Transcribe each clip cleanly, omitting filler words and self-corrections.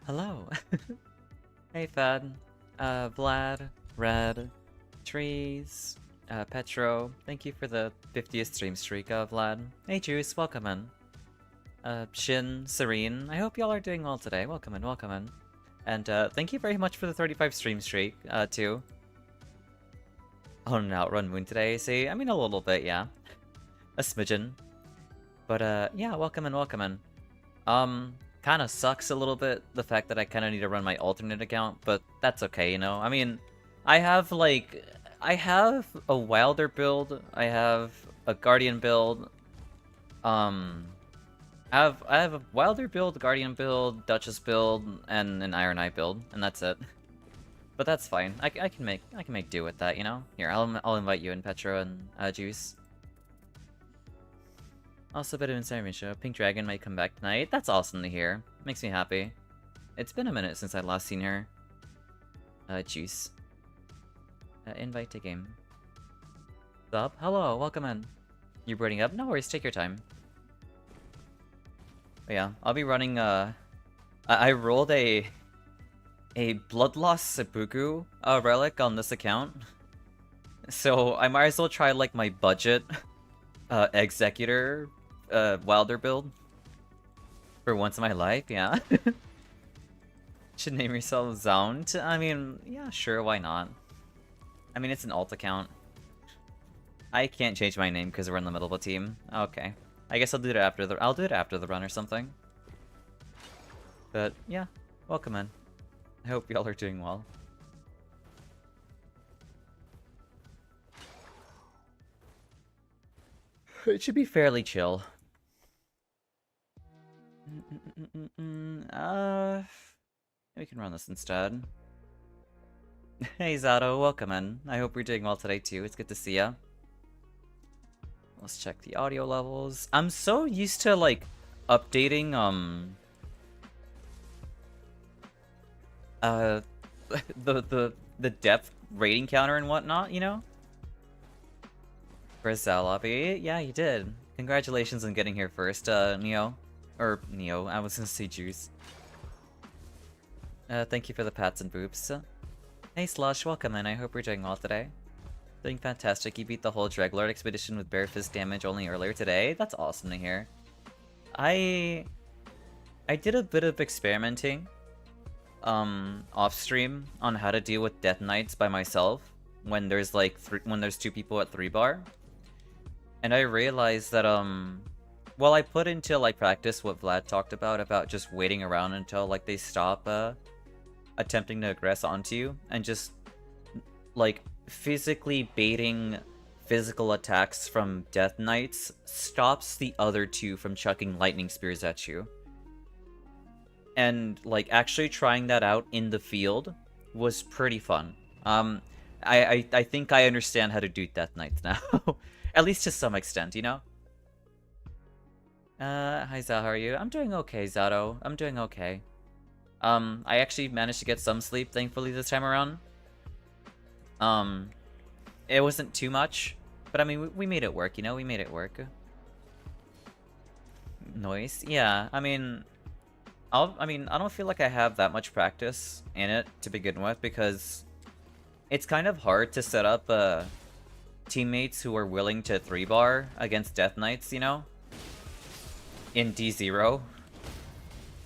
Hello. Hey, Fad. Vlad, Red, Trees, Petro. Thank you for the 50th stream streak, Vlad. Hey, Juice. Welcome in. Shin, Serene. I hope y'all are doing well today. Welcome in, welcome in. And thank you very much for the 35 stream streak, too. On an Outrun Moon today, see? I mean, a little bit, yeah. A smidgen. But, yeah, welcome in, welcome in. Kind of sucks a little bit, the fact that I kind of need to run my alternate account, but that's okay, you know? I mean, I have a Wilder build, I have a Guardian build, I have a Wilder build, Guardian build, Duchess build, and an Iron Eye build, and that's it. But that's fine. I can make do with that, you know? Here, I'll invite you in, Petro and Juice. Also a bit of information. Pink Dragon might come back tonight. That's awesome to hear. Makes me happy. It's been a minute since I last seen her. Juice. Invite to game. Sup? Hello, welcome in. You're booting up? No worries, take your time. But yeah, I'll be running, I rolled a Bloodlost Seppuku relic on this account. So I might as well try, like, my budget Executor Wilder build for once in my life, yeah. Should name yourself Zaunt? I mean, yeah, sure, why not? I mean, it's an alt account. I can't change my name because we're in the middle of a team. Okay. I guess I'll do it after the run or something. But yeah, welcome in. I hope y'all are doing well. It should be fairly chill. We can run this instead. Hey Zato, welcome in. I hope you're doing well today too. It's good to see ya. Let's check the audio levels. I'm so used to like updating the depth rating counter and whatnot, you know? Brazil lobby. Yeah, you did. Congratulations on getting here first, Neo. Or Neo, I was gonna say Juice. Thank you for the pats and boops. Hey Slush, welcome in. I hope you're doing well today. Doing fantastic. You beat the whole Dreglord expedition with bare fist damage only earlier today. That's awesome to hear. I did a bit of experimenting off stream on how to deal with Death Knights by myself when there's like when there's two people at 3-bar. And I realized that well, I put into like practice what Vlad talked about just waiting around until like they stop attempting to aggress onto you and just like physically baiting physical attacks from Death Knights stops the other two from chucking lightning spears at you. And like actually trying that out in the field was pretty fun. I think I understand how to do Death Knights now. At least to some extent, you know? Hi Zao, how are you? I'm doing okay, Zato. I'm doing okay. I actually managed to get some sleep, thankfully, this time around. It wasn't too much, but I mean, we made it work, you know? We made it work. Noise? Yeah, I mean, I don't feel like I have that much practice in it to begin with, because it's kind of hard to set up, teammates who are willing to 3-bar against Death Knights, you know? In D0.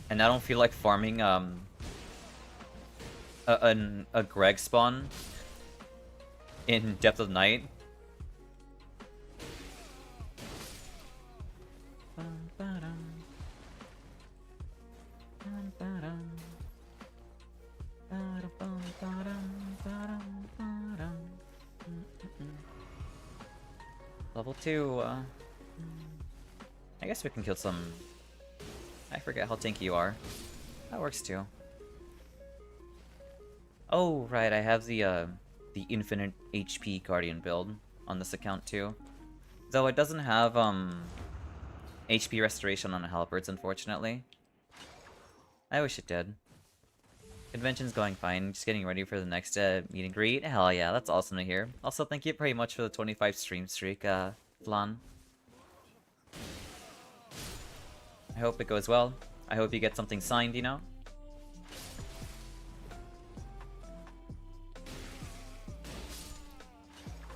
And I don't feel like farming, a Greg spawn in Depth of Night. Level 2, I guess we can kill some... I forget how tanky you are. That works too. Oh, right, I have the infinite HP Guardian build on this account too. Though it doesn't have, HP restoration on Halberds, unfortunately. I wish it did. Convention's going fine, just getting ready for the next, meet and greet. Hell yeah, that's awesome to hear. Also, thank you very much for the 25 stream streak, Vlan. I hope it goes well. I hope you get something signed, you know?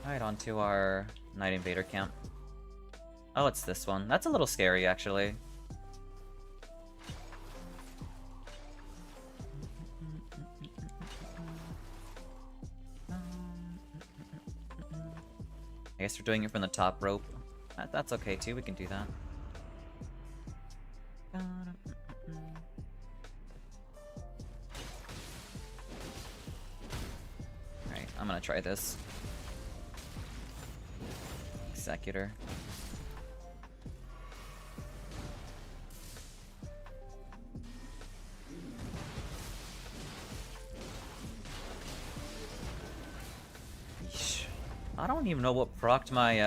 Alright, on to our Night Invader camp. Oh, it's this one. That's a little scary, actually. I guess we're doing it from the top rope. That's okay too, we can do that. Alright, I'm gonna try this. Executor. Yeesh. I don't even know what procced my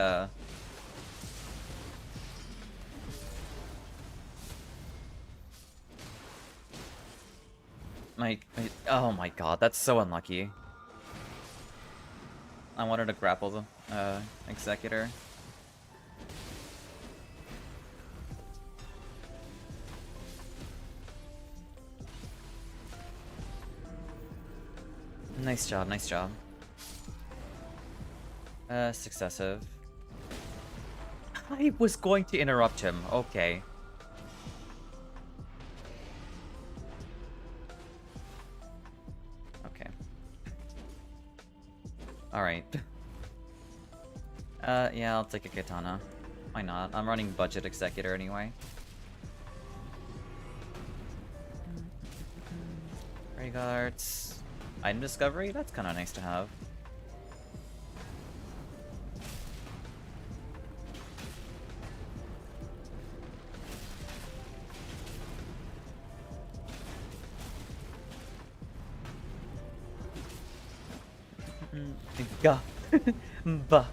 oh my god, that's so unlucky. I wanted to grapple the Executor. Nice job, nice job. Successive. I was going to interrupt him, okay. Okay. Alright. Yeah, I'll take a katana. Why not? I'm running budget Executor anyway. Ray guards. Item discovery? That's kind of nice to have. Ga. Ba.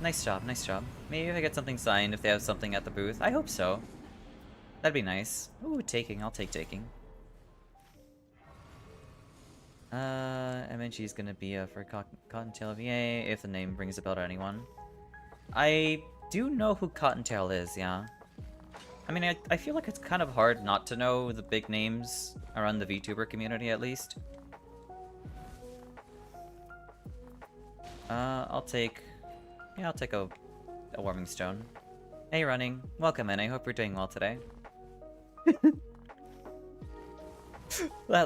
Nice job, nice job. Maybe if I get something signed, if they have something at the booth. I hope so. That'd be nice. Ooh, taking. I'll take taking. MNG is gonna be for Cottontail VA, if the name rings a bell to anyone. I do know who Cottontail is, yeah. I mean, I feel like it's kind of hard not to know the big names around the VTuber community, at least. I'll take a warming stone. Hey, Running. Welcome in. I hope you're doing well today.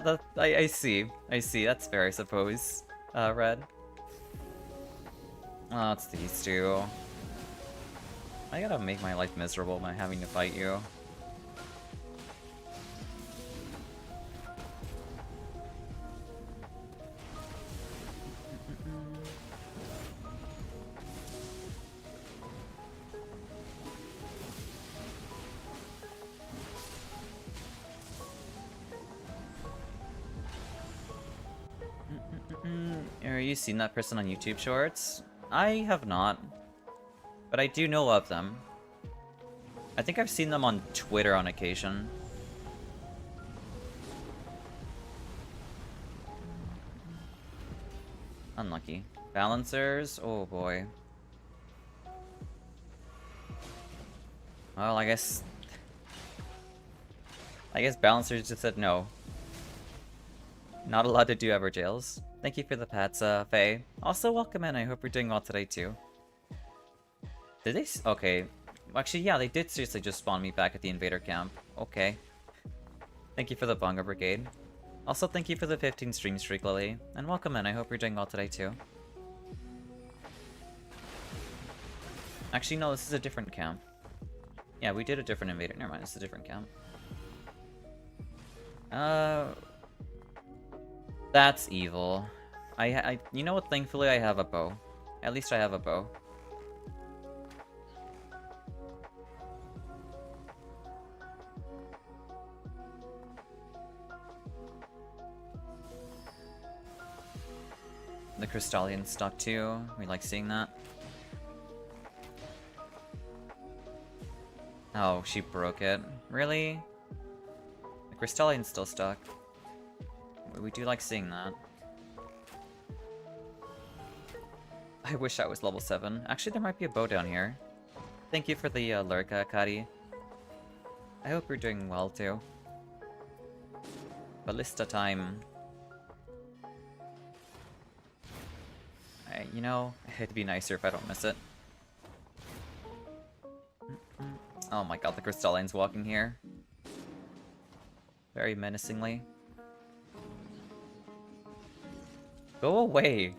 I see. I see. That's fair, I suppose. Red. Oh, it's these two. I gotta make my life miserable by having to fight you. Are you seen that person on YouTube Shorts? I have not. But I do know of them. I think I've seen them on Twitter on occasion. Unlucky. Balancers? Oh boy. Well, I guess Balancers just said no. Not allowed to do ever jails. Thank you for the pats, Faye. Also, welcome in. I hope you're doing well today, too. Did they? Okay. Actually, yeah, they did seriously just spawn me back at the Invader camp. Okay. Thank you for the Bongo Brigade. Also, thank you for the 15 stream streak, Lily. And welcome in. I hope you're doing well today, too. Actually, no, this is a different camp. Yeah, we did a different Invader. Never mind, it's a different camp. That's evil. You know what? Thankfully, I have a bow. At least I have a bow. The Crystallion stuck too. We like seeing that. Oh, she broke it. Really? The Crystallion's still stuck. We do like seeing that. I wish I was level 7. Actually, there might be a bow down here. Thank you for the lurk, Kari. I hope you're doing well, too. Ballista time. You know, it'd be nicer if I don't miss it. Oh my god, the Crystalline's walking here. Very menacingly. Go away!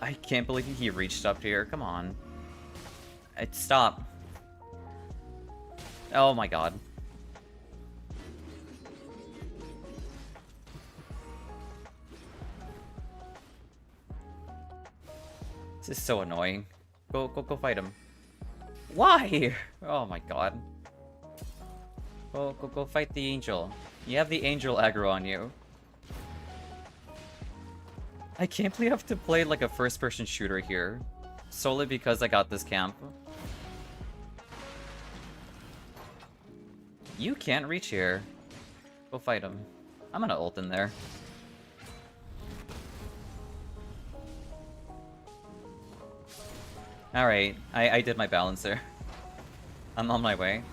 I can't believe he reached up here. Come on. Stop. Oh my god. This is so annoying. Go fight him. Why? Oh my god. Go fight the angel. You have the angel aggro on you. I can't believe I have to play like a first-person shooter here. Solely because I got this camp. You can't reach here. Go fight him. I'm gonna ult in there. Alright, I did my balancer. I'm on my way.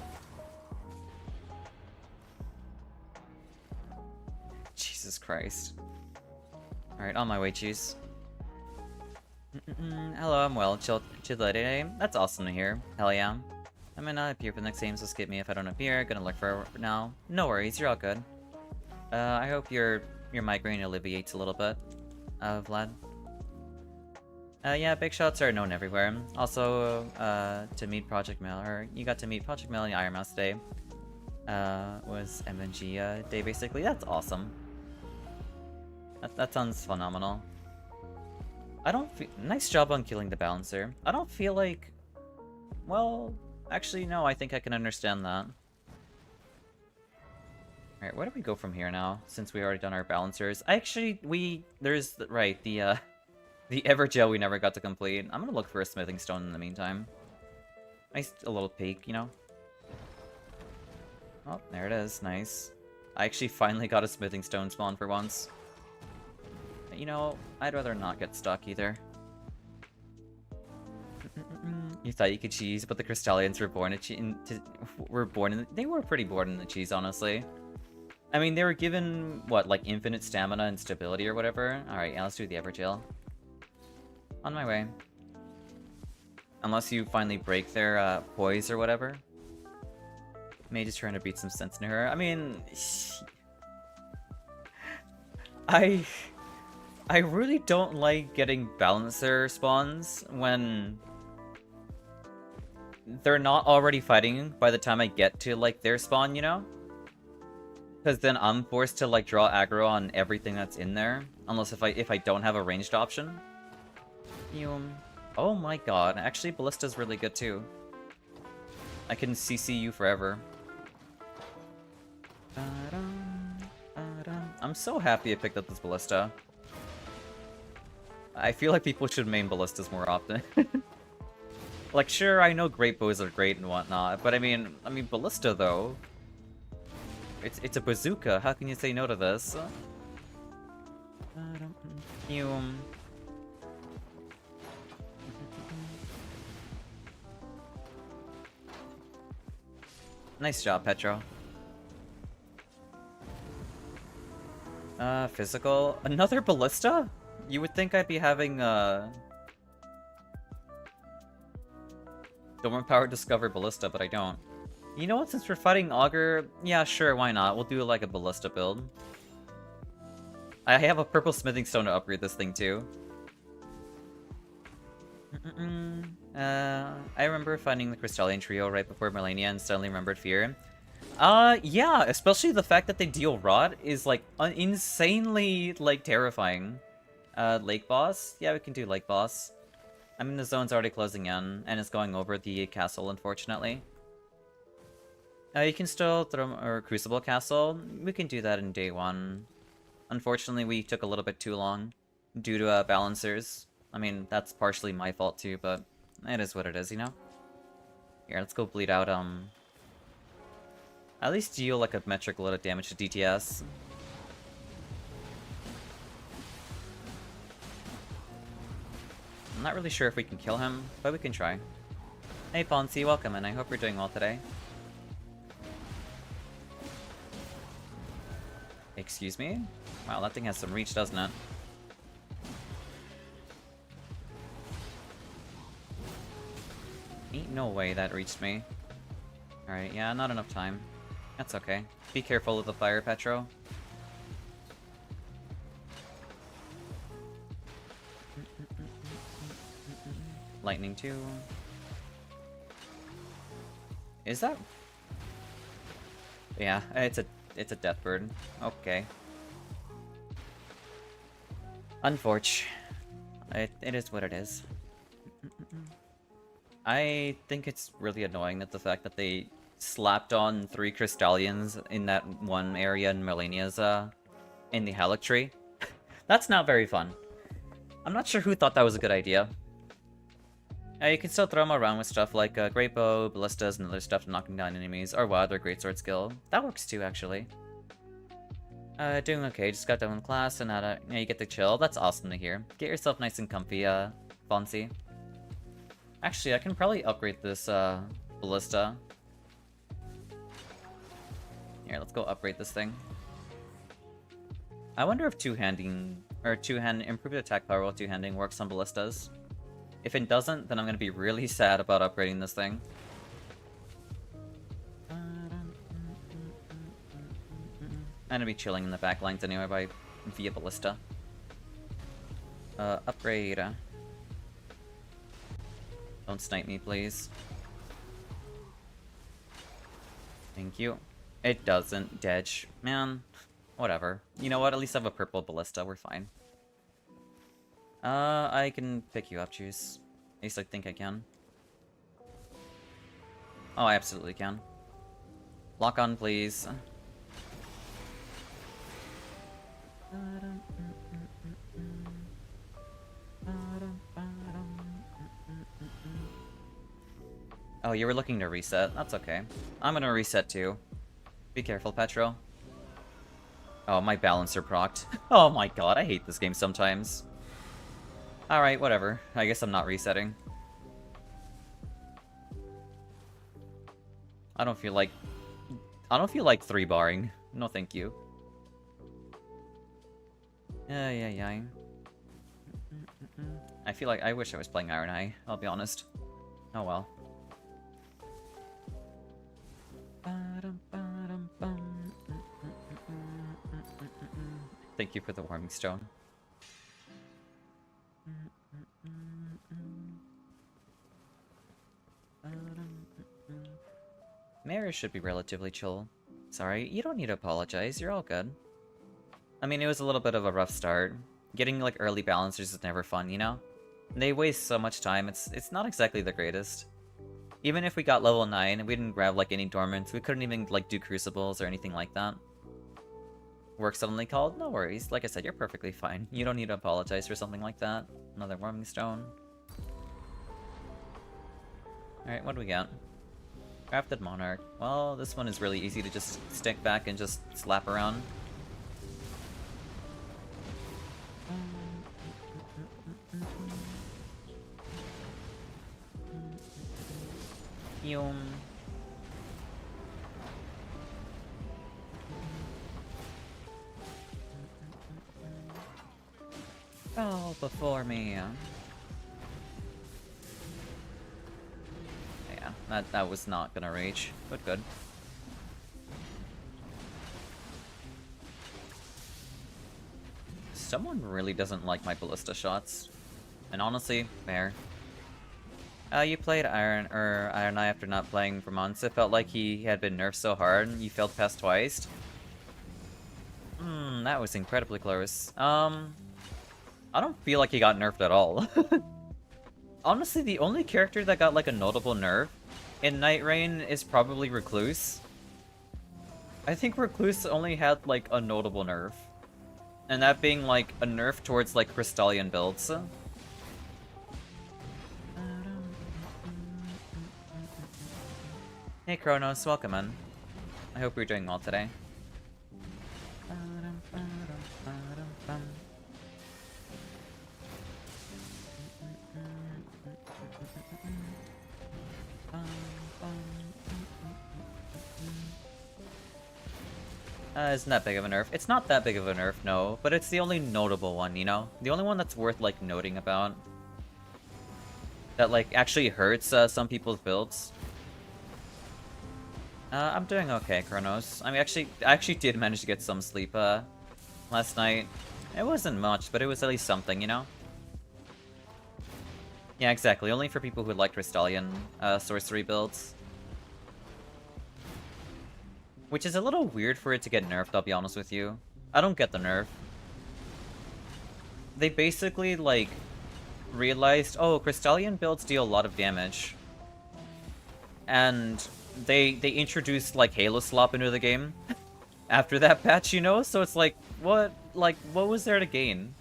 Jesus Christ. Alright, on my way, cheese. Hello, I'm well. Chill today. That's awesome to hear. Hell yeah. I might not appear for the next game, so skip me if I don't appear. Gonna look for now. No worries, you're all good. I hope your migraine alleviates a little bit, Vlad. Yeah, big shots are known everywhere. Also, to meet Project Mail, or you got to meet Project Mail in Iron Mouse today. Was MNG day basically. That's awesome. That sounds phenomenal. I don't feel... Nice job on killing the balancer. I don't feel like... Well, actually, no, I think I can understand that. Alright, where do we go from here now, since we already done our balancers? There's, right, the Evergel we never got to complete. I'm gonna look for a smithing stone in the meantime. Nice, a little peek, you know? Oh, there it is, nice. I actually finally got a smithing stone spawn for once. You know, I'd rather not get stuck either. You thought you could cheese, but the Crystallians were born they were pretty born in the cheese, honestly. I mean, they were given, what, like infinite stamina and stability or whatever? Alright, yeah, let's do the Evergel. On my way. Unless you finally break their poise or whatever. May just trying to beat some sense into her. I mean... I really don't like getting balancer spawns when they're not already fighting by the time I get to, like, their spawn, you know? Because then I'm forced to, like, draw aggro on everything that's in there. Unless if I don't have a ranged option. Oh my god, actually Ballista's really good too. I can CC you forever. I'm so happy I picked up this Ballista. I feel like people should main Ballistas more often. Like, sure, I know great bows are great and whatnot, but I mean Ballista though. It's a bazooka. How can you say no to this? Nice job, Petro. Physical? Another Ballista? You would think I'd be having, Dormant Power Discover Ballista, but I don't. You know what, since we're fighting Augur, yeah, sure, why not? We'll do, like, a Ballista build. I have a purple smithing stone to upgrade this thing, too. I remember finding the Crystalline Trio right before Melania and suddenly remembered Fear. Yeah, especially the fact that they deal Rot is, like, insanely, like, terrifying. Lake Boss? Yeah, we can do Lake Boss. I mean, the zone's already closing in, and it's going over the castle, unfortunately. You can still throw... or Crucible Castle. We can do that in day one. Unfortunately, we took a little bit too long due to, balancers. I mean, that's partially my fault too, but it is what it is, you know? Here, let's go bleed out, At least deal like a metric load of damage to DTS. I'm not really sure if we can kill him, but we can try. Hey Ponzi, welcome, and I hope you're doing well today. Excuse me? Wow, that thing has some reach, doesn't it? Ain't no way that reached me. Alright, yeah, not enough time. That's okay. Be careful of the fire, Petro. Lightning too. Is that? Yeah, it's a death bird. Okay. Unfortunate. It is what it is. I think it's really annoying that the fact that they slapped on 3 Crystallians in that one area in Melania's in the Halleck tree. That's not very fun. I'm not sure who thought that was a good idea. You can still throw them around with stuff like Great Bow, Ballistas, and other stuff to knocking down enemies, or WoW, their Greatsword skill. That works too, actually. Doing okay, just got done with class, and you get to chill. That's awesome to hear. Get yourself nice and comfy, Fonzie. Actually, I can probably upgrade this, Ballista. Here, let's go upgrade this thing. I wonder if two-handing, or two-hand improved attack power while two-handing works on Ballistas. If it doesn't, then I'm gonna be really sad about upgrading this thing. I'm gonna be chilling in the back lines anyway via Ballista. Upgrade. Don't snipe me, please. Thank you. It doesn't, Dedge. Man, whatever. You know what? At least I have a purple Ballista. We're fine. I can pick you up, Juice. At least I think I can. Oh, I absolutely can. Lock on, please. Oh, you were looking to reset. That's okay. I'm gonna reset too. Be careful, Petro. Oh, my balancer procced. Oh my god, I hate this game sometimes. Alright, whatever. I guess I'm not resetting. I don't feel like 3-barring. No thank you. Yeah. I feel like I wish I was playing Iron Eye, I'll be honest. Oh well. Thank you for the warming stone. Mary should be relatively chill. Sorry, you don't need to apologize, you're all good. I mean, it was a little bit of a rough start. Getting, like, early balancers is never fun, you know? They waste so much time, it's not exactly the greatest. Even if we got level 9 and we didn't grab, like, any dormants, we couldn't even, like, do crucibles or anything like that. Work suddenly called? No worries. Like I said, you're perfectly fine. You don't need to apologize for something like that. Another warming stone. Alright, what do we got? Crafted Monarch. Well, this one is really easy to just stick back and just slap around. Yum. Oh, before me. Yeah, that was not gonna reach, but good. Someone really doesn't like my ballista shots. And honestly, fair. You played Iron Eye after not playing for months. It felt like he had been nerfed so hard and you failed past twice. That was incredibly close. I don't feel like he got nerfed at all. Honestly, the only character that got like a notable nerf in Nightreign is probably Recluse. I think Recluse only had like a notable nerf. And that being like a nerf towards like Crystallian builds. Hey Kronos, welcome in. I hope you're doing well today. Isn't that big of a nerf? It's not that big of a nerf, no, but it's the only notable one, you know? The only one that's worth, like, noting about. That, like, actually hurts some people's builds. I'm doing okay, Chronos. I mean, I actually did manage to get some sleep, last night. It wasn't much, but it was at least something, you know? Yeah, exactly. Only for people who like Crystallion, sorcery builds. Which is a little weird for it to get nerfed, I'll be honest with you. I don't get the nerf. They basically, like, realized, oh, Crystallion builds deal a lot of damage. And they introduced, like, Halo Slop into the game after that patch, you know? So it's like, what was there to gain?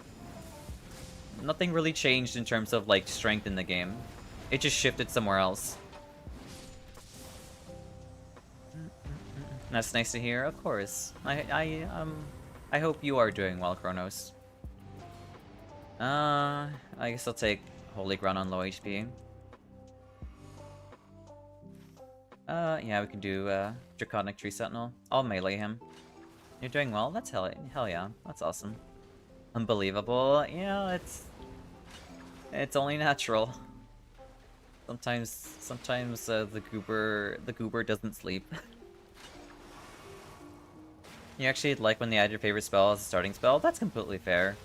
Nothing really changed in terms of, like, strength in the game. It just shifted somewhere else. That's nice to hear, of course. I hope you are doing well, Chronos. I guess I'll take Holy Ground on low HP. Yeah, we can do, Draconic Tree Sentinel. I'll melee him. You're doing well? That's hell yeah. That's awesome. Unbelievable. Yeah, it's only natural. Sometimes, the goober doesn't sleep. You actually like when they add your favorite spell as a starting spell? That's completely fair.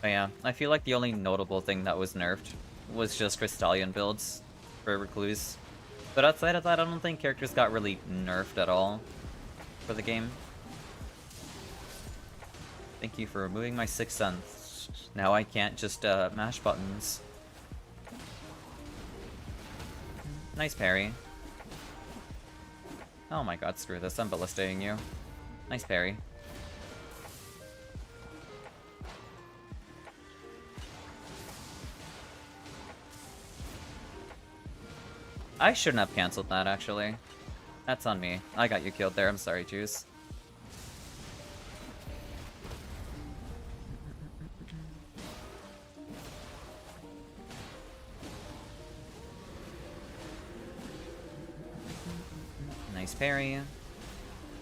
But yeah, I feel like the only notable thing that was nerfed was just Crystallion builds for Recluse. But outside of that, I don't think characters got really nerfed at all for the game. Thank you for removing my 6th sense. Now I can't just mash buttons. Nice parry. Oh my god, screw this. I'm ballistating you. Nice parry. I shouldn't have cancelled that, actually. That's on me. I got you killed there. I'm sorry, Juice. Nice parry.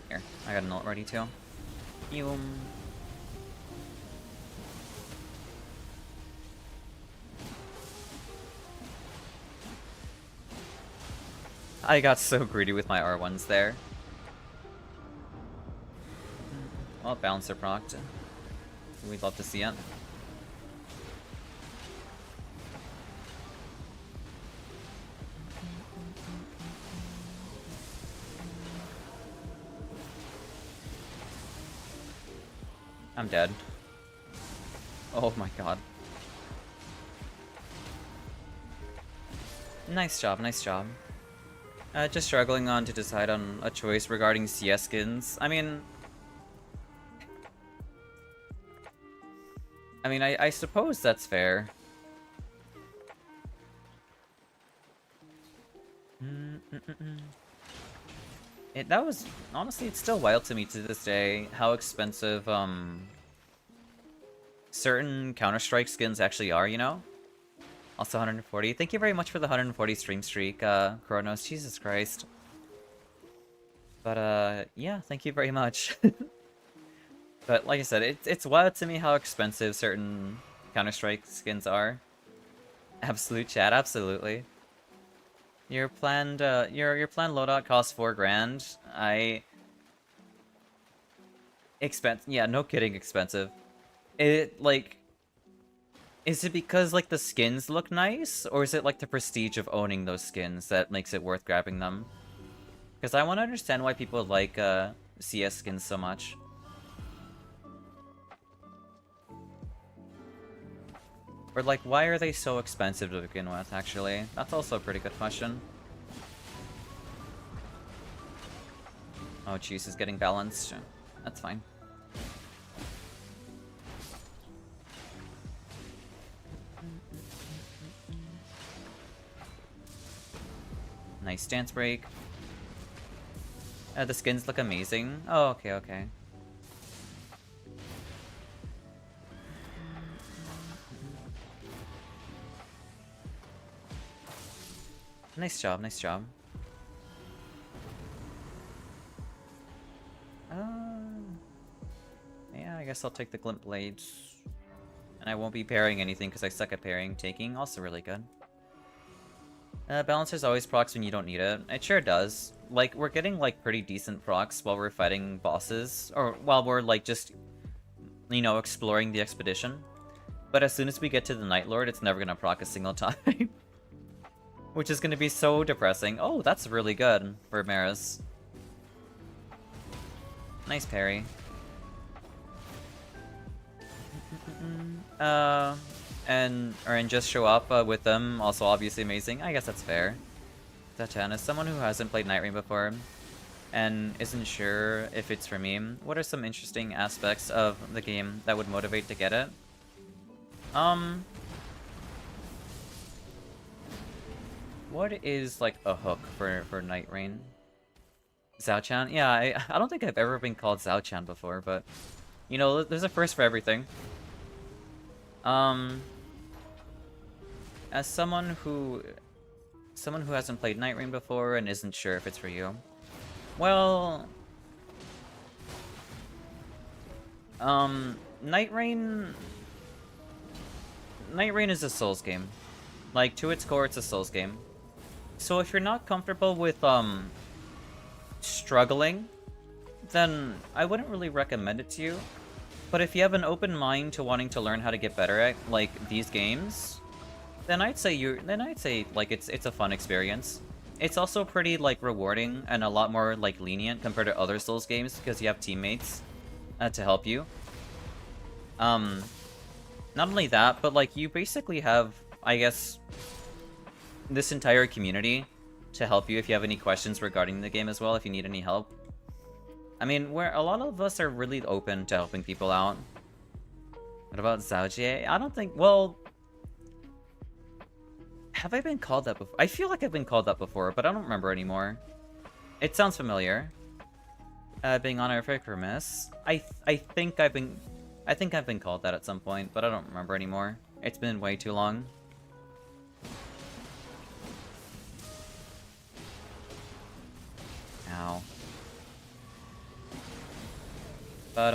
Here, I got an ult ready too. I got so greedy with my R1s there. Well, Bouncer procced. We'd love to see it. I'm dead. Oh my god. Nice job, nice job. Just struggling on to decide on a choice regarding CS skins. I mean, I suppose that's fair. That was, honestly, it's still wild to me to this day how expensive, certain Counter-Strike skins actually are, you know? Also 140. Thank you very much for the 140 stream streak, Kronos. Jesus Christ. But, yeah, thank you very much. But, like I said, it's wild to me how expensive certain Counter-Strike skins are. Absolute chat, absolutely. Your planned loadout costs $4 grand. Yeah, no kidding, expensive. Is it because, like, the skins look nice? Or is it, like, the prestige of owning those skins that makes it worth grabbing them? Because I want to understand why people like, CS skins so much. Or, like, why are they so expensive to begin with, actually? That's also a pretty good question. Oh, Cheese is getting balanced. That's fine. Nice stance break. The skins look amazing. Oh, okay, okay. Nice job, nice job. Yeah, I guess I'll take the glint blades. And I won't be parrying anything because I suck at parrying. Taking, also really good. Balancer's always procs when you don't need it. It sure does. Like, we're getting, like, pretty decent procs while we're fighting bosses. Or while we're, like, just, you know, exploring the expedition. But as soon as we get to the Night Lord, it's never gonna proc a single time. Which is gonna be so depressing. Oh, that's really good for Maris. Nice parry. And just show up with them, also obviously amazing. I guess that's fair. Zachan, as someone who hasn't played Nightreign before and isn't sure if it's for me, what are some interesting aspects of the game that would motivate to get it? What is like a hook for Nightreign? Zachan? Yeah, I don't think I've ever been called Zachan before, but you know, there's a first for everything. As someone who hasn't played Nightreign before and isn't sure if it's for you, well, Nightreign is a Souls game. Like, to its core, it's a Souls game. So if you're not comfortable with struggling, then I wouldn't really recommend it to you. But if you have an open mind to wanting to learn how to get better at like these games, then I'd say like it's a fun experience. It's also pretty like rewarding and a lot more like lenient compared to other Souls games because you have teammates to help you. Not only that, but like you basically have, I guess, this entire community to help you if you have any questions regarding the game as well, if you need any help. I mean, where a lot of us are really open to helping people out. What about Xiaojie? I don't think, well, have I been called that before? I feel like I've been called that before, but I don't remember anymore. It sounds familiar. Being honorific or miss. I think I've been called that at some point, but I don't remember anymore. It's been way too long. Ow. But,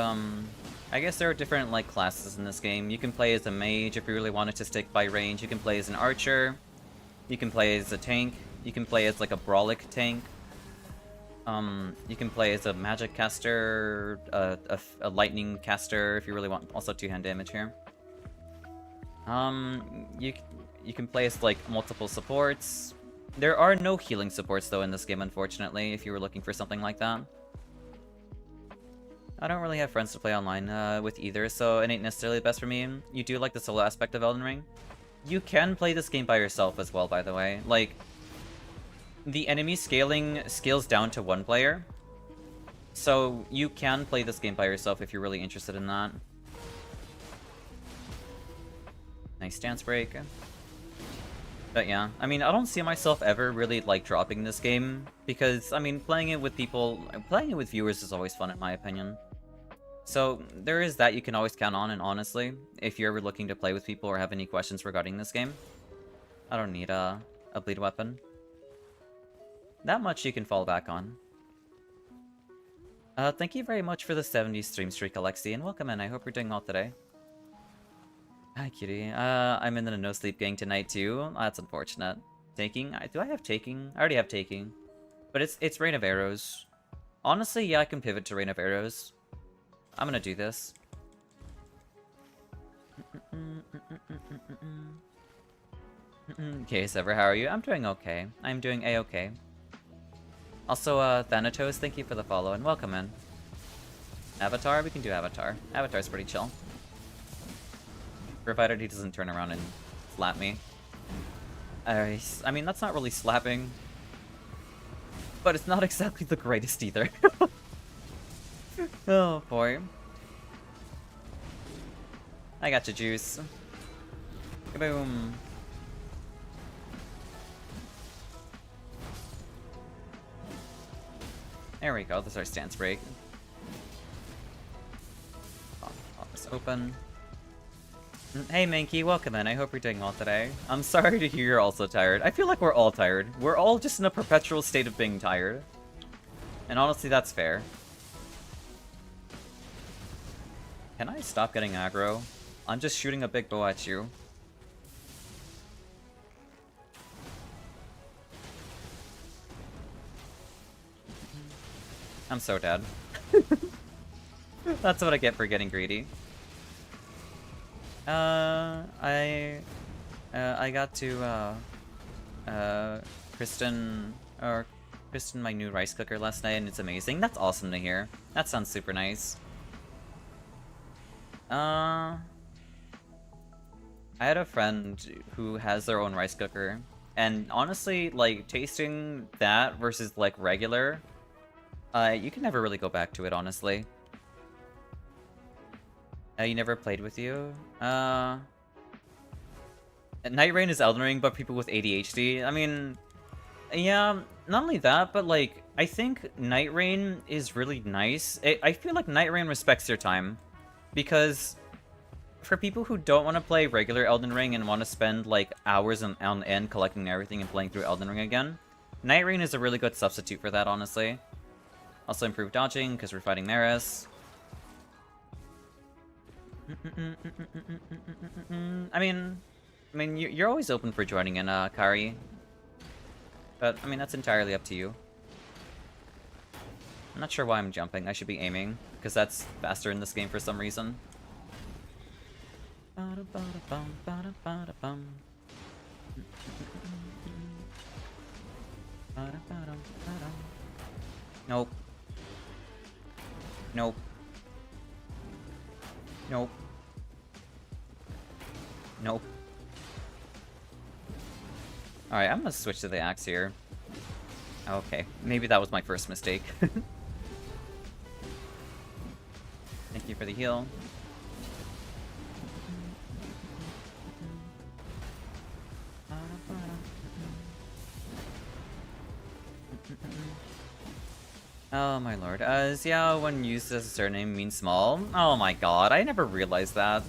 I guess there are different, like, classes in this game. You can play as a mage if you really wanted to stick by range. You can play as an archer. You can play as a tank. You can play as, like, a brawlic tank. You can play as a magic caster, a lightning caster if you really want. Also 2-hand damage here. You can play as, like, multiple supports. There are no healing supports, though, in this game, unfortunately, if you were looking for something like that. I don't really have friends to play online with either, so it ain't necessarily the best for me. You do like the solo aspect of Elden Ring? You can play this game by yourself as well, by the way. Like, the enemy scaling scales down to 1 player. So you can play this game by yourself if you're really interested in that. Nice stance break. But yeah, I mean, I don't see myself ever really, like, dropping this game. Because, I mean, playing it with viewers is always fun, in my opinion. So, there is that you can always count on, and honestly, if you're ever looking to play with people or have any questions regarding this game, I don't need a bleed weapon. That much you can fall back on. Thank you very much for the 70 stream streak, Alexi, and welcome in. I hope you're doing well today. Hi, cutie. I'm in the no-sleep gang tonight, too. That's unfortunate. Taking? Do I have Taking? I already have Taking. But it's Rain of Arrows. Honestly, yeah, I can pivot to Rain of Arrows. I'm gonna do this. Okay, Sever, how are you? I'm doing okay. I'm doing A-okay. Also, Thanatos, thank you for the follow, and welcome in. Avatar? We can do Avatar. Avatar's pretty chill. Provided he doesn't turn around and slap me. I mean, that's not really slapping. But it's not exactly the greatest either. Oh, boy. I got you, Juice. Kaboom. There we go, that's our stance break. Pop this open. Hey Mankey, welcome in. I hope you're doing well today. I'm sorry to hear you're also tired. I feel like we're all tired. We're all just in a perpetual state of being tired. And honestly, that's fair. Can I stop getting aggro? I'm just shooting a big bow at you. I'm so dead. That's what I get for getting greedy. I got to, Kristen, my new rice cooker last night, and it's amazing. That's awesome to hear. That sounds super nice. I had a friend who has their own rice cooker, and honestly, like, tasting that versus, like, regular, you can never really go back to it, honestly. You never played with you? Nightreign is Elden Ring, but people with ADHD. I mean, yeah, not only that, but like, I think Nightreign is really nice. I feel like Nightreign respects your time. Because for people who don't want to play regular Elden Ring and want to spend like hours on end collecting everything and playing through Elden Ring again, Nightreign is a really good substitute for that, honestly. Also improved dodging, because we're fighting Maris. I mean, you're always open for joining in, Kari. But, I mean, that's entirely up to you. I'm not sure why I'm jumping. I should be aiming, because that's faster in this game for some reason. Nope. Nope. Nope. Nope. Alright, I'm gonna switch to the axe here. Okay, maybe that was my first mistake. Thank you for the heal. Oh my lord. Xiao, when used as a surname, means small. Oh my god, I never realized that.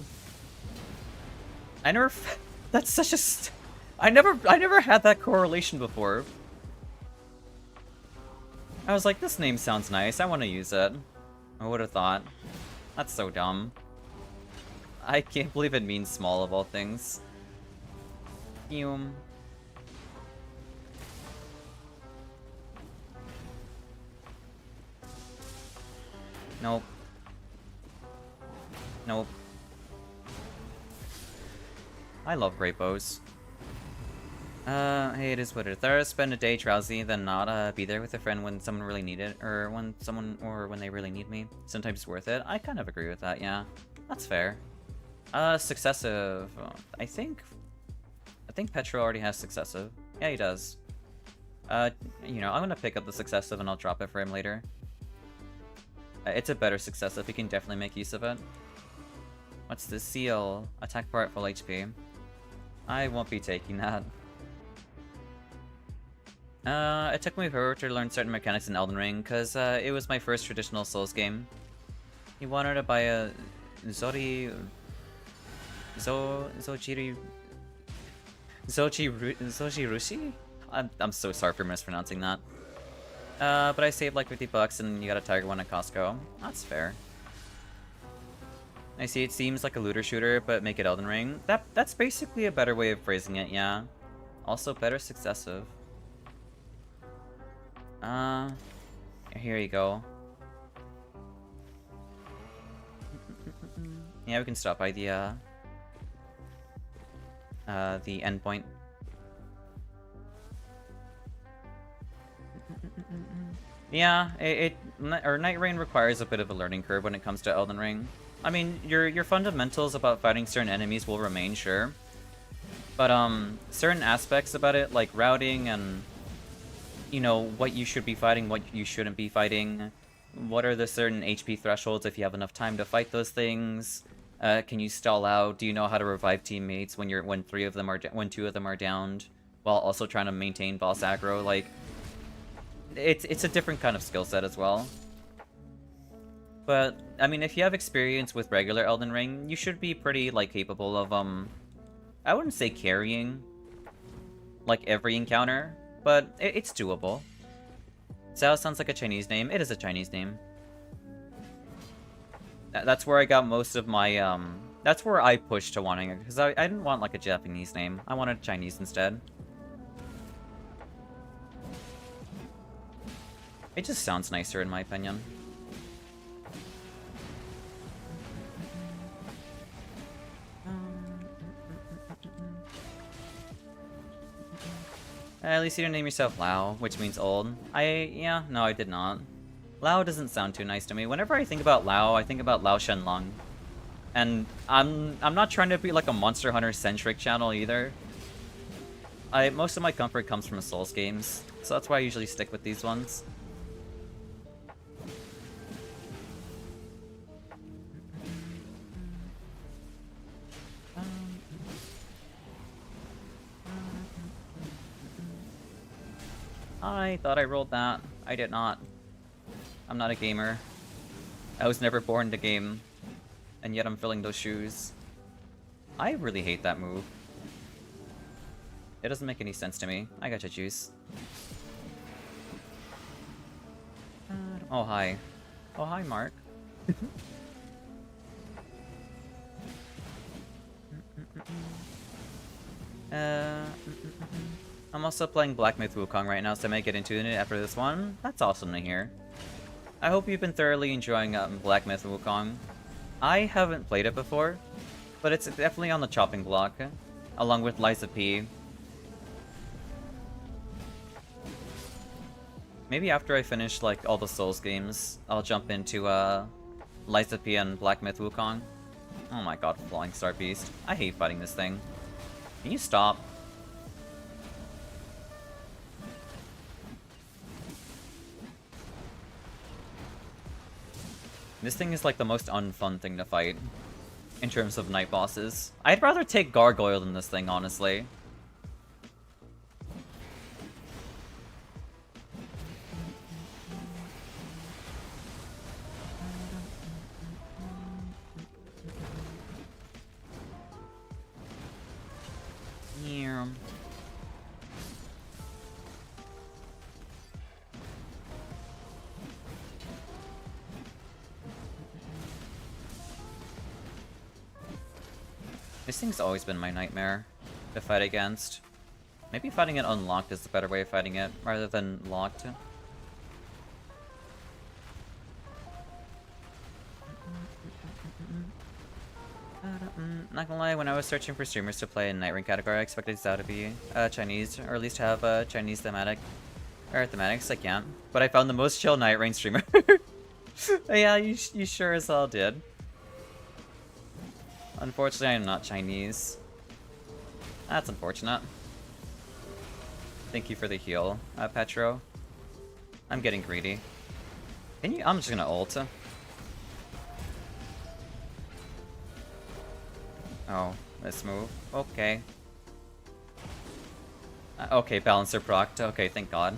I never... That's such a... I never had that correlation before. I was like, this name sounds nice, I want to use it. I would have thought. That's so dumb. I can't believe it means small of all things. Nope. Nope. I love great bows. Hey, it is what it is. I'd rather spend a day drowsy than not, be there with a friend when someone really need it, or when they really need me. Sometimes it's worth it. I kind of agree with that, yeah. That's fair. Successive. I think Petro already has successive. Yeah, he does. You know, I'm gonna pick up the successive and I'll drop it for him later. It's a better successive. He can definitely make use of it. What's the seal? Attack part full HP. I won't be taking that. It took me forever to learn certain mechanics in Elden Ring, because it was my first traditional Souls game. He wanted to buy a Zochirushi? I'm so sorry for mispronouncing that. But I saved like 50 bucks and you got a Tiger one at Costco. That's fair. I see it seems like a looter shooter, but make it Elden Ring. That's basically a better way of phrasing it, yeah. Also better successive. Here you go. Yeah, we can stop by the endpoint. Yeah, Nightreign requires a bit of a learning curve when it comes to Elden Ring. I mean, your fundamentals about fighting certain enemies will remain, sure. But, certain aspects about it, like routing and, you know, what you should be fighting, what you shouldn't be fighting. What are the certain HP thresholds if you have enough time to fight those things? Can you stall out? Do you know how to revive teammates when when two of them are downed, while also trying to maintain boss aggro? Like, it's a different kind of skill set as well. But I mean, if you have experience with regular Elden Ring, you should be pretty like capable of I wouldn't say carrying like every encounter, but it's doable. Xao sounds like a Chinese name. It is a Chinese name. That's where I got most of my that's where I pushed to wanting it, because I didn't want like a Japanese name. I wanted Chinese instead. It just sounds nicer in my opinion. At least you didn't name yourself Lao, which means old. Yeah, no, I did not. Lao doesn't sound too nice to me. Whenever I think about Lao, I think about Lao Shenlong. And I'm not trying to be like a Monster Hunter centric channel either. Most of my comfort comes from Souls games, so that's why I usually stick with these ones. I thought I rolled that. I did not. I'm not a gamer. I was never born to game. And yet I'm filling those shoes. I really hate that move. It doesn't make any sense to me. I gotcha, juice. Oh, hi. Oh, hi, Mark. I'm also playing Black Myth Wukong right now, so I might get into it after this one. That's awesome to hear. I hope you've been thoroughly enjoying Black Myth Wukong. I haven't played it before, but it's definitely on the chopping block, along with Liza P. Maybe after I finish like all the Souls games, I'll jump into Liza P and Black Myth Wukong. Oh my god, Flying Star Beast. I hate fighting this thing. Can you stop? This thing is like the most unfun thing to fight in terms of night bosses. I'd rather take Gargoyle than this thing, honestly. Yeah. This thing's always been my nightmare to fight against. Maybe fighting it unlocked is the better way of fighting it, rather than locked. Not gonna lie, when I was searching for streamers to play in Nightreign category, I expected Xao to be Chinese, or at least have a Chinese thematic. Or thematics, I can't. But I found the most chill Nightreign streamer. Yeah, you sure as hell did. Unfortunately, I'm not Chinese. That's unfortunate. Thank you for the heal, Petro. I'm getting greedy. Can you? I'm just gonna ult. Oh, this move. Okay. Okay, balancer procced. Okay, thank god.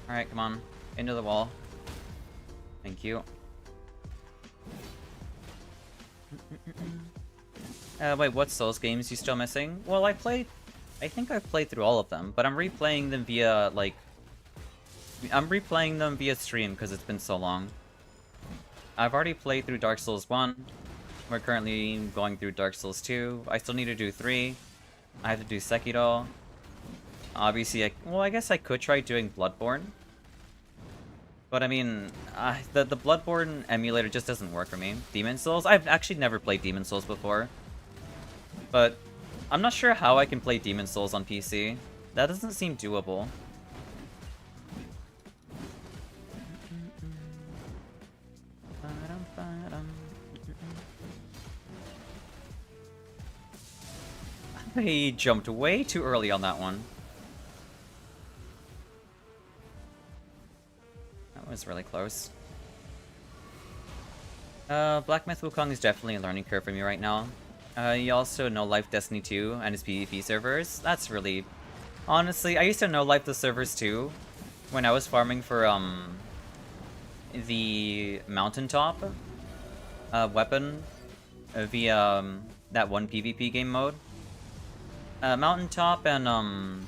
Alright, come on. Into the wall. Thank you. Wait, what Souls games you still missing? Well, I think I've played through all of them, but I'm replaying them via, like... I'm replaying them via stream because it's been so long. I've already played through Dark Souls 1. We're currently going through Dark Souls 2. I still need to do 3. I have to do Sekiro. Obviously, I guess I could try doing Bloodborne. But I mean, the Bloodborne emulator just doesn't work for me. Demon Souls? I've actually never played Demon Souls before. But I'm not sure how I can play Demon Souls on PC. That doesn't seem doable. I jumped way too early on that one. That was really close. Black Myth Wukong is definitely a learning curve for me right now. You also know Life Destiny 2 and its PvP servers. That's really... Honestly, I used to know Life the servers too, when I was farming for, the Mountaintop weapon via that one PvP game mode. Mountaintop and,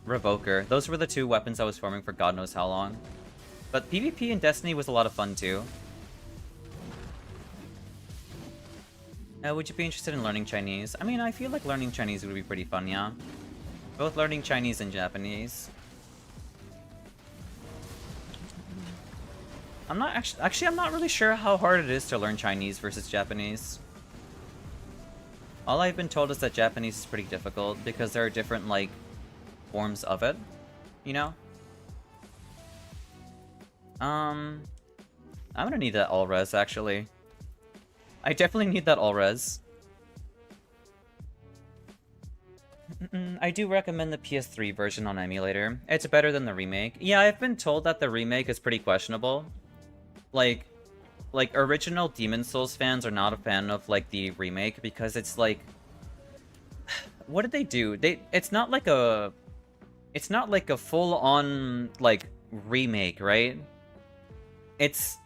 Revoker. Those were the two weapons I was farming for God knows how long. But PvP in Destiny was a lot of fun too. Would you be interested in learning Chinese? I mean, I feel like learning Chinese would be pretty fun, yeah. Both learning Chinese and Japanese. I'm not actually I'm not really sure how hard it is to learn Chinese versus Japanese. All I've been told is that Japanese is pretty difficult because there are different, like, forms of it, you know? I'm gonna need that all-res, actually. I definitely need that all-res. I do recommend the PS3 version on emulator. It's better than the remake. Yeah, I've been told that the remake is pretty questionable. Like original Demon Souls fans are not a fan of, like, the remake because it's like... What did they do? It's not like a full-on, like, remake, right? It's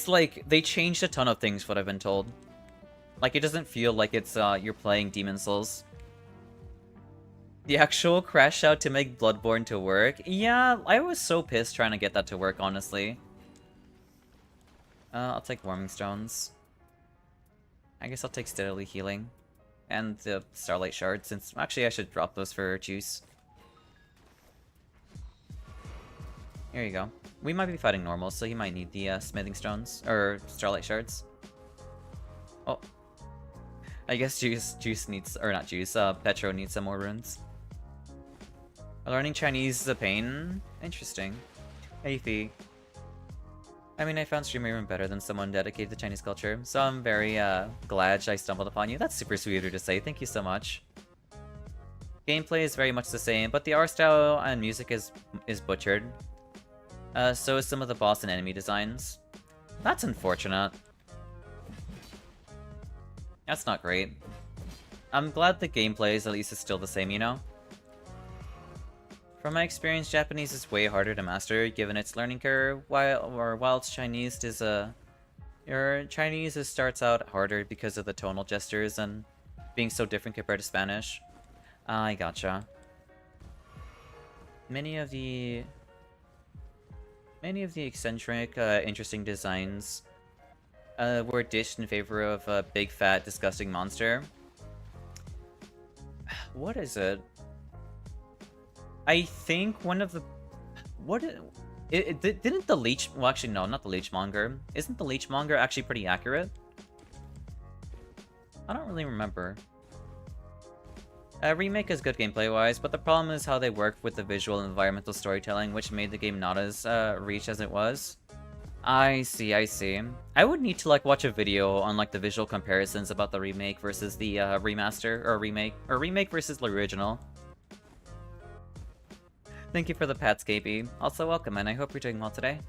like they changed a ton of things, what I've been told. Like, it doesn't feel like it's you're playing Demon Souls. The actual crash out to make Bloodborne to work? Yeah, I was so pissed trying to get that to work, honestly. I'll take Warming Stones. I guess I'll take Steadily Healing. And the Starlight Shard, since... Actually, I should drop those for Juice. Here you go. We might be fighting normal, so you might need the Smithing Stones. Or Starlight Shards. Oh. I guess Juice needs... Or not Juice, Petro needs some more runes. Learning Chinese is a pain? Interesting. Hey, Fee. I mean, I found streamer even better than someone dedicated to Chinese culture, so I'm very glad I stumbled upon you. That's super sweet of you to say. Thank you so much. Gameplay is very much the same, but the art style and music is butchered. So is some of the boss and enemy designs. That's unfortunate. That's not great. I'm glad the gameplay is at least still the same, you know? From my experience, Japanese is way harder to master, given its learning curve, while Chinese is starts out harder because of the tonal gestures and being so different compared to Spanish. I gotcha. Many of the eccentric, interesting designs were ditched in favor of a big, fat, disgusting monster. What is it? I think one of the... Didn't the Leech... Well, actually, no, not the Leechmonger. Isn't the Leechmonger actually pretty accurate? I don't really remember. Remake is good gameplay-wise, but the problem is how they worked with the visual and environmental storytelling, which made the game not as reach as it was. I see, I see. I would need to, like, watch a video on, like, the visual comparisons about the remake versus the remaster, or remake versus the original. Thank you for the Patscapey. Also welcome, and I hope you're doing well today.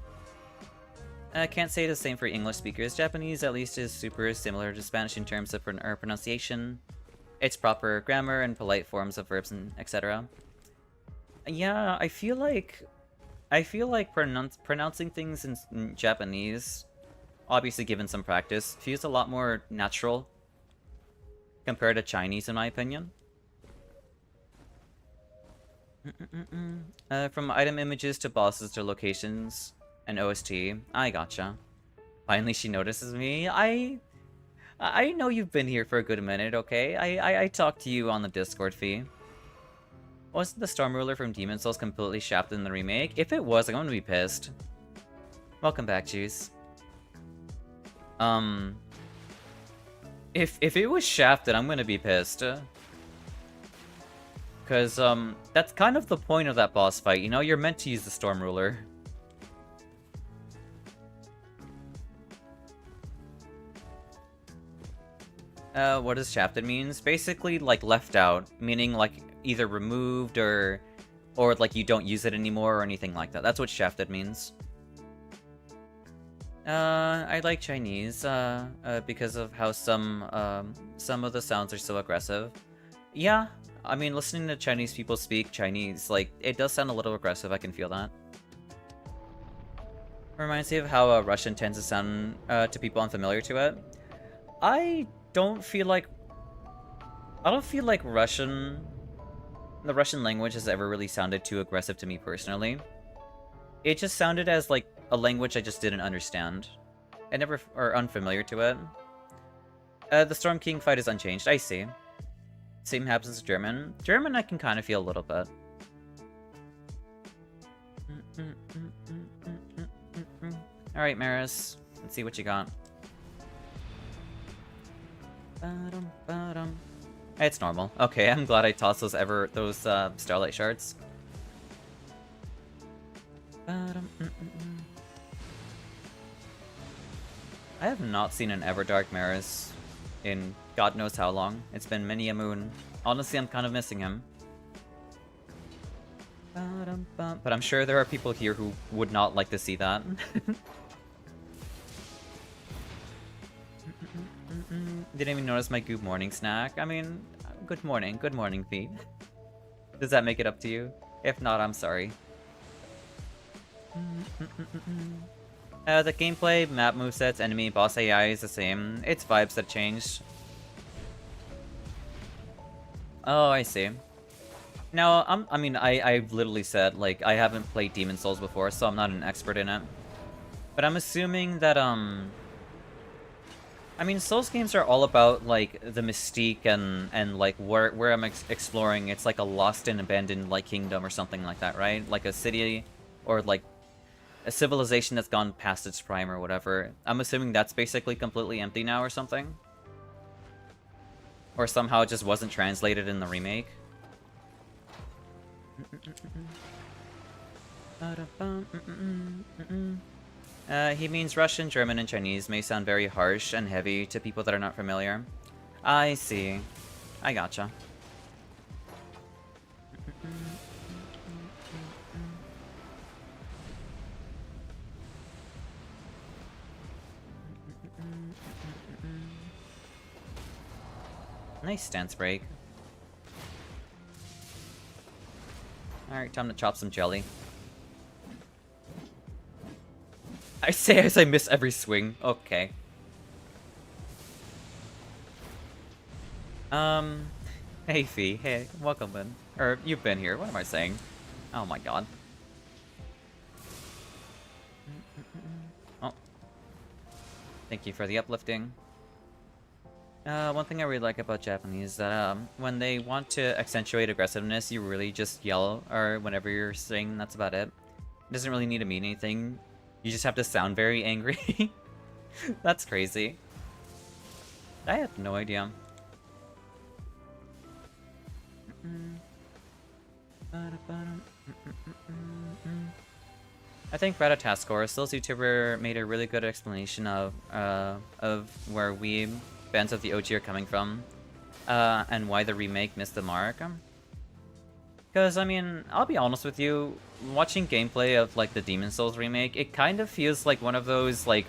I can't say the same for English speakers. Japanese, at least, is super similar to Spanish in terms of pronunciation, its proper grammar, and polite forms of verbs, and etc. Yeah, I feel like pronouncing things in Japanese, obviously given some practice, feels a lot more natural compared to Chinese, in my opinion. From item images to bosses to locations and OST. I gotcha. Finally, she notices me. I know you've been here for a good minute, okay? I talked to you on the Discord feed. Wasn't the Storm Ruler from Demon Souls completely shafted in the remake? If it was, I'm gonna be pissed. Welcome back, Juice. If it was shafted, I'm gonna be pissed. Because, that's kind of the point of that boss fight, you know? You're meant to use the Storm Ruler. What does shafted means? Basically, like, left out. Meaning, like, either removed or like, you don't use it anymore or anything like that. That's what shafted means. I like Chinese, because of how some of the sounds are so aggressive. Yeah, I mean, listening to Chinese people speak Chinese, like, it does sound a little aggressive, I can feel that. Reminds me of how Russian tends to sound to people unfamiliar to it. I don't feel like the Russian language has ever really sounded too aggressive to me personally. It just sounded as like a language I just didn't understand. I never or unfamiliar to it. The Storm King fight is unchanged. I see. Same happens with German. German I can kind of feel a little bit. Alright, Maris. Let's see what you got. It's normal. Okay, I'm glad I tossed those Starlight Shards. I have not seen an Everdark Maris in God knows how long. It's been many a moon. Honestly, I'm kind of missing him. But I'm sure there are people here who would not like to see that. Didn't even notice my good morning snack. I mean, good morning, feed. Does that make it up to you? If not, I'm sorry. The gameplay, map movesets, enemy, boss AI is the same. It's vibes that changed. Oh, I see. Now, I've literally said, like, I haven't played Demon Souls before, so I'm not an expert in it. But I'm assuming that, I mean, Souls games are all about, like, the mystique and like, where I'm exploring. It's like a lost and abandoned, like, kingdom or something like that, right? Like a city, or, like, a civilization that's gone past its prime or whatever. I'm assuming that's basically completely empty now or something? Or somehow it just wasn't translated in the remake? He means Russian, German, and Chinese may sound very harsh and heavy to people that are not familiar. I see. I gotcha. Nice stance break. Alright, time to chop some jelly. I say as I miss every swing. Okay. Hey Fee. Hey, welcome in. Or, you've been here. What am I saying? Oh my god. Oh. Thank you for the uplifting. One thing I really like about Japanese is that when they want to accentuate aggressiveness, you really just yell, or whenever you're saying, that's about it. It doesn't really need to mean anything. You just have to sound very angry. That's crazy. I have no idea. I think Ratatascore, Still's Vtuber, made a really good explanation of where we fans of the OG are coming from, and why the remake missed the mark. Because, I mean, I'll be honest with you, watching gameplay of, like, the Demon Souls remake, it kind of feels like one of those, like,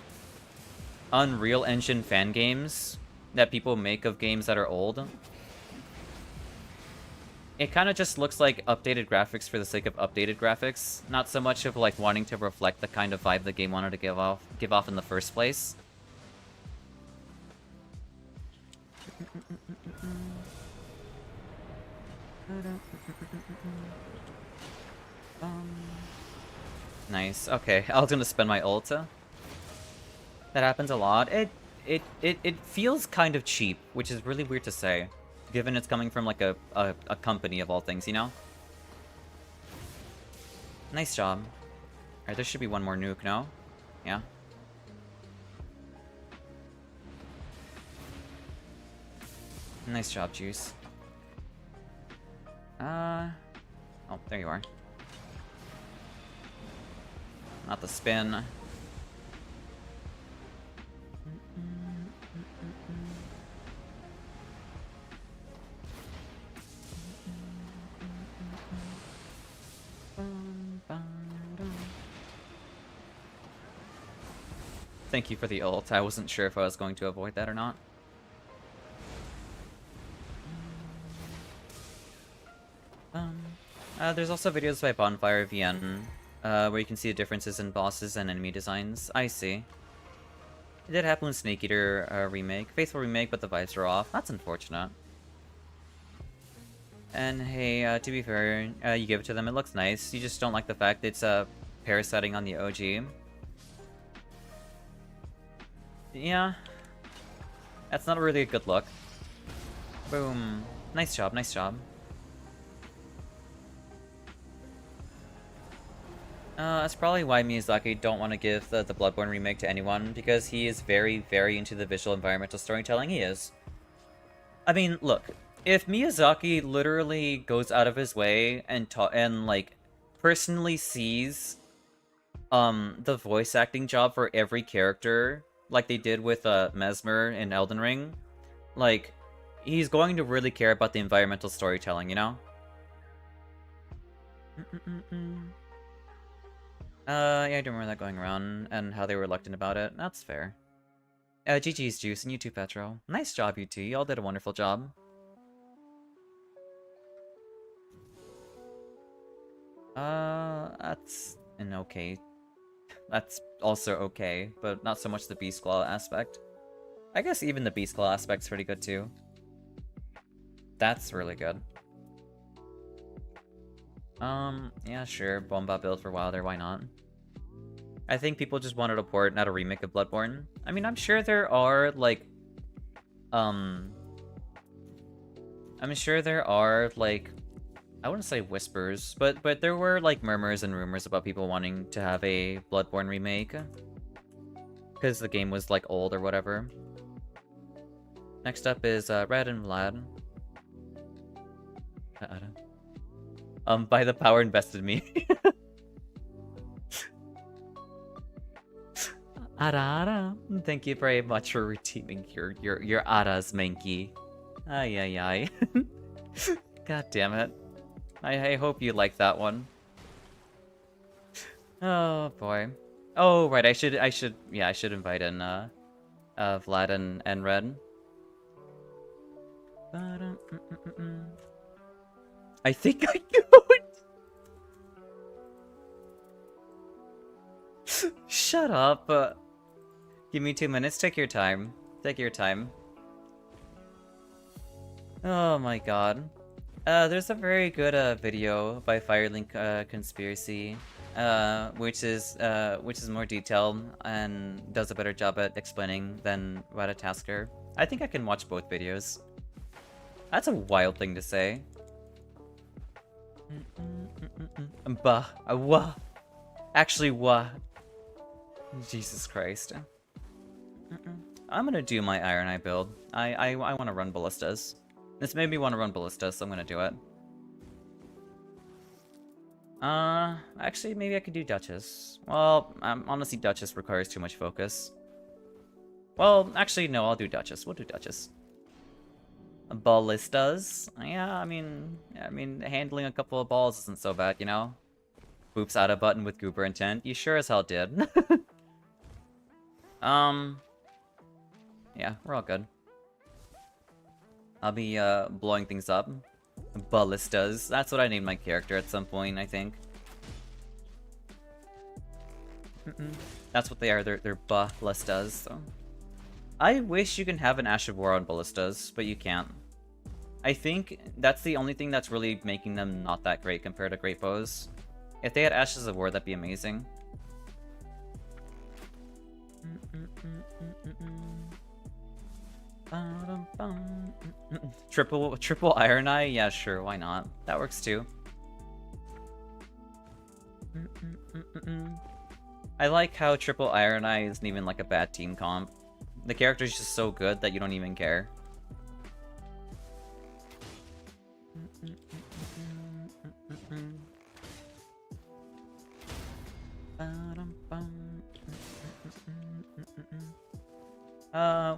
Unreal Engine fan games that people make of games that are old. It kind of just looks like updated graphics for the sake of updated graphics, not so much of, like, wanting to reflect the kind of vibe the game wanted to give off in the first place. Nice. Okay, I was gonna spend my ult. That happens a lot. It feels kind of cheap, which is really weird to say, given it's coming from like a company of all things, you know? Nice job. Alright, there should be one more nuke, no? Yeah. Nice job, Juice. Oh, there you are. Not the spin. thank you for the ult. I wasn't sure if I was going to avoid that or not. There's also videos by Bonfire VN, where you can see the differences in bosses and enemy designs. I see. It did happen with Snake Eater remake. Faithful remake, but the vibes are off. That's unfortunate. And hey, to be fair, you give it to them, it looks nice. You just don't like the fact it's parasiting on the OG. Yeah. That's not really a good look. Boom. Nice job, nice job. That's probably why Miyazaki don't want to give the Bloodborne remake to anyone, because he is very, very into the visual environmental storytelling he is. I mean, look, if Miyazaki literally goes out of his way and like, personally sees, the voice acting job for every character, like they did with, Mesmer in Elden Ring, like, he's going to really care about the environmental storytelling, you know? Yeah, I do remember that going around, and how they were reluctant about it. That's fair. GG's Juice, and you too, Petro. Nice job, you two. Y'all did a wonderful job. That's an okay. That's also okay, but not so much the Beast Claw aspect. I guess even the Beast Claw aspect's pretty good too. That's really good. Yeah, sure. Bomba build for Wilder, why not? I think people just wanted a port, not a remake of Bloodborne. I mean, I'm sure there are, like... I'm sure there are, like... I wouldn't say whispers, but there were, like, murmurs and rumors about people wanting to have a Bloodborne remake. Because the game was, like, old or whatever. Next up is, Red and Vlad. By the power invested in me. Ara. Thank you very much for redeeming your Aras, Mankey. Ay ay ay. God damn it. I hope you like that one. Oh boy. Oh right, I should invite in Vlad and Red. I think I could. Shut up. Give me 2 minutes. Take your time. Take your time. Oh my god. There's a very good video by Firelink Conspiracy, which is more detailed and does a better job at explaining than Ratatasker. I think I can watch both videos. That's a wild thing to say. Bah, wah. Actually, wah. Jesus Christ. I'm gonna do my Iron Eye build. I want to run Ballistas. This made me want to run Ballistas, so I'm gonna do it. Actually, maybe I could do Duchess. Well, honestly, Duchess requires too much focus. Well, actually, no, I'll do Duchess. We'll do Duchess. Ballistas? Yeah, I mean, handling a couple of balls isn't so bad, you know? Boops out a button with goober intent. You sure as hell did. Yeah, we're all good. I'll be, blowing things up. Ballistas. That's what I named my character at some point, I think. That's what they are. They're ballistas, so. I wish you can have an Ash of War on ballistas, but you can't. I think that's the only thing that's really making them not that great compared to great bows. If they had Ashes of War, that'd be amazing. Triple Iron Eye? Yeah, sure, why not? That works too. I like how Triple Iron Eye isn't even like a bad team comp. The character's just so good that you don't even care.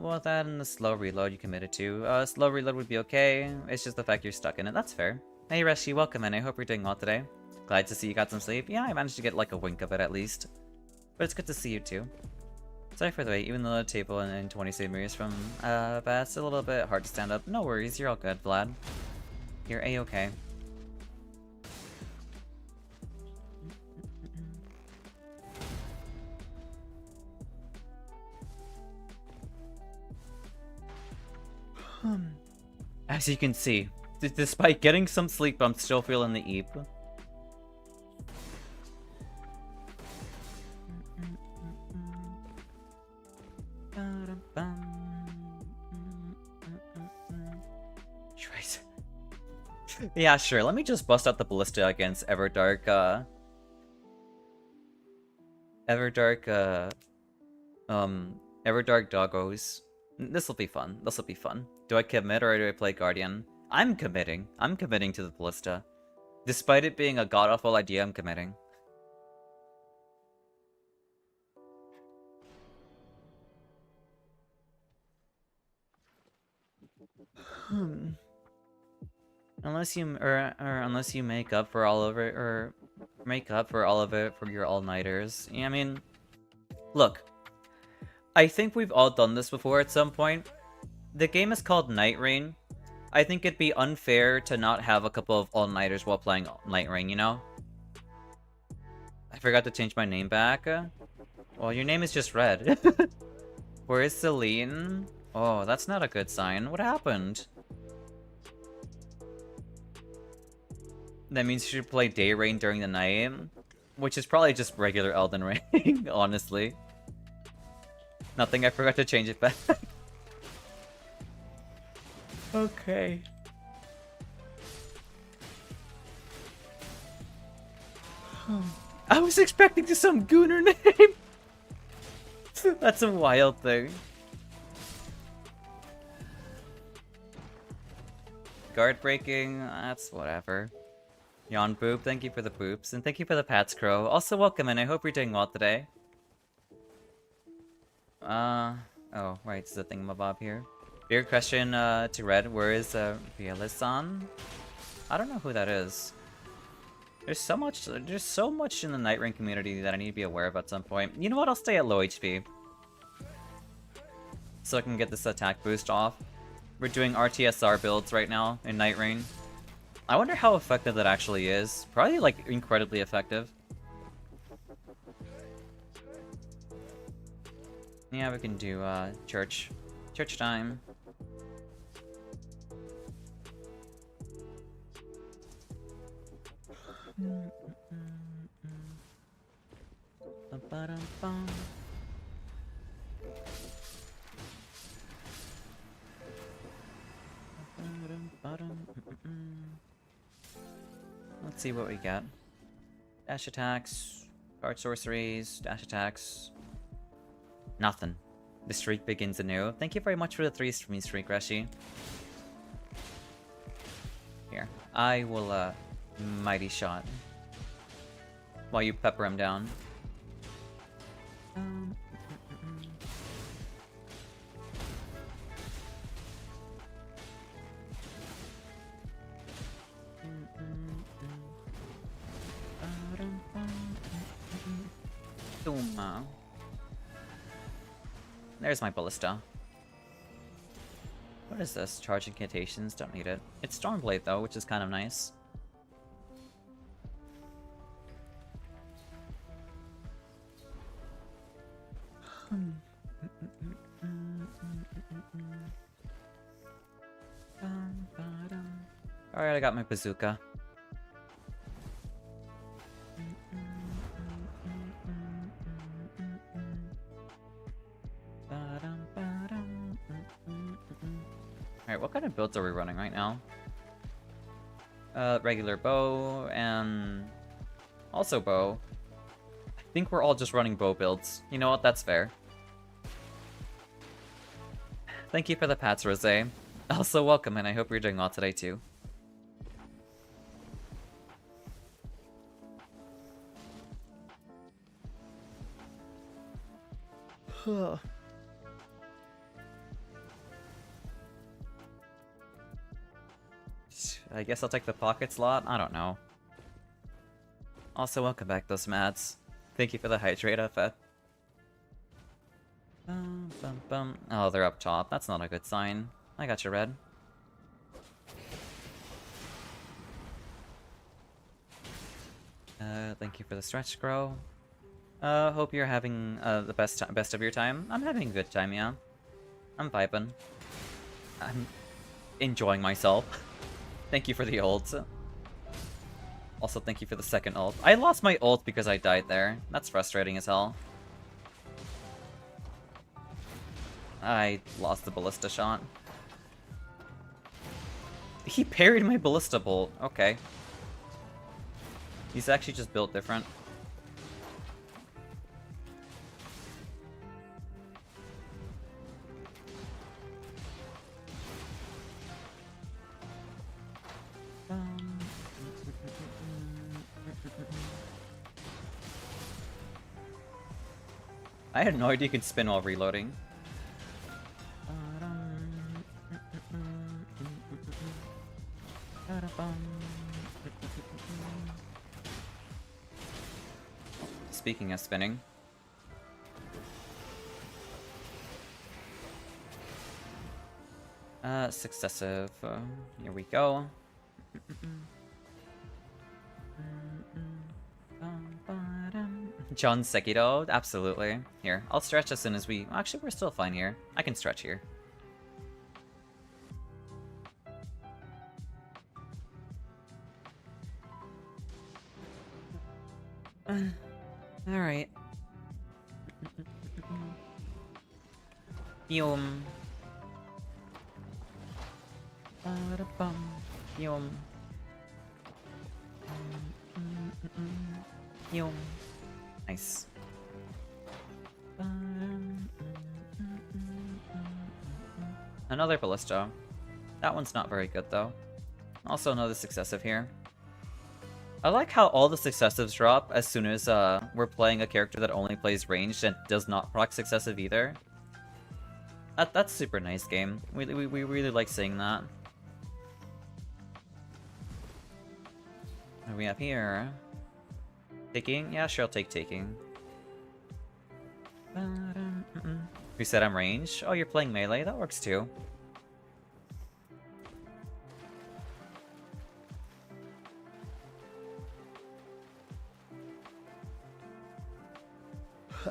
Well, that and the slow reload you committed to. Slow reload would be okay. It's just the fact you're stuck in it. That's fair. Hey, Reshi, welcome in. I hope you're doing well today. Glad to see you got some sleep. Yeah, I managed to get like a wink of it at least. But it's good to see you too. Sorry for the wait, even though the table in 20 centimeters from it's a little bit hard to stand up. No worries, you're all good, Vlad. You're a-okay. As you can see, despite getting some sleep, I'm still feeling the eep. Yeah, sure. Let me just bust out the ballista against Everdark, Everdark doggos. This'll be fun. This'll be fun. Do I commit or do I play Guardian? I'm committing. I'm committing to the ballista. Despite it being a god-awful idea, I'm committing. Unless you unless you make up for all of it, or make up for all of it for your all-nighters. Yeah, I mean, look, I think we've all done this before at some point. The game is called Nightreign. I think it'd be unfair to not have a couple of all-nighters while playing Nightreign, you know? I forgot to change my name back. Well, your name is just Red. Where is Celine? Oh, that's not a good sign. What happened? That means you should play Day Rain during the night, which is probably just regular Elden Ring, honestly. Nothing, I forgot to change it back. Okay. I was expecting some Gooner name! That's a wild thing. Guard breaking, that's whatever. Yawn Boop, thank you for the boops, and thank you for the Pats Crow. Also welcome, and I hope you're doing well today. Oh, right, it's the thingamabob here. Weird question to Red, where is Viela-san? I don't know who that is. There's so much in the Nightreign community that I need to be aware of at some point. You know what, I'll stay at low HP. So I can get this attack boost off. We're doing RTSR builds right now in Nightreign. I wonder how effective that actually is. Probably, like, incredibly effective. Yeah, we can do, church. Church time. Let's see what we got. Dash attacks, card sorceries, dash attacks. Nothing. The streak begins anew. Thank you very much for the 3 stream streak, Reshi. Here, I will, mighty shot. While you pepper him down. There's my ballista. What is this? Charge incantations? Don't need it. It's Stormblade though, which is kind of nice. Alright, I got my bazooka. Alright, what kind of builds are we running right now? Regular bow, and also bow. I think we're all just running bow builds. You know what? That's fair. Thank you for the pats, Rose. Also welcome, and I hope you're doing well today too. I guess I'll take the pocket slot? I don't know. Also, welcome back, those mats. Thank you for the hydrate, FF. Bum. Oh, they're up top. That's not a good sign. I got you, Red. Thank you for the stretch scroll. Hope you're having the best of your time. I'm having a good time, yeah. I'm vibing. I'm enjoying myself. Thank you for the ult. Also, thank you for the second ult. I lost my ult because I died there. That's frustrating as hell. I lost the ballista shot. He parried my ballista bolt. Okay. He's actually just built different. I had no idea you could spin while reloading. Speaking of spinning. Successive. Here we go. John Sekiro, absolutely. Here, I'll stretch as soon as we... Actually, we're still fine here. I can stretch here. Alright. Yum. Yum. Yum. Nice. Another ballista. That one's not very good though. Also another successive here. I like how all the successives drop as soon as we're playing a character that only plays ranged and does not proc successive either. That's super nice game. We really like seeing that. What do we have here? Taking? Yeah, sure, I'll take taking. Who said I'm ranged? Oh, you're playing melee? That works too.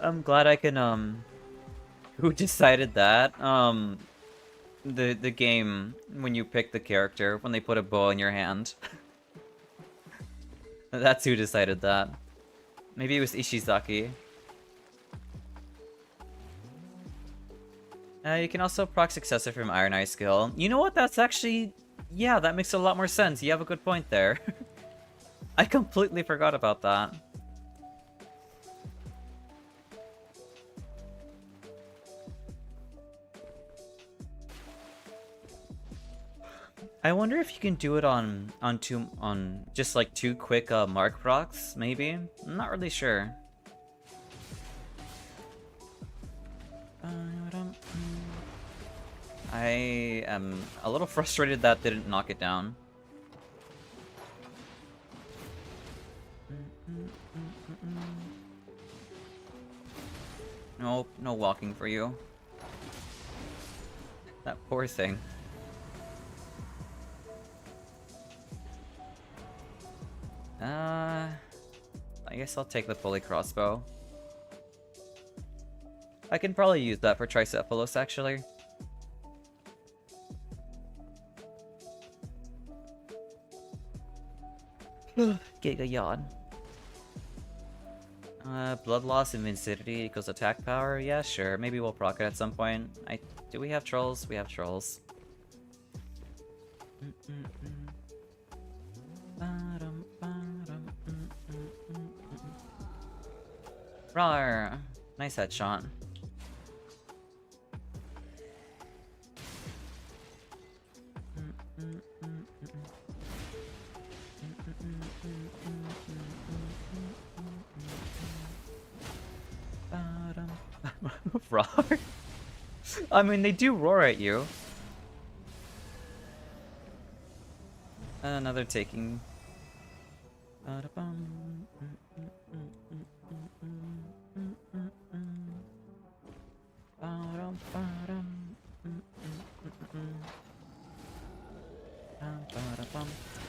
I'm glad I can, Who decided that? The game, when you pick the character, when they put a bow in your hand. That's who decided that. Maybe it was Ishizaki. You can also proc successive from Iron Eye skill. You know what? That's actually... Yeah, that makes a lot more sense. You have a good point there. I completely forgot about that. I wonder if you can do it on just like two quick mark procs, maybe? I'm not really sure. I am a little frustrated that didn't knock it down. Nope, no walking for you. That poor thing. I guess I'll take the pulley crossbow. I can probably use that for Tricephalus, actually. Giga yawn. Blood loss, invincibility equals attack power? Yeah, sure. Maybe we'll proc it at some point. Do we have trolls? We have trolls. Rawr! Nice headshot. Roar? I mean, they do roar at you. Another taking.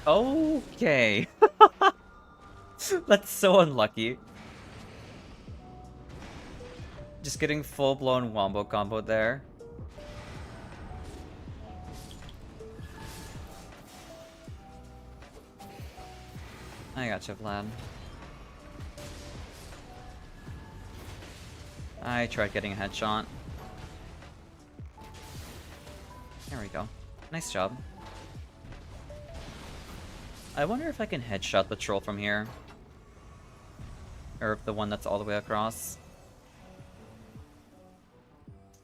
Okay. That's so unlucky. Just getting full-blown wombo combo there. I gotcha, Vlad. I tried getting a headshot. There we go. Nice job. I wonder if I can headshot the troll from here. Or the one that's all the way across.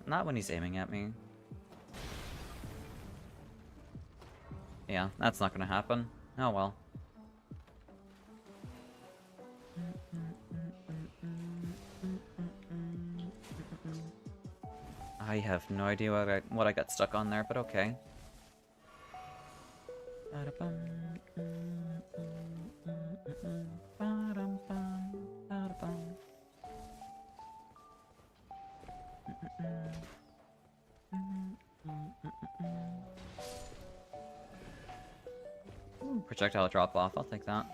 Not when he's aiming at me. Yeah, that's not gonna happen. Oh well. I have no idea what I got stuck on there, but okay. Ooh, projectile drop off, I'll take that.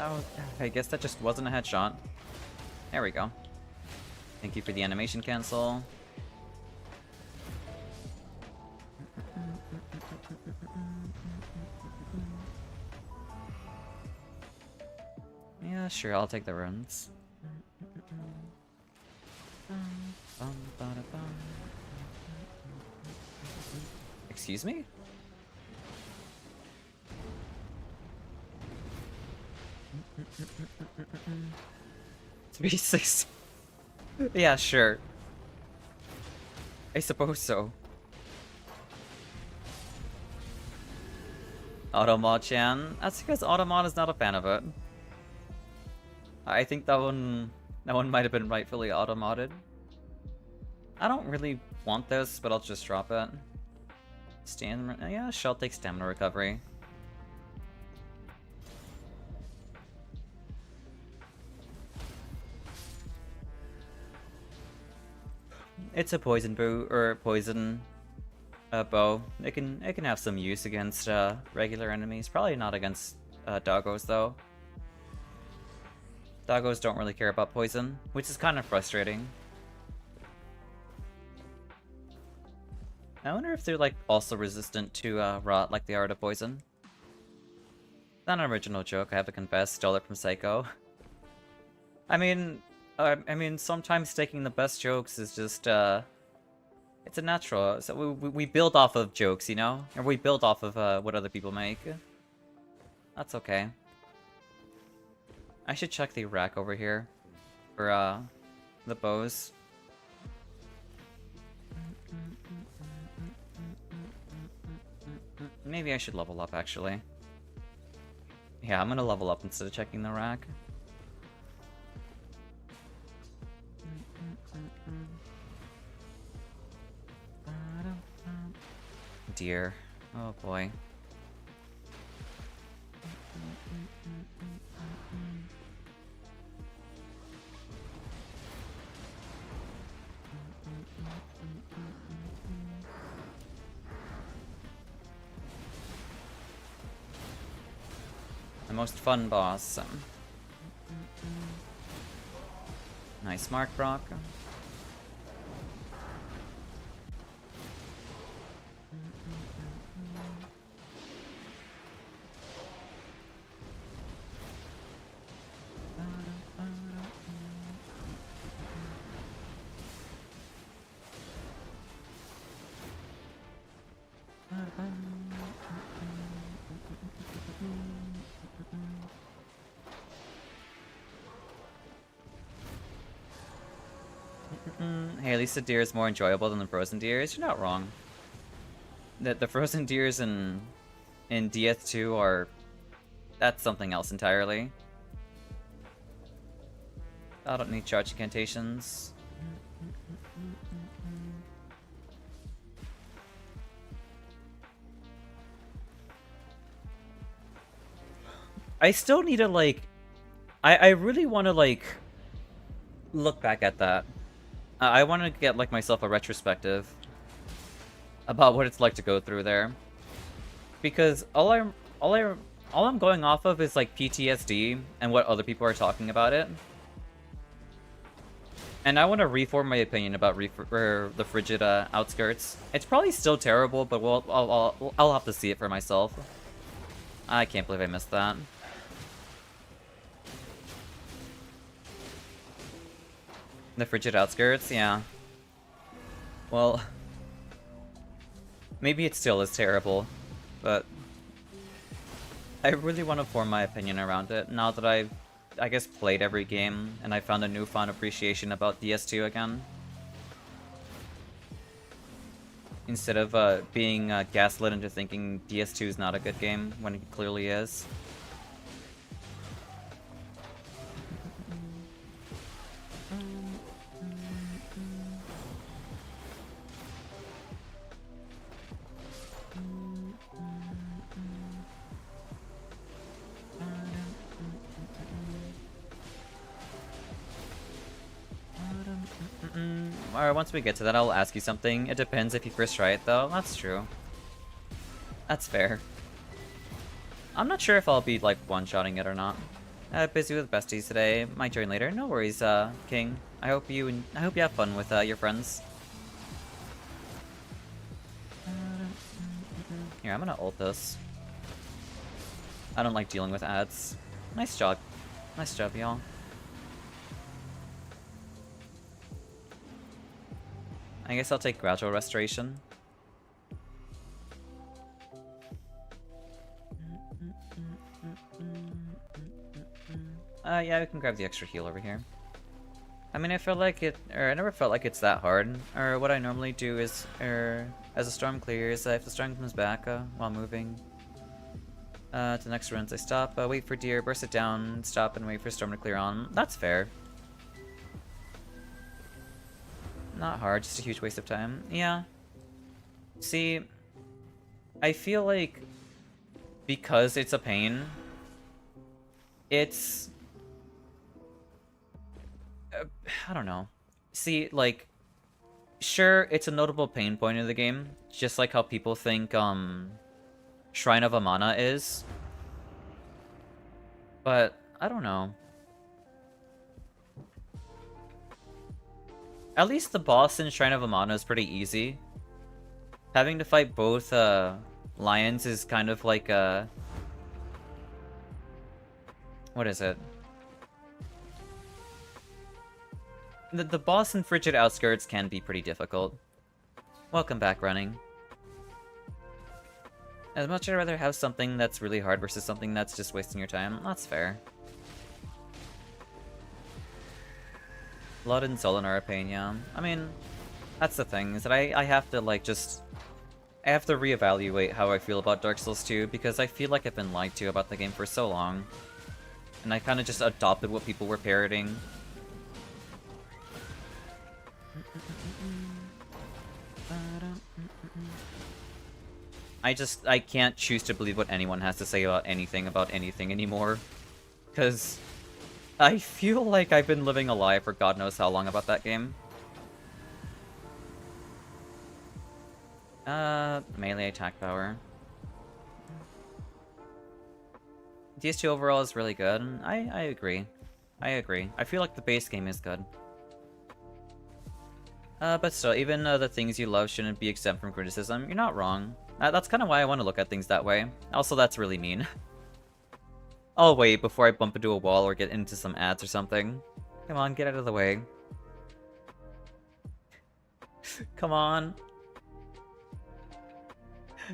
Oh, I guess that just wasn't a headshot. There we go. Thank you for the animation cancel. Yeah, sure, I'll take the runes. Excuse me? To be 6. Yeah, sure. I suppose so. Automod-chan? That's because Automod is not a fan of it. I think that one might have been rightfully automodded. I don't really want this, but I'll just drop it. Yeah, Shell takes stamina recovery. It's a poison bow or poison bow. It can have some use against regular enemies. Probably not against doggos though. Doggos don't really care about poison, which is kind of frustrating. I wonder if they're like also resistant to rot like they are to poison. Not an original joke, I have to confess. Stole it from Psycho. I mean, sometimes taking the best jokes is just it's a natural. So we build off of jokes, you know, or we build off of what other people make. That's okay. I should check the rack over here for the bows. Maybe I should level up, actually. Yeah, I'm gonna level up instead of checking the rack. Dear. Oh boy. The most fun boss. Nice mark, Brock. Hey, at least the deer is more enjoyable than the frozen deers. You're not wrong. The frozen deers in DS2 are... that's something else entirely. I don't need charge incantations. I still need to, like... I really want to, like, look back at that. I want to get, like, myself a retrospective about what it's like to go through there. Because all I'm going off of is, like, PTSD and what other people are talking about it. And I want to reform my opinion about the frigid outskirts. It's probably still terrible, but I'll have to see it for myself. I can't believe I missed that. The frigid outskirts, yeah. Well, maybe it still is terrible, but I really want to form my opinion around it now that I've, I guess, played every game and I found a newfound appreciation about DS2 again. Instead of being gaslit into thinking DS2 is not a good game when it clearly is. Or once we get to that, I'll ask you something. It depends if you first try it, though. That's true. That's fair. I'm not sure if I'll be, like, one-shotting it or not. Busy with besties today. Might join later. No worries, King. I hope you have fun with your friends. Here, I'm gonna ult this. I don't like dealing with ads. Nice job. Nice job, y'all. I guess I'll take gradual restoration. Yeah, we can grab the extra heal over here. I mean, I feel like it, or I never felt like it's that hard. Or what I normally do is, as the storm clears, if the storm comes back while moving to the next runs, I stop, wait for deer, burst it down, stop, and wait for storm to clear on. That's fair. Not hard, just a huge waste of time. Yeah. See, I feel like because it's a pain, it's... I don't know. See, like, sure, it's a notable pain point in the game, just like how people think Shrine of Amana is. But, I don't know. At least the boss in Shrine of Amana is pretty easy. Having to fight both lions is kind of like a... What is it? The boss in Frigid Outskirts can be pretty difficult. Welcome back, Running. As much I'd rather have something that's really hard versus something that's just wasting your time. That's fair. Blood and Sullen are a pain, yeah. I mean, that's the thing, is that I have to, like, just... I have to reevaluate how I feel about Dark Souls 2, because I feel like I've been lied to about the game for so long. And I kind of just adopted what people were parroting. I can't choose to believe what anyone has to say about anything anymore. Because I feel like I've been living a lie for God knows how long about that game. Melee attack power. DS2 overall is really good. I agree. I agree. I feel like the base game is good. But still, even the things you love shouldn't be exempt from criticism. You're not wrong. That's kind of why I want to look at things that way. Also, that's really mean. I'll wait before I bump into a wall or get into some ads or something. Come on, get out of the way. Come on.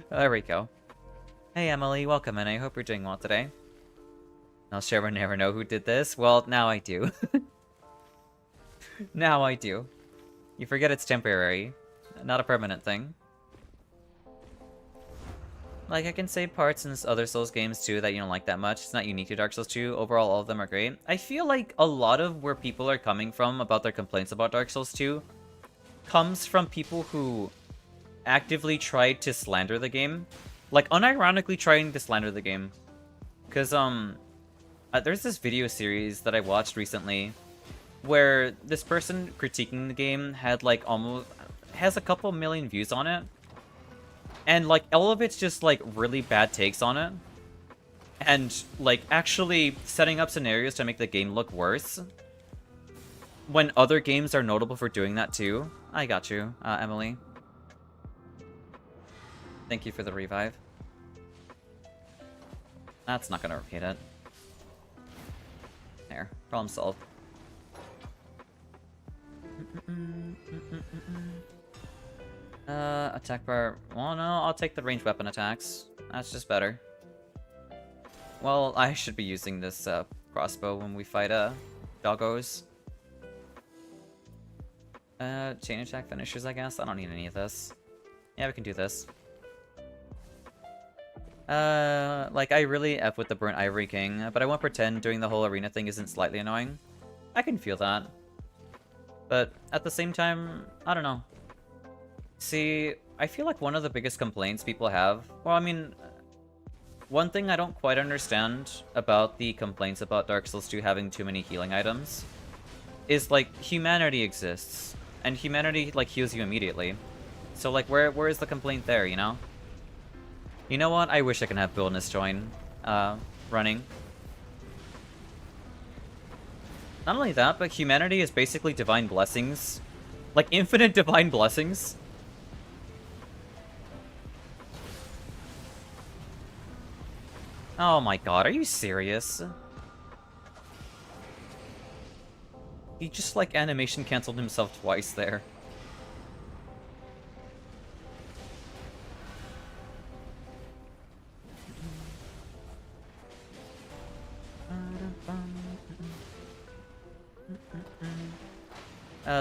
There we go. Hey Emily, welcome in. I hope you're doing well today. I'll sure never know who did this. Well, now I do. Now I do. You forget it's temporary, not a permanent thing. Like, I can say parts in other Souls games too that you don't like that much. It's not unique to Dark Souls 2. Overall, all of them are great. I feel like a lot of where people are coming from about their complaints about Dark Souls 2 comes from people who actively tried to slander the game. Like, unironically trying to slander the game. Because, There's this video series that I watched recently where this person critiquing the game had like almost has a couple million views on it, and like all of it's just like really bad takes on it, and like actually setting up scenarios to make the game look worse when other games are notable for doing that too. I got you, Emily. Thank you for the revive. That's not gonna repeat it. There, problem solved. Attack bar. Well, no, I'll take the ranged weapon attacks. That's just better. Well, I should be using this crossbow when we fight doggos. Chain attack finishers, I guess. I don't need any of this. Yeah, we can do this. Like, I really F with the Burnt Ivory King, but I won't pretend doing the whole arena thing isn't slightly annoying. I can feel that. But at the same time, I don't know. See, I feel like one of the biggest complaints people have... Well, I mean... One thing I don't quite understand about the complaints about Dark Souls 2 having too many healing items is, like, humanity exists. And humanity, like, heals you immediately. So, like, where is the complaint there, you know? You know what? I wish I could have Buildness join, running. Not only that, but humanity is basically divine blessings. Like, infinite divine blessings. Oh my god, are you serious? He just, like, animation canceled himself twice there.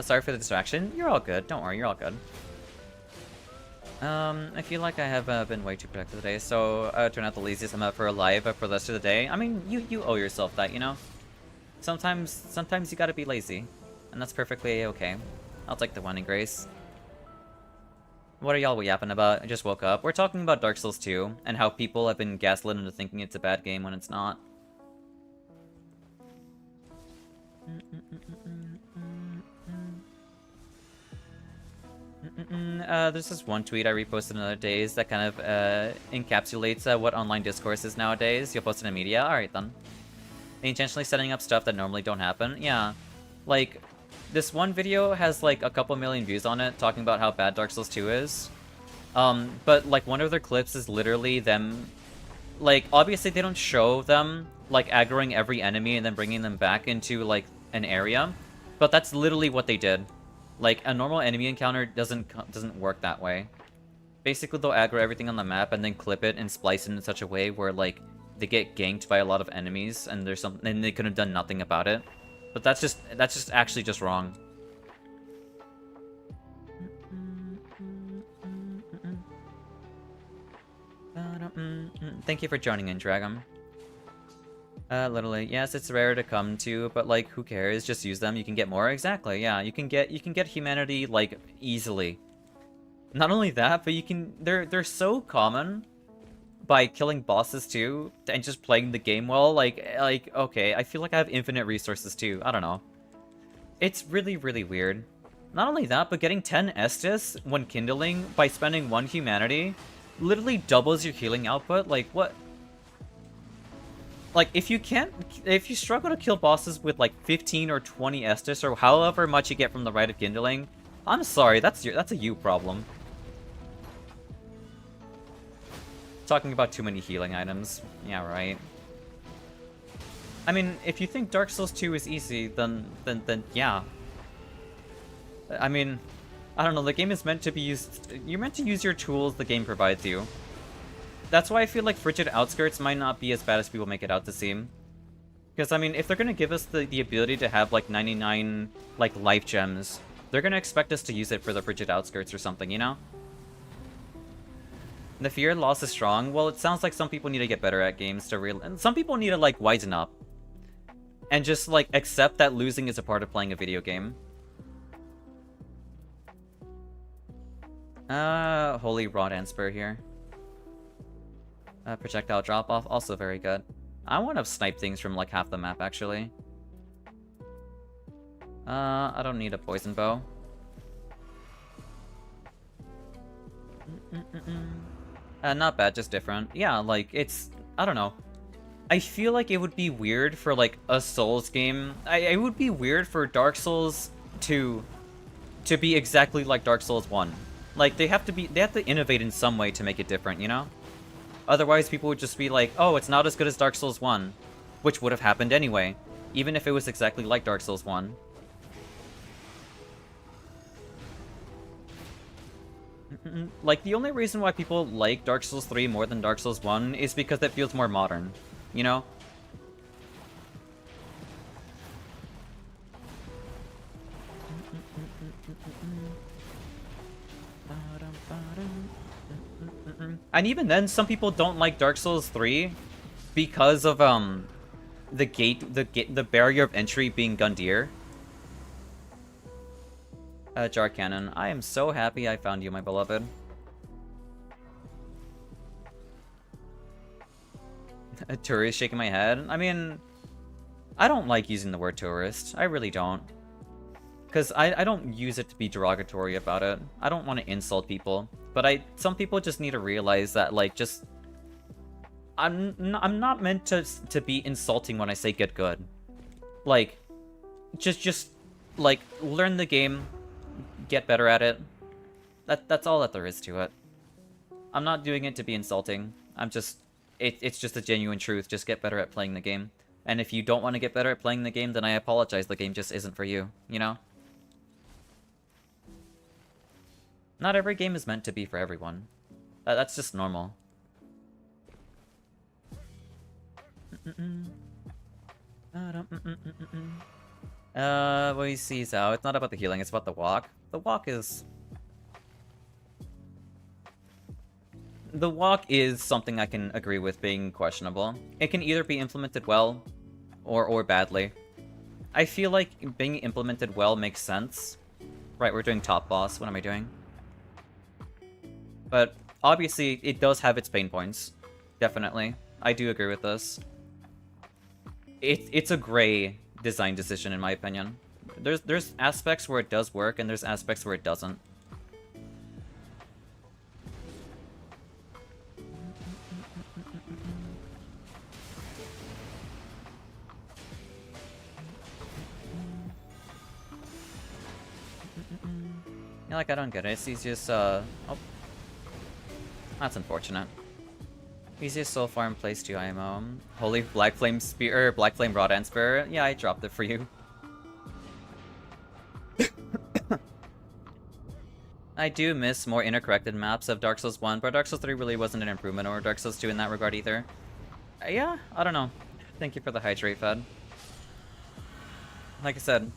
Sorry for the distraction. You're all good. Don't worry, you're all good. I feel like I have been way too productive today, so turn out the laziest I'm out for a live for the rest of the day. I mean, you owe yourself that, you know? Sometimes you gotta be lazy, and that's perfectly okay. I'll take the one in grace. What are y'all yapping about? I just woke up. We're talking about Dark Souls 2, and how people have been gaslit into thinking it's a bad game when it's not. There's this one tweet I reposted in other days that kind of encapsulates what online discourse is nowadays. You'll post it in media? Alright then. Intentionally setting up stuff that normally don't happen? Yeah. Like, this one video has like a couple million views on it talking about how bad Dark Souls 2 is. But like one of their clips is literally them... Like, obviously they don't show them like aggroing every enemy and then bringing them back into like an area. But that's literally what they did. Like, a normal enemy encounter doesn't work that way. Basically, they'll aggro everything on the map and then clip it and splice it in such a way where, like, they get ganked by a lot of enemies and there's something, and they could have done nothing about it. But that's just actually just wrong. Thank you for joining in, Dragon. Literally, yes, it's rare to come to, but like, who cares? Just use them. You can get more. Exactly. Yeah, you can get humanity like easily. Not only that, but you can. They're so common by killing bosses too, and just playing the game well. Like okay, I feel like I have infinite resources too. I don't know. It's really weird. Not only that, but getting 10 Estus when kindling by spending 1 humanity literally doubles your healing output. Like what? Like, if you struggle to kill bosses with, like, 15 or 20 Estus, or however much you get from the Rite of Kindling, I'm sorry, that's a you problem. Talking about too many healing items. Yeah, right. I mean, if you think Dark Souls 2 is easy, then yeah. I mean, I don't know, the game is meant to be used... You're meant to use your tools the game provides you. That's why I feel like Frigid Outskirts might not be as bad as people make it out to seem. Because, I mean, if they're gonna give us the ability to have, like, 99, like, life gems, they're gonna expect us to use it for the Frigid Outskirts or something, you know? The fear of loss is strong. Well, it sounds like some people need to get better at games to real... And some people need to, like, wisen up. And just, like, accept that losing is a part of playing a video game. Holy Rod and Spur here. Projectile drop-off, also very good. I want to snipe things from like half the map, actually. I don't need a poison bow. Not bad, just different. Yeah, like, it's... I don't know. I feel like it would be weird for, like, a Souls game. It would be weird for Dark Souls 2 to be exactly like Dark Souls 1. Like, they have to innovate in some way to make it different, you know? Otherwise, people would just be like, oh, it's not as good as Dark Souls 1. Which would have happened anyway, even if it was exactly like Dark Souls 1. Like, the only reason why people like Dark Souls 3 more than Dark Souls 1 is because it feels more modern, you know? And even then, some people don't like Dark Souls 3 because of, the barrier of entry being Gundyr. Jar Cannon, I am so happy I found you, my beloved. A tourist shaking my head? I mean, I don't like using the word tourist. I really don't. Because I don't use it to be derogatory about it. I don't want to insult people. But some people just need to realize that, like, just... I'm not meant to be insulting when I say get good. Like, just like, learn the game, get better at it. That's all that there is to it. I'm not doing it to be insulting. I'm just... It's just a genuine truth. Just get better at playing the game. And if you don't want to get better at playing the game, then I apologize. The game just isn't for you, you know? Not every game is meant to be for everyone. That's just normal. What do you see, Zao? It's not about the healing, it's about the walk. The walk is... The walk is something I can agree with being questionable. It can either be implemented well, or badly. I feel like being implemented well makes sense. Right, we're doing top boss. What am I doing? But obviously, it does have its pain points. Definitely. I do agree with this. It's a gray design decision, in my opinion. There's aspects where it does work, and there's aspects where it doesn't. Yeah, like, I don't get it. It's just, oh. That's unfortunate. Easiest soul farm place to Hiya I'm Xao. Holy Black Flame Spear, Black Flame Rod and Spear. Yeah, I dropped it for you. I do miss more intercorrected maps of Dark Souls 1, but Dark Souls 3 really wasn't an improvement over Dark Souls 2 in that regard either. Yeah, I don't know. Thank you for the hydrate, Fed. Like I said,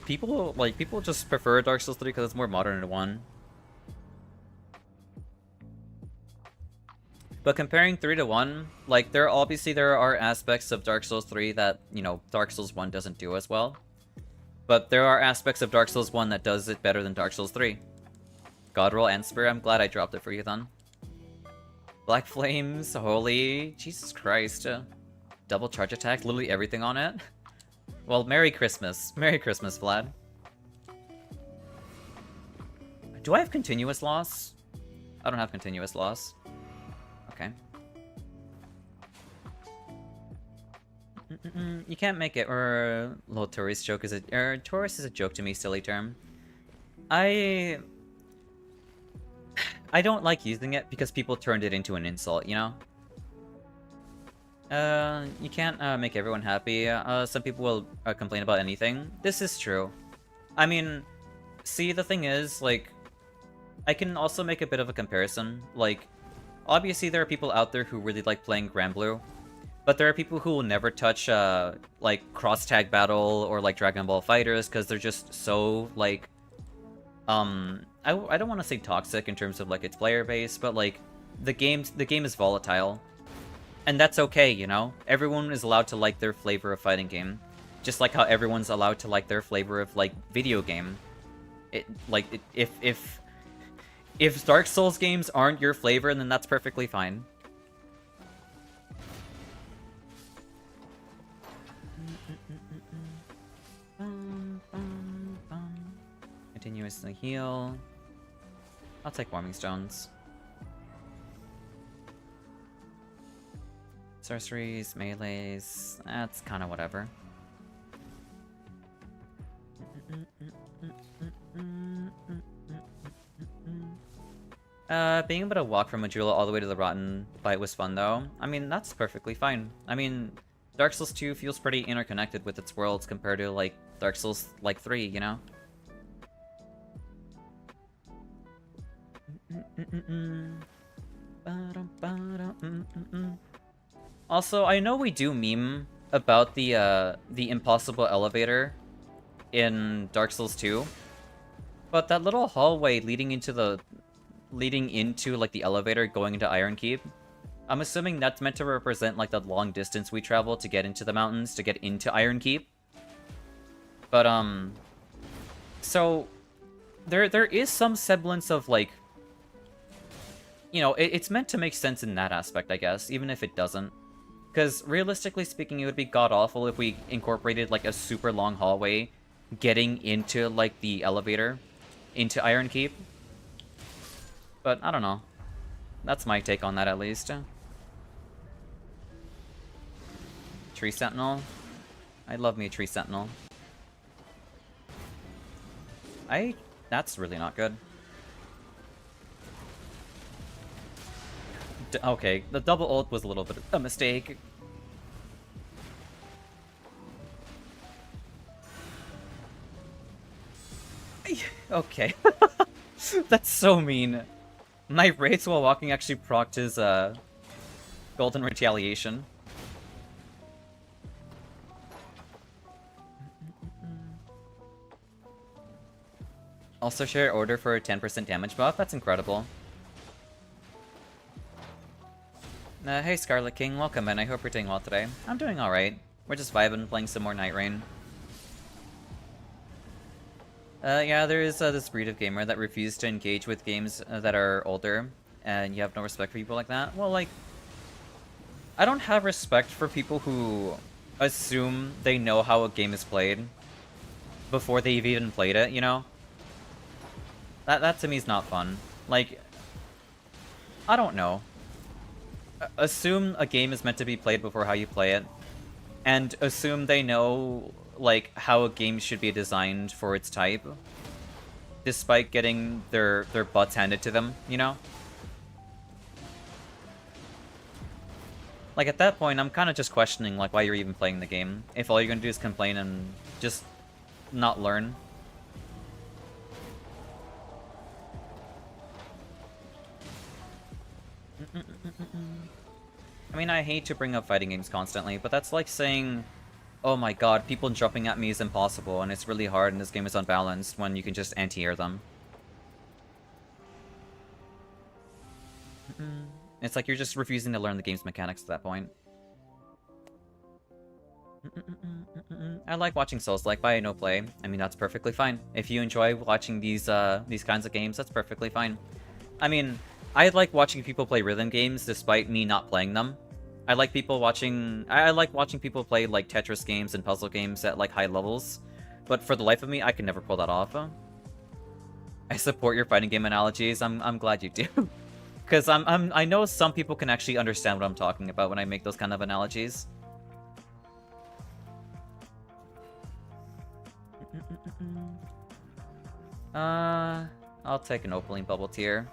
people just prefer Dark Souls 3 because it's more modern than 1. But comparing 3 to 1, like, there are aspects of Dark Souls 3 that, you know, Dark Souls 1 doesn't do as well. But there are aspects of Dark Souls 1 that does it better than Dark Souls 3. Godroll and Spear, I'm glad I dropped it for you then. Black Flames, holy, Jesus Christ. Double charge attack, literally everything on it. Well, Merry Christmas. Merry Christmas, Vlad. Do I have continuous loss? I don't have continuous loss. Okay. You can't make it, or little tourist joke is tourist is a joke to me, silly term. I don't like using it because people turned it into an insult, you know? You can't make everyone happy. Some people will complain about anything. This is true. I mean, see, the thing is, like, I can also make a bit of a comparison. Like, obviously there are people out there who really like playing Granblue, but there are people who will never touch, like, cross-tag battle or, like, Dragon Ball Fighters because they're just so, like, I don't want to say toxic in terms of, like, its player base, but, like, the game is volatile. And that's okay, you know? Everyone is allowed to like their flavor of fighting game. Just like how everyone's allowed to like their flavor of, like, video game. If Dark Souls games aren't your flavor, then that's perfectly fine. Continuously heal. I'll take Warming Stones. Sorceries, melees, that's kind of whatever. Being able to walk from Majula all the way to the Rotten fight was fun, though. I mean, that's perfectly fine. I mean, Dark Souls 2 feels pretty interconnected with its worlds compared to, like, Dark Souls, like, 3, you know? Also, I know we do meme about the impossible elevator in Dark Souls 2, but that little hallway leading into like the elevator going into Iron Keep, I'm assuming that's meant to represent like the long distance we travel to get into the mountains to get into Iron Keep. But so there is some semblance of like, you know, it's meant to make sense in that aspect, I guess, even if it doesn't. Because realistically speaking, it would be god-awful if we incorporated like a super long hallway getting into like the elevator into Iron Keep. But I don't know. That's my take on that, at least. Tree Sentinel. I love me a Tree Sentinel. That's really not good. Okay, the double ult was a little bit of a mistake. Okay. That's so mean. My Wraiths while walking actually procced his Golden Retaliation. Also share order for a 10% damage buff? That's incredible. Hey Scarlet King, welcome in. I hope you're doing well today. I'm doing alright. We're just vibing, playing some more Nightreign. Yeah, there is this breed of gamer that refuses to engage with games that are older, and you have no respect for people like that. Well, like, I don't have respect for people who assume they know how a game is played before they've even played it, you know? That to me is not fun. Like, I don't know. Assume a game is meant to be played before how you play it, and assume they know like how a game should be designed for its type, despite getting their butts handed to them, you know? Like at that point, I'm kind of just questioning like why you're even playing the game, if all you're gonna do is complain and just not learn. I mean, I hate to bring up fighting games constantly, but that's like saying, oh my god, people jumping at me is impossible, and it's really hard, and this game is unbalanced, when you can just anti-air them. It's like you're just refusing to learn the game's mechanics at that point. I like watching Souls-like, but I no play. I mean, that's perfectly fine. If you enjoy watching these kinds of games, that's perfectly fine. I mean, I like watching people play rhythm games despite me not playing them. I like watching people play like Tetris games and puzzle games at like high levels, but for the life of me, I can never pull that off. I support your fighting game analogies. I'm glad you do, because I know some people can actually understand what I'm talking about when I make those kind of analogies. I'll take an Opaline Bubble Tier.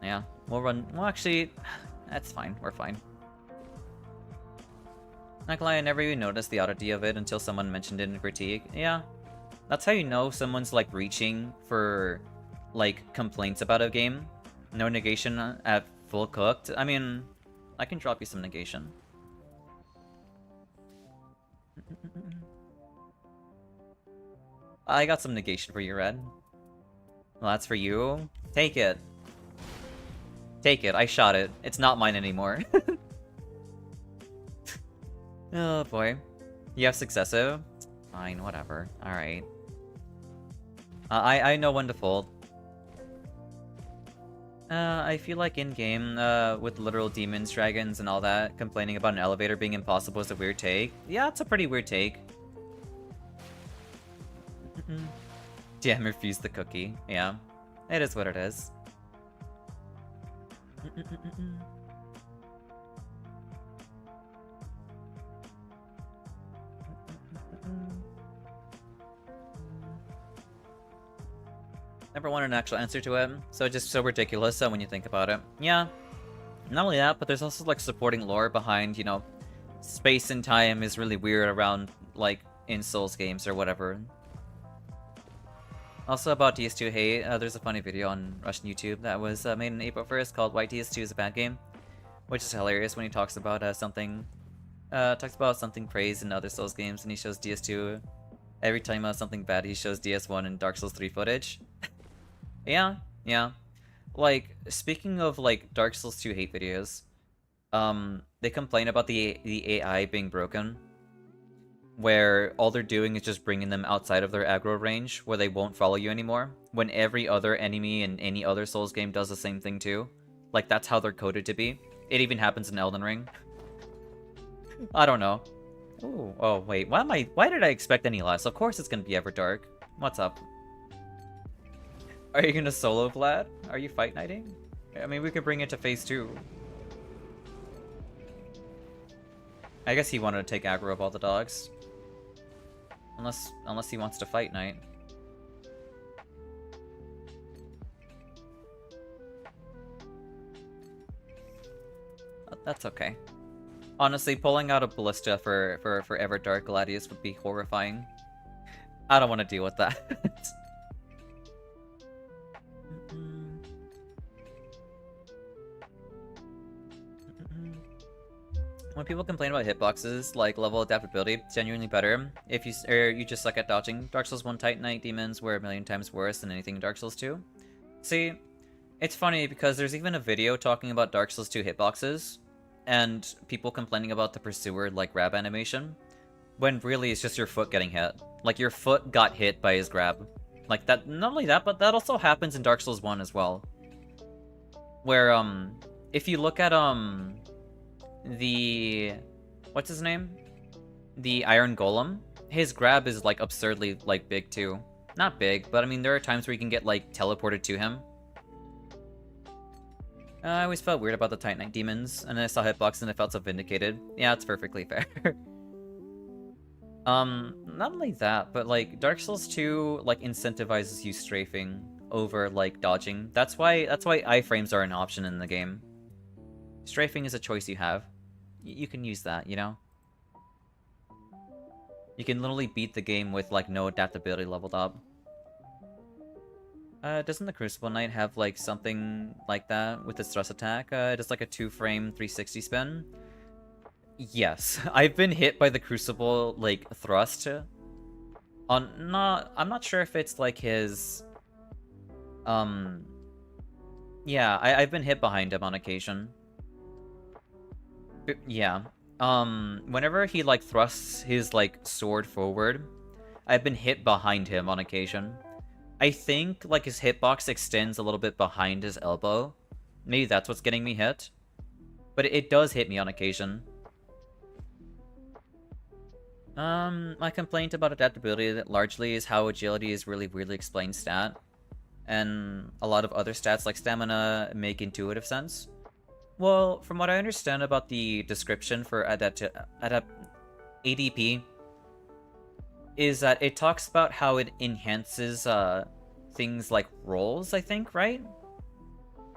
Yeah, we'll run. Well, actually, that's fine. We're fine. Not gonna lie, I never even noticed the oddity of it until someone mentioned it in critique. Yeah, that's how you know someone's like reaching for like complaints about a game. No negation at full cooked. I mean, I can drop you some negation. I got some negation for you, Red. Well, that's for you. Take it. Take it. I shot it. It's not mine anymore. Oh boy. You have successive? Fine, whatever. Alright. I know when to fold. I feel like in-game, with literal demons, dragons, and all that, complaining about an elevator being impossible is a weird take. Yeah, it's a pretty weird take. DM refused the cookie. Yeah. It is what it is. Never wanted an actual answer to it, so just so ridiculous when you think about it. Yeah. Not only that, but there's also like supporting lore behind, you know, space and time is really weird around, like, in Souls games or whatever. Also about DS2 hate, there's a funny video on Russian YouTube that was made on April 1st called Why DS2 is a Bad Game, which is hilarious when he talks about something praised in other Souls games, and he shows DS2 every time something bad. He shows DS1 and Dark Souls 3 footage. Yeah. Like, speaking of like Dark Souls 2 hate videos, they complain about the AI being broken, where all they're doing is just bringing them outside of their aggro range, where they won't follow you anymore, when every other enemy in any other Souls game does the same thing too. Like, that's how they're coded to be. It even happens in Elden Ring. I don't know. Ooh, oh wait, why did I expect any less? Of course it's gonna be Everdark. What's up? Are you gonna solo Vlad? Are you fight knighting? I mean, we could bring it to phase 2. I guess he wanted to take aggro of all the dogs. Unless he wants to fight knight. That's okay. Honestly, pulling out a ballista for Everdark Gladius would be horrifying. I don't want to deal with that. When people complain about hitboxes, like level adaptability, it's genuinely better if you just suck at dodging. Dark Souls 1 Titan Knight demons were a million times worse than anything in Dark Souls 2. See, it's funny because there's even a video talking about Dark Souls 2 hitboxes, and people complaining about the pursuer like grab animation, when really it's just your foot getting hit. Like, your foot got hit by his grab. Like, that, not only that, but that also happens in Dark Souls 1 as well. Where, if you look at, what's his name? The Iron Golem, his grab is, like, absurdly, like, big, too. Not big, but, I mean, there are times where you can get, like, teleported to him. I always felt weird about the Titan Knight demons, and then I saw hitbox and I felt so vindicated. Yeah, it's perfectly fair. Not only that, but, like, Dark Souls 2, like, incentivizes you strafing over, like, dodging. That's why iframes are an option in the game. Strafing is a choice you have. You can use that, you know? You can literally beat the game with, like, no adaptability leveled up. Doesn't the Crucible Knight have, like, something like that with its thrust attack? Just like a 2-frame 360 spin? Yes. I've been hit by the Crucible, like, thrust. I'm not sure if it's, like, his... Yeah, I've been hit behind him on occasion. Yeah. Whenever he, like, thrusts his, like, sword forward, I've been hit behind him on occasion. I think, like, his hitbox extends a little bit behind his elbow. Maybe that's what's getting me hit. But it does hit me on occasion. My complaint about adaptability largely is how agility is really weirdly explained stat. And a lot of other stats like stamina make intuitive sense. Well, from what I understand about the description for ADP, is that it talks about how it enhances things like rolls, I think, right?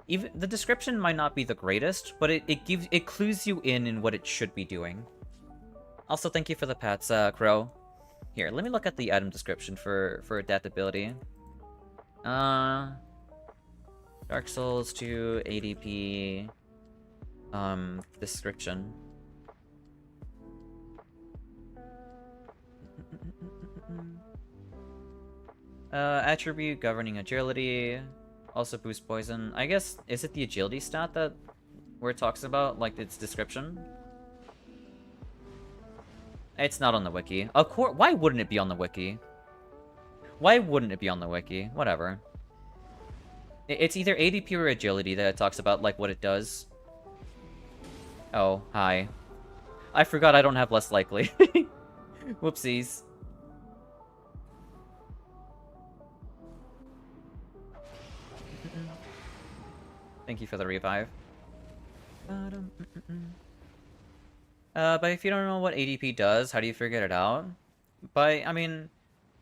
Even the description might not be the greatest, but it clues you in what it should be doing. Also, thank you for the pats, Crow. Here, let me look at the item description for adaptability. Dark Souls 2 ADP description. Attribute governing agility, also boost poison. I guess, is it the agility stat that where it talks about, like, its description? It's not on the wiki. Of course, why wouldn't it be on the wiki? Why wouldn't it be on the wiki? Whatever. It's either ADP or agility that it talks about, like, what it does. Oh, hi. I forgot I don't have less likely. Whoopsies. Thank you for the revive. But if you don't know what ADP does, how do you figure it out? I mean,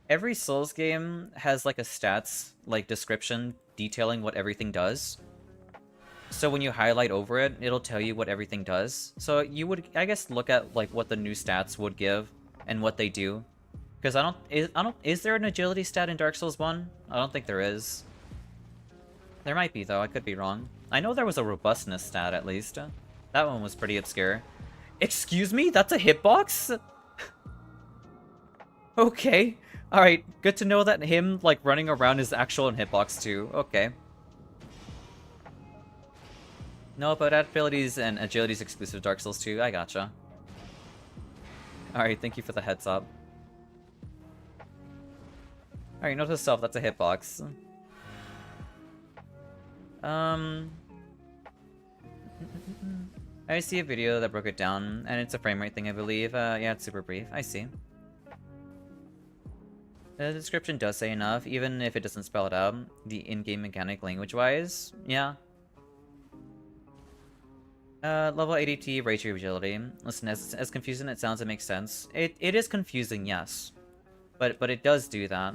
every Souls game has like a stats like description detailing what everything does. So when you highlight over it, it'll tell you what everything does. So you would, I guess, look at like what the new stats would give and what they do. Because is there an agility stat in Dark Souls 1? I don't think there is. There might be though, I could be wrong. I know there was a robustness stat at least. That one was pretty obscure. Excuse me? That's a hitbox? Okay. Alright, good to know that him, like, running around is actual in hitbox too. Okay. No, but abilities and agilities exclusive to Dark Souls 2. I gotcha. Alright, thank you for the heads up. Alright, note to self, that's a hitbox. I see a video that broke it down, and it's a frame rate thing, I believe. Yeah, it's super brief. I see. The description does say enough, even if it doesn't spell it out. The in-game mechanic language-wise, yeah. Level ADT, rate your agility. Listen, as confusing it sounds, it makes sense. It is confusing, yes. But it does do that.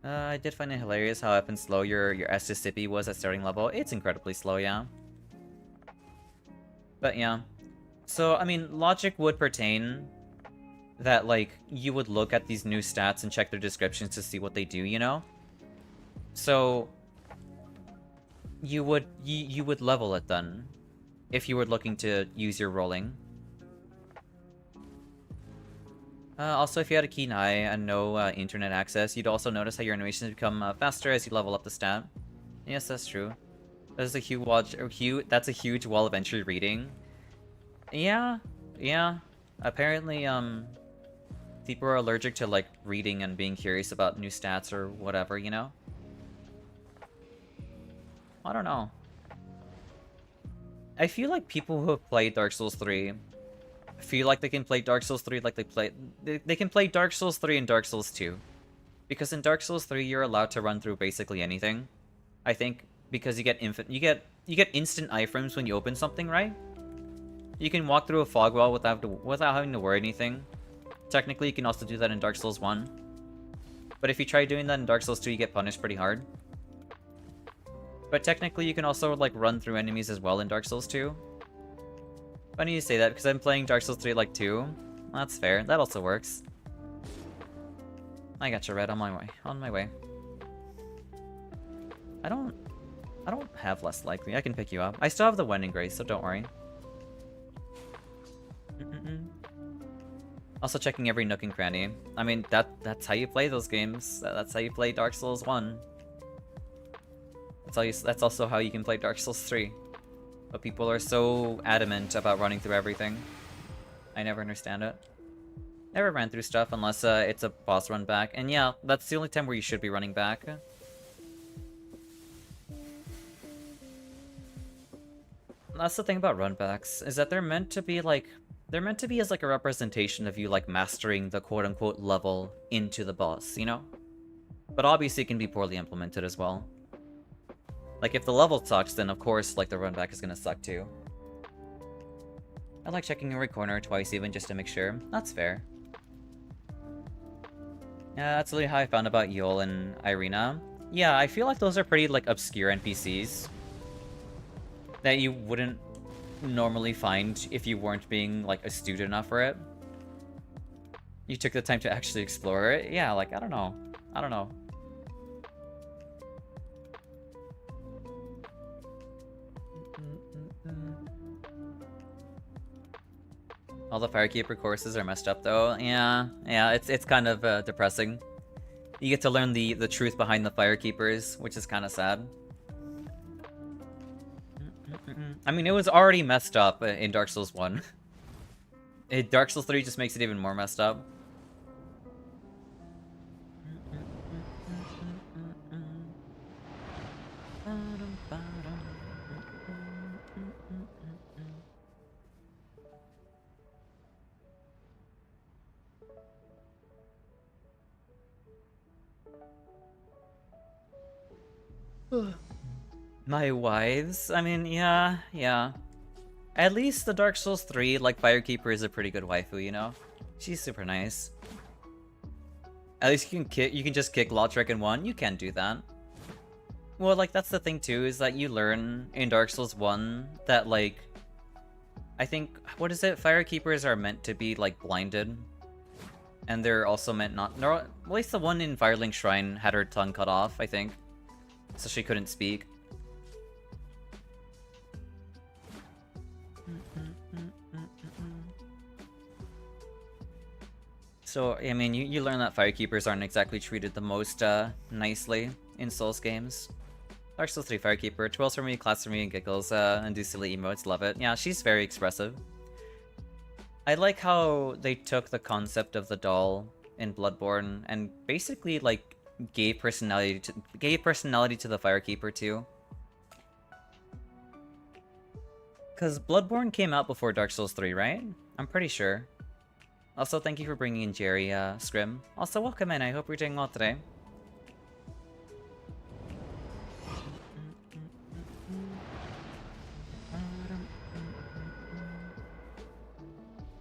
I did find it hilarious how up and slow your SSCP was at starting level. It's incredibly slow, yeah. But yeah. So, I mean, logic would pertain that, like, you would look at these new stats and check their descriptions to see what they do, you know? So, you would level it then, if you were looking to use your rolling. Also, if you had a keen eye and no internet access, you'd also notice how your animations become faster as you level up the stat. Yes, that's true. That's a that's a huge wall of entry reading. Yeah, yeah. Apparently, people are allergic to, like, reading and being curious about new stats or whatever, you know? I don't know. I feel like people who have played Dark Souls 3 feel like they can play Dark Souls 3 like they can play Dark Souls 3 and Dark Souls 2. Because in Dark Souls 3 you're allowed to run through basically anything. I think because you get instant iframes when you open something, right? You can walk through a fog wall without having to worry anything. Technically you can also do that in Dark Souls 1. But if you try doing that in Dark Souls 2 you get punished pretty hard. But technically you can also, like, run through enemies as well in Dark Souls 2. Funny you say that, because I'm playing Dark Souls 3 like 2. Well, that's fair. That also works. I got you, Red. On my way. On my way. I don't have less likely. I can pick you up. I still have the Wending Grace, so don't worry. Also checking every nook and cranny. I mean, that's how you play those games. That's how you play Dark Souls 1. That's also how you can play Dark Souls 3. But people are so adamant about running through everything. I never understand it. Never ran through stuff unless it's a boss run back. And yeah, that's the only time where you should be running back. That's the thing about runbacks, is that they're meant to be as like a representation of you, like, mastering the quote-unquote level into the boss, you know? But obviously it can be poorly implemented as well. Like, if the level sucks, then of course, like, the run back is gonna suck too. I like checking every corner twice even just to make sure. That's fair. Yeah, that's really how I found about Yol and Irina. Yeah, I feel like those are pretty, like, obscure NPCs that you wouldn't normally find if you weren't being, like, astute enough for it. You took the time to actually explore it. Yeah, like, I don't know. I don't know. All the Firekeeper courses are messed up though. Yeah, it's kind of depressing. You get to learn the truth behind the Firekeepers, which is kind of sad. I mean, it was already messed up in Dark Souls 1. Dark Souls 3 just makes it even more messed up. My wives? I mean, yeah. At least the Dark Souls 3, like, Firekeeper is a pretty good waifu, you know? She's super nice. At least you can just kick Lautrec in one. You can do that. Well, like, that's the thing too, is that you learn in Dark Souls 1 that, like, I think, what is it? Firekeepers are meant to be, like, blinded. And they're also meant not... No, at least the one in Firelink Shrine had her tongue cut off, I think. So she couldn't speak. So, I mean, you learn that Firekeepers aren't exactly treated the most nicely in Souls games. Dark Souls 3 Firekeeper, twirls for me, claps for me, and giggles, and do silly emotes, love it. Yeah, she's very expressive. I like how they took the concept of the doll in Bloodborne and basically, like, gave personality to the Firekeeper too. Because Bloodborne came out before Dark Souls 3, right? I'm pretty sure. Also, thank you for bringing in Jerry, Scrim. Also, welcome in. I hope you're doing well today.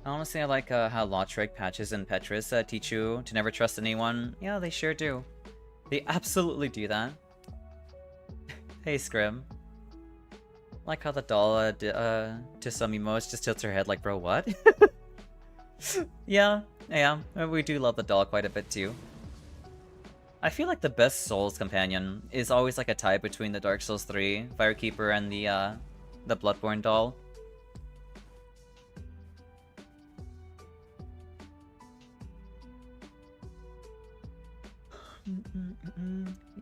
Honestly, I like how Lautrec, Patches, and Petrus teach you to never trust anyone. Yeah, they sure do. They absolutely do that. Hey, Scrim. Like how the doll, to some emotes, just tilts her head like, bro, what? Yeah, we do love the doll quite a bit too. I feel like the best Souls companion is always like a tie between the Dark Souls 3 Firekeeper and the Bloodborne doll.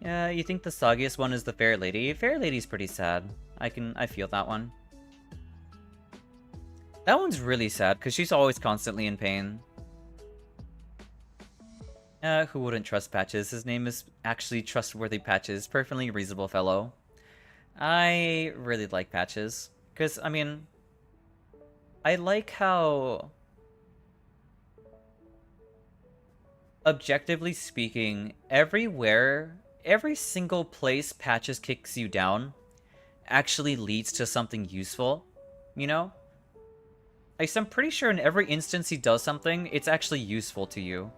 Yeah, you think the soggiest one is the Fair Lady? Fair Lady's pretty sad. I feel that one. That one's really sad, because she's always constantly in pain. Who wouldn't trust Patches? His name is actually Trustworthy Patches. Perfectly reasonable fellow. I really like Patches. Because, I mean... I like how... Objectively speaking, every single place Patches kicks you down actually leads to something useful, you know? I'm pretty sure in every instance he does something, it's actually useful to you.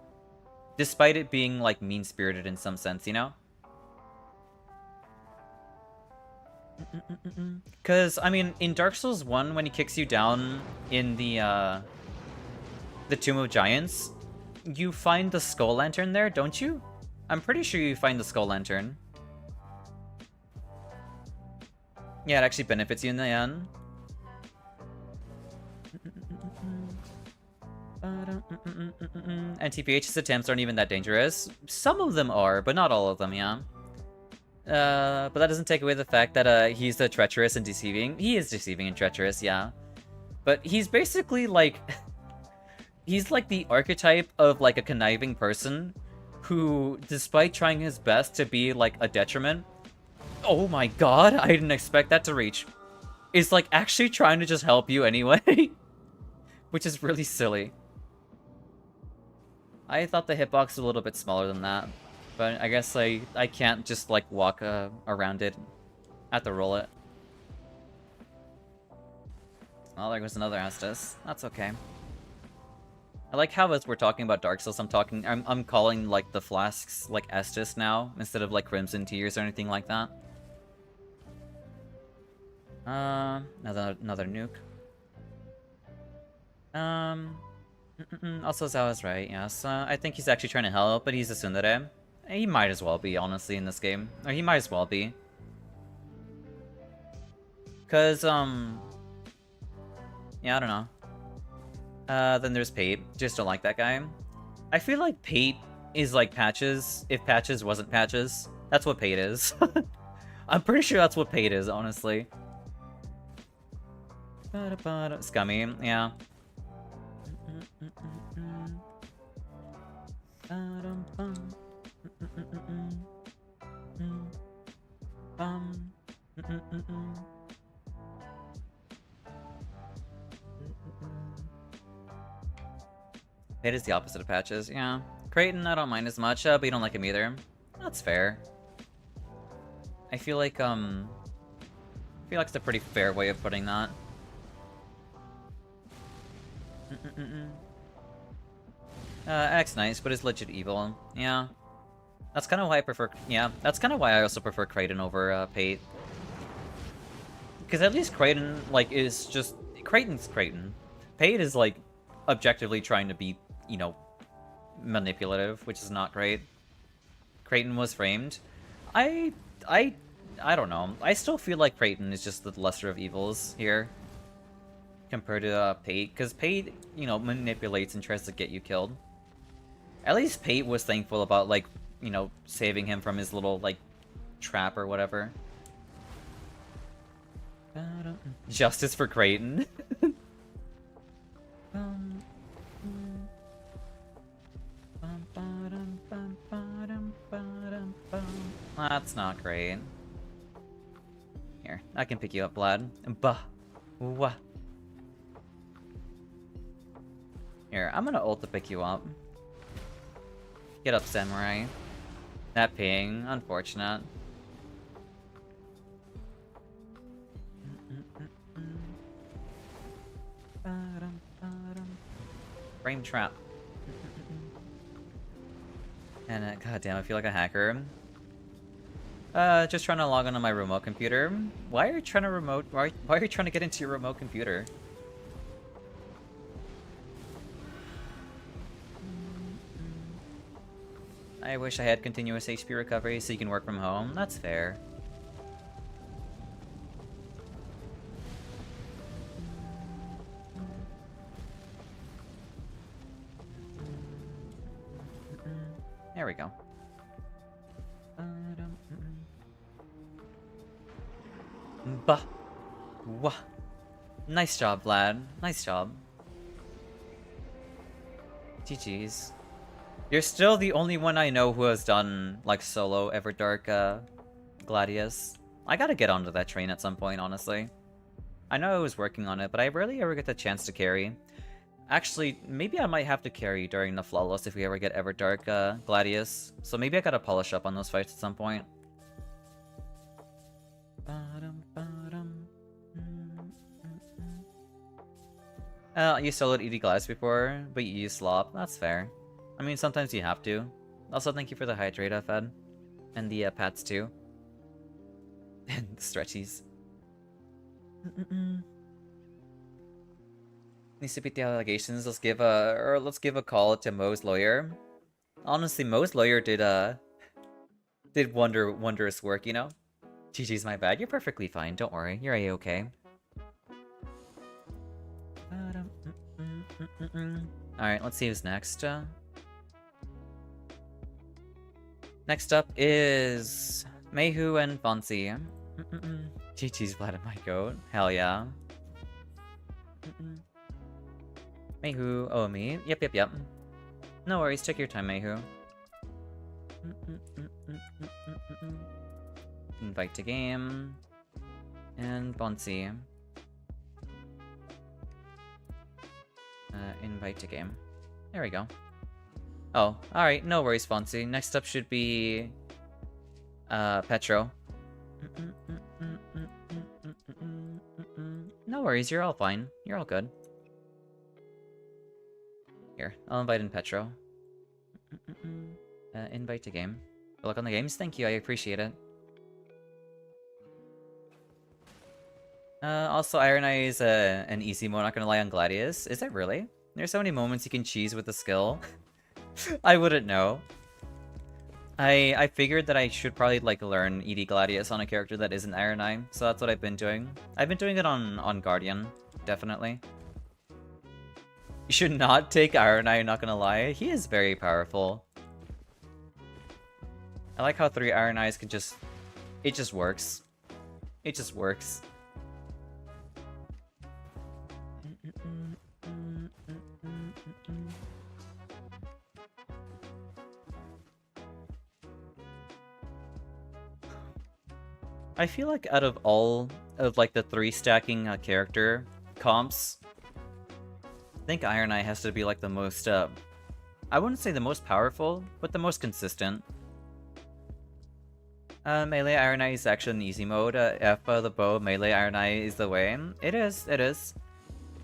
Despite it being, like, mean-spirited in some sense, you know? Because, I mean, in Dark Souls 1, when he kicks you down in the Tomb of Giants, you find the Skull Lantern there, don't you? I'm pretty sure you find the Skull Lantern. Yeah, it actually benefits you in the end. And TPH's attempts aren't even that dangerous. Some of them are, but not all of them, yeah. But that doesn't take away the fact that he's treacherous and deceiving. He is deceiving and treacherous, yeah. But he's basically like... he's like the archetype of like a conniving person who, despite trying his best to be like a detriment... Oh my god, I didn't expect that to reach. Is like actually trying to just help you anyway. Which is really silly. I thought the hitbox was a little bit smaller than that, but I guess I can't just like walk around it. I have to roll it. Oh, there goes another Estus. That's okay. I like how as we're talking about Dark Souls, I'm calling like the flasks like Estus now instead of like Crimson Tears or anything like that. Another nuke. Also Zhao is right, yes. I think he's actually trying to help, but he's a tsundere. He might as well be, honestly, in this game. Or he might as well be. Cause, yeah, I don't know. Then there's Pate. Just don't like that guy. I feel like Pate is like Patches, if Patches wasn't Patches. That's what Pate is. I'm pretty sure that's what Pate is, honestly. Scummy, yeah. Pate is the opposite of Patches, yeah. Creighton, I don't mind as much, but you don't like him either. That's fair. I feel like it's a pretty fair way of putting that. X nice, but is legit evil. Yeah. That's kind of why I prefer... Yeah, that's kind of why I also prefer Kraden over Pate. Because at least Kraden, like, is just... Kraden's Kraden. Pate is, like, objectively trying to be, you know, manipulative, which is not great. Kraden was framed. I don't know. I still feel like Kraden is just the lesser of evils here. Compared to Pate. Because Pate, you know, manipulates and tries to get you killed. At least Pate was thankful about, like, you know, saving him from his little, like, trap or whatever. Justice for Kraden. That's not great. Here, I can pick you up, Vlad. Bah. Wah. Here, I'm gonna ult to pick you up. Get up, Samurai. That ping, unfortunate. Frame trap. And goddamn, I feel like a hacker. Just trying to log onto my remote computer. Why are you trying to why are you trying to get into your remote computer? I wish I had continuous HP recovery so you can work from home. That's fair. There we go. Bah. Wah. Nice job, Vlad. Nice job. GG's. You're still the only one I know who has done, like, solo Everdark, Gladius. I gotta get onto that train at some point, honestly. I know I was working on it, but I rarely ever get the chance to carry. Actually, maybe I might have to carry during the Flawless if we ever get Everdark, Gladius. So maybe I gotta polish up on those fights at some point. You soloed ED Gladius before, but you used Slop. That's fair. I mean, sometimes you have to. Also, thank you for the hydrate, Fed. And the pats, too. And the stretchies. Needs to beat the allegations. Let's give a call to Mo's lawyer. Honestly, Mo's lawyer did wondrous work, you know? GG's my bad. You're perfectly fine. Don't worry. You're A-okay. Alright, let's see who's next. Next up is Mayhu and Fonzie. GG's Vlad and my goat. Hell yeah. Mayhu. Oh, me? Yep. No worries, take your time, Mayhu. Invite to game. And Bonsi. Invite to game. There we go. Oh, alright, no worries, Fonzie. Next up should be... Petro. No worries, you're all fine. You're all good. Here, I'll invite in Petro. Invite to game. Good luck on the games. Thank you, I appreciate it. Also, Iron Eye is an easy mode, not gonna lie, on Gladius. Is it really? There's so many moments you can cheese with the skill. I wouldn't know. I figured that I should probably, like, learn ED Gladius on a character that isn't Iron Eye, so that's what I've been doing. I've been doing it on Guardian, definitely. You should not take Iron Eye, not gonna lie. He is very powerful. I like how 3 Iron Eyes can just... It just works. It just works. I feel like out of all of, like, the 3 stacking character comps, I think Iron Eye has to be, like, the most, I wouldn't say the most powerful, but the most consistent. Melee Iron Eye is actually an easy mode. If the bow, melee Iron Eye is the way. It is.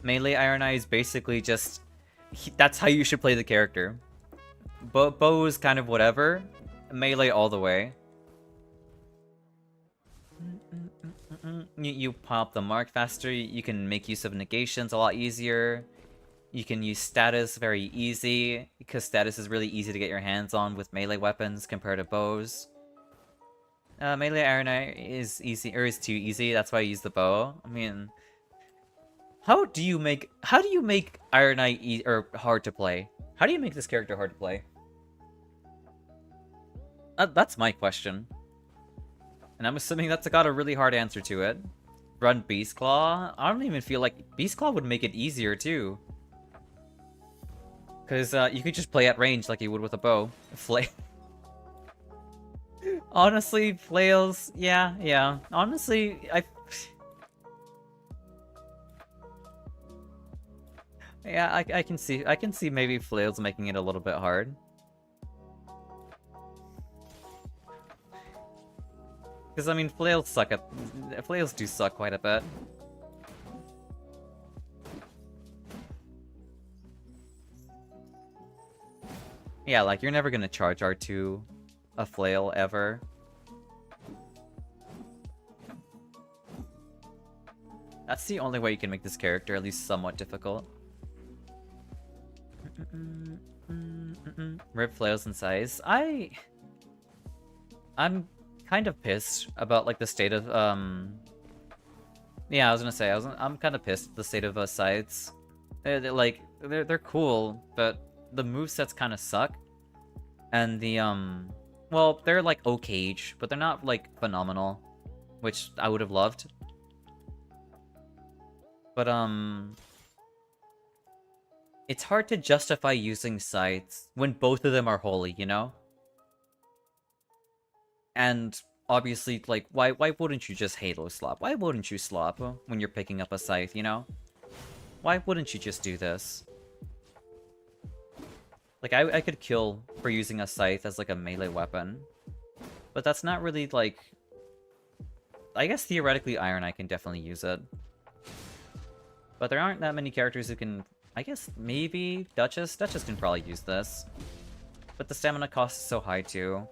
Melee Iron Eye is basically just... that's how you should play the character. Bow is kind of whatever. Melee all the way. You pop the mark faster, you can make use of negations a lot easier. You can use status very easy, because status is really easy to get your hands on with melee weapons compared to bows. Melee Iron Eye is easy, or is too easy, that's why I use the bow. I mean... How do you make Iron Eye hard to play? How do you make this character hard to play? That's my question. And I'm assuming that's got a really hard answer to it. Run Beast Claw? I don't even feel like... Beast Claw would make it easier, too. Because you could just play at range like you would with a bow. Honestly, flails... Yeah. Honestly, yeah, I can see maybe flails making it a little bit hard. Because, I mean, flails do suck quite a bit. Yeah, like, you're never gonna charge R2 a flail, ever. That's the only way you can make this character at least somewhat difficult. Rip flails in size. I'm kind of pissed about like the state of yeah, I was gonna say I'm kind of pissed at the state of scythes. They're cool, but the movesets kind of suck. And the well, they're like okay-ish, but they're not like phenomenal, which I would have loved. But it's hard to justify using scythes when both of them are holy, you know? And obviously, like, why wouldn't you just Halo slop? Why wouldn't you slop when you're picking up a scythe, you know? Why wouldn't you just do this? Like, I could kill for using a scythe as, like, a melee weapon. But that's not really, like... I guess theoretically Iron Eye can definitely use it. But there aren't that many characters who can... I guess maybe Duchess? Duchess can probably use this. But the stamina cost is so high, too.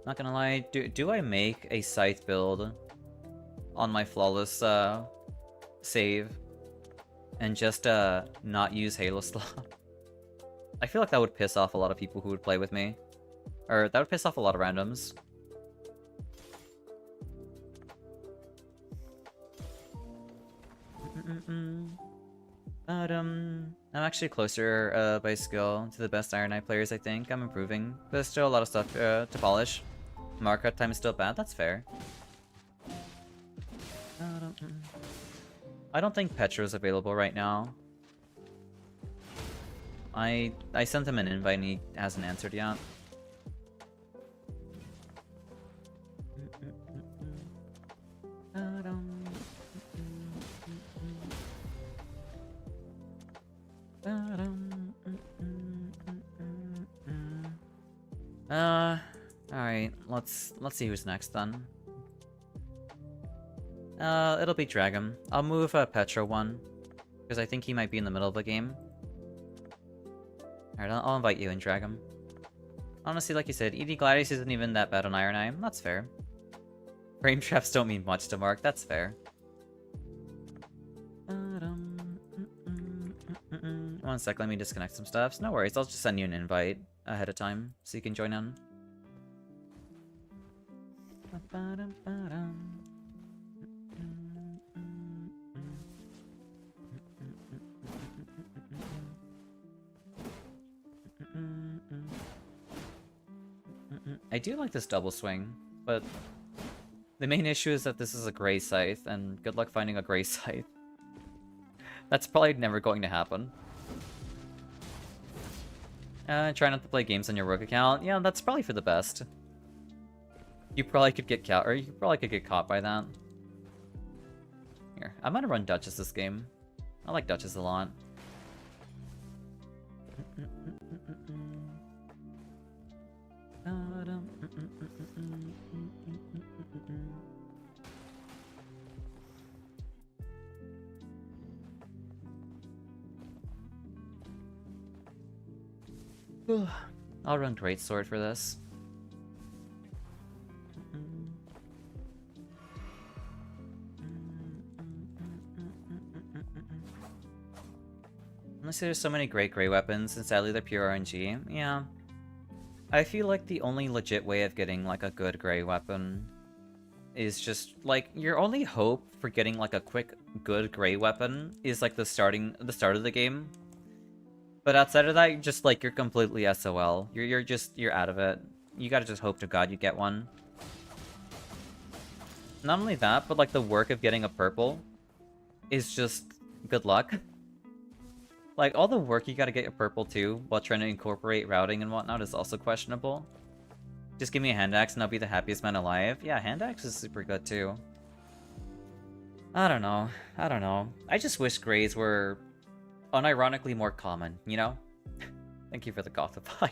Not gonna lie, do I make a scythe build on my flawless save and just not use Halo slop? I feel like that would piss off a lot of people who would play with me. Or that would piss off a lot of randoms. I'm actually closer by skill to the best Iron Eye players, I think. I'm improving. But there's still a lot of stuff to polish. Markup time is still bad, that's fair. I don't think Petro's available right now. I sent him an invite and he hasn't answered yet. Alright, let's see who's next then. It'll be Dragon. I'll move Petro one, because I think he might be in the middle of the game. Alright, I'll invite you in, Dragon. Honestly, like you said, ED Gladius isn't even that bad on Iron Eye. That's fair. Frame traps don't mean much to Mark. That's fair. One sec, let me disconnect some stuff. No worries, I'll just send you an invite ahead of time so you can join in. I do like this double swing, but the main issue is that this is a gray scythe, and good luck finding a gray scythe. That's probably never going to happen. Try not to play games on your work account. Yeah, that's probably for the best. You probably could get caught, or you probably could get caught by that. Here, I'm gonna run Duchess this game. I like Duchess a lot. I'll run Greatsword for this. Unless there's so many great gray weapons, and sadly they're pure RNG. Yeah. I feel like the only legit way of getting like a good gray weapon is just like your only hope for getting like a quick good gray weapon is like the start of the game. But outside of that, you're just like you're completely SOL. You're out of it. You gotta just hope to God you get one. Not only that, but like the work of getting a purple is just good luck. Like all the work you gotta get a purple too while trying to incorporate routing and whatnot is also questionable. Just give me a hand axe and I'll be the happiest man alive. Yeah, hand axe is super good too. I don't know. I just wish grays were unironically more common, you know? Thank you for the Gothify.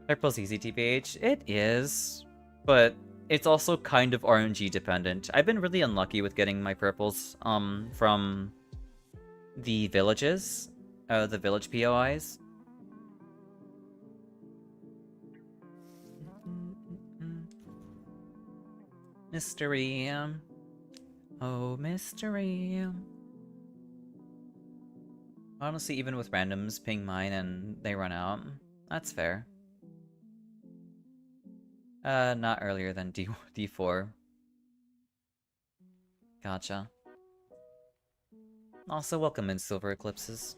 Purple's easy TBH. It is, but it's also kind of RNG dependent. I've been really unlucky with getting my purples from the villages, the village POIs. Mystery. Oh, mystery. Honestly, even with randoms, ping mine and they run out. That's fair. Not earlier than D4. Gotcha. Also, welcome in, Silver Eclipses.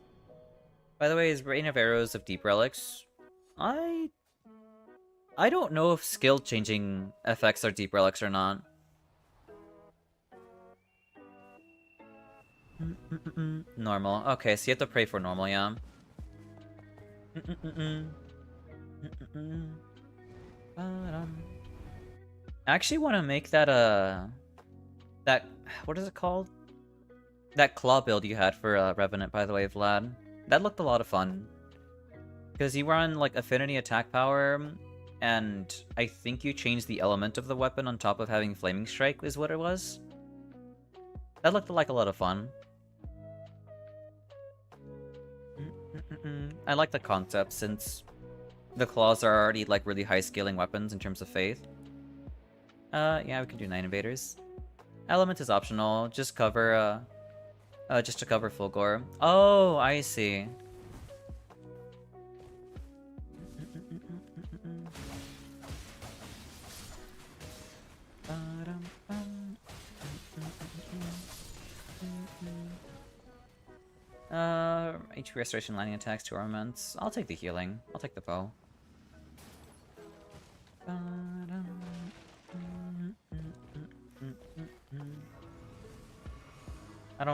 By the way, is Rain of Arrows of Deep Relics? I don't know if skill-changing effects are Deep Relics or not. Normal. Okay, so you have to pray for normal, yeah. I actually want to make that, what is it called? That claw build you had for Revenant, by the way, Vlad. That looked a lot of fun. Because you run, like, affinity attack power, and I think you changed the element of the weapon on top of having Flaming Strike, is what it was. That looked like a lot of fun. I like the concept, since the claws are already, like, really high-scaling weapons in terms of faith. Yeah, we can do 9 invaders. Element is optional, just cover, just to cover full gore. Oh, I see. HP restoration, landing attacks, 2 armaments. I'll take the healing. I'll take the bow. I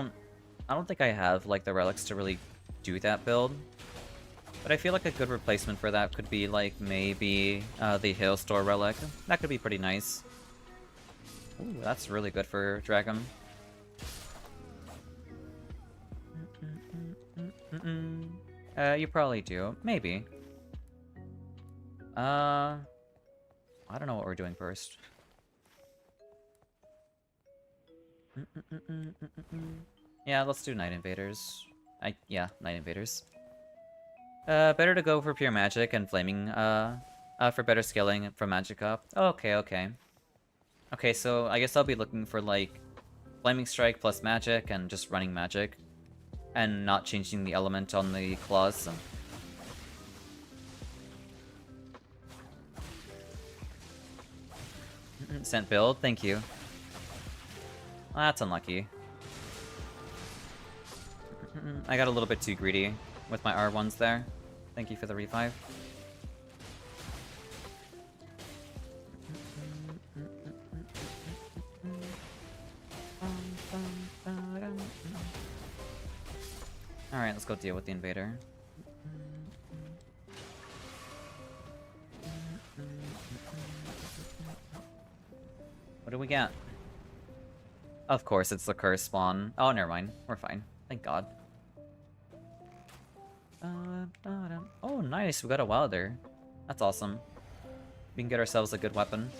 don't think I have like the relics to really do that build. But I feel like a good replacement for that could be like maybe the Hailstore relic. That could be pretty nice. Ooh, that's really good for Dragon. You probably do. Maybe. I don't know what we're doing first. Yeah, let's do Night Invaders. Yeah, Night Invaders. Better to go for pure magic and flaming, for better scaling from magic up. Okay, okay. Okay, so I guess I'll be looking for, like, flaming strike plus magic and just running magic. And not changing the element on the claws. Sent build, thank you. Well, that's unlucky. I got a little bit too greedy with my R1s there. Thank you for the revive. Alright, let's go deal with the invader. get? Of course, it's the curse spawn. Oh, never mind. We're fine. Thank God. Oh, nice. We got a Wilder. That's awesome. We can get ourselves a good weapon.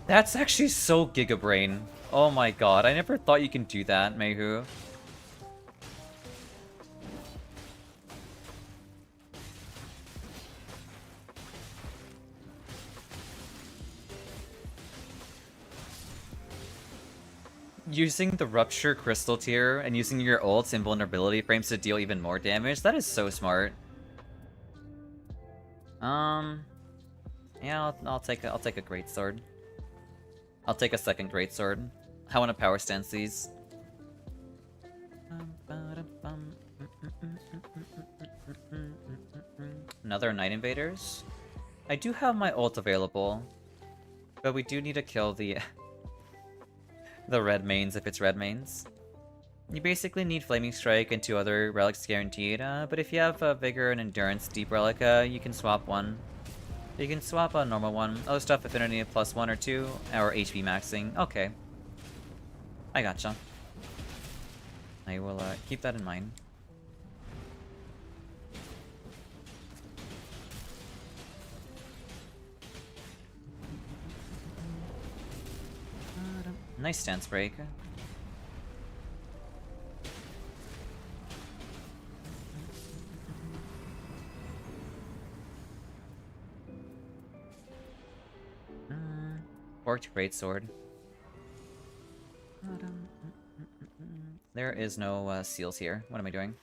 That's actually so Giga Brain. Oh my god, I never thought you can do that, Mayhu. Using the Rupture Crystal tier and using your ults and vulnerability frames to deal even more damage, that is so smart. Yeah, I'll take a great sword. I'll take a second great sword. I want to power stance these. Another Night Invaders. I do have my ult available, but we do need to kill the the red mains if it's red mains. You basically need Flaming Strike and 2 other relics guaranteed, but if you have Vigor and Endurance Deep Relic, you can swap one. You can swap a normal one. Other stuff, Affinity of +1 or 2, or HP maxing. Okay. I gotcha. I will keep that in mind. Nice stance break. Forked Greatsword. There is no seals here. What am I doing?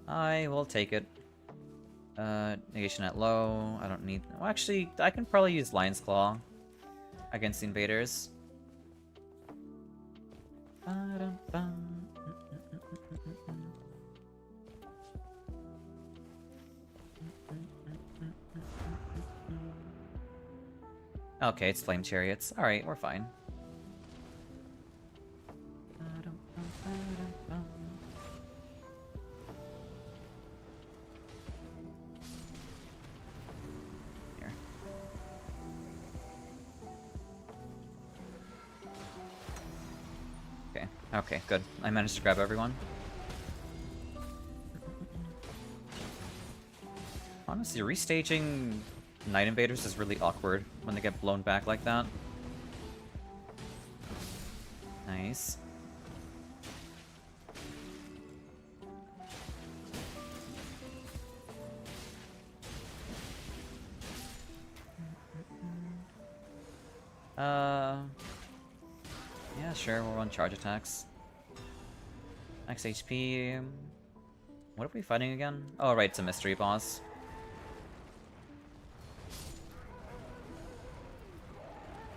I will take it. Negation at low. I don't need... Well, actually, I can probably use Lion's Claw against the invaders. Okay, it's Flame Chariots. Alright, we're fine. Here. Okay, okay, good. I managed to grab everyone. Honestly, restaging Night Invaders is really awkward when they get blown back like that. Nice. Yeah, sure, we'll run charge attacks. Max HP. What are we fighting again? Oh, right, it's a mystery boss.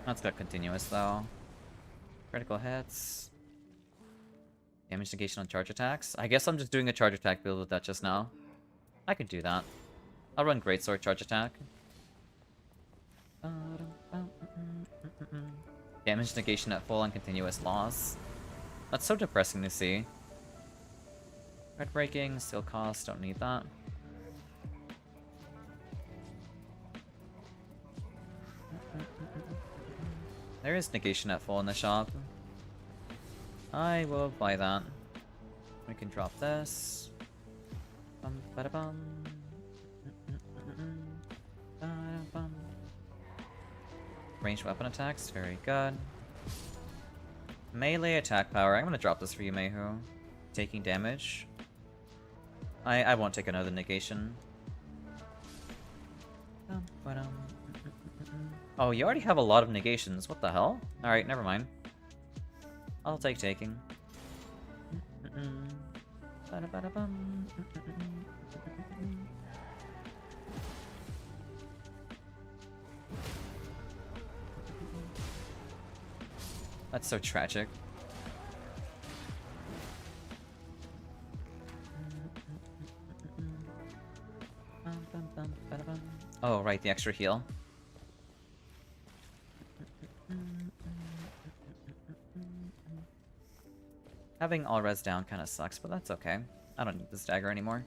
That's got continuous though. Critical hits. Damage negation on charge attacks. I guess I'm just doing a charge attack build with that just now. I could do that. I'll run Greatsword charge attack. Damage negation at full and continuous loss. That's so depressing to see. Red breaking, steel cost, don't need that. There is negation at full in the shop. I will buy that. We can drop this. Ranged weapon attacks, very good. Melee attack power. I'm gonna drop this for you, Mayhu. Taking damage. I won't take another negation. Oh, you already have a lot of negations. What the hell? Alright, never mind. I'll take taking. That's so tragic. Oh, right, the extra heal. Having all res down kind of sucks, but that's okay. I don't need this dagger anymore.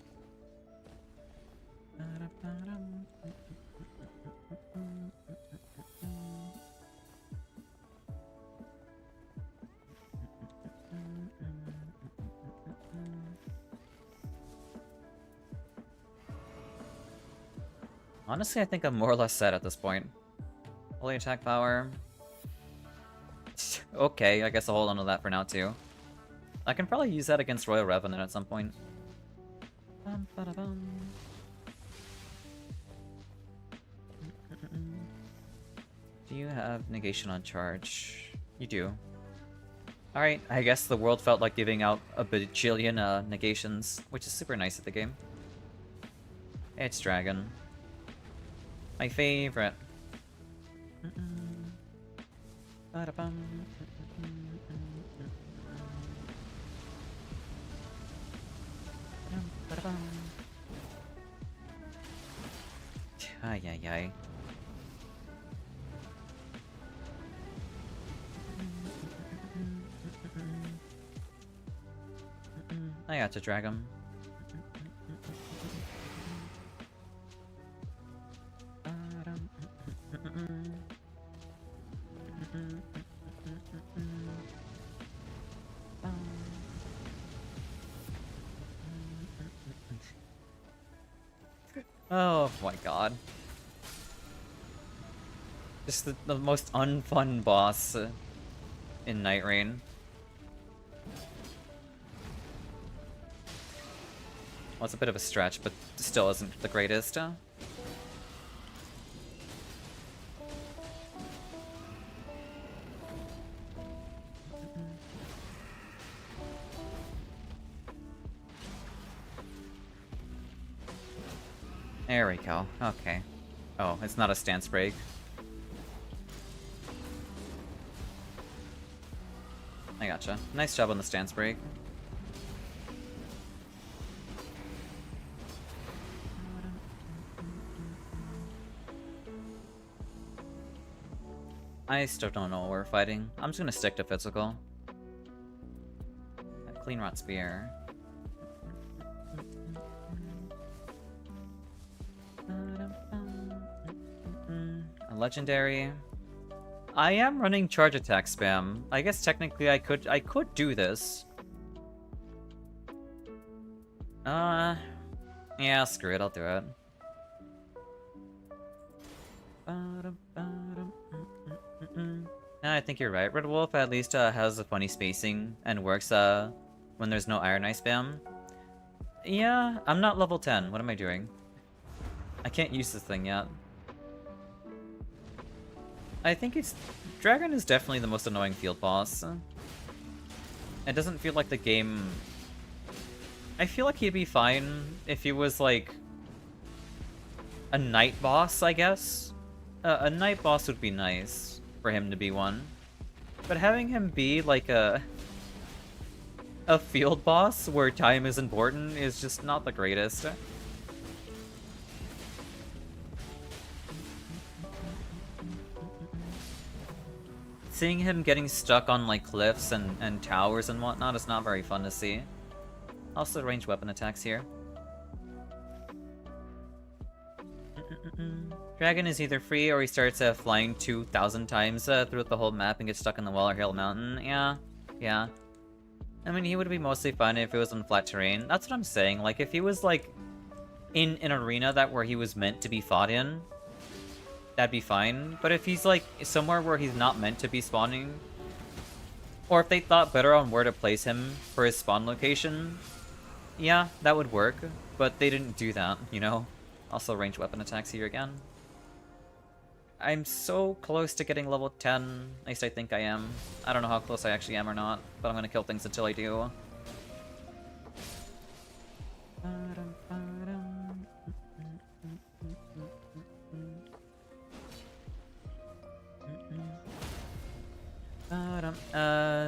Honestly, I think I'm more or less set at this point. Holy attack power. Okay, I guess I'll hold on to that for now too. I can probably use that against Royal Revenant at some point. Do you have negation on charge? You do. Alright, I guess the world felt like giving out a bajillion negations, which is super nice of the game. It's Dragon. My favorite. Ay, ay, ay. I got to drag him. Oh my god. Just the most unfun boss in Nightreign. Well, it's a bit of a stretch, but still isn't the greatest. There we go. Okay. Oh, it's not a stance break. I gotcha. Nice job on the stance break. I still don't know what we're fighting. I'm just gonna stick to physical. Clean Rot Spear. A legendary. I am running charge attack spam. I guess technically I could do this. Yeah, screw it, I'll do it. No, I think you're right. Red Wolf at least has a funny spacing and works when there's no Iron Eye spam. Yeah, I'm not level 10. What am I doing? I can't use this thing yet. I think Dragon is definitely the most annoying field boss. It doesn't feel like the game... I feel like he'd be fine if he was like a night boss, I guess. A night boss would be nice for him to be one. But having him be like a field boss where time is important is just not the greatest. Seeing him getting stuck on like cliffs and towers and whatnot is not very fun to see. Also ranged weapon attacks here. Dragon is either free or he starts flying 2,000 times throughout the whole map and gets stuck in the wall or hill mountain. Yeah. I mean, he would be mostly fun if it was on flat terrain. That's what I'm saying. Like, if he was like in an arena where he was meant to be fought in, that'd be fine. But if he's like somewhere where he's not meant to be spawning, or if they thought better on where to place him for his spawn location, yeah, that would work. But they didn't do that, you know? Also ranged weapon attacks here again. I'm so close to getting level 10. At least I think I am. I don't know how close I actually am or not, but I'm gonna kill things until I do.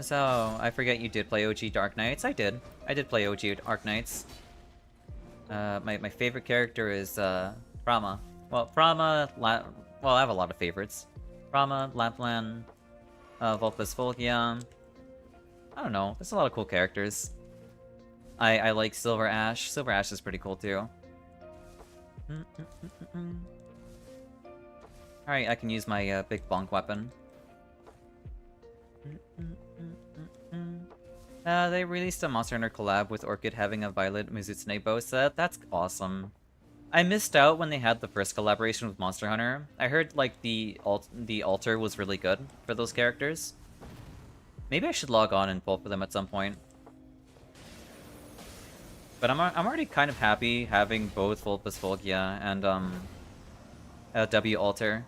So, I forget you did play OG Dark Knights. I did play OG Dark Knights. My favorite character is Frama. Well, well, I have a lot of favorites. Frama, Lapland, Vulpus Volgia. I don't know. There's a lot of cool characters. I like Silver Ash. Silver Ash is pretty cool too. Alright, I can use my big bonk weapon. They released a Monster Hunter collab with Orchid having a Violet Mizutsune bow set. That's awesome. I missed out when they had the first collaboration with Monster Hunter. I heard like the altar was really good for those characters. Maybe I should log on and pull for them at some point. But I'm already kind of happy having both Vulpus Volgia and W altar.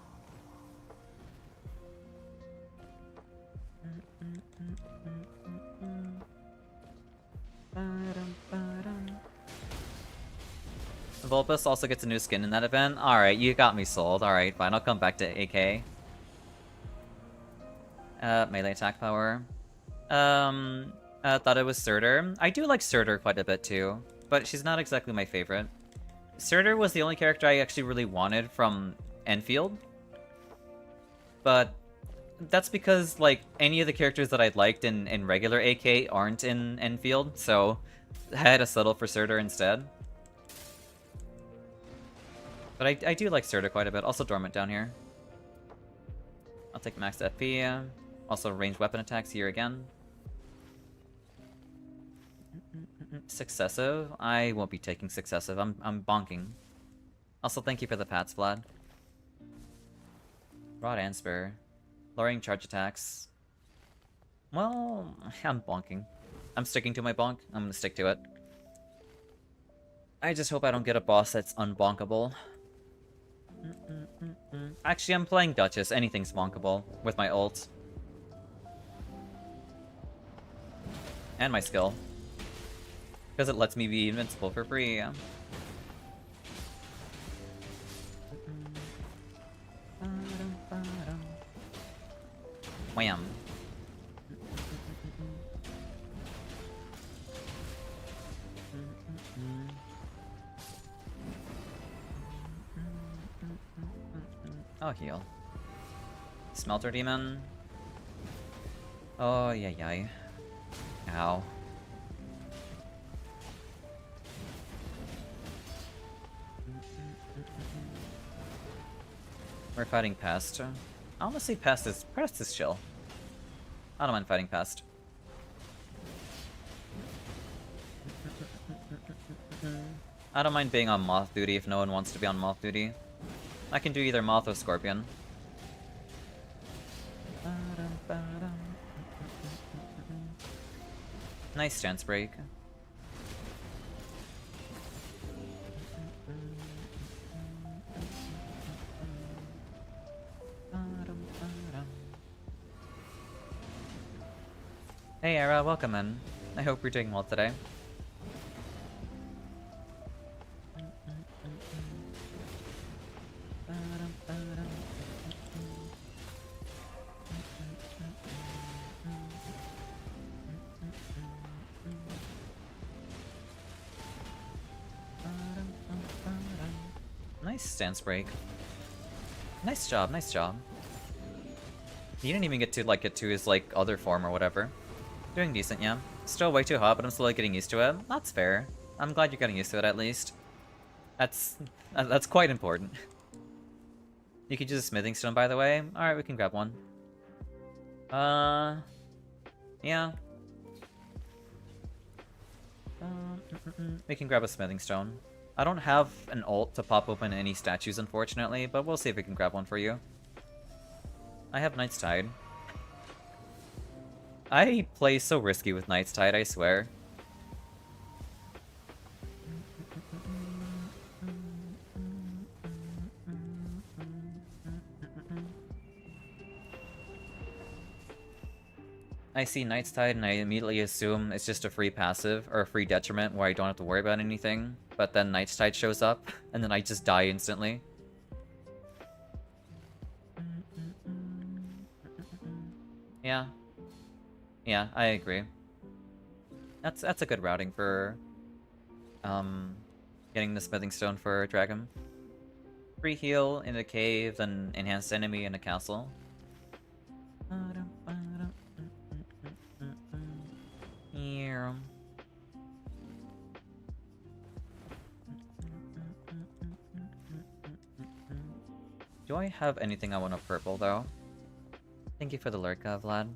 Vulpus also gets a new skin in that event. Alright, you got me sold. Alright, fine, I'll come back to AK. Melee attack power. Thought it was Surtur. I do like Surtur quite a bit too, but she's not exactly my favorite. Surtur was the only character I actually really wanted from Enfield. But that's because, like, any of the characters that I liked in regular AK aren't in Enfield, so I had to settle for Surtur instead. But I do like Surtur quite a bit. Also Dormant down here. I'll take max FP. Also ranged weapon attacks here again. Successive? I won't be taking successive. I'm bonking. Also, thank you for the pats, Vlad. Rod and Spur. Lowering charge attacks. Well, I'm bonking. I'm sticking to my bonk. I'm gonna stick to it. I just hope I don't get a boss that's unbonkable. Actually, I'm playing Duchess. Anything's bonkable with my ult. And my skill. Because it lets me be invincible for free. Wham. I'll heal. Smelter Demon. Oh, yay. Ow. We're fighting Pest. Honestly, Pest is chill. I don't mind fighting Pest. I don't mind being on Moth duty if no one wants to be on Moth duty. I can do either Moth or Scorpion. Nice stance break. Hey Era, welcome in. I hope you're doing well today. Nice stance break. Nice job, nice job. He didn't even get to his like other form or whatever. Doing decent, yeah. Still way too hot, but I'm slowly getting used to it. That's fair. I'm glad you're getting used to it at least. That's quite important. You could use a smithing stone, by the way. Alright, we can grab one. Yeah. We can grab a smithing stone. I don't have an ult to pop open any statues, unfortunately, but we'll see if we can grab one for you. I have Knight's Tide. I play so risky with Knight's Tide, I swear. I see Knight's Tide and I immediately assume it's just a free passive or a free detriment where I don't have to worry about anything, but then Knight's Tide shows up and then I just die instantly. Yeah. Yeah, I agree. That's a good routing for getting the smithing stone for a dragon. Free heal in a cave, then enhanced enemy in a castle. Yeah. Do I have anything I want of purple though? Thank you for the lurka, Vlad.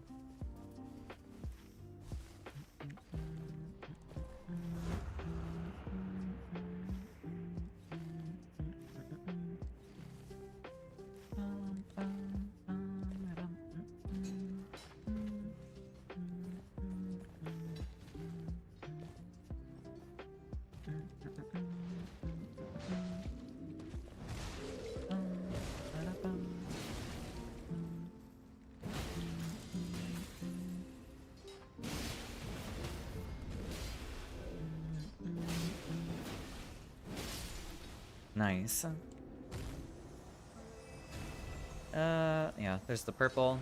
Nice. Yeah, there's the purple.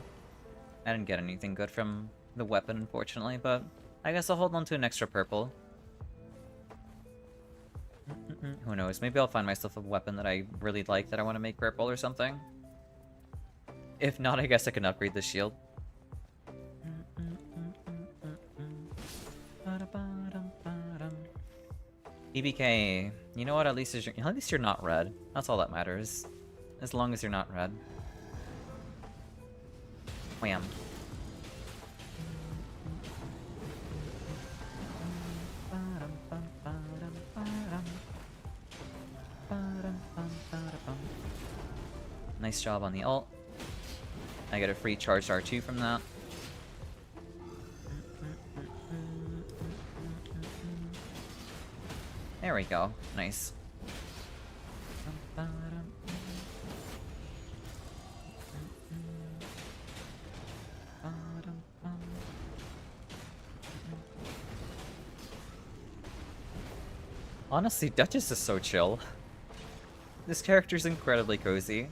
I didn't get anything good from the weapon, unfortunately, but I guess I'll hold on to an extra purple. Who knows? Maybe I'll find myself a weapon that I really like that I want to make purple or something. If not, I guess I can upgrade the shield. EBK, you know what? At least you're not red. That's all that matters. As long as you're not red. Wham. Nice job on the ult. I get a free charged R2 from that. There we go. Nice. Honestly, Duchess is so chill. This character's incredibly cozy.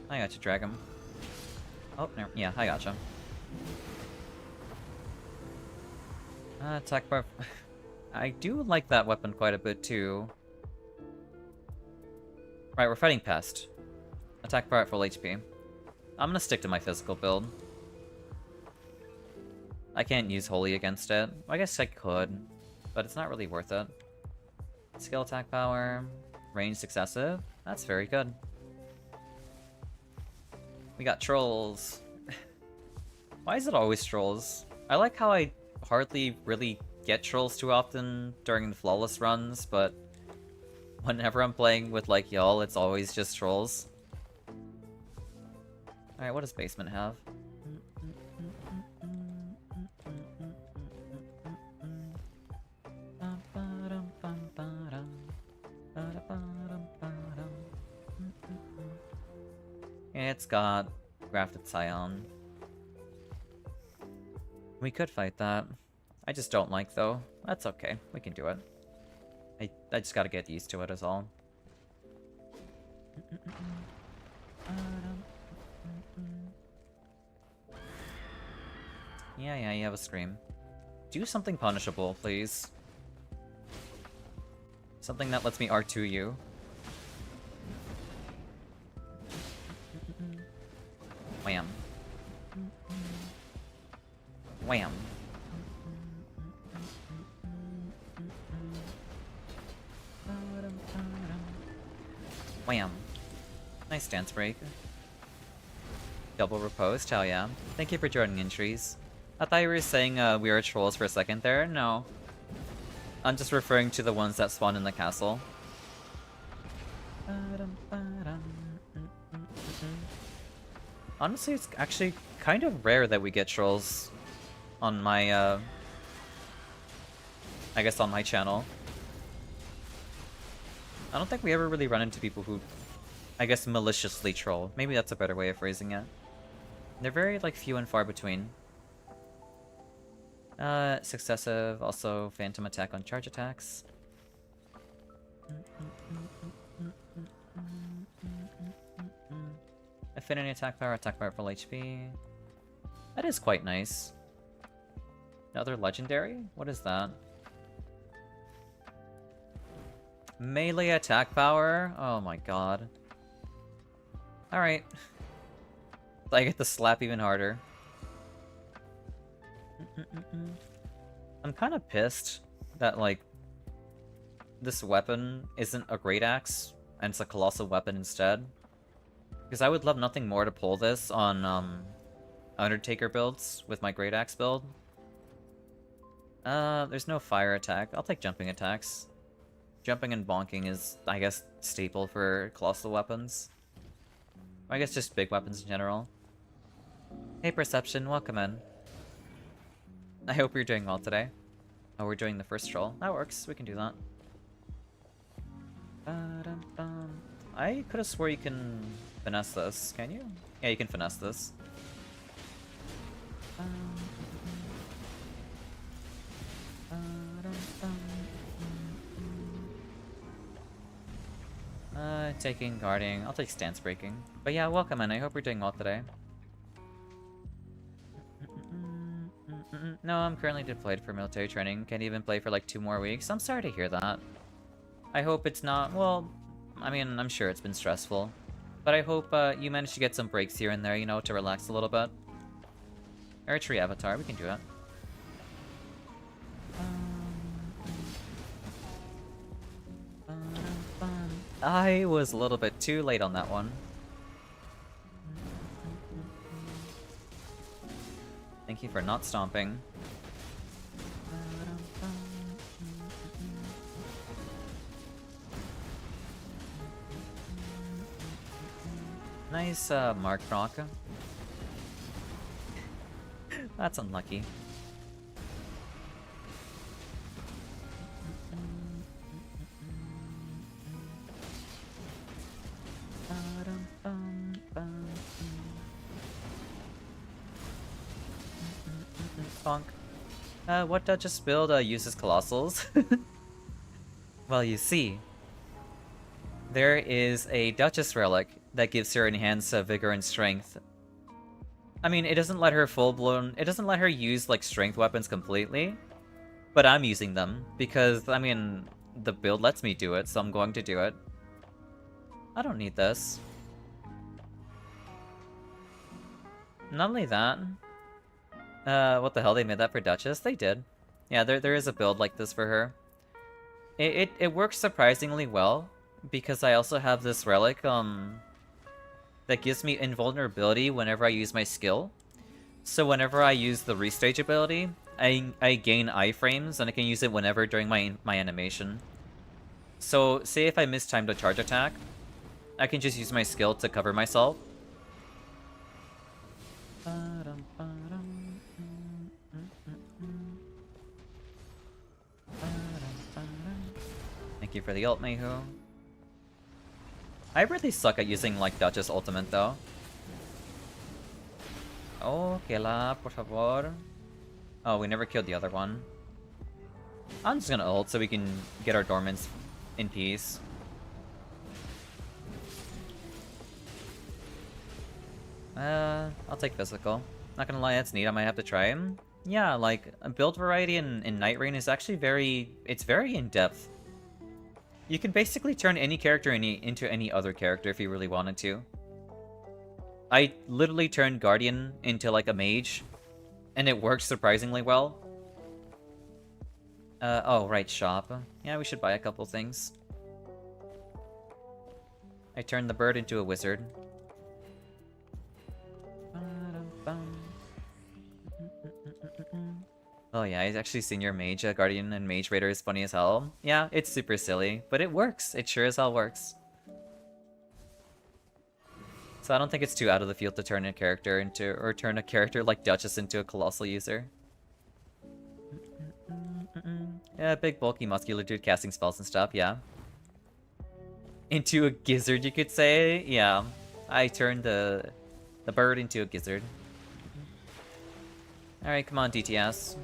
I gotcha, Dragon. Oh, no, yeah, I gotcha. Attack bar. I do like that weapon quite a bit too. Right, we're fighting Pest. Attack bar at full HP. I'm gonna stick to my physical build. I can't use Holy against it. I guess I could, but it's not really worth it. Skill attack power, ranged excessive. That's very good. We got trolls. Why is it always trolls? I like how I hardly really get trolls too often during the flawless runs, but whenever I'm playing with like y'all, it's always just trolls. Alright, what does basement have? It's got Grafted Scion. We could fight that. I just don't like, though. That's okay. We can do it. I just gotta get used to it is all. Yeah, you have a scream. Do something punishable, please. Something that lets me R2 you. Wham. Wham. Wham. Nice dance break. Double riposte, hell yeah. Thank you for joining in, Trees. I thought you were saying we were trolls for a second there. No. I'm just referring to the ones that spawn in the castle. Honestly, it's actually kind of rare that we get trolls on my, I guess on my channel. I don't think we ever really run into people who, I guess, maliciously troll. Maybe that's a better way of phrasing it. They're very, like, few and far between. Successive, also phantom attack on charge attacks. Affinity attack power full HP. That is quite nice. Another legendary? What is that? Melee attack power? Oh my god. Alright. I get to slap even harder. I'm kind of pissed that, like, this weapon isn't a great axe and it's a colossal weapon instead. Because I would love nothing more to pull this on Undertaker builds with my great axe build. There's no fire attack. I'll take jumping attacks. Jumping and bonking is, I guess, staple for colossal weapons. Or I guess just big weapons in general. Hey Perception, welcome in. I hope you're doing well today. Oh, we're doing the first troll. That works, we can do that. I could have swore you can finesse this, can you? Yeah, you can finesse this. Taking guarding. I'll take stance breaking. But yeah, welcome in. I hope you're doing well today. No, I'm currently deployed for military training. Can't even play for like 2 more weeks. I'm sorry to hear that. I hope it's not... Well, I mean, I'm sure it's been stressful. But I hope you managed to get some breaks here and there, you know, to relax a little bit. Archery avatar, we can do it. I was a little bit too late on that one. Thank you for not stomping. Nice, Mark Rock. That's unlucky. Bonk. What Duchess build uses Colossals? Well, you see, there is a Duchess relic that gives her enhanced vigor and strength. I mean, it doesn't let her full-blown... It doesn't let her use, like, strength weapons completely. But I'm using them, because, I mean, the build lets me do it, so I'm going to do it. I don't need this. Not only that... what the hell, they made that for Duchess? They did. Yeah, there is a build like this for her. It works surprisingly well, because I also have this relic, that gives me invulnerability whenever I use my skill. So whenever I use the restage ability, I gain iframes, and I can use it whenever during my animation. So, say if I mistimed a charge attack, I can just use my skill to cover myself. Thank you for the ult, Mayhu. I really suck at using, like, Duchess ultimate, though. Oh, Kela, por favor. Oh, we never killed the other one. I'm just gonna ult so we can get our dormants in peace. I'll take physical. Not gonna lie, that's neat. I might have to try him. Yeah, like, a build variety in Nightreign is actually very... It's very in-depth. You can basically turn any character into any other character if you really wanted to. I literally turned Guardian into, like, a mage, and it works surprisingly well. Oh, right, shop. Yeah, we should buy a couple things. I turned the bird into a wizard. Oh yeah, he's actually Senior Mage, Guardian and Mage Raider is funny as hell. Yeah, it's super silly, but it works. It sure as hell works. So I don't think it's too out of the field to turn a character into, or turn a character like Duchess into a Colossal user. Yeah, big, bulky, muscular dude casting spells and stuff, yeah. Into a gizzard, you could say? Yeah, I turned the bird into a gizzard. Alright, come on, DTS.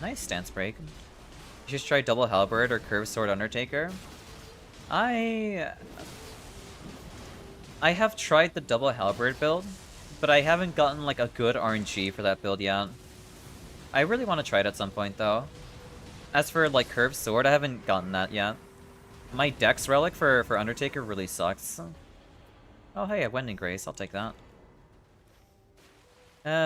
Nice stance break. You just try double halberd or curved sword undertaker. I have tried the double halberd build, but I haven't gotten like a good RNG for that build yet. I really want to try it at some point though. As for like curved sword, I haven't gotten that yet. My Dex relic for Undertaker really sucks. Oh hey, a Wending Grace, I'll take that.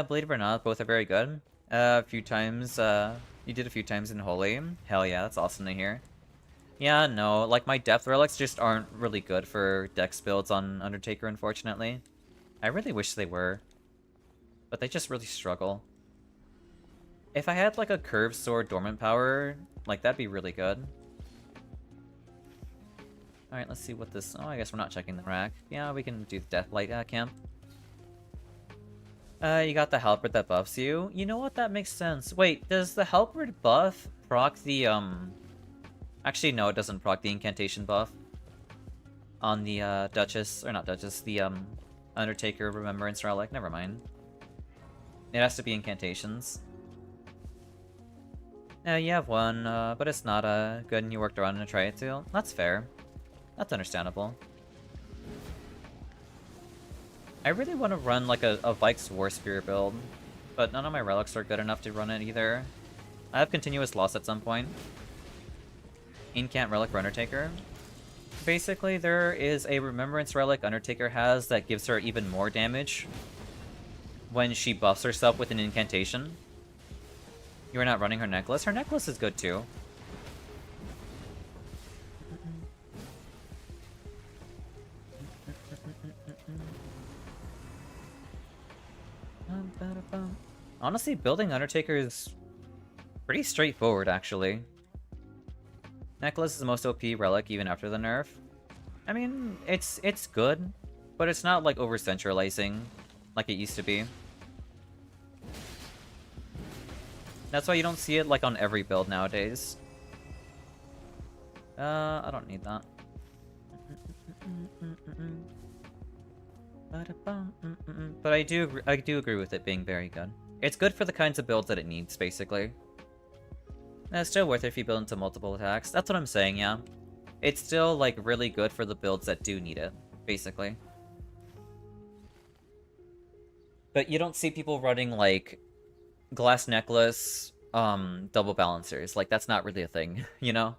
Blade of Bernard, both are very good. A few times, you did a few times in Holy. Hell yeah, that's awesome to hear. Yeah, no, like my depth relics just aren't really good for Dex builds on Undertaker, unfortunately. I really wish they were, but they just really struggle. If I had like a curved sword dormant power, like that'd be really good. Alright, let's see what this... Oh, I guess we're not checking the rack. Yeah, we can do the Deathlight camp. You got the halberd that buffs you. You know what? That makes sense. Wait, does the halberd buff proc the, Actually, no, it doesn't proc the incantation buff on the, Duchess, or not Duchess, the, Undertaker Remembrance Relic. Never mind. It has to be incantations. Yeah, you have one, but it's not, good and you worked around and tried to. That's fair. That's understandable. I really want to run, like, a Vike's War Spear build, but none of my relics are good enough to run it either. I have continuous loss at some point. Incant Relic for Undertaker. Basically, there is a Remembrance Relic Undertaker has that gives her even more damage when she buffs herself with an incantation. You are not running her necklace. Her necklace is good too. Honestly, building Undertaker is pretty straightforward, actually. Necklace is the most OP relic even after the nerf. I mean, it's good, but it's not like over-centralizing like it used to be. That's why you don't see it like on every build nowadays. I don't need that. But I do agree with it being very good. It's good for the kinds of builds that it needs, basically. And it's still worth it if you build into multiple attacks. That's what I'm saying, yeah. It's still, like, really good for the builds that do need it, basically. But you don't see people running, like, Glass Necklace, double balancers. Like, that's not really a thing, you know?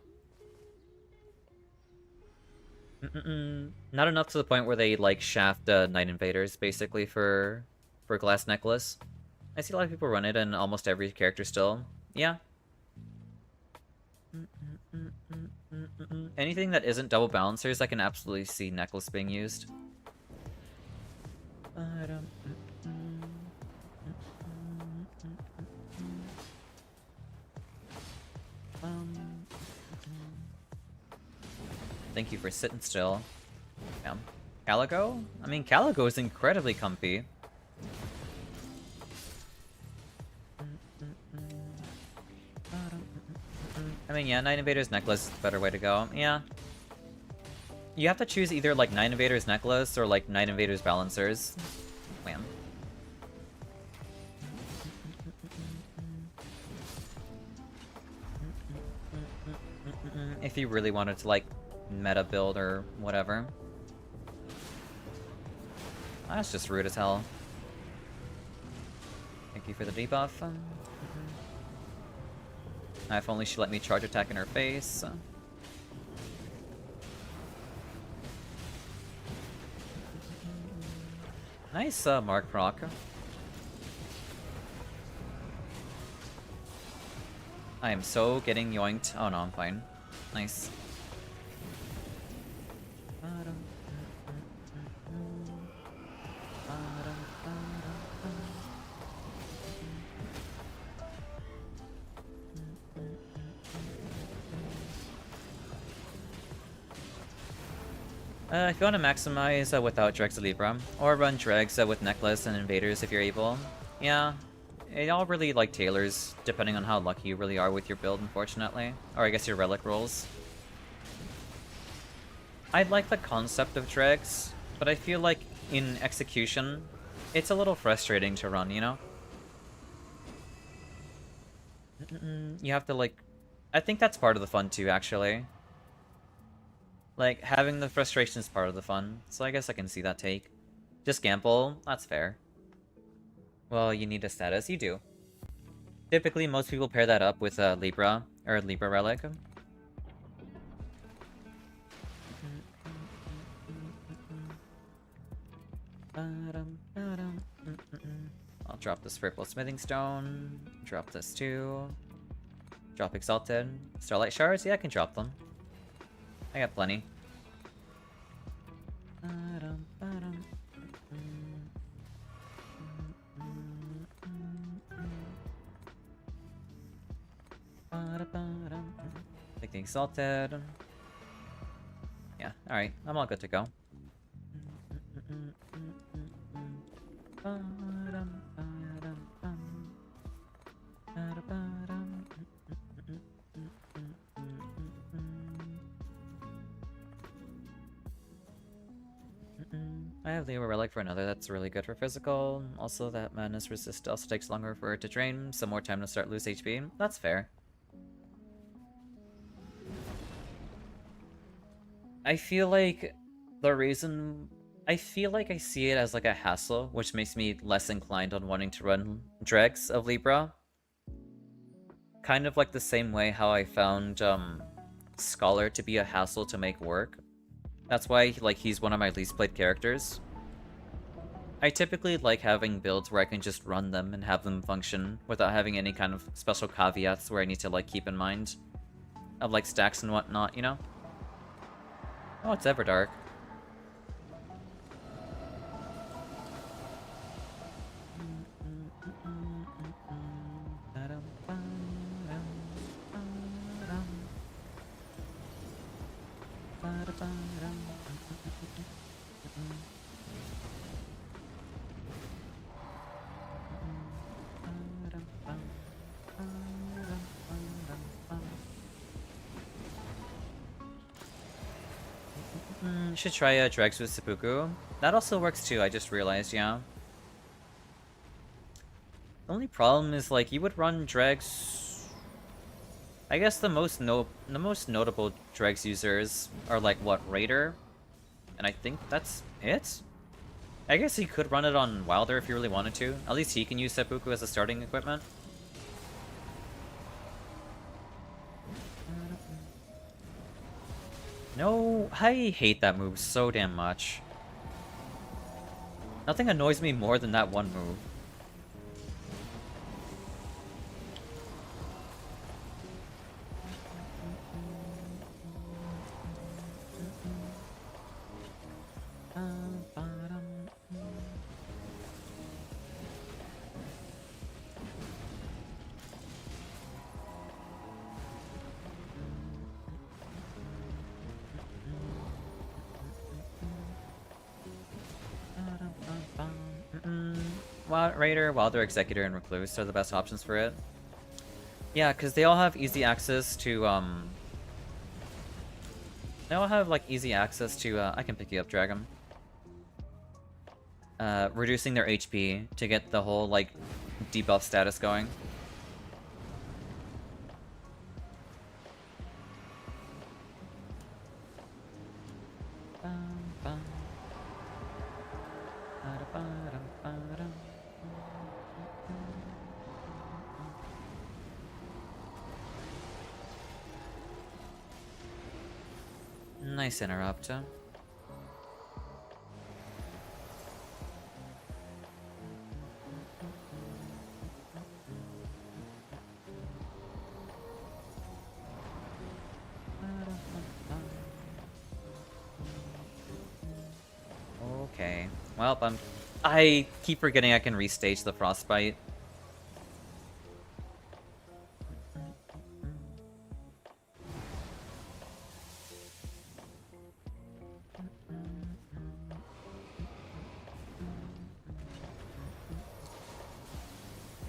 Not enough to the point where they, like, shaft Night Invaders, basically, for Glass Necklace. I see a lot of people run it in almost every character still. Yeah. Anything that isn't double balancers, I can absolutely see Necklace being used. Thank you for sitting still. Yeah. Calico? I mean, Calico is incredibly comfy. I mean, yeah, Night Invader's Necklace is the better way to go. Yeah. You have to choose either, like, Night Invader's Necklace or, like, Night Invader's Balancers. Wham. If you really wanted to, like, meta build or whatever. That's just rude as hell. Thank you for the debuff. If only she let me charge attack in her face. Nice, Mark proc. I am so getting yoinked. Oh no, I'm fine. Nice. If you want to maximize without Dregs Libra, or run Dregs with Necklace and Invaders if you're able. Yeah, it all really like tailors depending on how lucky you really are with your build, unfortunately. Or I guess your relic rolls. I like the concept of Dregs, but I feel like in execution, it's a little frustrating to run, you know? You have to like... I think that's part of the fun too, actually. Like, having the frustration is part of the fun, so I guess I can see that take. Just gamble, that's fair. Well, you need a status, you do. Typically, most people pair that up with Libra, or Libra Relic. I'll drop this purple smithing stone, drop this too. Drop Exalted. Starlight Shards? Yeah, I can drop them. I got plenty. Take the Exalted. Yeah, alright. I'm all good to go. I have the Relic for another that's really good for physical. Also, that Madness Resist also takes longer for it to drain, so more time to start lose HP. That's fair. I feel like the reason... I feel like I see it as like a hassle, which makes me less inclined on wanting to run Dregs of Libra. Kind of like the same way how I found Scholar to be a hassle to make work. That's why like he's one of my least played characters. I typically like having builds where I can just run them and have them function without having any kind of special caveats where I need to like keep in mind of like stacks and whatnot, you know? Oh, it's Everdark. Should try Dregs with Seppuku. That also works too, I just realized, yeah. The only problem is, like, you would run Dregs... I guess the most notable Dregs users are, like, what, Raider? And I think that's it? I guess he could run it on Wilder if he really wanted to. At least he can use Seppuku as a starting equipment. No, I hate that move so damn much. Nothing annoys me more than that one move. Raider, Wilder, Executor, and Recluse are the best options for it. Yeah, because they all have easy access to, They all have, like, easy access to, I can pick you up, Dragon. Reducing their HP to get the whole, like, debuff status going. Nice interrupt. Okay. Well, I keep forgetting I can restage the Frostbite.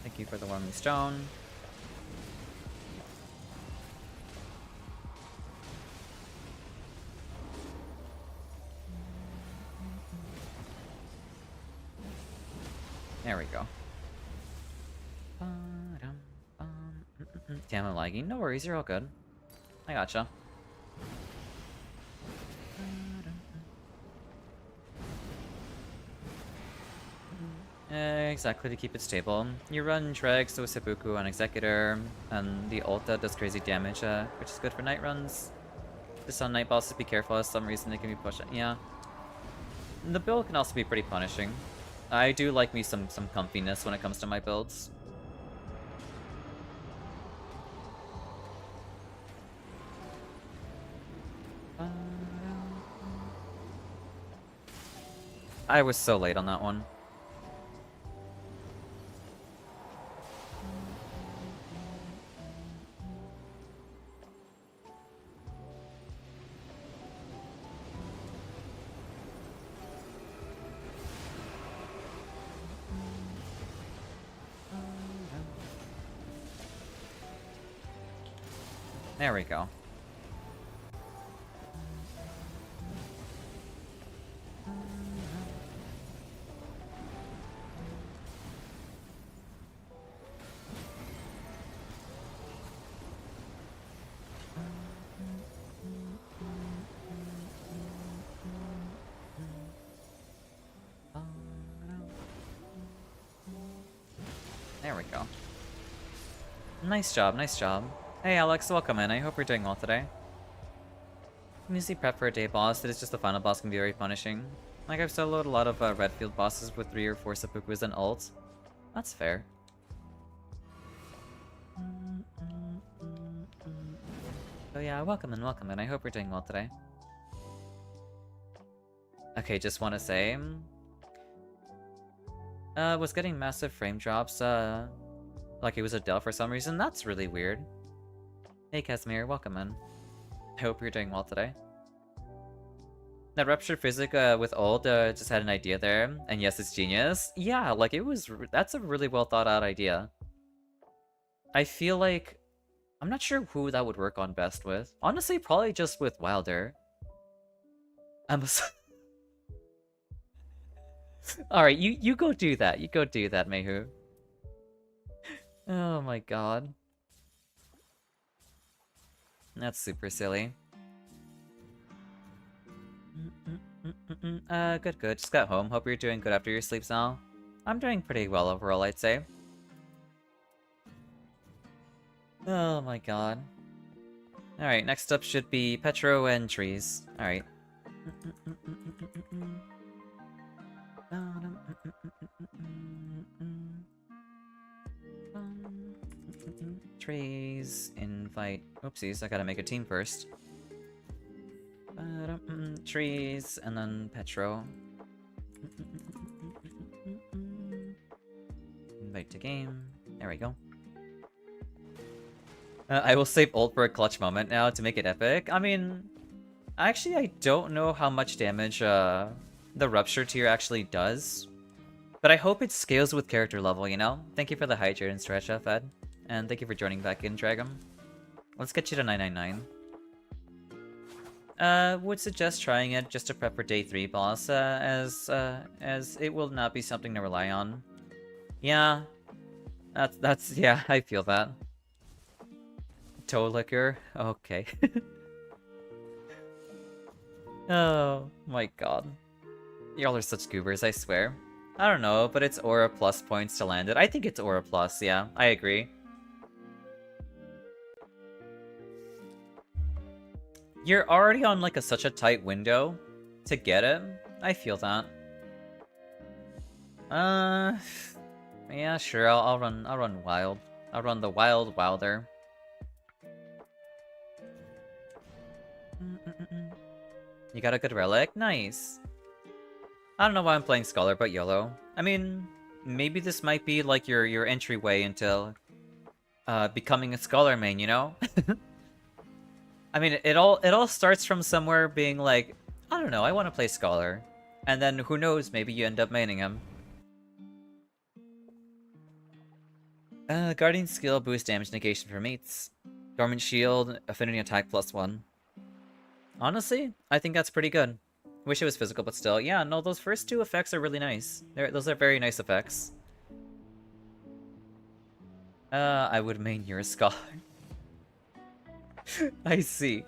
Thank you for the Warming Stone. There we go. Damn, I'm lagging. No worries, you're all good. I gotcha. Exactly, to keep it stable. You run Dregs, so Seppuku on Executor, and the Ulta does crazy damage, which is good for night runs. Just on night bosses, be careful, for some reason they can be pushed. Yeah. The build can also be pretty punishing. I do like me some comfiness when it comes to my builds. I was so late on that one. There we go. There we go. Nice job, nice job. Hey Alex, welcome in. I hope you're doing well today. I'm usually prep for a day boss. It is just the final boss can be very punishing. Like, I've soloed a lot of red field bosses with 3 or 4 seppukus and ults. That's fair. So yeah, welcome in. I hope you're doing well today. Okay, just want to say... was getting massive frame drops, like it was a Dell for some reason. That's really weird. Hey Casimir, welcome in. I hope you're doing well today. That ruptured physic with old just had an idea there, and yes, it's genius. Yeah, like it was. That's a really well thought out idea. I feel like I'm not sure who that would work on best with. Honestly, probably just with Wilder. All right, you go do that. You go do that, Mehu. Oh my god. That's super silly. Good. Just got home. Hope you're doing good after your sleeps now. I'm doing pretty well overall, I'd say. Oh my god. Alright, next up should be Petro and trees. Alright. Trees, invite... Oopsies, I gotta make a team first. Trees, and then Petro. Invite to game. There we go. I will save ult for a clutch moment now to make it epic. I mean, actually, I don't know how much damage the Rupture tier actually does. But I hope it scales with character level, you know? Thank you for the hydrate and stretch, Fed. And thank you for joining back in, Dragon. Let's get you to 999. Would suggest trying it just to prep for day 3 boss, as it will not be something to rely on. Yeah, yeah, I feel that. Toe liquor, okay. Oh my god, y'all are such goobers, I swear. I don't know, but it's aura plus points to land it. I think it's aura plus, yeah, I agree. You're already on like such a tight window to get it. I feel that. Yeah, sure. I'll run wild. I'll run the wilder. You got a good relic, nice. I don't know why I'm playing Scholar, but YOLO. I mean, maybe this might be like your entryway into becoming a Scholar main, you know? I mean, it all starts from somewhere being like, I don't know, I want to play Scholar. And then, who knows, maybe you end up maining him. Guardian skill, boost damage negation for mates. Dormant shield, affinity attack +1. Honestly, I think that's pretty good. Wish it was physical, but still. Yeah, no, those first 2 effects are really nice. Those are very nice effects. I would main your Scholar. I see.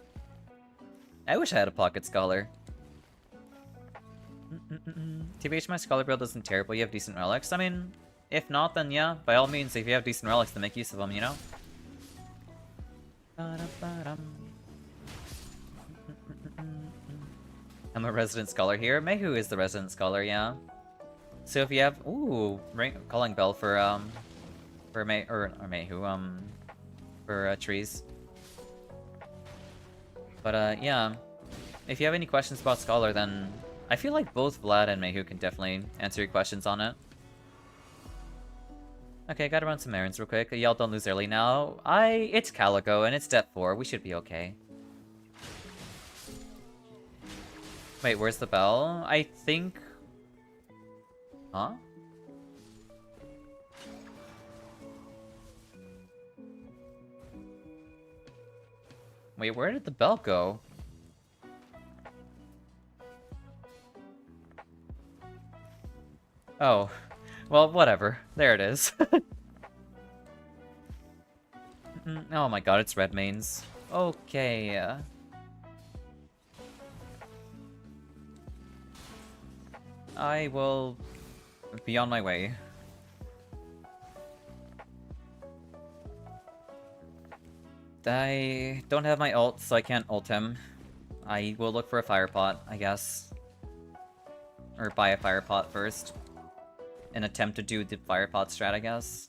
I wish I had a Pocket Scholar. TBH, my Scholar build isn't terrible. You have decent relics. I mean, if not, then yeah, by all means, if you have decent relics, then make use of them, you know? I'm a resident scholar here. Mehu is the resident scholar, yeah. So if you have... Ooh, calling bell for Mehu, for trees. But, yeah. If you have any questions about Scholar, then I feel like both Vlad and Mehu can definitely answer your questions on it. Okay, gotta run some errands real quick. Y'all don't lose early now. It's Calico, and it's step 4. We should be okay. Wait, where's the bell? I think... Huh? Wait, where did the bell go? Oh. Well, whatever. There it is. Oh my god, it's red mains. Okay. I will be on my way. I don't have my ult, so I can't ult him. I will look for a fire pot, I guess. Or buy a fire pot first. And attempt to do the fire pot strat, I guess.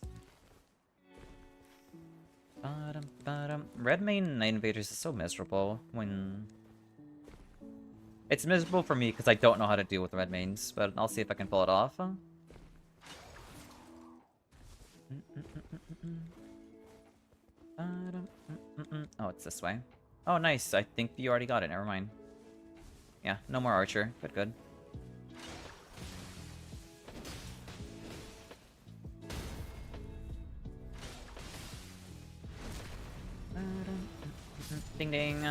Red main Night Invaders is so miserable when... It's miserable for me because I don't know how to deal with red mains, but I'll see if I can pull it off. Oh, it's this way. Oh, nice. I think you already got it. Never mind. Yeah, no more archer. Good, good. Ding ding.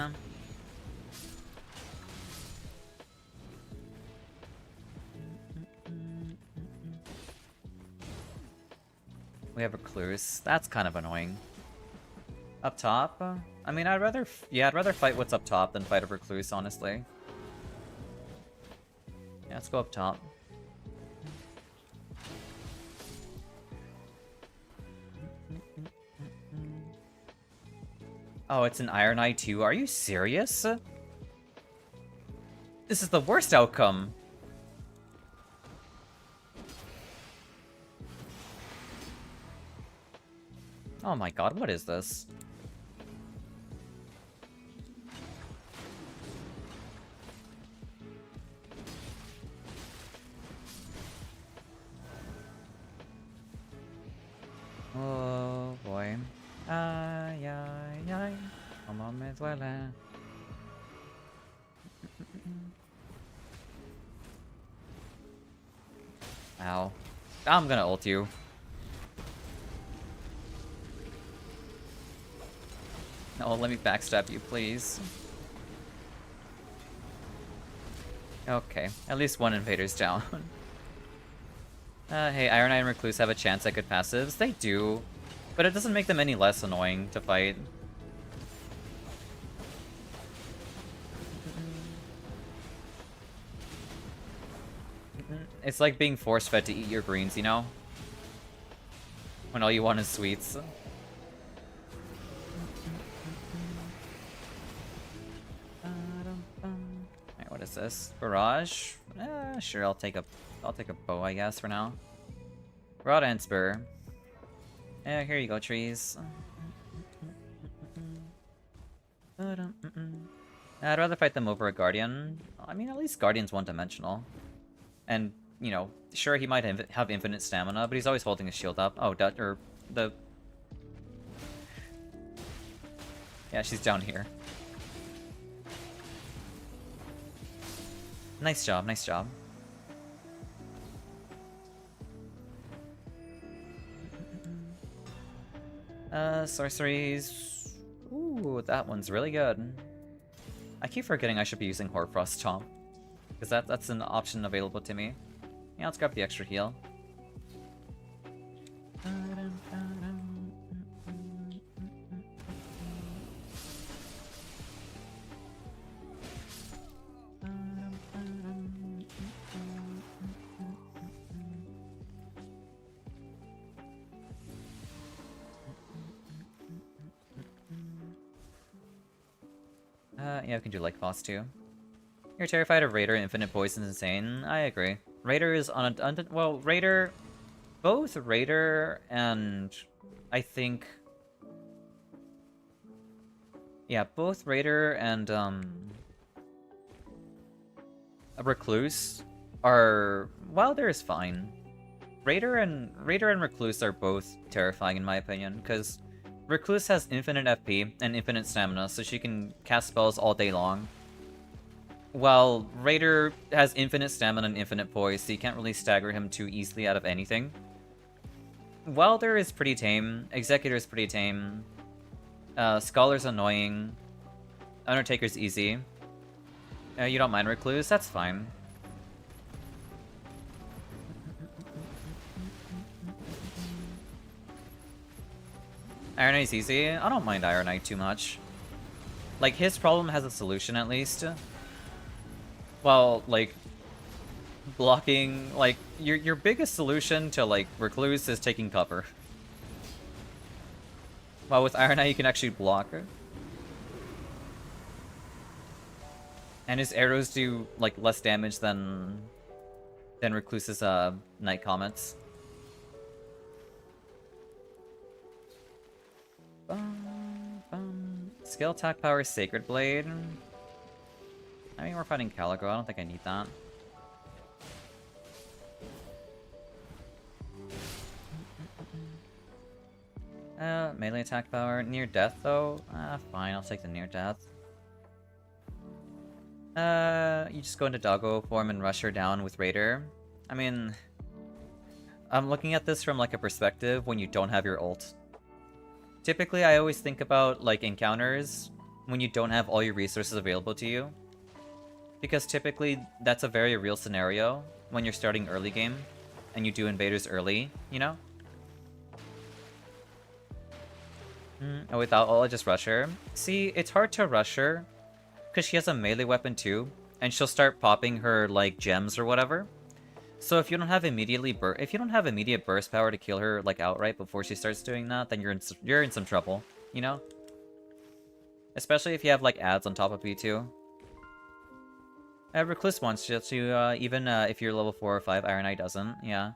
We have Recluse. That's kind of annoying. Up top? I mean, I'd rather fight what's up top than fight a Recluse, honestly. Yeah, let's go up top. Oh, it's an Iron Eye too. Are you serious? This is the worst outcome. Oh my god, what is this? Oh boy. Ay, ay, ay. Como me duele. Ow. I'm gonna ult you. No, let me backstab you, please. Okay, at least one invader's down. Hey, Iron Eye and Recluse have a chance at good passives. They do, but it doesn't make them any less annoying to fight. It's like being force-fed to eat your greens, you know? When all you want is sweets. Alright, what is this? Barrage? Sure, I'll take a bow, I guess, for now. Rod and Spur. Here you go, trees. I'd rather fight them over a Guardian. I mean, at least Guardian's one-dimensional. And, you know, sure, he might have infinite stamina, but he's always holding his shield up. Oh, or the... Yeah, she's down here. Nice job, nice job. Sorceries. Ooh, that one's really good. I keep forgetting I should be using Hoarfrost Chomp, because that's an option available to me. Yeah, let's grab the extra heal. Yeah, we can do like boss too. You're terrified of Raider, Infinite Poison's insane. I agree. Raider is well, Raider... Both Raider and... I think... Yeah, both Raider and, a Recluse are... Wilder is fine. Raider and Recluse are both terrifying in my opinion, because Recluse has infinite FP and infinite stamina, so she can cast spells all day long. While Raider has infinite stamina and infinite poise, so you can't really stagger him too easily out of anything. Wilder is pretty tame, Executor is pretty tame, Scholar's annoying, Undertaker's easy. You don't mind Recluse? That's fine. Iron Eye's easy? I don't mind Iron Eye too much. Like, his problem has a solution at least. Well, like, blocking, like, your biggest solution to, like, Recluse is taking cover. Well, with Iron Eye, you can actually block her. And his arrows do, like, less damage than Recluse's, Night Comets. Skill attack power, Sacred Blade. I mean, we're fighting Calico. I don't think I need that. Melee attack power. Near death, though? Fine, I'll take the near death. You just go into doggo form and rush her down with Raider. I mean, I'm looking at this from, like, a perspective when you don't have your ult. Typically, I always think about, like, encounters when you don't have all your resources available to you. Because typically, that's a very real scenario when you're starting early game and you do invaders early, you know? Oh, without ult, I just rush her. See, it's hard to rush her because she has a melee weapon too, and she'll start popping her, like, gems or whatever. So if you don't have immediate burst power to kill her, like, outright before she starts doing that, then you're in some trouble, you know? Especially if you have, like, ads on top of Vtuber. Recluse wants you to, even if you're level 4 or 5, Iron Eye doesn't, yeah.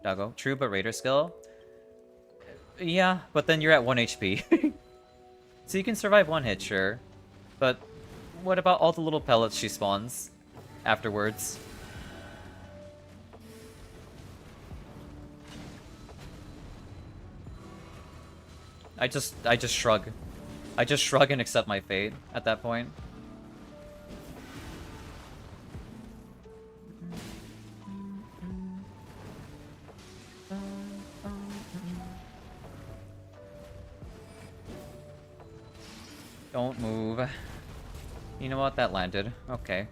Doggo. True, but Raider skill? Yeah, but then you're at 1 HP. So you can survive one hit, sure. But what about all the little pellets she spawns afterwards? I just shrug. I just shrug and accept my fate at that point. Don't move. You know what? That landed. Okay.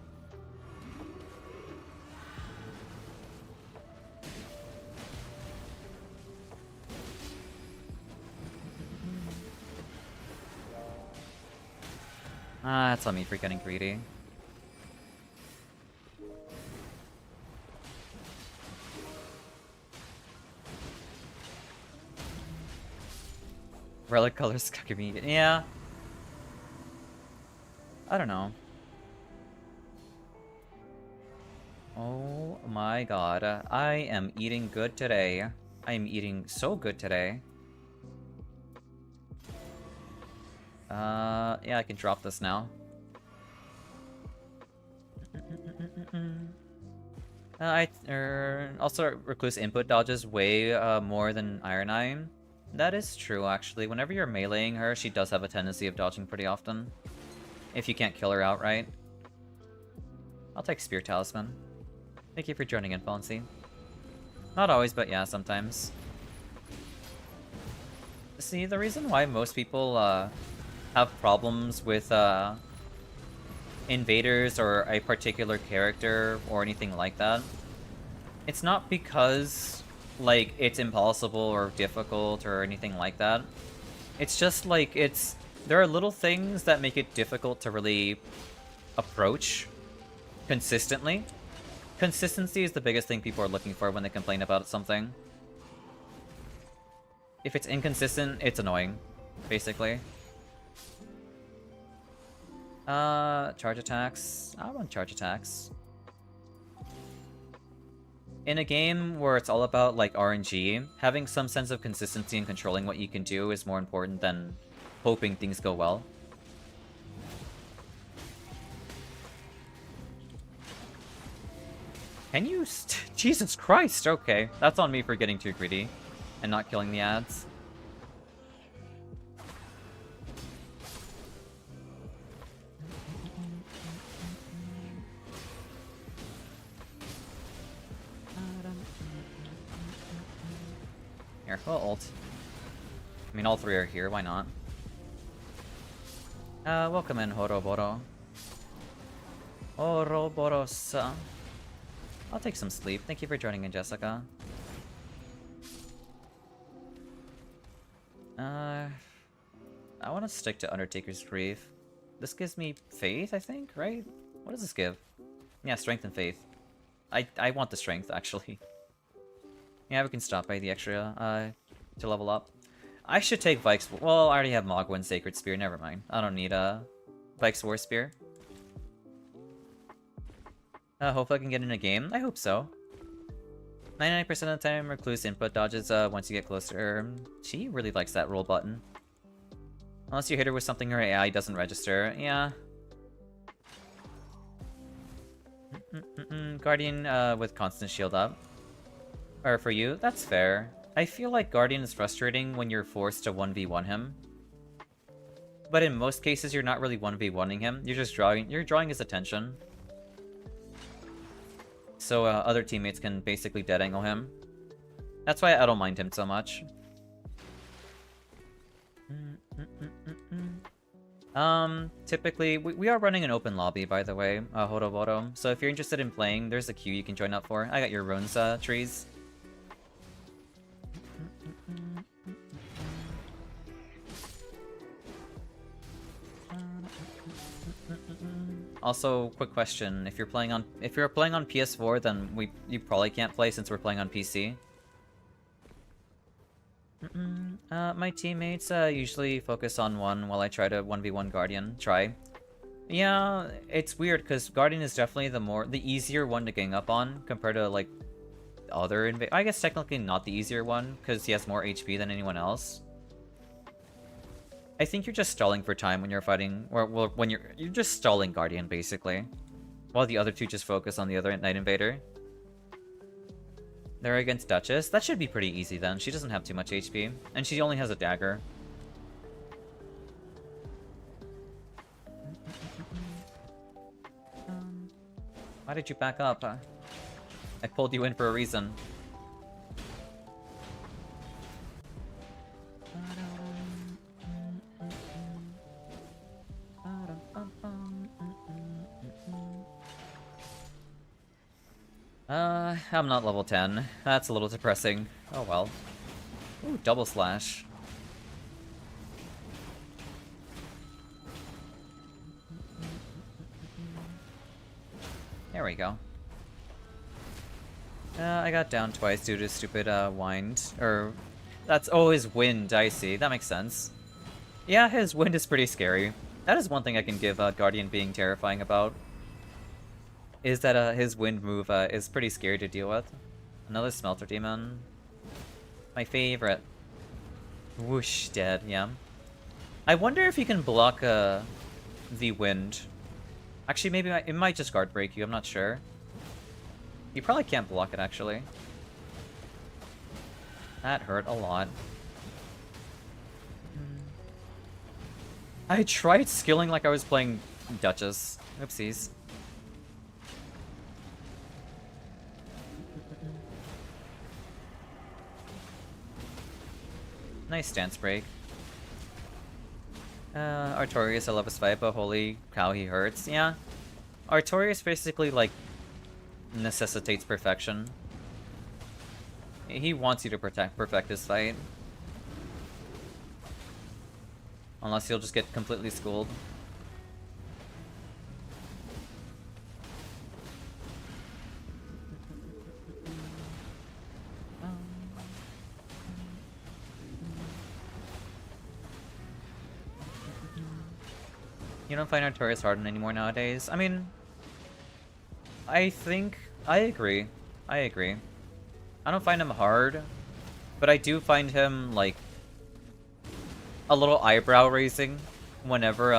That's on me for getting greedy. Relic colors Kakumi. Yeah. I don't know. Oh my god. I am eating good today. I am eating so good today. Yeah, I can drop this now. Also, Recluse input dodges way more than Iron Eye. That is true, actually. Whenever you're meleeing her, she does have a tendency of dodging pretty often. If you can't kill her outright. I'll take Spear Talisman. Thank you for joining in, Fonzie. Not always, but yeah, sometimes. See, the reason why most people have problems with invaders or a particular character or anything like that, it's not because, like, it's impossible or difficult or anything like that. It's just like there are little things that make it difficult to really approach consistently. Consistency is the biggest thing people are looking for when they complain about something. If it's inconsistent, it's annoying, basically. Charge attacks. I want charge attacks. In a game where it's all about, like, RNG, having some sense of consistency and controlling what you can do is more important than hoping things go well. Can you Jesus Christ, okay. That's on me for getting too greedy and not killing the ads. Here, we'll ult. I mean, all three are here, why not? Welcome in, Horoboro. Ouroboros. I'll take some sleep. Thank you for joining in, Jessica. I want to stick to Undertaker's Grief. This gives me faith, I think, right? What does this give? Yeah, strength and faith. I want the strength, actually. Yeah, we can stop by the extra to level up. I should take Vike's... Well, I already have Mogwin Sacred Spear. Never mind. I don't need a Vike's War Spear. Hopefully I can get in a game. I hope so. 99% of the time, Recluse input dodges once you get closer. She really likes that roll button. Unless you hit her with something her AI doesn't register. Yeah. Guardian with constant shield up. Or for you, that's fair. I feel like Guardian is frustrating when you're forced to 1v1 him. But in most cases, you're not really 1v1ing him. You're just drawing his attention. So other teammates can basically dead angle him. That's why I don't mind him so much. Typically, we are running an open lobby, by the way, Horobodo. So if you're interested in playing, there's a queue you can join up for. I got your runes trees. Also, quick question: if you're playing on PS4, then you probably can't play since we're playing on PC. My teammates usually focus on one while I try to 1v1 Guardian. Yeah, it's weird because Guardian is definitely the easier one to gang up on compared to like other I guess technically not the easier one because he has more HP than anyone else. I think you're just stalling for time when you're fighting, or well, when you're just stalling Guardian basically, while the other two just focus on the other Night Invader. They're against Duchess. That should be pretty easy then. She doesn't have too much HP, and she only has a dagger. Why did you back up? I pulled you in for a reason. I'm not level 10. That's a little depressing. Oh well. Ooh, double slash. There we go. I got down twice due to stupid wind. Or, that's his wind, I see. That makes sense. Yeah, his wind is pretty scary. That is one thing I can give Guardian being terrifying about. Is that his wind move is pretty scary to deal with. Another Smelter Demon. My favorite. Whoosh, dead, yeah. I wonder if he can block the wind. Actually, maybe it might just guard break you, I'm not sure. You probably can't block it, actually. That hurt a lot. I tried skilling like I was playing Duchess. Oopsies. Nice stance break. Artorias, I love his fight, but holy cow, he hurts. Yeah. Artorias basically, like, necessitates perfection. He wants you to perfect his fight. Unless he'll just get completely schooled. You don't find Artorias hardened anymore nowadays? I mean, I think... I agree. I agree. I don't find him hard, but I do find him, like, a little eyebrow raising whenever,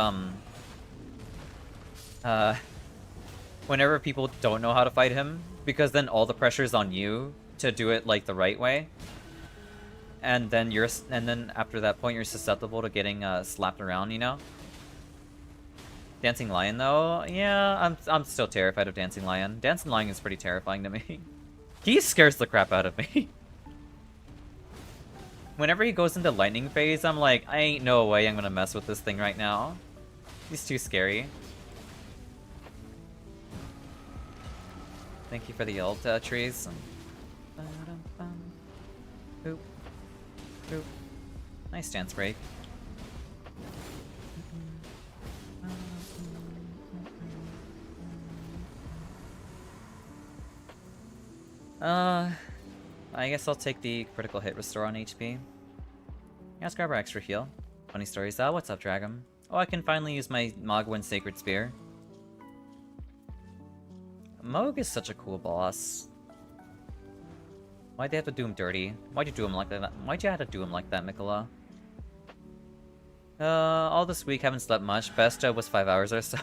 whenever people don't know how to fight him, because then all the pressure's on you to do it, like, the right way. And then after that point, you're susceptible to getting, slapped around, you know? Dancing Lion, though? Yeah, I'm still terrified of Dancing Lion. Dancing Lion is pretty terrifying to me. He scares the crap out of me. Whenever he goes into lightning phase, I'm like, I ain't no way I'm gonna mess with this thing right now. He's too scary. Thank you for the ult, trees. Boop. Boop. Nice stance break. I guess I'll take the critical hit restore on HP. Yeah, let's grab our extra heal. Funny stories. What's up, Dragon? Oh, I can finally use my Mogwin Sacred Spear. Moog is such a cool boss. Why'd they have to do him dirty? Why'd you do him like that? Why'd you have to do him like that, Mikola? All this week haven't slept much. Best was 5 hours or so.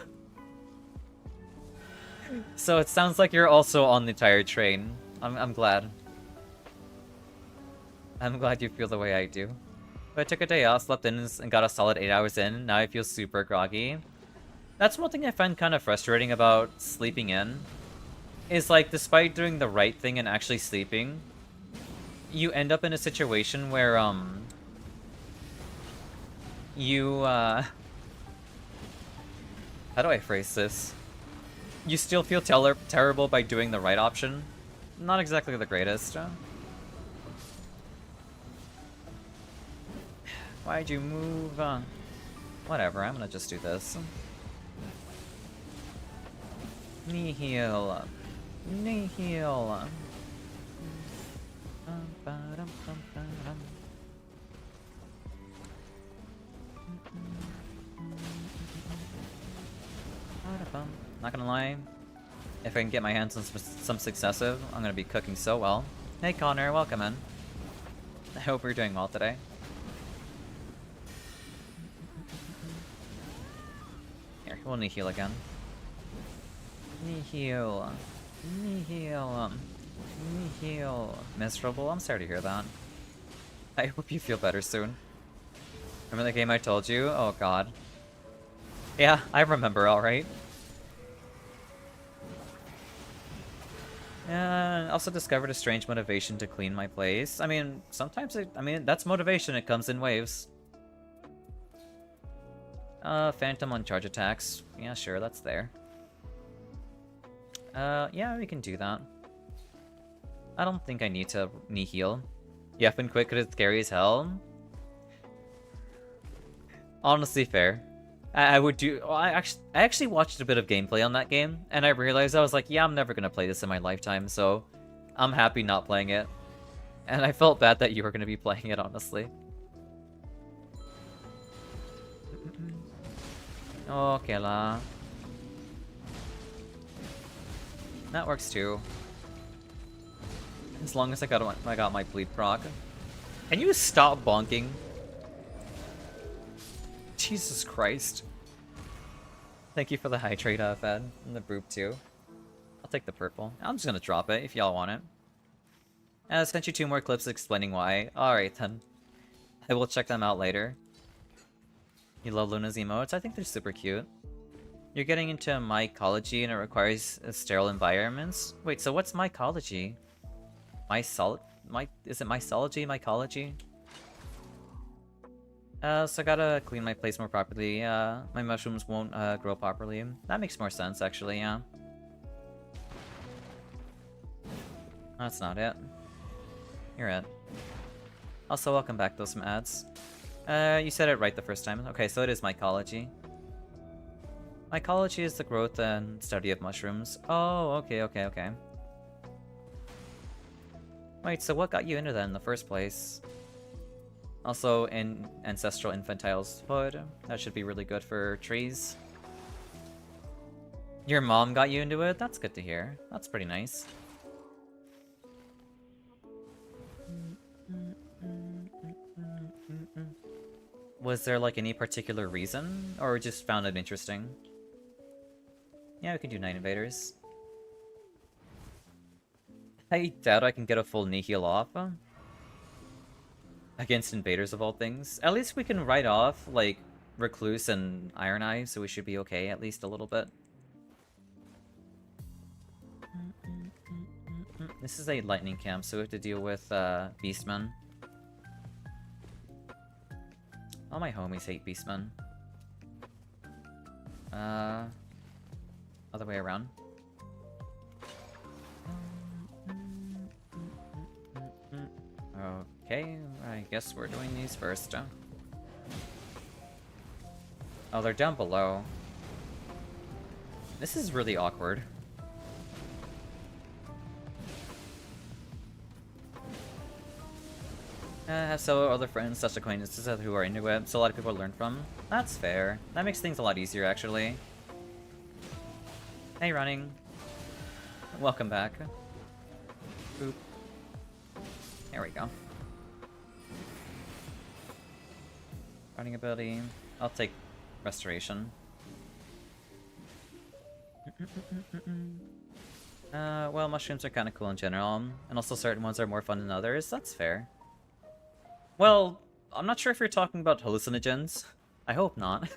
So it sounds like you're also on the tired train. I'm glad. I'm glad you feel the way I do. But I took a day off, slept in, and got a solid 8 hours in. Now I feel super groggy. That's one thing I find kind of frustrating about sleeping in. Is like, despite doing the right thing and actually sleeping, you end up in a situation where, you, how do I phrase this? You still feel terrible by doing the right option. Not exactly the greatest. Why'd you move? Whatever, I'm gonna just do this. Knee heal. Knee heal. Not gonna lie, if I can get my hands on some successive, I'm gonna be cooking so well. Hey Connor, welcome in. I hope you're doing well today. Here, we'll knee heal again. Knee heal. Knee heal. Knee heal. Miserable? I'm sorry to hear that. I hope you feel better soon. Remember the game I told you? Oh god. Yeah, I remember alright. I also discovered a strange motivation to clean my place. I mean, sometimes that's motivation. It comes in waves. Phantom on charge attacks. Yeah, sure, that's there. Yeah, we can do that. I don't think I need to knee heal. Yep, and quick, 'cause it's scary as hell. Honestly, fair. I would do. I actually watched a bit of gameplay on that game, and I realized I was like, yeah, I'm never gonna play this in my lifetime, so I'm happy not playing it. And I felt bad that you were gonna be playing it, honestly. Okay la. That works too. As long as I got my bleed proc. Can you stop bonking? Jesus Christ. Thank you for the hydrate, Fed. And the Broop, too. I'll take the purple. I'm just gonna drop it if y'all want it. I sent you 2 more clips explaining why. Alright, then. I will check them out later. You love Luna's emotes? I think they're super cute. You're getting into mycology and it requires sterile environments? Wait, so what's mycology? Is it mycology? Mycology? So I gotta clean my place more properly. My mushrooms won't grow properly. That makes more sense, actually, yeah. That's not it. You're it. Also, welcome back, those some ads. You said it right the first time. Okay, so it is mycology. Mycology is the growth and study of mushrooms. Oh, okay. Wait, so what got you into that in the first place? Also, in ancestral infantilehood, that should be really good for trees. Your mom got you into it? That's good to hear. That's pretty nice. Was there like any particular reason, or just found it interesting? Yeah, we can do Night Invaders. I doubt I can get a full knee heal off. Against invaders of all things. At least we can write off, like, Recluse and Iron Eye, so we should be okay, at least a little bit. This is a lightning camp, so we have to deal with, Beastmen. All my homies hate Beastmen. Other way around. Okay, I guess we're doing these first. Oh, they're down below. This is really awkward. Have several other friends, such acquaintances who are into it, so a lot of people learn from. That's fair. That makes things a lot easier, actually. Hey, running. Welcome back. Boop. There we go. Running ability. I'll take restoration. Well, mushrooms are kind of cool in general, and also certain ones are more fun than others. That's fair. Well, I'm not sure if you're talking about hallucinogens. I hope not.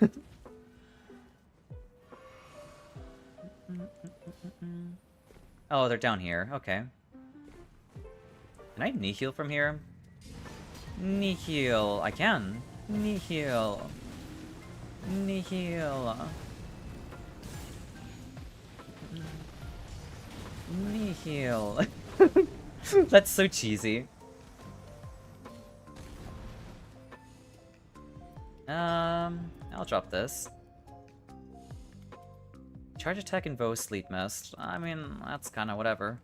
Oh, they're down here. Okay. Can I knee heal from here? Knee heal. I can. Knee heal. Knee heal. Knee heal. That's so cheesy. I'll drop this. Charge attack and bow sleep mist. I mean, that's kind of whatever.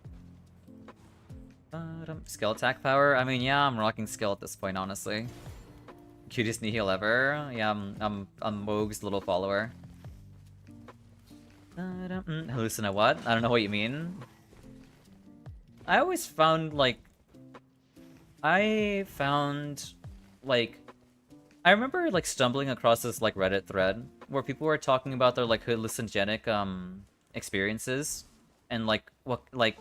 Skill attack power. I mean, yeah, I'm rocking skill at this point, honestly. Cutest knee heal ever. Yeah, I'm Moog's little follower. Hallucina what? I don't know what you mean. I always found like I remember like stumbling across this like Reddit thread where people were talking about their like hallucinogenic experiences and like what like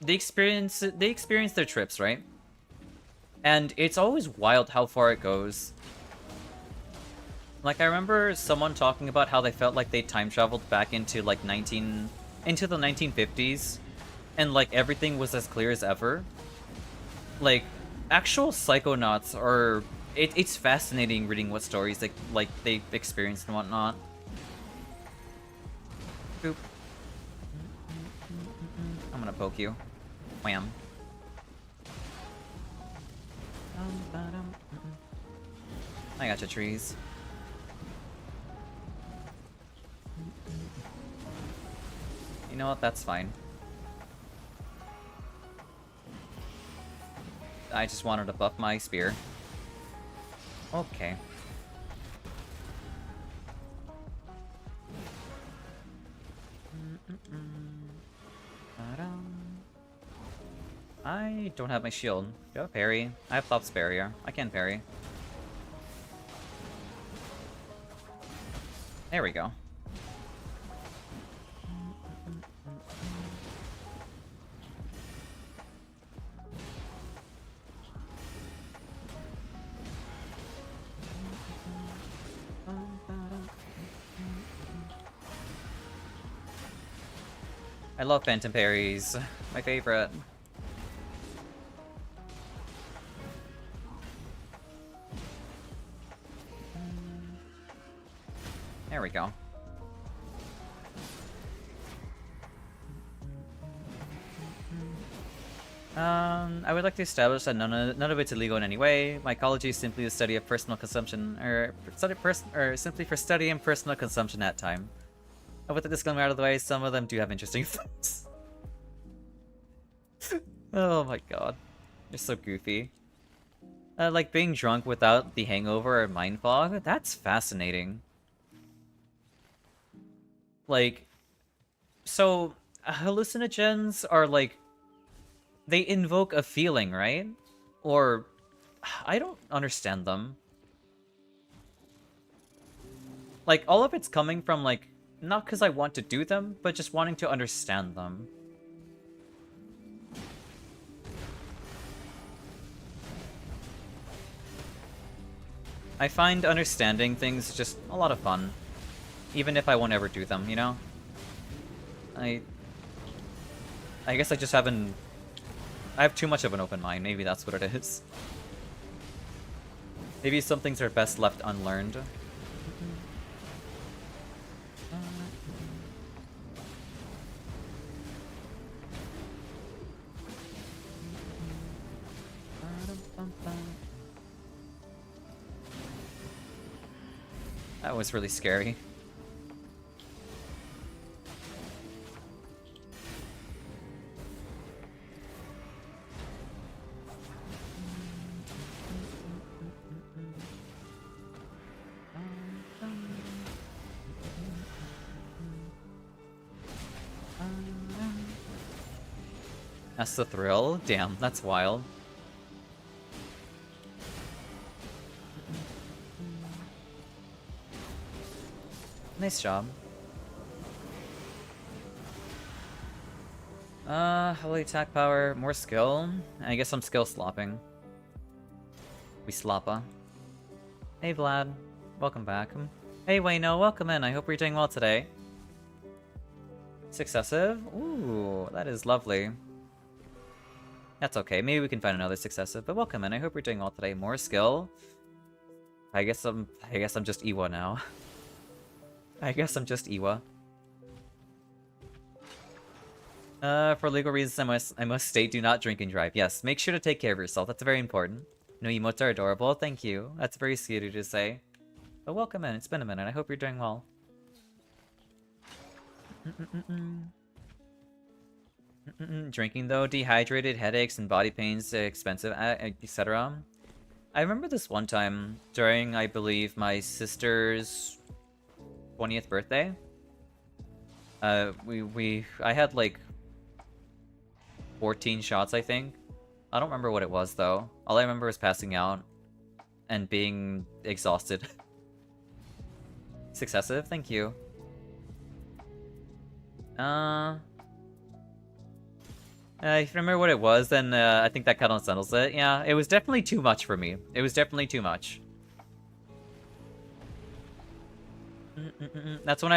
they experience their trips, right? And it's always wild how far it goes. Like I remember someone talking about how they felt like they time traveled back into like into the 1950s and like everything was as clear as ever. Like actual psychonauts are it's fascinating reading what stories they've experienced and whatnot. Boop. I'm gonna poke you. Wham. I gotcha, trees. You know what? That's fine. I just wanted to buff my spear. Okay. I don't have my shield. Do I have parry? I have Plop's barrier. I can parry. There we go. I love phantom parries. My favorite. There we go. I would like to establish that none of it's illegal in any way. Mycology is simply the study of personal consumption, or simply for study and personal consumption at time. And with the disclaimer out of the way, some of them do have interesting effects. Oh my god. You're so goofy. Like being drunk without the hangover or mind fog? That's fascinating. Like, so hallucinogens are like, they invoke a feeling, right? Or, I don't understand them. Like, all of it's coming from like, not because I want to do them, but just wanting to understand them. I find understanding things just a lot of fun. Even if I won't ever do them, you know? I guess I just haven't... I have too much of an open mind, maybe that's what it is. Maybe some things are best left unlearned. That was really scary. That's the thrill? Damn, that's wild. Nice job. Holy attack power, more skill. I guess I'm skill slopping. We sloppa. Hey Vlad, welcome back. Hey Wayno, welcome in. I hope you're doing well today. Successive? Ooh, that is lovely. That's okay. Maybe we can find another successive, but welcome in. I hope you're doing well today. More skill. I guess I'm just Iwa now. I guess I'm just Iwa. For legal reasons, I must state, do not drink and drive. Yes, make sure to take care of yourself. That's very important. No, emotes are adorable. Thank you. That's very sweet of you to say. But welcome in. It's been a minute. I hope you're doing well. Drinking though, dehydrated, headaches, and body pains, expensive, etc. I remember this one time during, I believe, my sister's 20th birthday. I had like 14 shots, I think. I don't remember what it was though. All I remember was passing out and being exhausted. Successive, thank you. If you remember what it was, then I think that kind of settles it. Yeah, it was definitely too much for me. It was definitely too much. That's when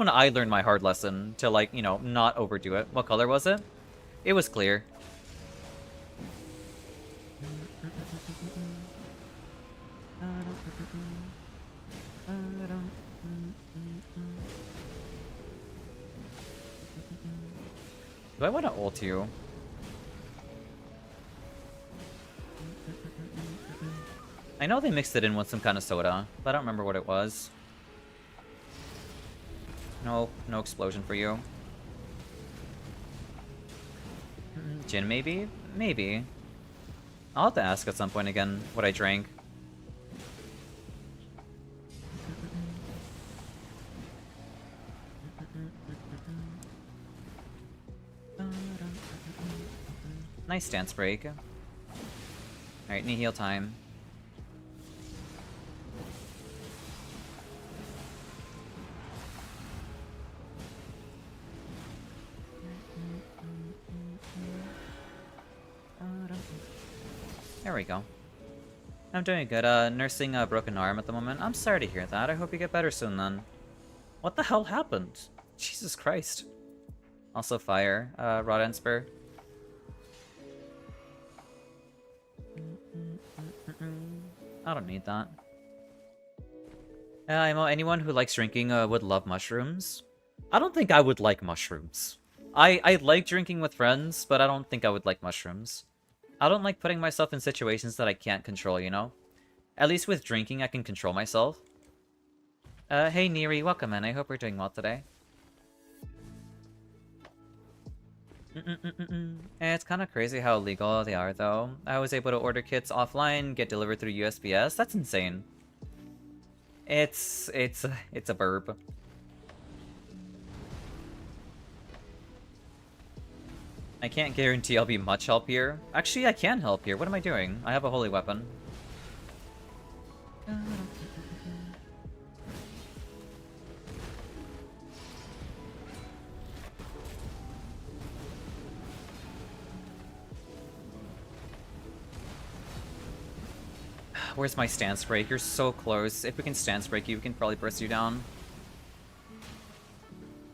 I learned my hard lesson to, like, you know, not overdo it. What color was it? It was clear. Do I want to ult you? I know they mixed it in with some kind of soda, but I don't remember what it was. No explosion for you. Gin, maybe? Maybe. I'll have to ask at some point again what I drank. Nice stance break. Alright, need heal time. There we go. I'm doing good. Nursing a broken arm at the moment. I'm sorry to hear that. I hope you get better soon then. What the hell happened? Jesus Christ. Also fire. Rod and Spur. I don't need that. I know anyone who likes drinking would love mushrooms. I don't think I would like mushrooms. I like drinking with friends, but I don't think I would like mushrooms. I don't like putting myself in situations that I can't control, you know? At least with drinking, I can control myself. Hey Neri, welcome in. I hope you're doing well today. It's kind of crazy how illegal they are, though. I was able to order kits offline, get delivered through USPS. That's insane. It's a burp. I can't guarantee I'll be much help here. Actually, I can help here. What am I doing? I have a holy weapon. Where's my stance break? You're so close. If we can stance break you, we can probably burst you down.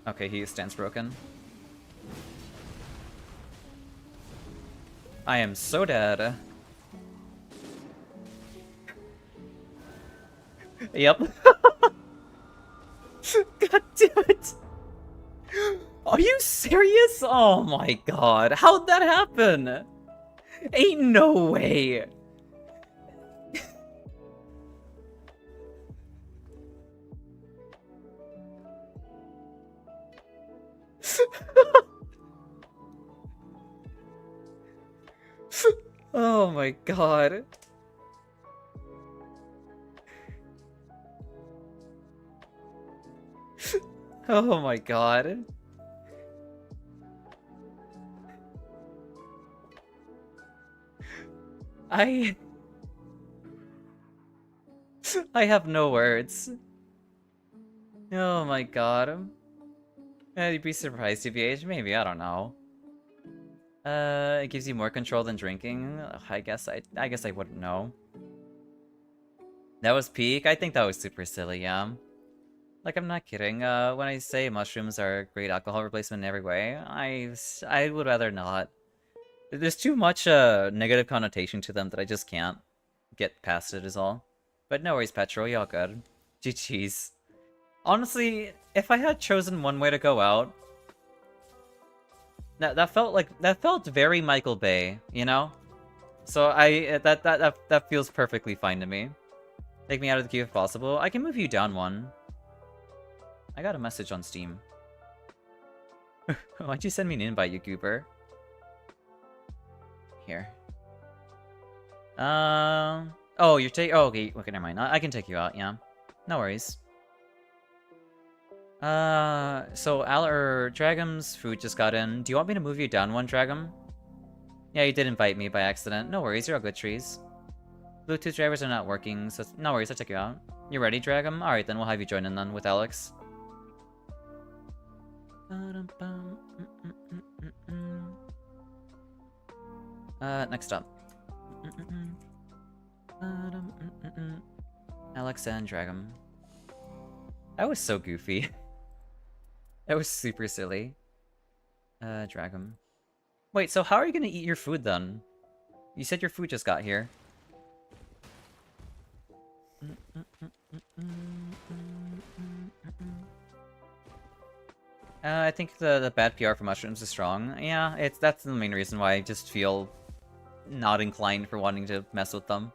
Okay, he is stance broken. I am so dead. Yep. God damn it. Are you serious? Oh my god. How'd that happen? Ain't no way. Oh my god. Oh my god. I have no words. Oh my god. You'd be surprised, TBH? Maybe, I don't know. It gives you more control than drinking. Ugh, I guess I wouldn't know. That was peak? I think that was super silly, yeah. Like, I'm not kidding. When I say mushrooms are a great alcohol replacement in every way, I would rather not. There's too much negative connotation to them that I just can't get past it is all. But no worries, Petro, you all good. GG's. Honestly, if I had chosen one way to go out, that felt very Michael Bay, you know? So that feels perfectly fine to me. Take me out of the queue if possible. I can move you down one. I got a message on Steam. Why'd you send me an invite, you goober? Here. Oh, you're taking. Oh, okay. Okay, never mind. I can take you out. Yeah, no worries. So Dragum's food just got in. Do you want me to move you down one, Dragum? Yeah, you did invite me by accident. No worries. You're all good, trees. Bluetooth drivers are not working, so no worries. I'll check you out. You ready, Dragum? All right, then we'll have you join in then with Alex. Next up. Alex and Dragum. That was so goofy. That was super silly. Dragum. Wait, so how are you gonna eat your food then? You said your food just got here. I think the bad PR for mushrooms is strong. Yeah, that's the main reason why I just feel not inclined for wanting to mess with them.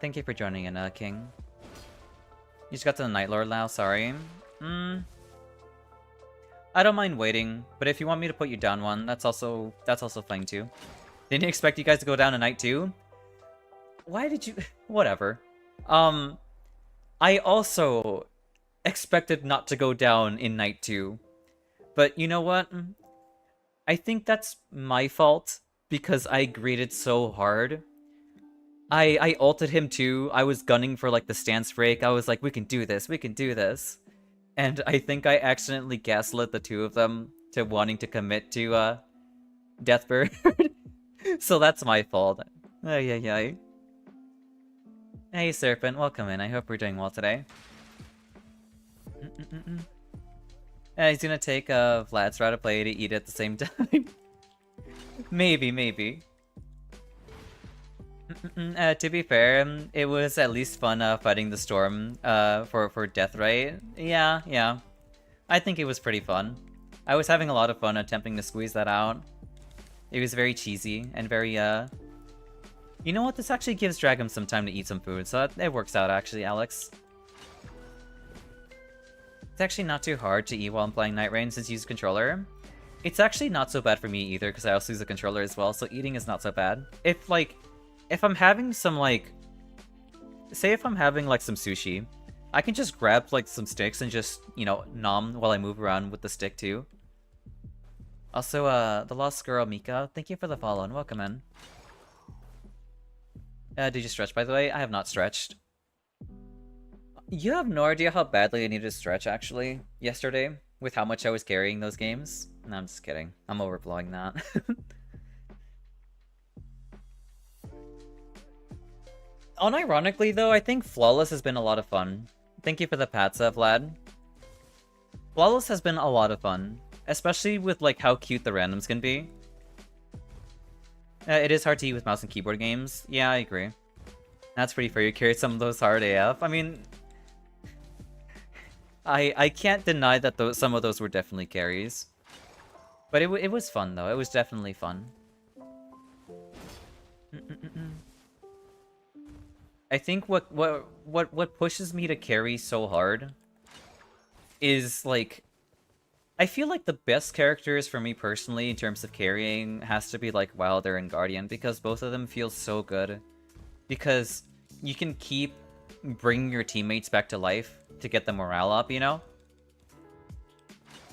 Thank you for joining in, King. You just got to the Night Lord now, sorry. I don't mind waiting, but if you want me to put you down one, that's also fine too. Didn't expect you guys to go down a night two. Why did you? Whatever. I also expected not to go down in night 2. But you know what? I think that's my fault because I greeted so hard. I ulted him too. I was gunning for like the stance break. I was like, we can do this, we can do this. And I think I accidentally gaslit the two of them to wanting to commit to Deathbird. So that's my fault. Ay, ay, ay. Hey Serpent, welcome in. I hope we're doing well today. He's gonna take Vlad's route of play to eat at the same time. Maybe. To be fair, it was at least fun fighting the storm for death, right? Yeah. I think it was pretty fun. I was having a lot of fun attempting to squeeze that out. It was very cheesy and very You know what? This actually gives Dragum some time to eat some food, so it works out actually, Alex. It's actually not too hard to eat while I'm playing Nightreign since you use a controller. It's actually not so bad for me either because I also use a controller as well, so eating is not so bad. If I'm having some say if I'm having like some sushi, I can just grab like some sticks and just, you know, nom while I move around with the stick too. Also, the Lost Girl Mika, thank you for the follow and welcome in. Did you stretch, by the way? I have not stretched. You have no idea how badly I needed to stretch, actually, yesterday, with how much I was carrying those games. No, I'm just kidding. I'm overblowing that. Unironically, though, I think Flawless has been a lot of fun. Thank you for the patsa, Vlad. Flawless has been a lot of fun, especially with, like, how cute the randoms can be. It is hard to eat with mouse and keyboard games. Yeah, I agree. That's pretty fair. You carried some of those hard AF. I mean, I can't deny that some of those were definitely carries. But it was fun though. It was definitely fun. I think what pushes me to carry so hard is like, I feel like the best characters for me personally in terms of carrying has to be like Wilder and Guardian because both of them feel so good. Because you can keep bringing your teammates back to life to get the morale up, you know?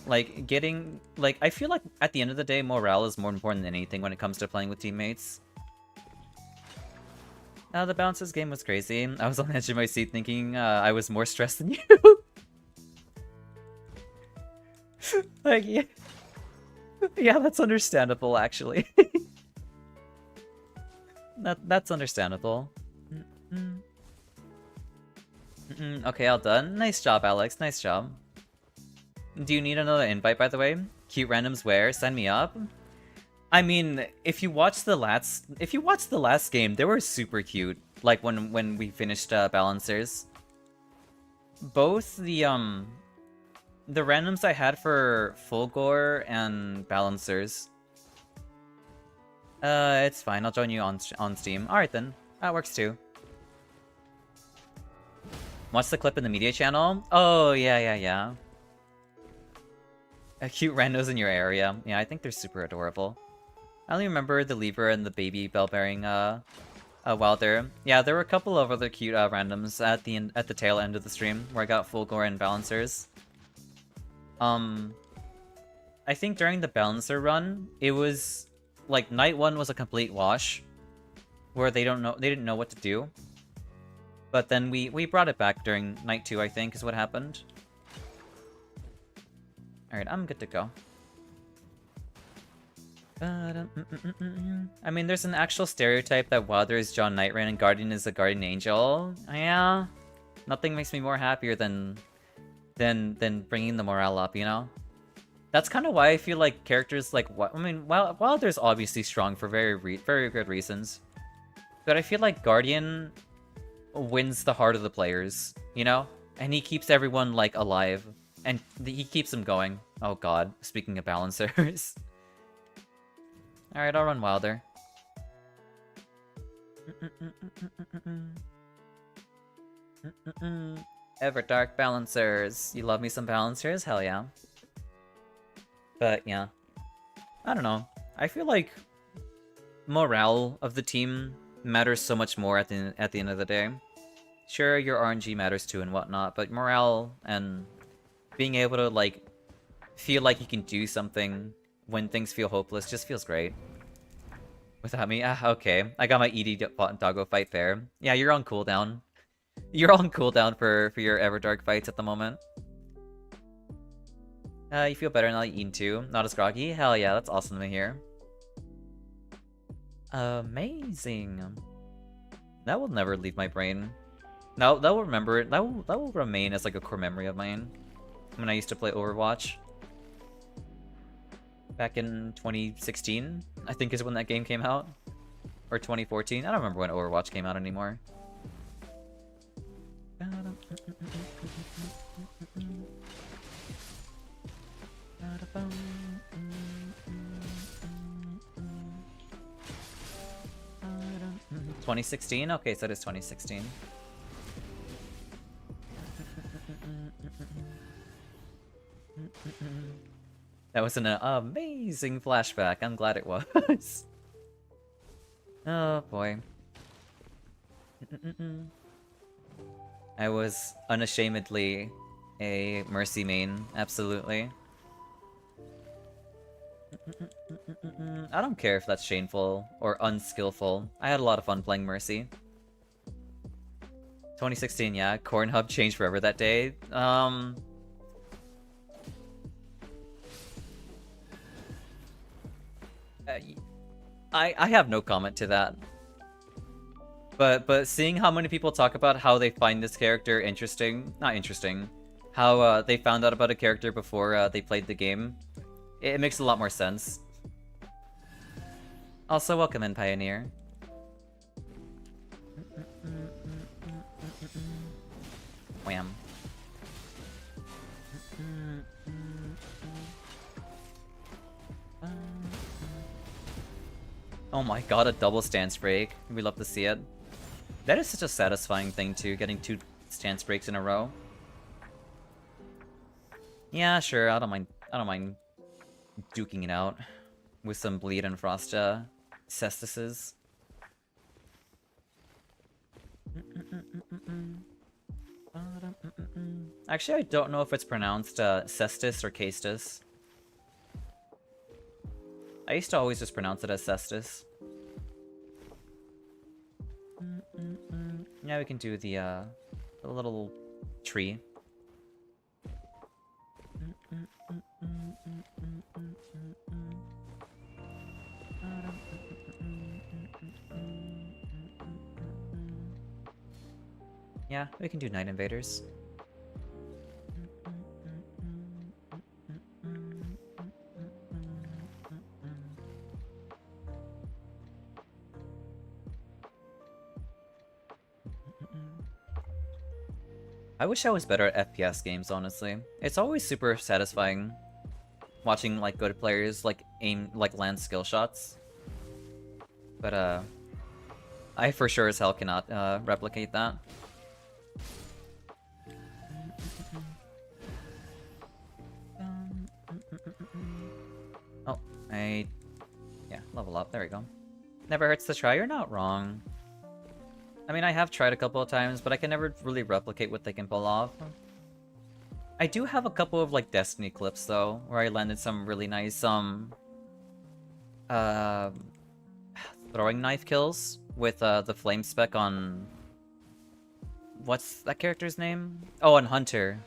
Like, getting... Like, I feel like at the end of the day, morale is more important than anything when it comes to playing with teammates. The bounces game was crazy. I was on the edge of my seat thinking I was more stressed than you. Like, yeah. Yeah, that's understandable, actually. That's understandable. Okay, all done. Nice job, Alex. Nice job. Do you need another invite, by the way? Cute randoms where? Sign me up. I mean, if you watch the last game, they were super cute. Like when we finished Balancers. Both the randoms I had for Fulgore and Balancers. It's fine. I'll join you on Steam. All right then, that works too. Watch the clip in the media channel. Oh yeah. Cute randos in your area. Yeah, I think they're super adorable. I only remember the Libra and the baby bell-bearing Wilder. Yeah, there were a couple of other cute randoms at the tail end of the stream where I got Fulgore and Balancers. I think during the Balancer run, it was like night 1 was a complete wash, where they didn't know what to do. But then we brought it back during night 2, I think, is what happened. Alright, I'm good to go. I mean, there's an actual stereotype that Wilder is John Nightreign and Guardian is a Guardian Angel. Yeah. Nothing makes me more happier than bringing the morale up, you know? That's kind of why I feel like characters like... I mean, Wilder's obviously strong for very good reasons. But I feel like Guardian wins the heart of the players, you know? And he keeps everyone, like, alive. And he keeps them going. Oh god, speaking of Balancers. Alright, I'll run Wilder. Everdark Balancers. You love me some Balancers? Hell yeah. But yeah. I don't know. I feel like morale of the team matters so much more at the end of the day. Sure, your RNG matters too and whatnot, but morale and being able to, like, feel like you can do something when things feel hopeless just feels great. Without me? Okay. I got my ED doggo fight there. Yeah, you're on cooldown. You're on cooldown for your Everdark fights at the moment. You feel better now eating too? Not as groggy? Hell yeah, that's awesome to hear. Amazing. That will never leave my brain. No, that will remember it. That will remain as like a core memory of mine. When I used to play Overwatch. Back in 2016, I think is when that game came out. Or 2014. I don't remember when Overwatch came out anymore. 2016? Okay, so it is 2016. That was an amazing flashback. I'm glad it was. Oh boy. I was unashamedly a Mercy main, absolutely. I don't care if that's shameful or unskillful. I had a lot of fun playing Mercy. 2016, yeah. Corn Hub changed forever that day. I have no comment to that. But seeing how many people talk about how they find this character interesting, not interesting, how they found out about a character before they played the game, it makes a lot more sense. Also, welcome in, Pioneer. Wham. Oh my god, a double stance break. We love to see it. That is such a satisfying thing too, getting 2 stance breaks in a row. Yeah, sure, I don't mind duking it out with some Bleed and Frost cestises. Actually, I don't know if it's pronounced Cestus or Castus. I used to always just pronounce it as Cestus. Yeah, we can do the little tree. Yeah, we can do Night Invaders. I wish I was better at FPS games, honestly. It's always super satisfying watching like good players like land skill shots. But I for sure as hell cannot replicate that. Oh, yeah, level up. There we go. Never hurts to try. You're not wrong. I mean, I have tried a couple of times, but I can never really replicate what they can pull off. I do have a couple of like Destiny clips though, where I landed some really nice throwing knife kills with the flame spec on what's that character's name? Oh, on Hunter.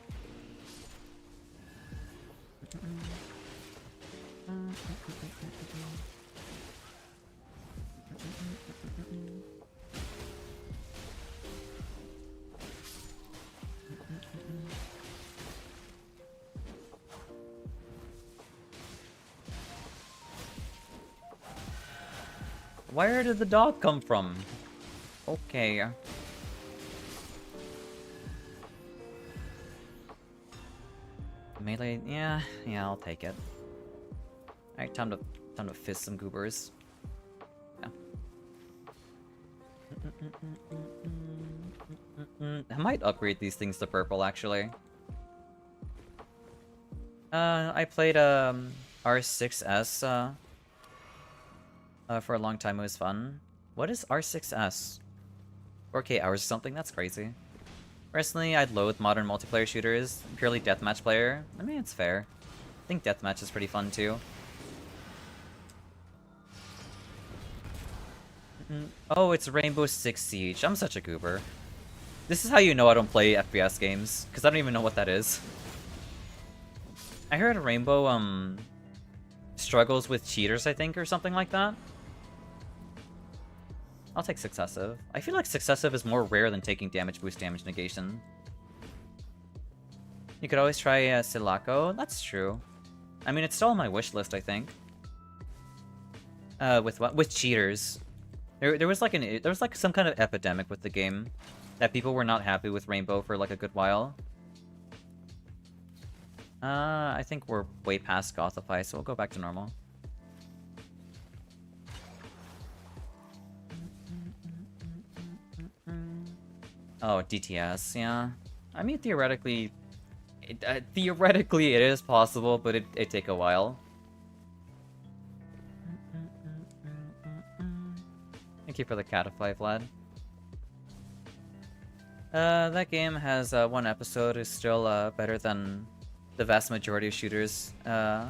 Where did the dog come from? Okay. Melee, yeah, I'll take it. Alright, time to fist some goobers. Yeah. I might upgrade these things to purple, actually. I played R6S for a long time. It was fun. What is R6S? 4K hours or something? That's crazy. Personally, I'd loathe modern multiplayer shooters. Purely deathmatch player. I mean, it's fair. I think deathmatch is pretty fun too. Oh, it's Rainbow Six Siege. I'm such a goober. This is how you know I don't play FPS games, because I don't even know what that is. I heard Rainbow struggles with cheaters, I think, or something like that. I'll take Successive. I feel like Successive is more rare than taking damage boost, damage negation. You could always try Silico. That's true. I mean, it's still on my wish list, I think. With what? With cheaters. There was like some kind of epidemic with the game that people were not happy with Rainbow for like a good while. I think we're way past Gothify, so we'll go back to normal. Oh, DTS, yeah. I mean, theoretically, it is possible, but it'd take a while. Thank you for the Catify, Vlad. That game has one episode is still better than the vast majority of shooters out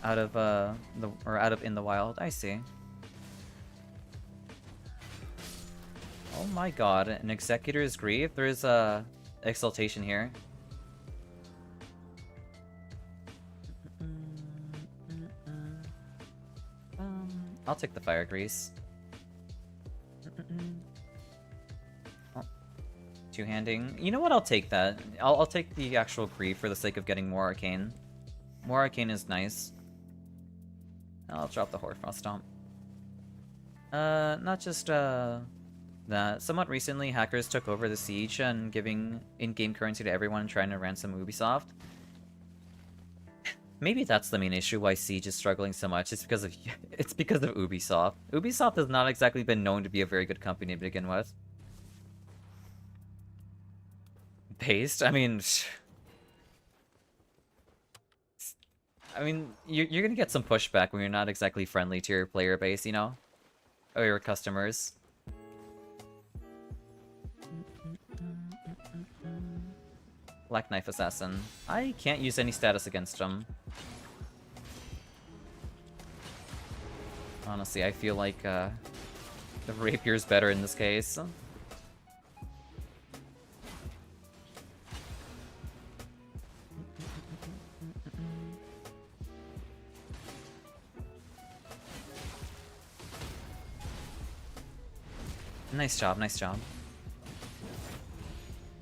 of In the Wild. I see. Oh my god, an Executor's Grief? There is exaltation here. I'll take the Fire Grease. Oh. Two-handing. You know what? I'll take that. I'll take the actual Grief for the sake of getting more Arcane. More Arcane is nice. I'll drop the Hoarfrost Stomp. Not just that. Somewhat recently, hackers took over the siege and giving in-game currency to everyone trying to ransom Ubisoft. Maybe that's the main issue why Siege is struggling so much. It's because of Ubisoft. Ubisoft has not exactly been known to be a very good company to begin with. Based? I mean, you're gonna get some pushback when you're not exactly friendly to your player base, you know, or your customers. Black Knife Assassin. I can't use any status against him. Honestly, I feel like the Rapier's better in this case. Nice job, nice job.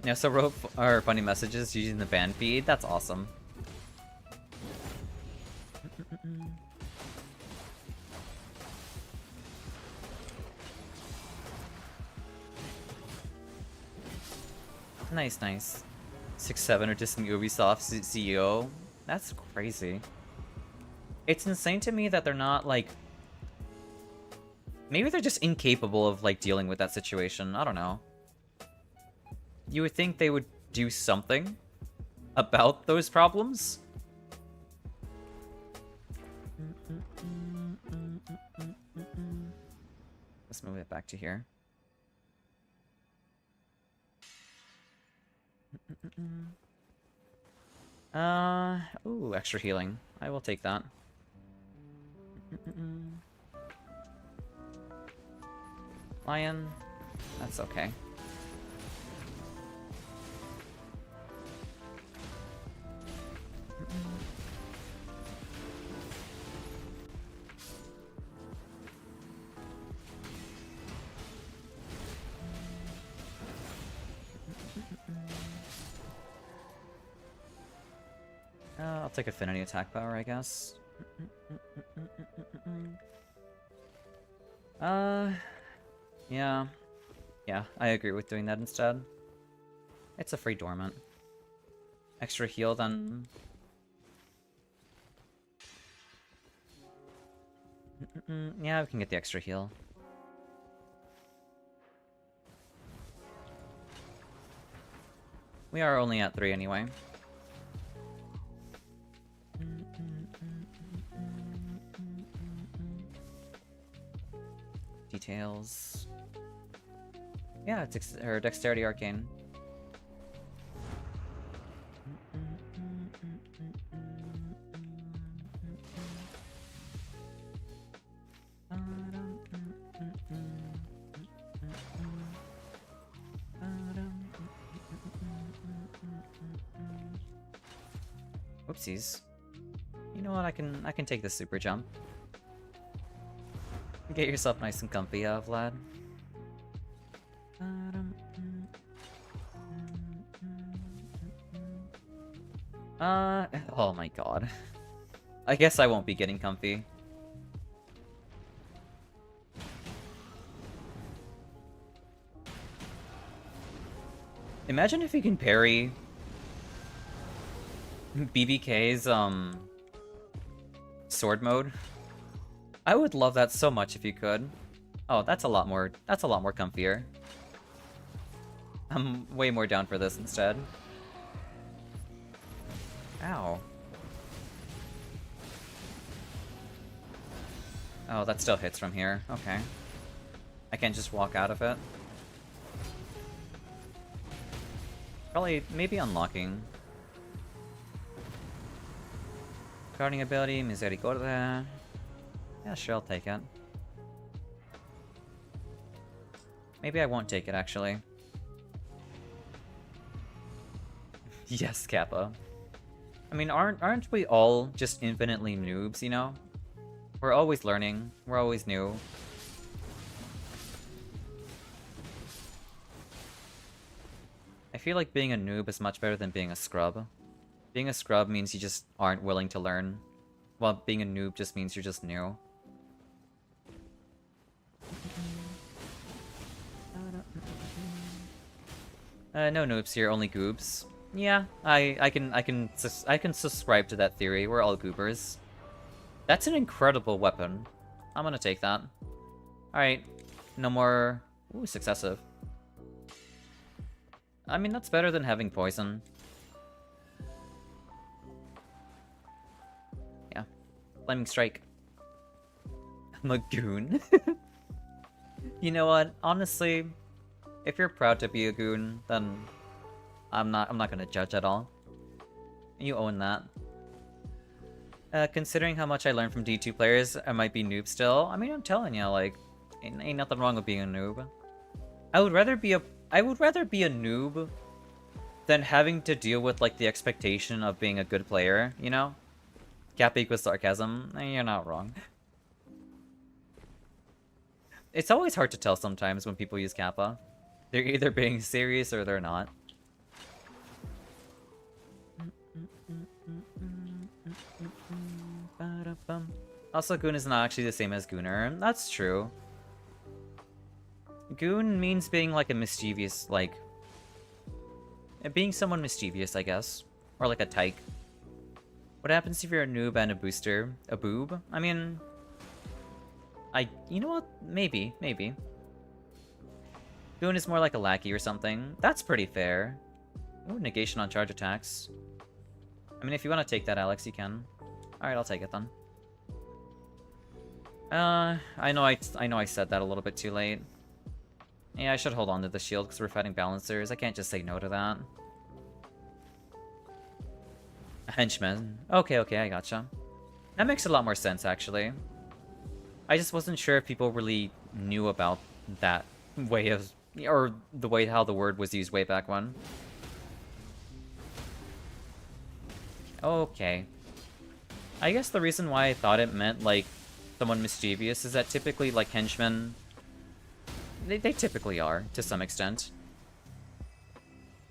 Yeah, so wrote our funny messages using the band feed. That's awesome. Nice, nice. 6'7" or distant Ubisoft CEO. That's crazy. It's insane to me that they're not, like... Maybe they're just incapable of, like, dealing with that situation. I don't know. You would think they would do something about those problems? Let's move it back to here. Ooh, extra healing. I will take that. Lion. That's okay. I'll take Affinity Attack Power, I guess. Yeah. Yeah, I agree with doing that instead. It's a free Dormant. Extra heal, then... Yeah, we can get the extra heal. We are only at 3 anyway. Details. Yeah, it's her Dexterity Arcane. Whoopsies. You know what? I can take this super jump. Get yourself nice and comfy, Vlad. Oh my god. I guess I won't be getting comfy. Imagine if you can parry BBK's sword mode. I would love that so much if you could. Oh, that's a lot more comfier. I'm way more down for this instead. Ow. Oh, that still hits from here. Okay. I can't just walk out of it. Probably, maybe unlocking. Guarding ability, Misericordia. Yeah, sure, I'll take it. Maybe I won't take it, actually. Yes, Kappa. I mean, aren't we all just infinitely noobs, you know? We're always learning. We're always new. I feel like being a noob is much better than being a scrub. Being a scrub means you just aren't willing to learn, while being a noob just means you're just new. No noobs here, only goobs. Yeah, I can subscribe to that theory. We're all goobers. That's an incredible weapon. I'm gonna take that. Alright, no more... Ooh, successive. I mean, that's better than having poison. Yeah. Flaming Strike. I'm a goon. You know what? Honestly, if you're proud to be a goon, then I'm not gonna judge at all. You own that. Considering how much I learned from D2 players, I might be noob still. I mean, I'm telling you, like, ain't nothing wrong with being a noob. I would rather be a noob than having to deal with, like, the expectation of being a good player, you know? Kappa equals sarcasm. You're not wrong. It's always hard to tell sometimes when people use Kappa. They're either being serious or they're not. Also, Goon is not actually the same as Gooner. That's true. Goon means being like a mischievous, like... being someone mischievous, I guess. Or like a tyke. What happens if you're a noob and a booster? A boob? I mean... you know what? Maybe. Goon is more like a lackey or something. That's pretty fair. Ooh, negation on charge attacks. I mean, if you want to take that, Alex, you can. Alright, I'll take it then. I know I said that a little bit too late. Yeah, I should hold on to the shield because we're fighting balancers. I can't just say no to that. A henchman. Okay, I gotcha. That makes a lot more sense, actually. I just wasn't sure if people really knew about that way of... or the way how the word was used way back when. Okay. I guess the reason why I thought it meant, like, someone mischievous is that typically, like, henchmen... They typically are, to some extent.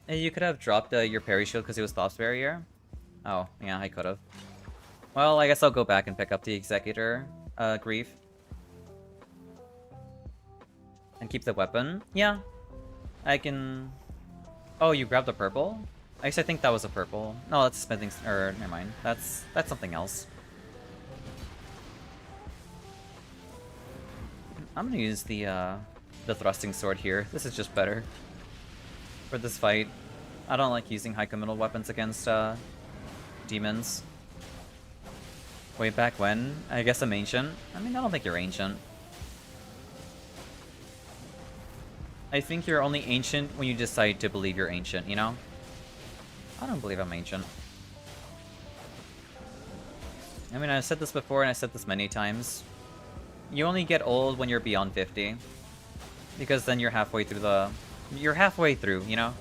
And you could have dropped your parry shield because it was Thought's Barrier. Oh, yeah, I could have. Well, I guess I'll go back and pick up the Executor, Grief. And keep the weapon. Yeah. I can... Oh, you grabbed the purple? I guess I think that was a purple. No, that's smithing... Or, never mind. That's something else. I'm gonna use the thrusting sword here. This is just better. For this fight. I don't like using high committal weapons against, demons. Way back when? I guess I'm ancient. I mean, I don't think you're ancient. I think you're only ancient when you decide to believe you're ancient, you know? I don't believe I'm ancient. I mean, I've said this before and I've said this many times. You only get old when you're beyond 50. Because then you're halfway through the... You're halfway through, you know?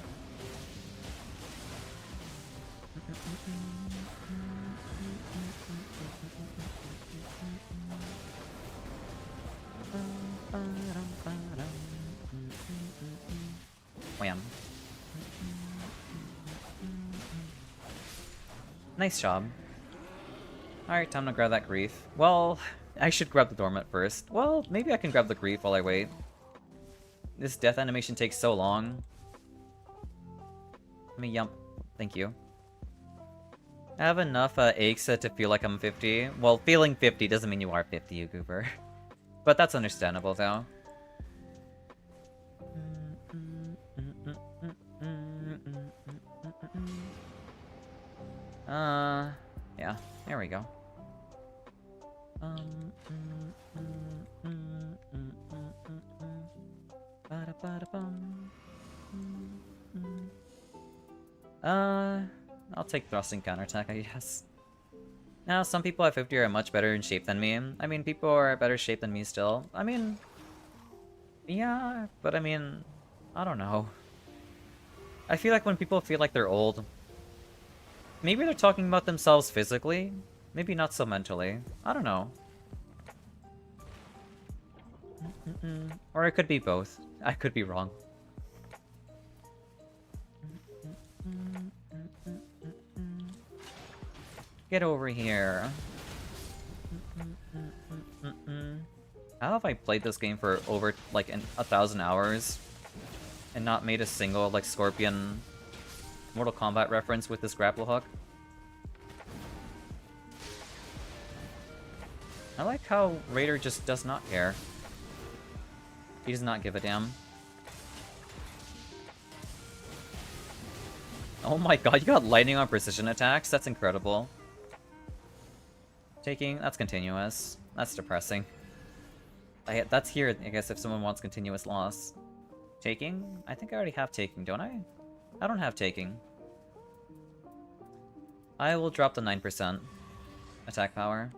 Wham. Nice job. Alright, time to grab that grief. Well, I should grab the dormant first. Well, maybe I can grab the grief while I wait. This death animation takes so long. Let me yump. Thank you. I have enough aches to feel like I'm 50. Well, feeling 50 doesn't mean you are 50, you goober. But that's understandable, though. Yeah, there we go. I'll take thrusting counterattack, I guess. Now, some people at 50 are much better in shape than me. I mean, people are better shape than me still. I mean... Yeah, but I mean... I don't know. I feel like when people feel like they're old... Maybe they're talking about themselves physically. Maybe not so mentally. I don't know. Or it could be both. I could be wrong. Get over here. How have I played this game for over, like, 1,000 hours and not made a single, like, Scorpion Mortal Kombat reference with this grapple hook? I like how Raider just does not care. He does not give a damn. Oh my god, you got lightning on precision attacks? That's incredible. Taking, that's continuous. That's depressing. That's here, I guess, if someone wants continuous loss. Taking? I think I already have taking, don't I? I don't have taking. I will drop the 9% attack power.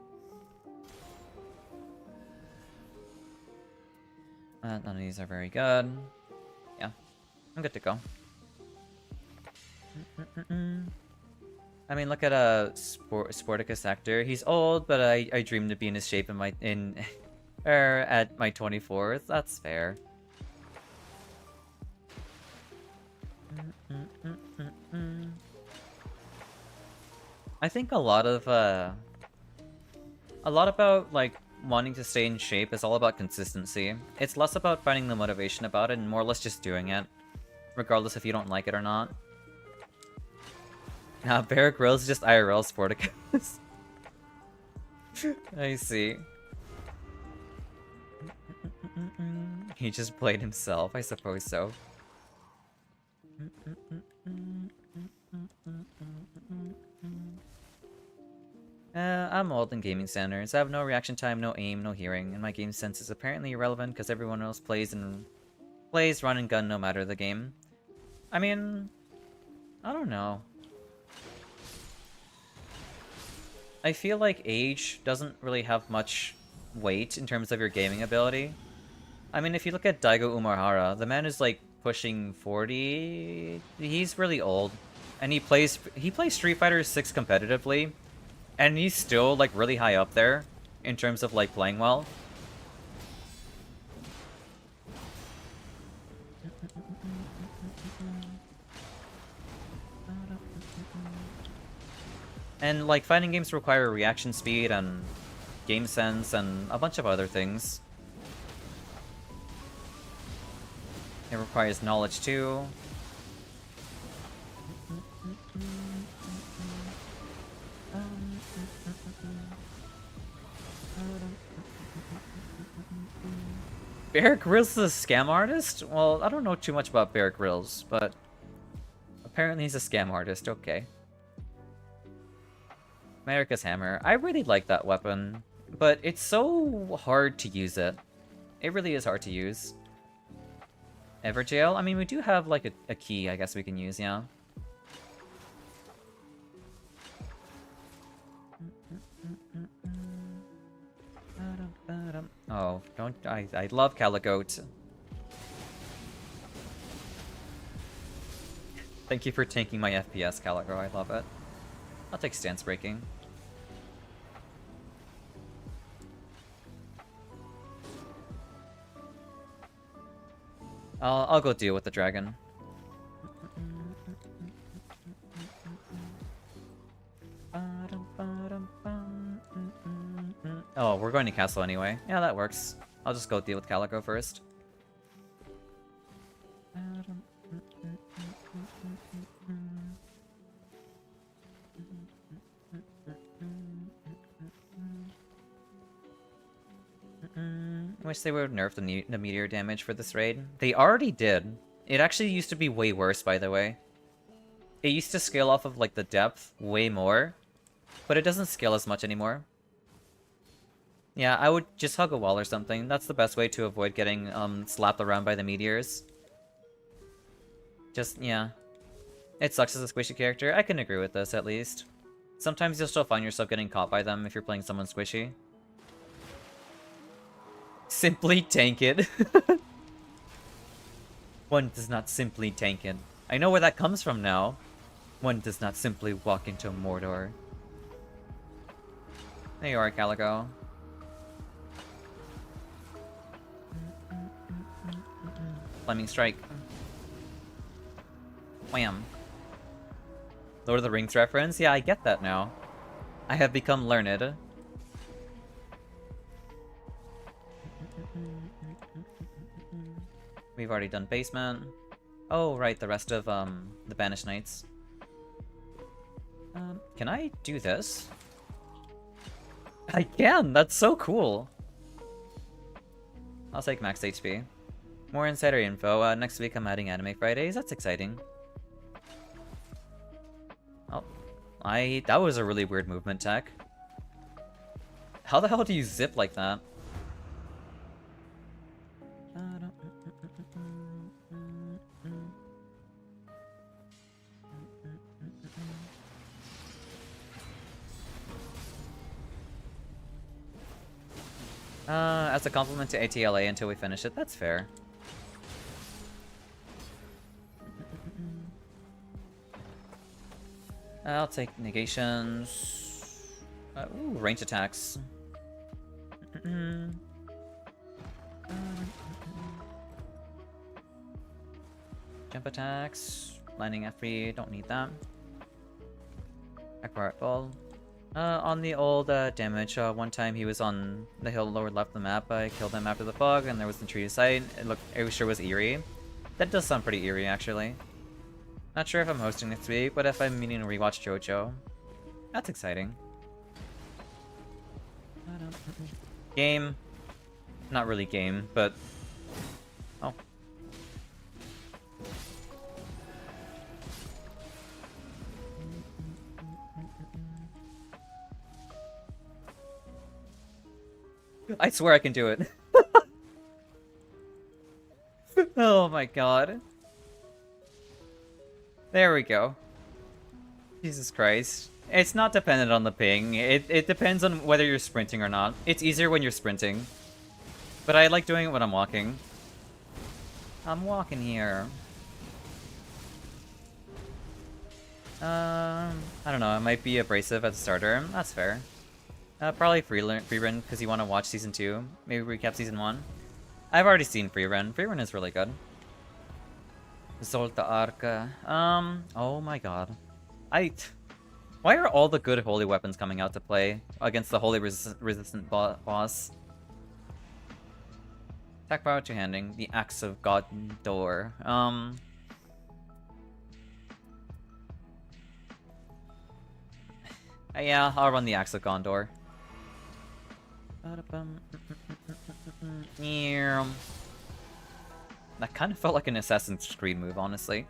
None of these are very good. Yeah, I'm good to go. I mean, look at Sporticus actor. He's old, but I dream to be in his shape at my 24th. That's fair. I think a lot about like wanting to stay in shape is all about consistency. It's less about finding the motivation about it and more or less just doing it, regardless if you don't like it or not. Bear Grylls is just IRL Sporticus. I see. He just played himself, I suppose so. I'm old in gaming standards. I have no reaction time, no aim, no hearing, and my game sense is apparently irrelevant because everyone else plays run and gun no matter the game. I mean, I don't know. I feel like age doesn't really have much weight in terms of your gaming ability. I mean, if you look at Daigo Umehara, the man is like pushing 40. He's really old, and he plays Street Fighter 6 competitively, and he's still like really high up there in terms of like playing well. And like fighting games require reaction speed and game sense and a bunch of other things. It requires knowledge too. Bear Grylls is a scam artist? Well, I don't know too much about Bear Grylls, but apparently he's a scam artist, okay. America's Hammer. I really like that weapon, but it's so hard to use it. It really is hard to use. Everjail? I mean, we do have like a key I guess we can use, yeah. Oh, don't... I love Caligoat. Thank you for tanking my FPS, Calico. I love it. I'll take stance breaking. I'll go deal with the dragon. Oh, we're going to castle anyway. Yeah, that works. I'll just go deal with Calico first. Wish they would nerf the meteor damage for this raid. They already did. It actually used to be way worse, by the way. It used to scale off of like the depth way more, but it doesn't scale as much anymore. Yeah, I would just hug a wall or something. That's the best way to avoid getting slapped around by the meteors. Just, yeah. It sucks as a squishy character. I can agree with this, at least. Sometimes you'll still find yourself getting caught by them if you're playing someone squishy. Simply tank it. One does not simply tank it. I know where that comes from now. One does not simply walk into Mordor. There you are, Calico. Flaming Strike. Wham. Lord of the Rings reference? Yeah, I get that now. I have become learned. We've already done basement. Oh, right, the rest of the Banished Knights. Can I do this? I can! That's so cool! I'll take max HP. More insider info. Next week I'm adding Anime Fridays. That's exciting. Oh, that was a really weird movement tech. How the hell do you zip like that? As a compliment to ATLA until we finish it. That's fair. I'll take negations. Ooh, range attacks. Jump attacks. Landing F3, don't need that. Akbar Ball. On the old damage, one time he was on the hill lower left of the map. I killed him after the fog, and there was the tree to sight. It sure was eerie. That does sound pretty eerie, actually. Not sure if I'm hosting next week, but if I'm meaning to rewatch JoJo. That's exciting. Game. Not really game, but... Oh. I swear I can do it. Oh my god. There we go. Jesus Christ. It's not dependent on the ping. It depends on whether you're sprinting or not. It's easier when you're sprinting. But I like doing it when I'm walking. I'm walking here. I don't know. It might be abrasive at the starter. That's fair. Probably free run because you want to watch season 2. Maybe recap season 1. I've already seen free run. Free run is really good. Zolta Arca. Oh my god. Why are all the good holy weapons coming out to play against the holy resistant boss? Attack power two-handing. The Axe of Gondor. Yeah, I'll run the Axe of Gondor. That kind of felt like an Assassin's Creed move, honestly.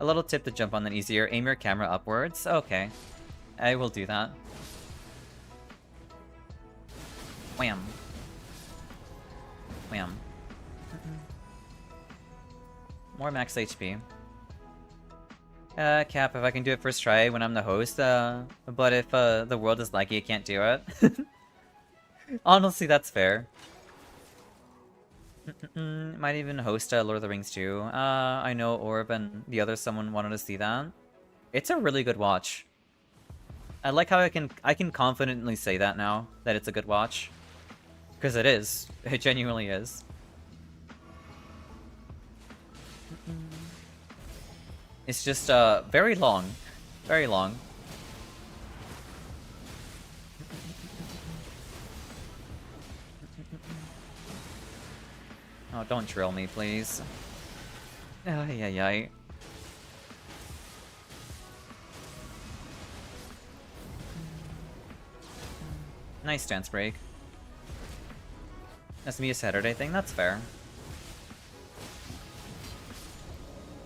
A little tip to jump on that easier. Aim your camera upwards. Okay. I will do that. Wham. Wham. More max HP. Cap, if I can do it first try when I'm the host, but if the world is laggy, I can't do it. Honestly, that's fair. Might even host Lord of the Rings too. I know Orb and the other someone wanted to see that. It's a really good watch. I like how I can confidently say that now, that it's a good watch. Because it is. It genuinely is. It's just very long. Very long. Oh, don't drill me, please. Ay, ay, ay. Nice stance break. That's me a Saturday thing, that's fair.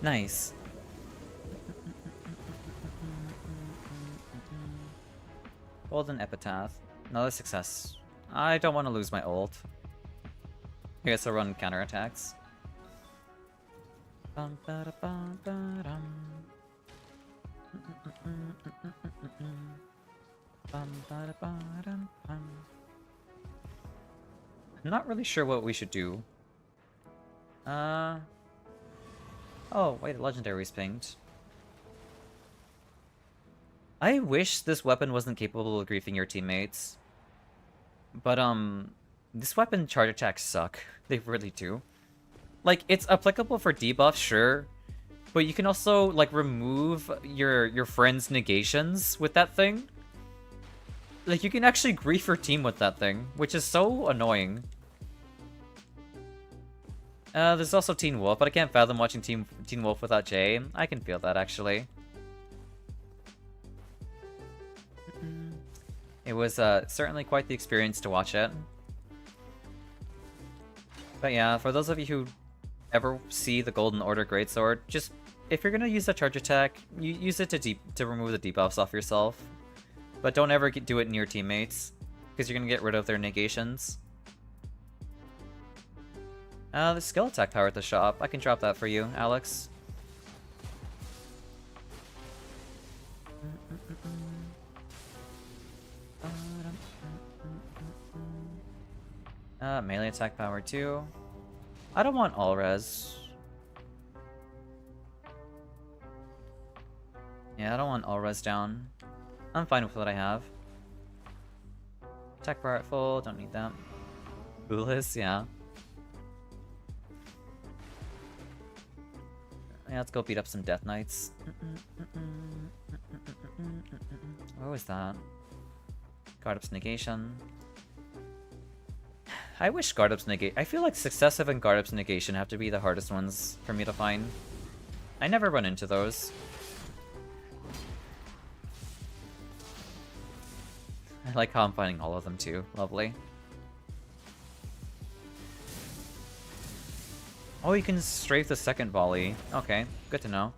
Nice. Golden Epitaph. Another success. I don't want to lose my ult. I guess I'll run counterattacks. I'm not really sure what we should do. Oh, wait, legendary's pinged. I wish this weapon wasn't capable of griefing your teammates. But, this weapon charge attacks suck. They really do. Like, it's applicable for debuffs, sure. But you can also, like, remove your friend's negations with that thing. Like, you can actually grief your team with that thing, which is so annoying. There's also Teen Wolf, but I can't fathom watching Teen Wolf without Jay. I can feel that, actually. It was certainly quite the experience to watch it. But yeah, for those of you who ever see the Golden Order Greatsword, just, if you're gonna use a charge attack, you use it to remove the debuffs off yourself. But don't ever do it near teammates, because you're gonna get rid of their negations. The skill attack power at the shop. I can drop that for you, Alex. Melee attack power 2. I don't want all res. Yeah, I don't want all res down. I'm fine with what I have. Attack power at full, don't need that. Boolis, yeah. Yeah, let's go beat up some Death Knights. What was that? Guard Up's negation. I wish Guard Up's negation. I feel like Successive and Guard Up's negation have to be the hardest ones for me to find. I never run into those. I like how I'm finding all of them too. Lovely. Oh, you can strafe the second volley. Okay, good to know.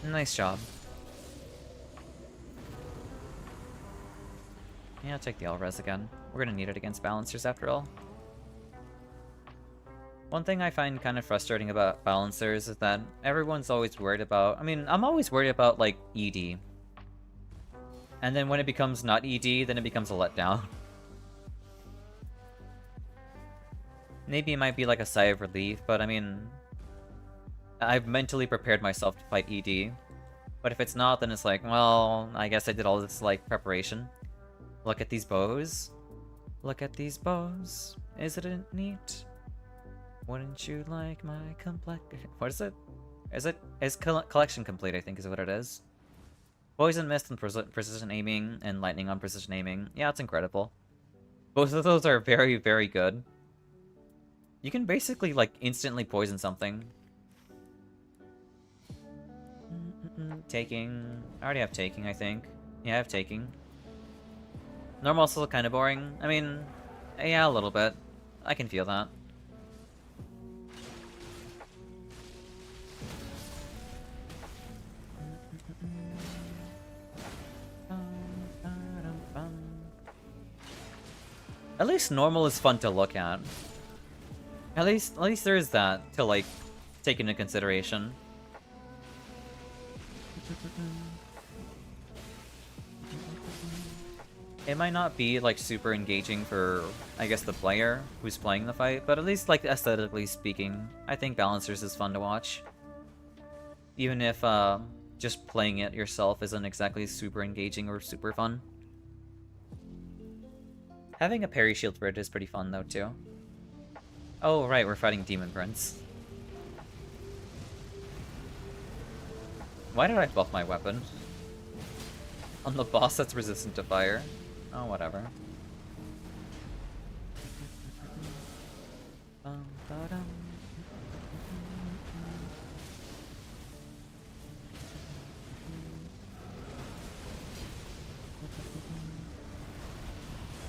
Nice job. Yeah, I'll take the L-Res again. We're gonna need it against Balancers after all. One thing I find kind of frustrating about Balancers is that everyone's always worried about... I mean, I'm always worried about, like, ED. And then when it becomes not ED, then it becomes a letdown. Maybe it might be like a sigh of relief, but I mean... I've mentally prepared myself to fight ED. But if it's not, then it's like, well, I guess I did all this, like, preparation. Look at these bows. Look at these bows. Isn't it neat? Wouldn't you like my complexion? What is it? Is collection complete, I think is what it is. Poison Mist on precision aiming, and Lightning on precision aiming. Yeah, it's incredible. Both of those are very, very good. You can basically, like, instantly poison something. Taking. I already have Taking, I think. Yeah, I have Taking. Normal is still kind of boring. I mean, yeah, a little bit. I can feel that. At least normal is fun to look at. At least there is that to, like, take into consideration. It might not be, like, super engaging for, I guess, the player who's playing the fight, but at least, like, aesthetically speaking, I think Balancers is fun to watch. Even if, just playing it yourself isn't exactly super engaging or super fun. Having a parry shield for it is pretty fun, though, too. Oh, right, we're fighting Demon Prince. Why did I buff my weapon? On the boss that's resistant to fire. Oh, whatever.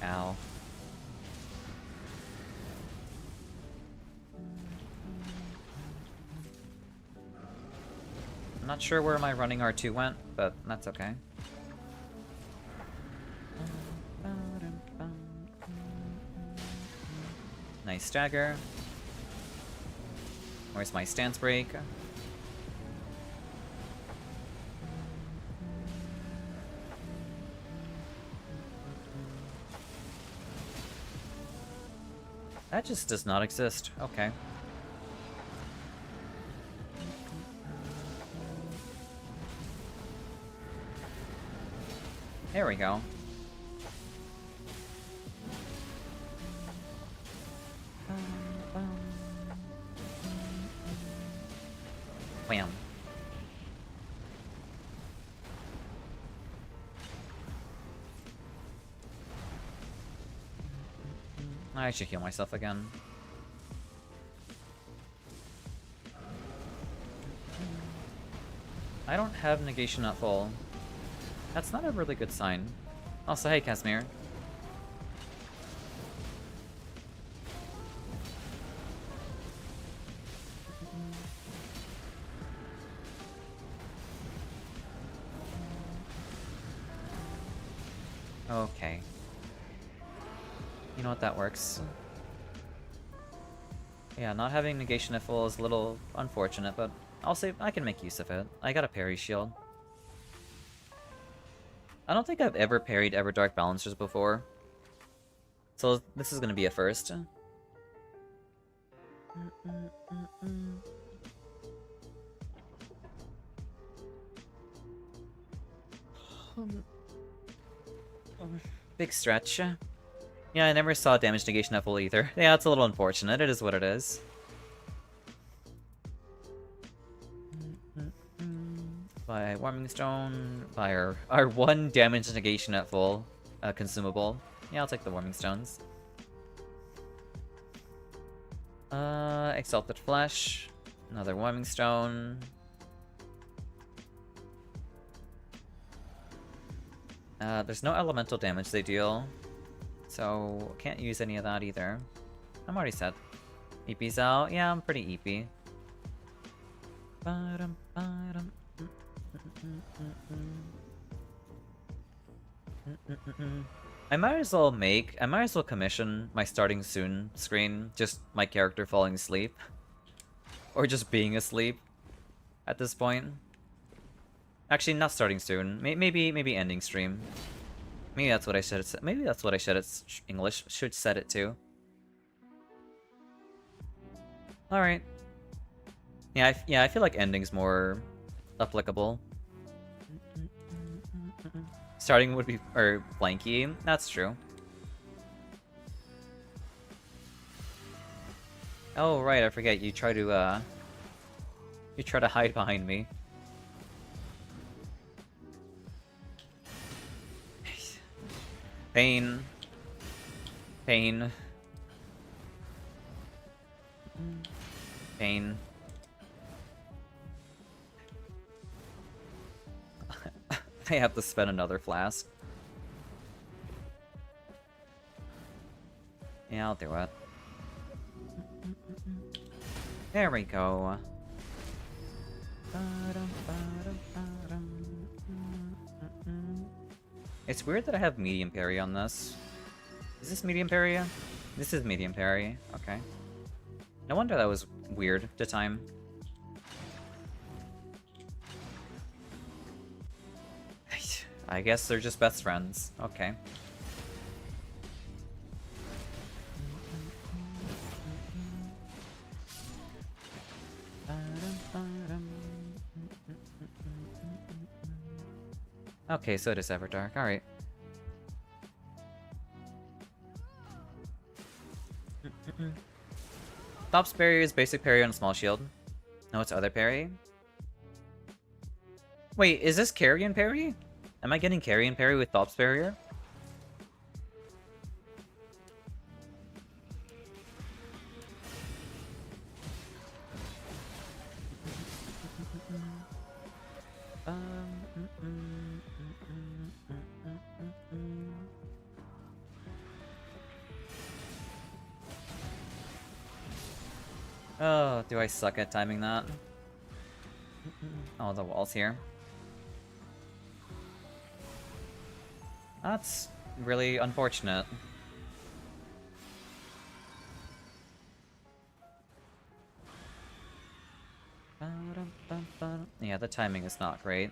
Ow. I'm not sure where my running R2 went, but that's okay. Nice stagger. Where's my stance break? That just does not exist. Okay. There we go. Wham. I should heal myself again. I don't have negation at full. That's not a really good sign. Also, hey, Casimir. Okay. You know what, that works. Yeah, not having negation at full is a little unfortunate, but I'll say I can make use of it. I got a parry shield. I don't think I've ever parried Everdark Balancers before. So this is gonna be a first. Big stretch. Yeah, I never saw damage negation at full either. Yeah, it's a little unfortunate. It is what it is. By Warming Stone, by our one damage negation at full consumable. Yeah, I'll take the Warming Stones. Exalted Flesh, another Warming Stone. There's no elemental damage they deal, so can't use any of that either. I'm already set. EP's out. Yeah, I'm pretty EP. I might as well commission my starting soon screen, just my character falling asleep. Or just being asleep at this point. Actually, not starting soon. Maybe ending stream. Maybe that's what I should have. Maybe that's what I should have. English should set it to. All right. Yeah, I feel like ending's more applicable. Starting would be flanky. That's true. Oh right, I forget. You try to hide behind me. Pain. Pain. Pain. I have to spend another flask. Yeah, I'll do it. There we go. It's weird that I have medium parry on this. Is this medium parry? This is medium parry. Okay. No wonder that was weird to time. I guess they're just best friends. Okay. Okay, so it is Everdark. Alright. Top's parry is basic parry on a small shield. No, it's other parry. Wait, is this carrion parry? Am I getting carrion parry with Top's barrier? Oh, do I suck at timing that? Oh, the wall's here. That's really unfortunate. Yeah, the timing is not great.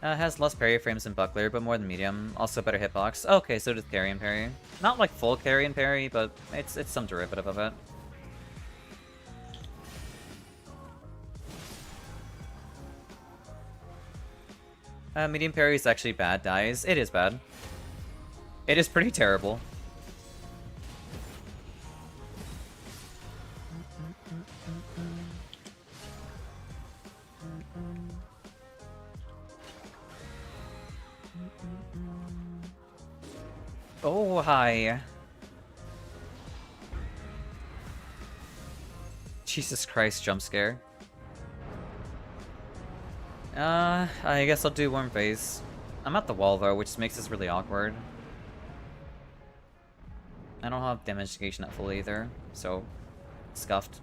Has less parry frames than Buckler, but more than medium. Also better hitbox. Okay, so does carrion parry. Not like full carrion parry, but it's some derivative of it. Medium parry is actually bad, dies. It is bad. It is pretty terrible. Oh, hi. Jesus Christ, jump scare. I guess I'll do Warm Phase. I'm at the wall though, which makes this really awkward. I don't have damage negation at full either, so scuffed.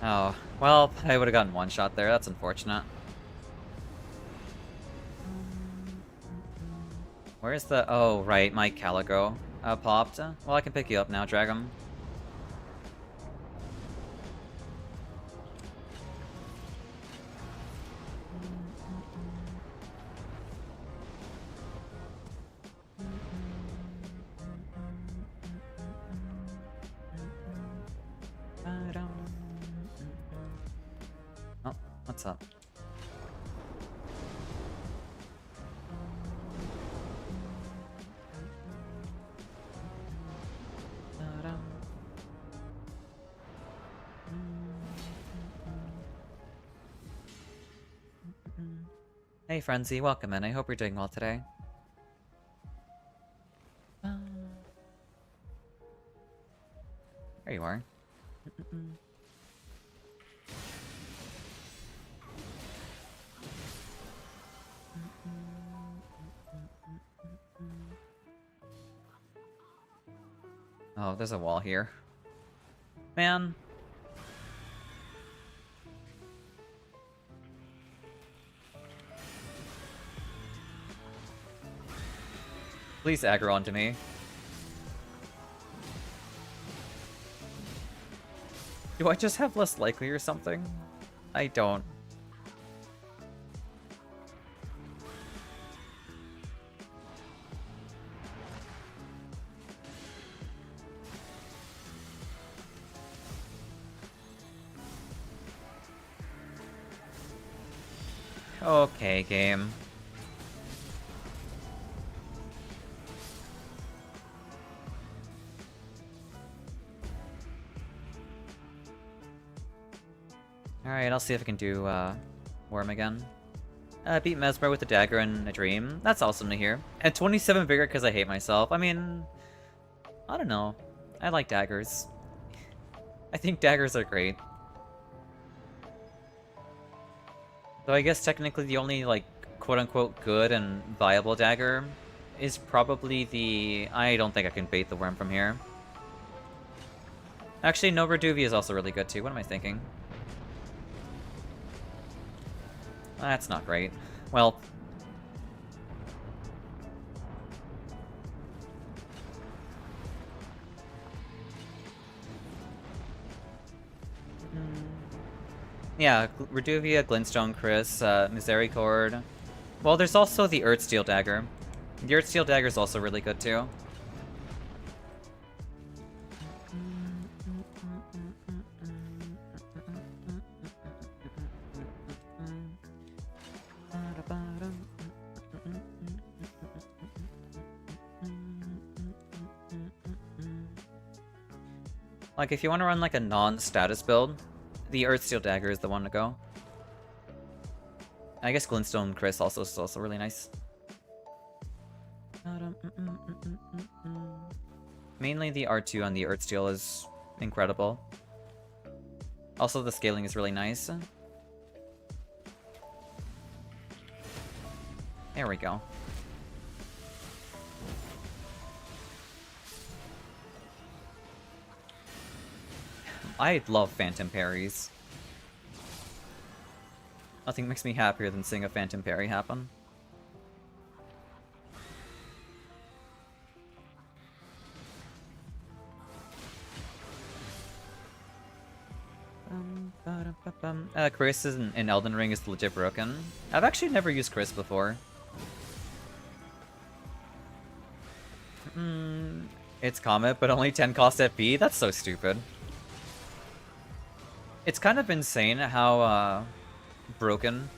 Oh, well, I would have gotten one shot there. That's unfortunate. Where's the... Oh, right, my Calico popped. Well, I can pick you up now, Dragon. Oh, what's up? Hey, Frenzy, welcome in. I hope you're doing well today. There you are. Oh, there's a wall here. Man. Please aggro onto me. Do I just have less likely or something? I don't. Okay, game. Alright, I'll see if I can do Worm again. Beat Mesmer with a dagger and a dream. That's awesome to hear. And 27 vigor because I hate myself. I mean, I don't know. I like daggers. I think daggers are great. Though I guess technically the only, like, quote-unquote good and viable dagger is probably the... I don't think I can bait the worm from here. Actually, no, Reduvi is also really good too. What am I thinking? That's not great. Well... Yeah, Reduvia, Glintstone, Chris, Misericord. Well, there's also the Earthsteel Dagger. The Earthsteel Dagger is also really good too. Like, if you want to run like a non-status build, the Earthsteel Dagger is the one to go. I guess Glintstone Chris also is also really nice. Mainly the R2 on the Earthsteel is incredible. Also, the scaling is really nice. There we go. I love Phantom Parries. Nothing makes me happier than seeing a Phantom Parry happen. Chris in Elden Ring is legit broken. I've actually never used Chris before. It's Comet, but only 10 cost FP? That's so stupid. It's kind of insane how broken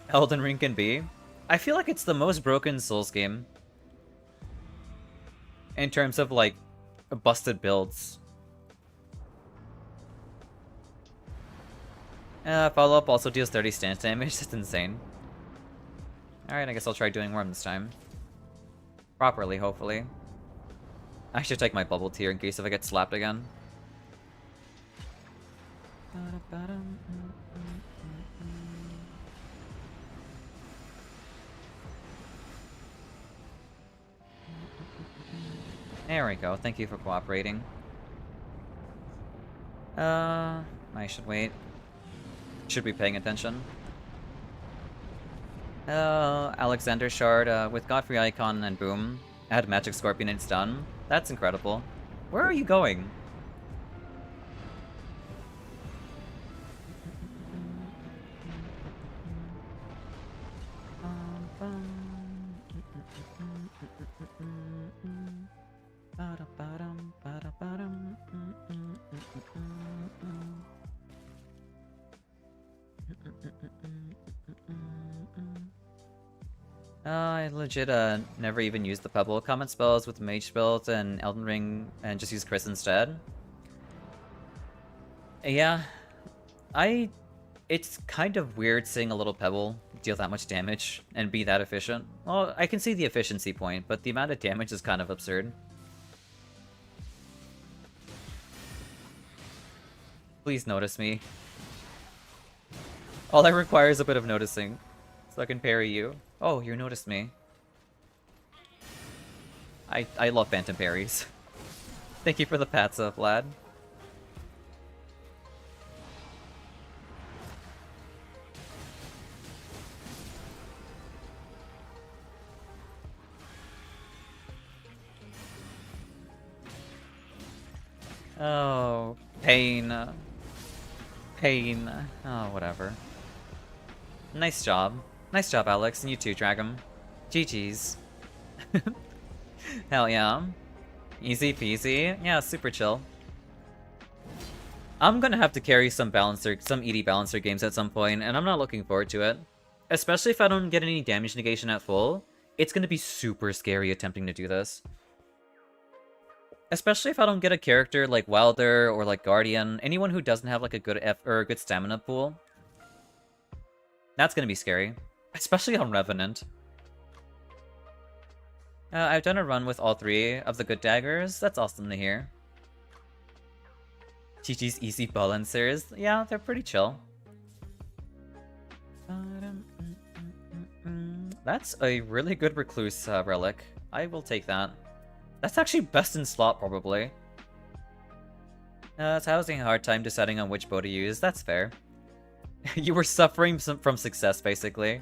Elden Ring can be. I feel like it's the most broken Souls game in terms of, like, busted builds. Follow-up also deals 30 stance damage. That's insane. Alright, I guess I'll try doing Worm this time. Properly, hopefully. I should take my bubble tier in case if I get slapped again. There we go. Thank you for cooperating. I should wait. Should be paying attention. Oh, Alexander Shard with Godfrey Icon and boom. Add Magic Scorpion and it's done. That's incredible. Where are you going? I legit never even used the Pebble. Comment spells with Mage build and Elden Ring and just use Chris instead. Yeah, it's kind of weird seeing a little Pebble deal that much damage and be that efficient. Well, I can see the efficiency point, but the amount of damage is kind of absurd. Please notice me. All I require is a bit of noticing, so I can parry you. Oh, you noticed me. I love phantom parries. Thank you for the pats up, lad. Oh, pain. Pain. Oh, whatever. Nice job. Nice job, Alex. And you too, Dragum. GG's. Hell yeah. Easy peasy. Yeah, super chill. I'm gonna have to carry some ED balancer games at some point, and I'm not looking forward to it. Especially if I don't get any damage negation at full. It's gonna be super scary attempting to do this. Especially if I don't get a character like Wilder or like Guardian, anyone who doesn't have like a good good stamina pool. That's gonna be scary. Especially on Revenant. I've done a run with all 3 of the good daggers. That's awesome to hear. GG's easy balancers. Yeah, they're pretty chill. That's a really good Recluse relic. I will take that. That's actually best in slot, probably. It's having a hard time deciding on which bow to use. That's fair. You were suffering from success, basically.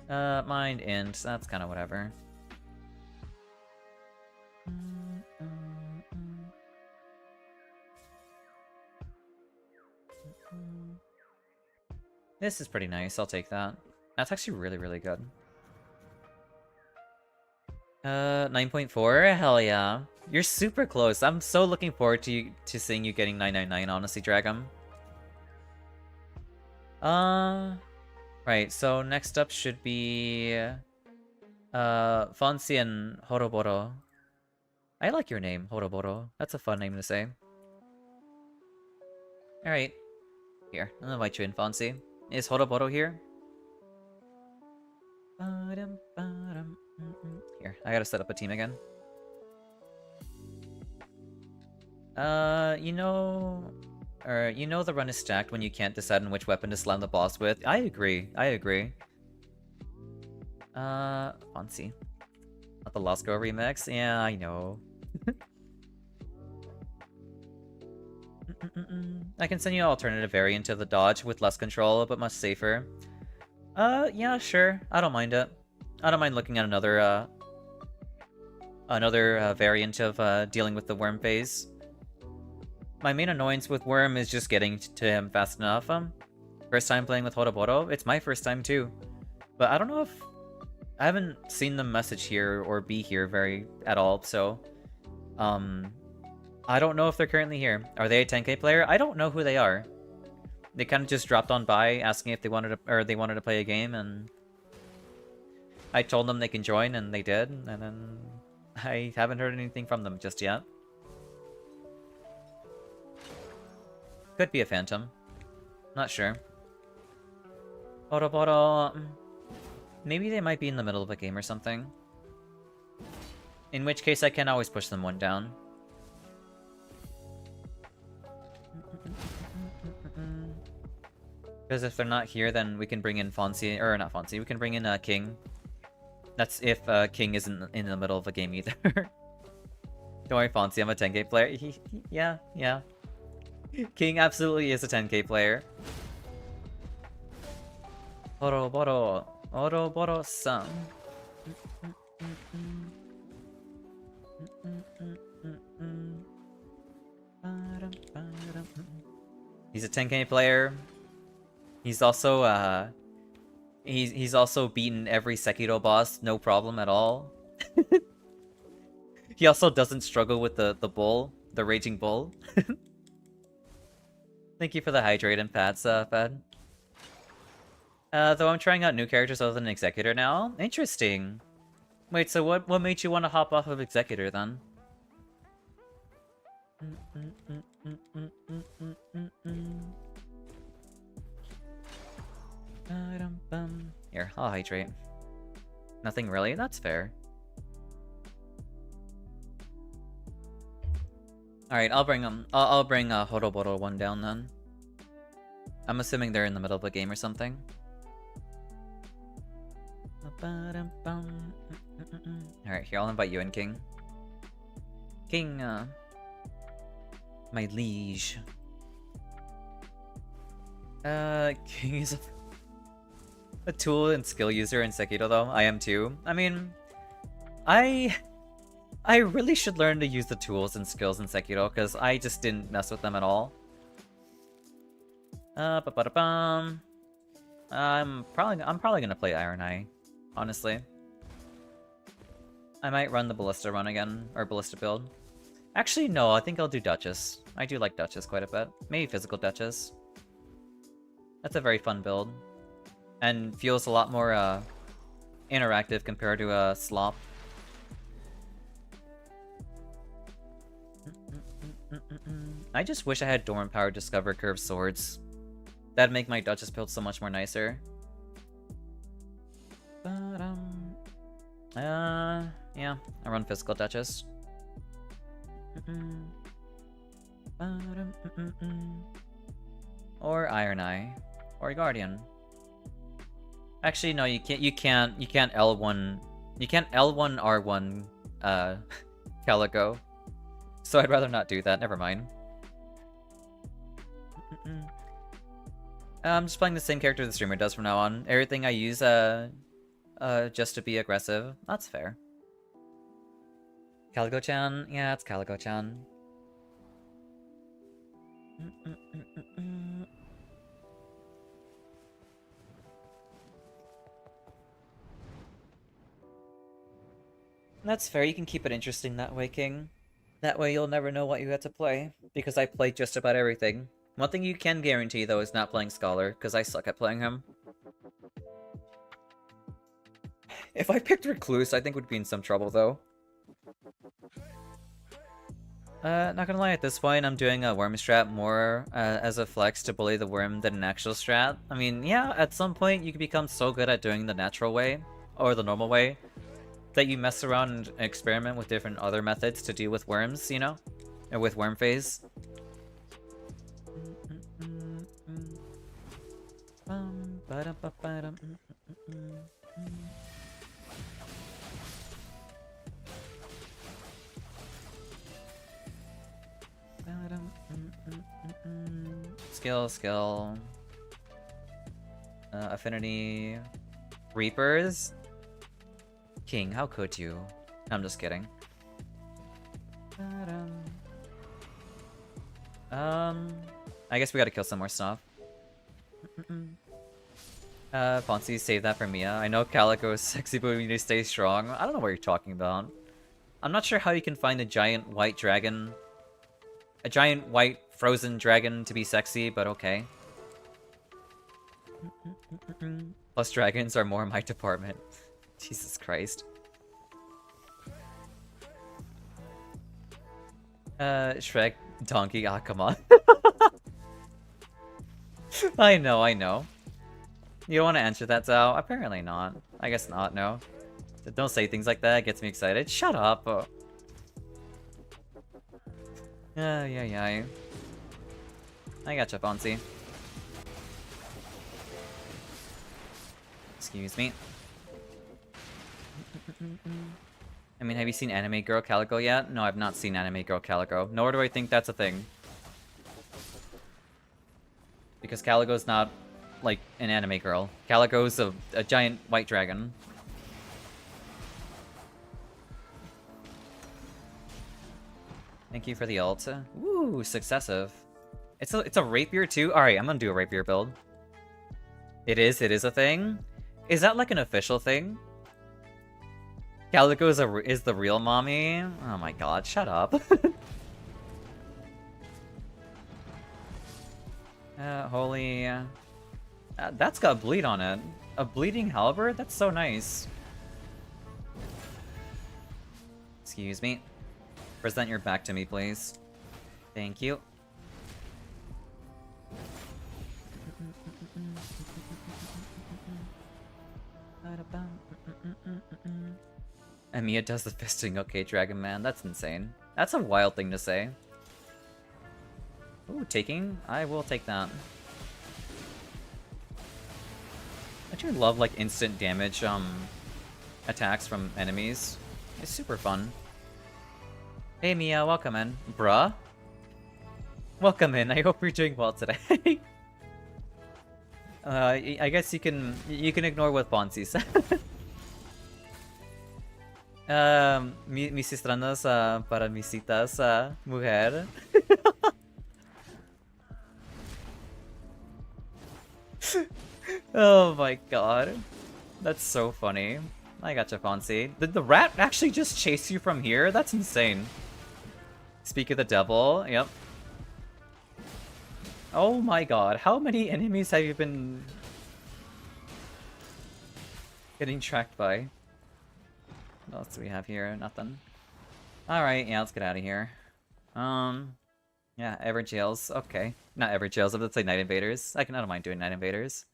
Mind int. That's kind of whatever. This is pretty nice. I'll take that. That's actually really, really good. 9.4? Hell yeah. You're super close. I'm so looking forward to seeing you getting 999, honestly, Dragum. Right, so next up should be Fonzie and Horoboro. I like your name, Horoboro. That's a fun name to say. Alright. Here, I'll invite you in, Fonzie. Is Horoboro here? Here, I gotta set up a team again. You know the run is stacked when you can't decide on which weapon to slam the boss with. I agree. Fonzie. Not the Lost Girl remix? Yeah, I know. I can send you an alternative variant of the dodge with less control, but much safer. Yeah, sure. I don't mind it. I don't mind looking at another variant of dealing with the worm phase. My main annoyance with Worm is just getting to him fast enough. First time playing with Horoboro. It's my first time too. But I don't know if... I haven't seen them message here or be here at all, so... I don't know if they're currently here. Are they a 10k player? I don't know who they are. They kind of just dropped on by asking if they wanted to play a game, and... I told them they can join, and they did, and then... I haven't heard anything from them just yet. Could be a phantom. Not sure. Horoboro... Maybe they might be in the middle of a game or something. In which case I can always push them one down. Because if they're not here, then we can bring in Fonzie, or not Fonzie, we can bring in King. That's if King isn't in the middle of a game either. Don't worry, Fonzie, I'm a 10k player. Yeah. King absolutely is a 10k player. Oroboro. Oroboro-san. He's a 10k player. He's also he's also beaten every Sekiro boss, no problem at all. He also doesn't struggle with the bull, the raging bull. Thank you for the hydrate and pads, Fed. Though I'm trying out new characters other than Executor now. Interesting. Wait, so what made you want to hop off of Executor then? Here, I'll hydrate. Nothing really? That's fair. Alright, I'll bring Horoboro 1 down then. I'm assuming they're in the middle of a game or something. Alright, here, I'll invite you in, King. King, my liege. King is a tool and skill user in Sekiro, though. I am too. I mean, I really should learn to use the tools and skills in Sekiro, because I just didn't mess with them at all. I'm probably gonna play Iron Eye, honestly. I might run the Ballista run again, or Ballista build. Actually, no, I think I'll do Duchess. I do like Duchess quite a bit. Maybe Physical Duchess. That's a very fun build. And feels a lot more, interactive compared to, Slop. I just wish I had Dorm Power Discover Curved Swords. That'd make my Duchess build so much more nicer. Yeah, I run Physical Duchess. Or Iron Eye. Or Guardian. Actually, no, you can't L1... You can't L1 R1, Calico. So I'd rather not do that, never mind. I'm just playing the same character the streamer does from now on. Everything I use, just to be aggressive. That's fair. Calico-chan? Yeah, it's Calico-chan. That's fair, you can keep it interesting that way, King. That way you'll never know what you had to play, because I play just about everything. One thing you can guarantee, though, is not playing Scholar, because I suck at playing him. If I picked Recluse, I think we'd be in some trouble, though. Not gonna lie, at this point, I'm doing a worm strat more as a flex to bully the worm than an actual strat. I mean, yeah, at some point, you can become so good at doing the natural way, or the normal way, that you mess around and experiment with different other methods to deal with worms, you know? Or with worm phase. Skill. Affinity. Reapers. King, how could you? I'm just kidding. I guess we gotta kill some more stuff. Ponzi, save that for Mia. I know Calico is sexy, but we need to stay strong. I don't know what you're talking about. I'm not sure how you can find a giant white dragon. A giant white frozen dragon to be sexy, but okay. Plus dragons are more my department. Jesus Christ. Shrek, Donkey, ah, come on. I know. You don't want to answer that, Zao? Apparently not. I guess not, no. Don't say things like that, it gets me excited. Shut up! Yeah. I gotcha, Fonzie. Excuse me. I mean, have you seen Anime Girl Calico yet? No, I've not seen Anime Girl Calico. Nor do I think that's a thing. Because Caligo's not, like, an anime girl. Caligo's a giant white dragon. Thank you for the ult. Ooh, successive. It's a rapier too? Alright, I'm gonna do a rapier build. It is a thing? Is that like an official thing? Calico is the real mommy? Oh my god, shut up. Holy... that's got bleed on it. A bleeding halberd? That's so nice. Excuse me. Present your back to me, please. Thank you. Amiya does the fisting. Okay, Dragon Man. That's insane. That's a wild thing to say. Ooh, taking? I will take that. I do love, like, instant damage, attacks from enemies. It's super fun. Hey, Mia, welcome in. Bruh? Welcome in. I hope you're doing well today. I guess you can ignore what Fonzie said. Mis extraños para mis citas, mujer. Oh my god. That's so funny. I gotcha, Fonzie. Did the rat actually just chase you from here? That's insane. Speak of the devil. Yep. Oh my god. How many enemies have you been getting tracked by? What else do we have here? Nothing. Alright, yeah, let's get out of here. Yeah, Ever Jails. Okay. Not Ever Jails, let's say Night Invaders. I don't mind doing Night Invaders.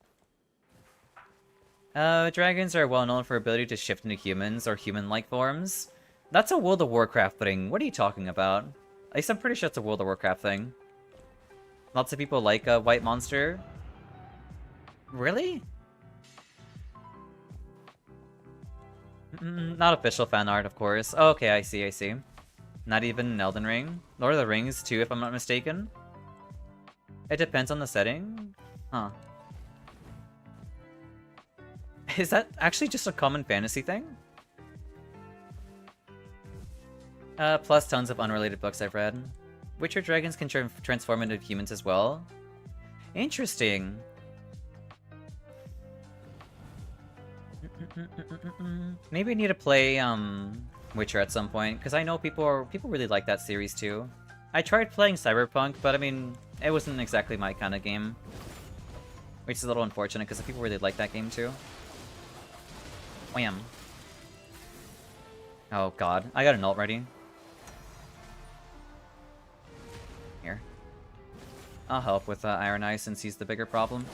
Dragons are well known for ability to shift into humans or human-like forms. That's a World of Warcraft thing. What are you talking about? At least I'm pretty sure it's a World of Warcraft thing. Lots of people like a white monster. Really? Not official fan art, of course. Oh, okay, I see. Not even Elden Ring? Lord of the Rings, too, if I'm not mistaken? It depends on the setting? Huh. Is that actually just a common fantasy thing? Plus tons of unrelated books I've read. Witcher dragons can transform into humans as well? Interesting. Maybe I need to play Witcher at some point, because I know people really like that series too. I tried playing Cyberpunk, but I mean, it wasn't exactly my kind of game. Which is a little unfortunate, because people really like that game too. Wham. Oh god, I got an ult ready. Here. I'll help with Iron Eye since he's the bigger problem.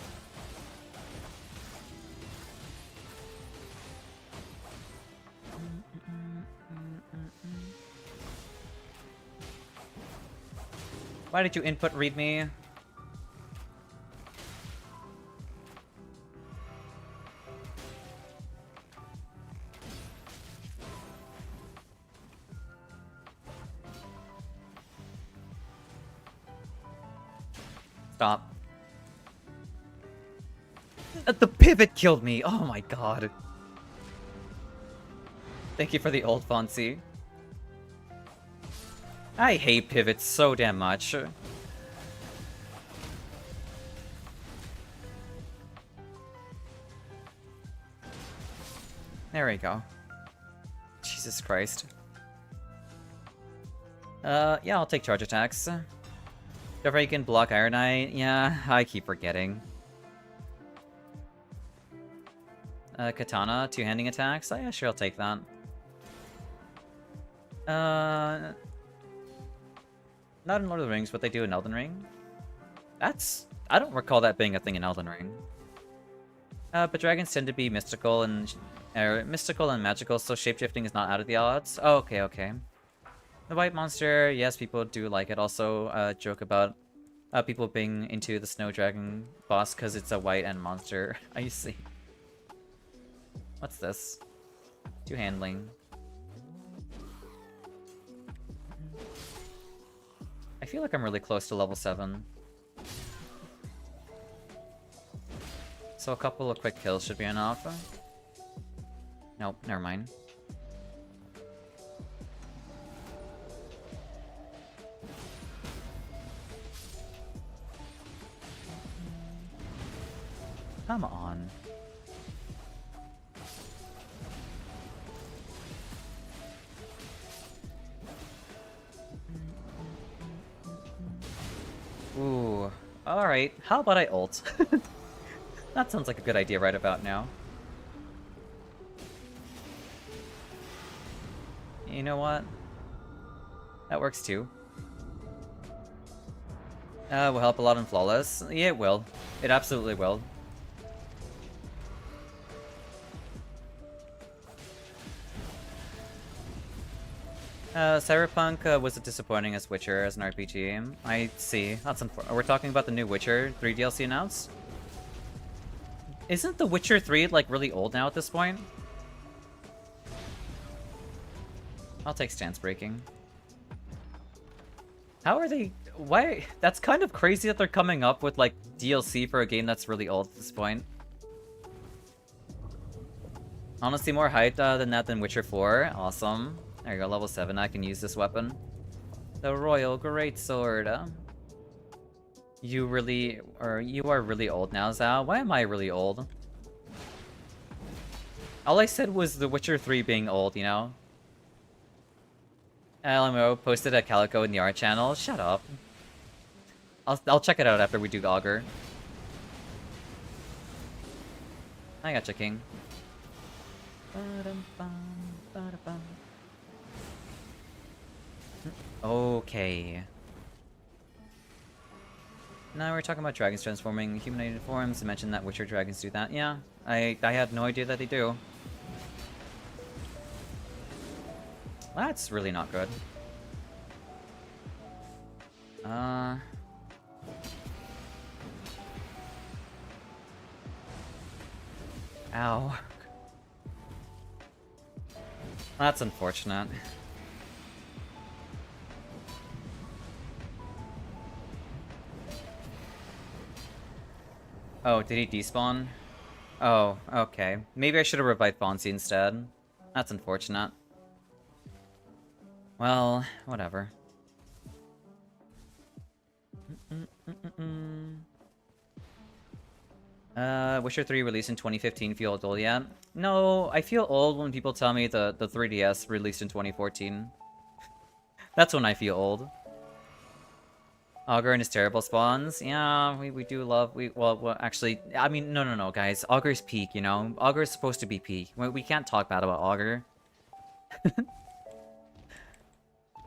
Why did you input read me? Stop. The pivot killed me! Oh my god. Thank you for the old Fonzie. I hate pivots so damn much. There we go. Jesus Christ. Yeah, I'll take charge attacks. Don't forget you can block Iron Eye. Yeah, I keep forgetting. Katana, two-handing attacks. Oh, yeah, sure, I'll take that. Not in Lord of the Rings, but they do in Elden Ring. I don't recall that being a thing in Elden Ring. But dragons tend to be mystical and magical, so shapeshifting is not out of the odds. Oh, okay. The white monster, yes, people do like it. Also, joke about people being into the snow dragon boss because it's a white and monster. I see. What's this? Two handling. I feel like I'm really close to level 7. So a couple of quick kills should be enough. Nope, never mind. Come on. Ooh. Alright, how about I ult? That sounds like a good idea right about now. You know what? That works too. Will help a lot in Flawless. Yeah, it will. It absolutely will. Cyberpunk was disappointing as Witcher as an RPG. I see. That's unfortunate. We're talking about the new Witcher 3 DLC announced? Isn't the Witcher 3 like really old now at this point? I'll take stance breaking. How are they... Why? That's kind of crazy that they're coming up with like DLC for a game that's really old at this point. Honestly, more hyped than that than Witcher 4. Awesome. There you go, level 7. I can use this weapon. The Royal Greatsword. You are really old now, Xao. Why am I really old? All I said was The Witcher 3 being old, you know? LMO posted a Calico in the art channel. Shut up. I'll check it out after we do Augur. I gotcha, King. Okay. Now we're talking about dragons transforming humanoid forms. I mentioned that Witcher dragons do that. Yeah, I had no idea that they do. That's really not good. Ow. That's unfortunate. Oh, did he despawn? Oh, okay. Maybe I should have revived Fonzie instead. That's unfortunate. Well, whatever. Witcher 3 released in 2015 feel old yet? No, I feel old when people tell me the 3DS released in 2014. That's when I feel old. Augur and his terrible spawns. Yeah, we do love... Well, actually... I mean, no, guys. Augur's peak, you know? Augur's supposed to be peak. We can't talk bad about Augur.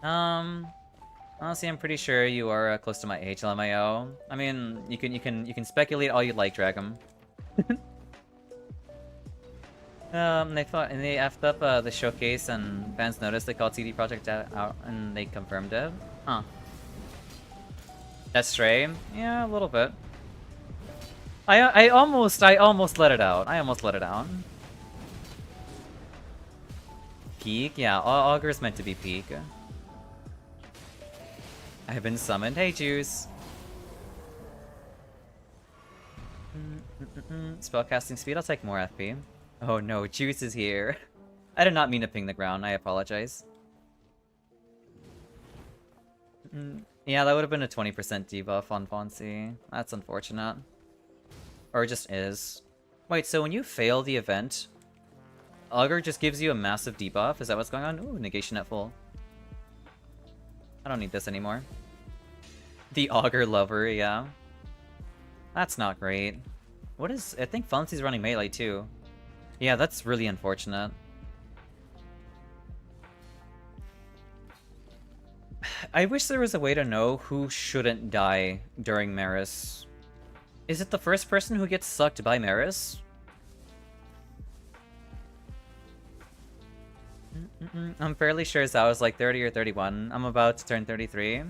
Honestly, I'm pretty sure you are close to my age, LMAO. I mean, you can speculate all you like, Dragum. They effed up the showcase, and fans noticed they called CD Projekt out, and they confirmed it. Huh. That's Stray? Yeah, a little bit. I almost let it out. I almost let it out. Peak? Yeah, Augur's meant to be peak. I have been summoned. Hey, Juice. Spellcasting speed, I'll take more FP. Oh no, Juice is here. I did not mean to ping the ground, I apologize. Yeah, that would have been a 20% debuff on Fonzie. That's unfortunate. Or it just is. Wait, so when you fail the event, Augur just gives you a massive debuff? Is that what's going on? Ooh, negation at full. I don't need this anymore. The Augur lover, yeah. That's not great. What is... I think Fonzie's running melee too. Yeah, that's really unfortunate. I wish there was a way to know who shouldn't die during Maris. Is it the first person who gets sucked by Maris? I'm fairly sure Xao is like 30 or 31. I'm about to turn 33.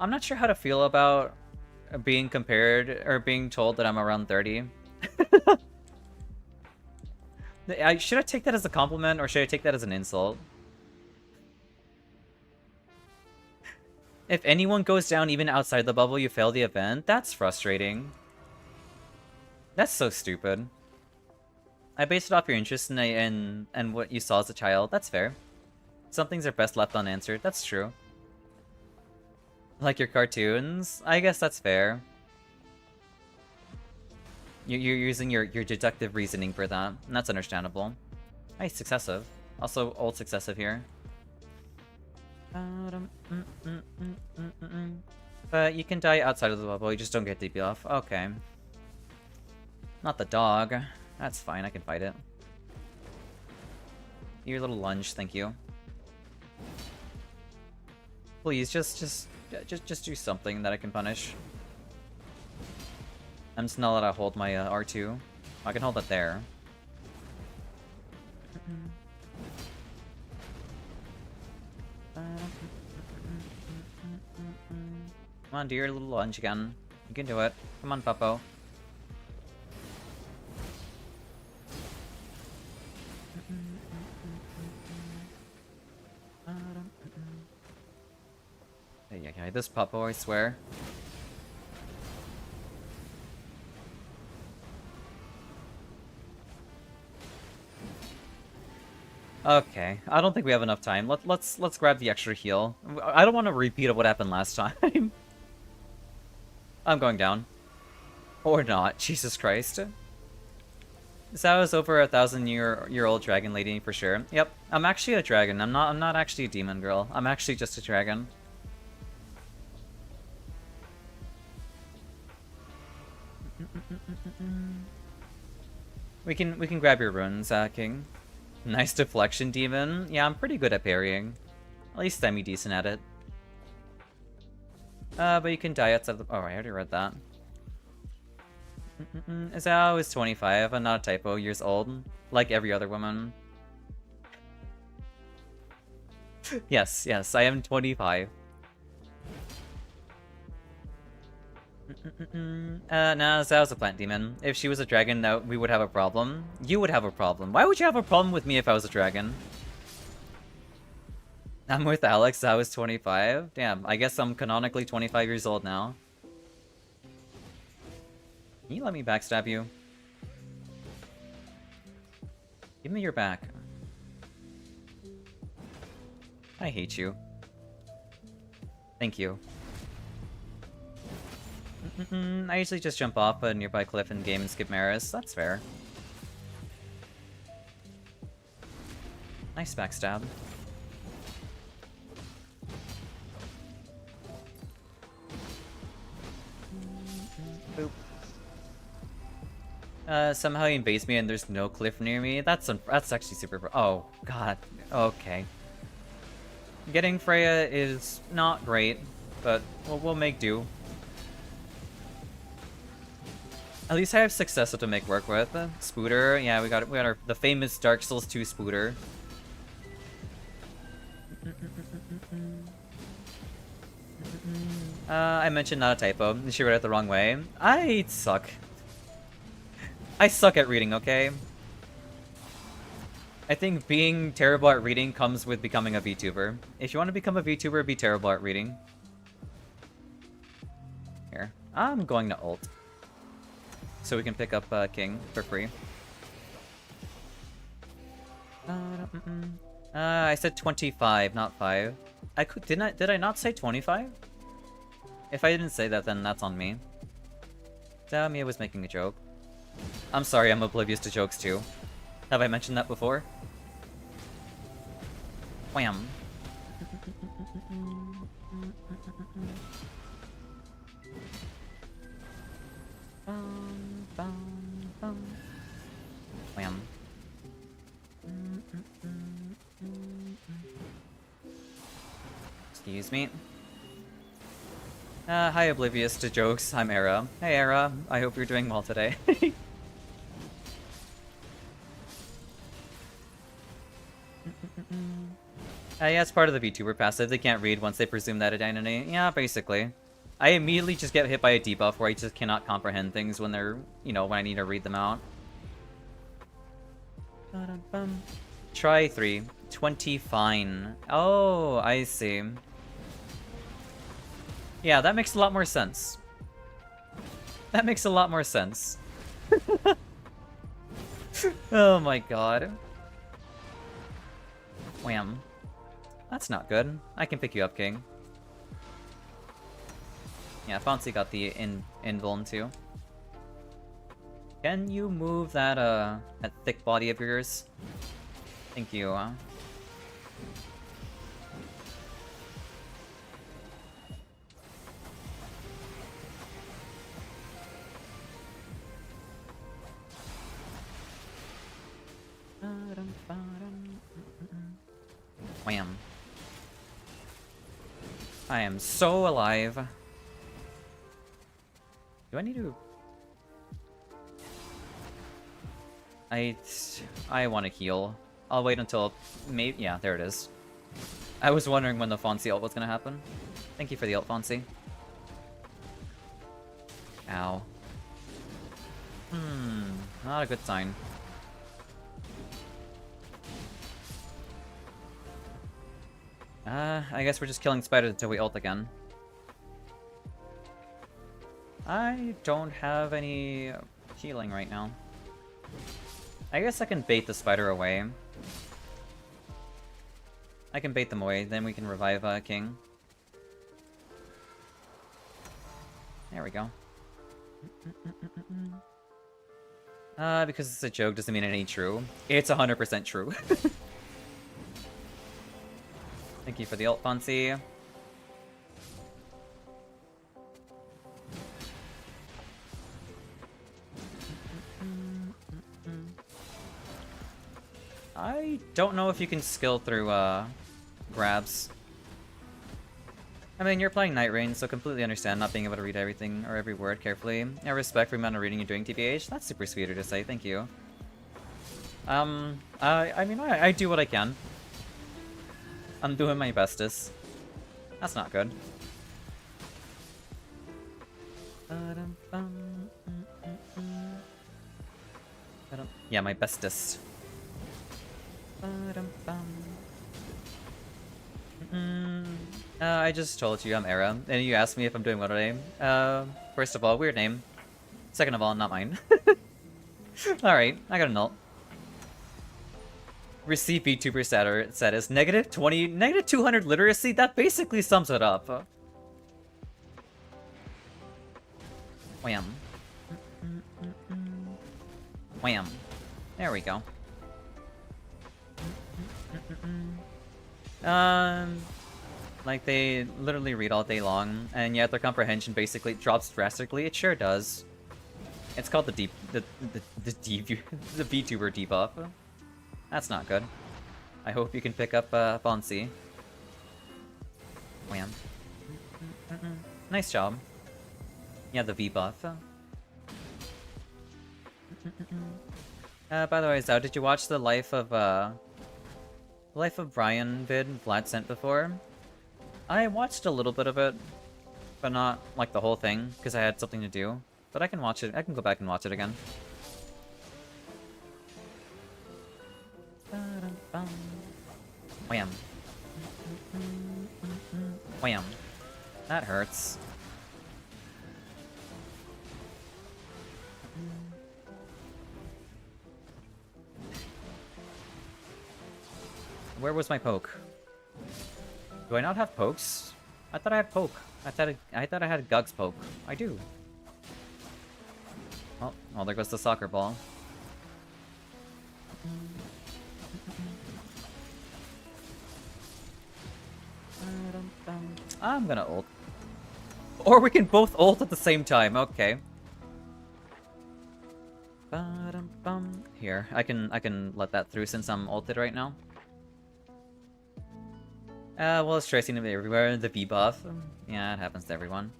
I'm not sure how to feel about being compared or being told that I'm around 30. Should I take that as a compliment or should I take that as an insult? If anyone goes down even outside the bubble, you fail the event? That's frustrating. That's so stupid. I based it off your interest in what you saw as a child. That's fair. Some things are best left unanswered. That's true. Like your cartoons? I guess that's fair. You're using your deductive reasoning for that, and that's understandable. Nice, successive. Also, old successive here. But you can die outside of the bubble, you just don't get DP off. Okay. Not the dog. That's fine, I can fight it. Your little lunge, thank you. Please, just do something that I can punish. I'm just not allowed to hold my R2. I can hold it there. Come on, do your little lunge again. You can do it. Come on, Puppo. Yeah, this Puppo, I swear. Okay, I don't think we have enough time. Let's grab the extra heal. I don't want to repeat of what happened last time. I'm going down. Or not, Jesus Christ. Zao is over 1,000-year-old dragon lady for sure. Yep, I'm actually a dragon. I'm not actually a demon girl. I'm actually just a dragon. We can grab your runes, King. Nice deflection, demon. Yeah, I'm pretty good at parrying. At least semi-decent at it. But you can die outside the... Oh, I already read that. Zao is 25, I'm not a typo, years old. Like every other woman. Yes, I am 25. Nah, Zao's a plant demon. If she was a dragon, we would have a problem. You would have a problem. Why would you have a problem with me if I was a dragon? I'm with Alex, Zao is 25. Damn, I guess I'm canonically 25 years old now. Can you let me backstab you? Give me your back. I hate you. Thank you. I usually just jump off a nearby cliff in game and skip Maris. That's fair. Nice backstab. Boop. Somehow you invade me and there's no cliff near me. That's actually super. Oh god. Okay. Getting Freya is not great, but we'll make do. At least I have successor to make work with. Spooter, yeah, we got the famous Dark Souls 2 Spooter. I mentioned not a typo. She read it the wrong way. I suck. I suck at reading, okay? I think being terrible at reading comes with becoming a VTuber. If you want to become a VTuber, be terrible at reading. Here. I'm going to ult. So we can pick up King for free. I said 25, not 5. Did I not say 25? If I didn't say that, then that's on me. Mia was making a joke. I'm sorry, I'm oblivious to jokes too. Have I mentioned that before? Wham. Wham. Excuse me. Hi, oblivious to jokes. I'm Era. Hey, Era. I hope you're doing well today. Yeah, it's part of the VTuber passive. They can't read once they presume that identity. Yeah, basically. I immediately just get hit by a debuff where I just cannot comprehend things when they're, when I need to read them out. Try 3. 20 fine. Oh, I see. Yeah, that makes a lot more sense. That makes a lot more sense. Oh my god. Wham. That's not good. I can pick you up, King. Yeah, Fonzie got the invuln too. Can you move that thick body of yours? Thank you. Wham. I am so alive. Do I need to... I want to heal. I'll wait until... maybe... yeah, there it is. I was wondering when the Fonzie ult was going to happen. Thank you for the ult, Fonzie. Ow. Not a good sign. I guess we're just killing spiders until we ult again. I don't have any healing right now. I guess I can bait the spider away. I can bait them away, then we can revive King. There we go. Because it's a joke doesn't mean it ain't true. It's 100% true. Thank you for the ult, Fonzie. I don't know if you can skill through grabs. I mean, you're playing Nightreign, so completely understand not being able to read everything or every word carefully. I respect for the amount of reading you're doing, TBH. That's super sweeter to say, thank you. I mean, I do what I can. I'm doing my bestest. That's not good. Yeah, my bestest. I just told you I'm Era, and you asked me if I'm doing what today. First of all, weird name. Second of all, not mine. Alright, I got an ult. Receive Vtuber status. Negative 200 literacy? That basically sums it up. Wham. Wham. There we go. Like, they literally read all day long, and yet their comprehension basically drops drastically. It sure does. It's called the VTuber debuff. That's not good. I hope you can pick up Fonzie. Wham. Nice job. Yeah, the V buff. By the way, Xao, did you watch the Life of Brian vid Vlad sent before? I watched a little bit of it, but not like the whole thing, because I had something to do. But I can watch it. I can go back and watch it again. Wham. Wham. That hurts. Where was my poke? Do I not have pokes? I thought I had poke. I thought I had Gug's poke. I do. Oh, well, there goes the soccer ball. I'm gonna ult. Or we can both ult at the same time. Okay. Here, I can let that through since I'm ulted right now. Well, it's tracing to be everywhere. The V buff. Yeah, it happens to everyone.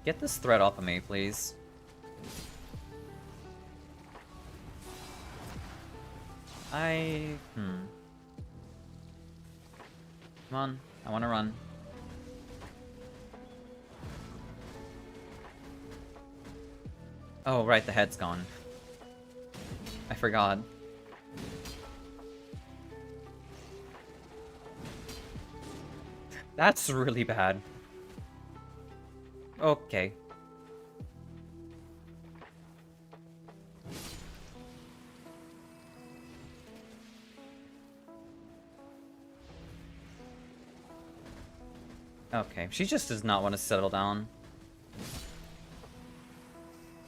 Get this threat off of me, please. Come on, I want to run. Oh, right, the head's gone. I forgot. That's really bad. Okay. Okay, she just does not want to settle down.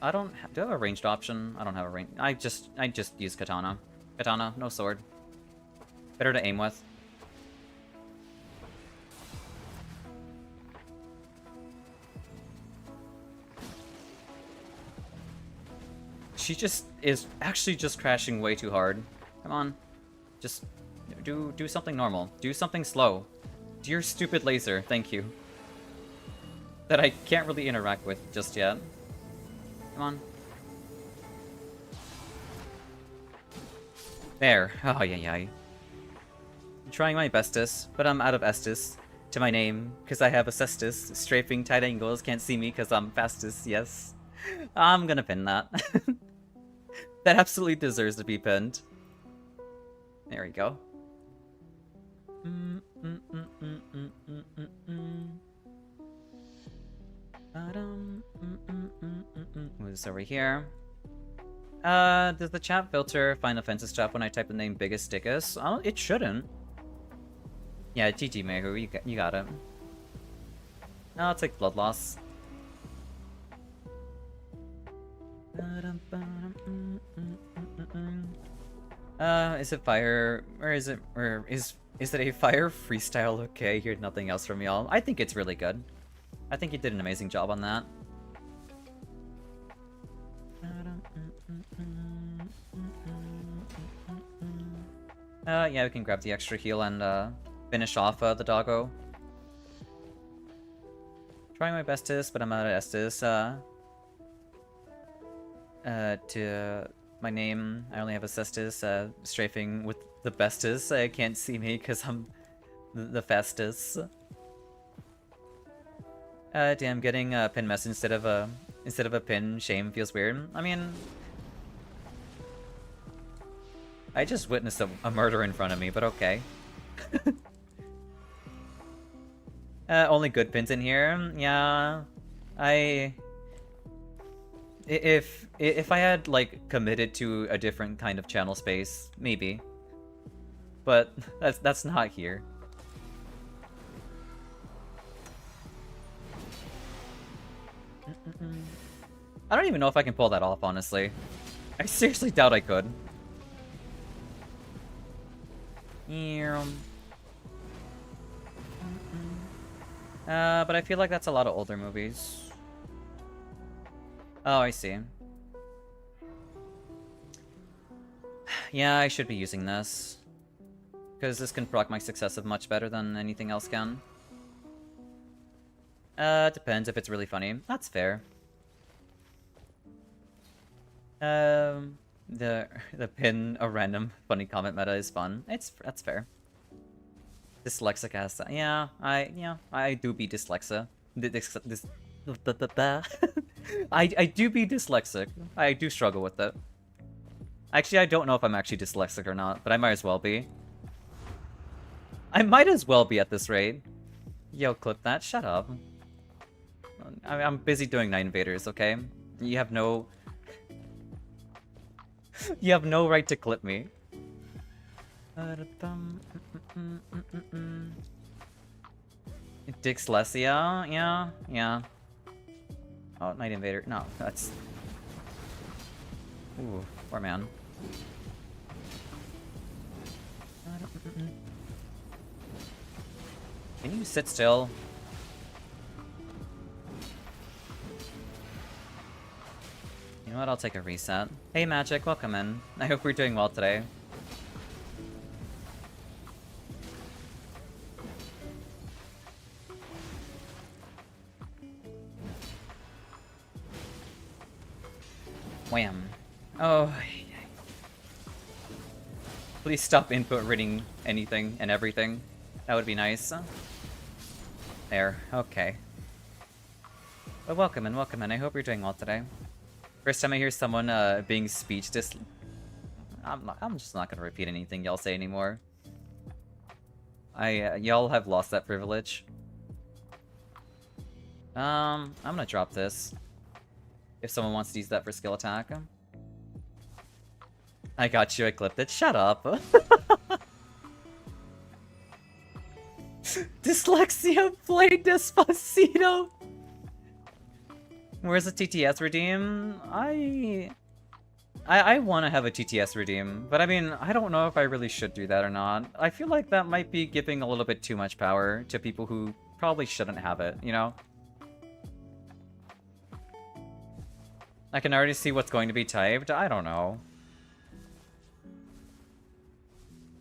I don't... Do I have a ranged option? I don't have a range... I just use katana. Katana, no sword. Better to aim with. She just is actually just crashing way too hard. Come on. Just do something normal. Do something slow. Do your stupid laser, thank you. That I can't really interact with just yet. Come on. There. Oh, yeah. I'm trying my bestest, but I'm out of estus to my name, because I have a cestus. Strafing tight angles can't see me because I'm fastest, yes. I'm gonna pin that. That absolutely deserves to be pinned. There we go. Who's over here? Does the chat filter find offensive stuff when I type the name Biggest Dickus? Oh, it shouldn't. Yeah, GG Mehu, you got it. I'll take blood loss. Is it fire, or is it a fire freestyle? Okay, heard nothing else from y'all. I think it's really good. I think you did an amazing job on that. Yeah, we can grab the extra heal and finish off the doggo. Trying my bestest, but I'm out of estus. To my name, I only have a cestus, strafing with the bestest. I can't see me because I'm the fastest. Damn, getting a pin mess instead of a pin shame feels weird. I mean, I just witnessed a murder in front of me, but okay. Only good pins in here. Yeah, if I had like committed to a different kind of channel space, maybe. But that's not here. I don't even know if I can pull that off, honestly. I seriously doubt I could. But I feel like that's a lot of older movies. Oh, I see. Yeah, I should be using this. Because this can proc my successive much better than anything else can. Depends if it's really funny. That's fair. The pin a random funny comment meta is fun. That's fair. Dyslexic ass. Yeah, I do be dyslexic. I do be dyslexic. I do struggle with it. Actually, I don't know if I'm actually dyslexic or not, but I might as well be. I might as well be at this rate. Yo, clip that. Shut up. I'm busy doing Night Invaders, okay? You have no... You have no right to clip me. Dyslexia? Yeah. Oh, Night Invader. No, that's... Ooh, poor man. Can you sit still? You know what? I'll take a reset. Hey, Magic, welcome in. I hope we're doing well today. Wham. Oh. Please stop input reading anything and everything. That would be nice. There. Okay. But welcome in. I hope you're doing well today. First time I hear someone being speech I'm just not gonna repeat anything y'all say anymore. Y'all have lost that privilege. I'm gonna drop this. If someone wants to use that for skill attack. I got you, I clipped it. Shut up. Dyslexia played Despacito! Where's the TTS redeem? I want to have a TTS redeem, but I mean, I don't know if I really should do that or not. I feel like that might be giving a little bit too much power to people who probably shouldn't have it, you know? I can already see what's going to be typed. I don't know.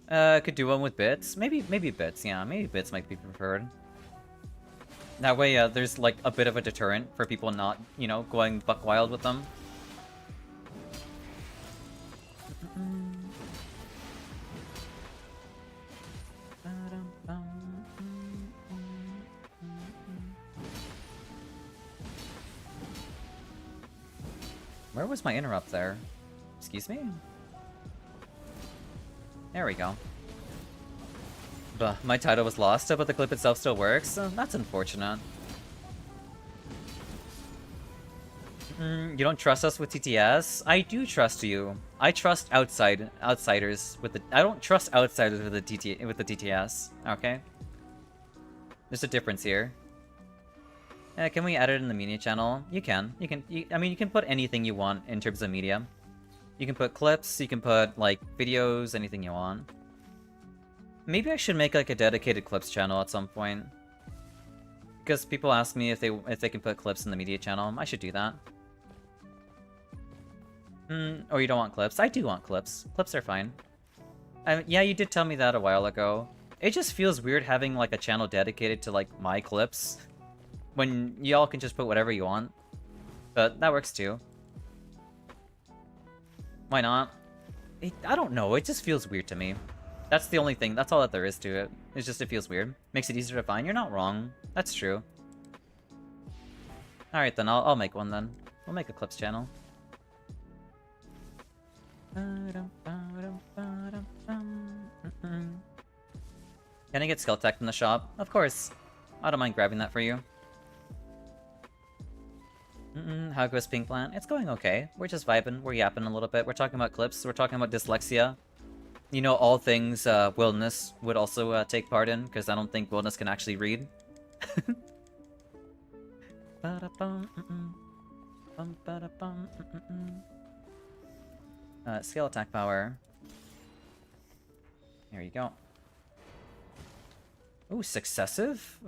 Could do one with bits. Maybe bits, yeah. Maybe bits might be preferred. That way, there's like a bit of a deterrent for people not, you know, going buck wild with them. Where was my interrupt there? Excuse me? There we go. But my title was lost, but the clip itself still works. That's unfortunate. You don't trust us with TTS? I do trust you. I trust outsiders with the. I don't trust outsiders with the TTS. Okay. There's a difference here. Can we add it in the media channel? You can. I mean, you can put anything you want in terms of media. You can put clips. You can put like videos. Anything you want. Maybe I should make like a dedicated clips channel at some point. Because people ask me if they can put clips in the media channel. I should do that. Or you don't want clips? I do want clips. Clips are fine. Yeah, you did tell me that a while ago. It just feels weird having like a channel dedicated to like my clips. When y'all can just put whatever you want. But that works too. Why not? I don't know, it just feels weird to me. That's the only thing, that's all that there is to it. It's just it feels weird. Makes it easier to find. You're not wrong. That's true. Alright then, I'll make one then. We'll make a clips channel. Can I get Skull Tech from the shop? Of course. I don't mind grabbing that for you. How goes Pink Plant? It's going okay. We're just vibing. We're yapping a little bit. We're talking about clips. We're talking about dyslexia. You know, all things Wilderness would also take part in, because I don't think Wilderness can actually read. Scale attack power. There you go. Ooh, successive?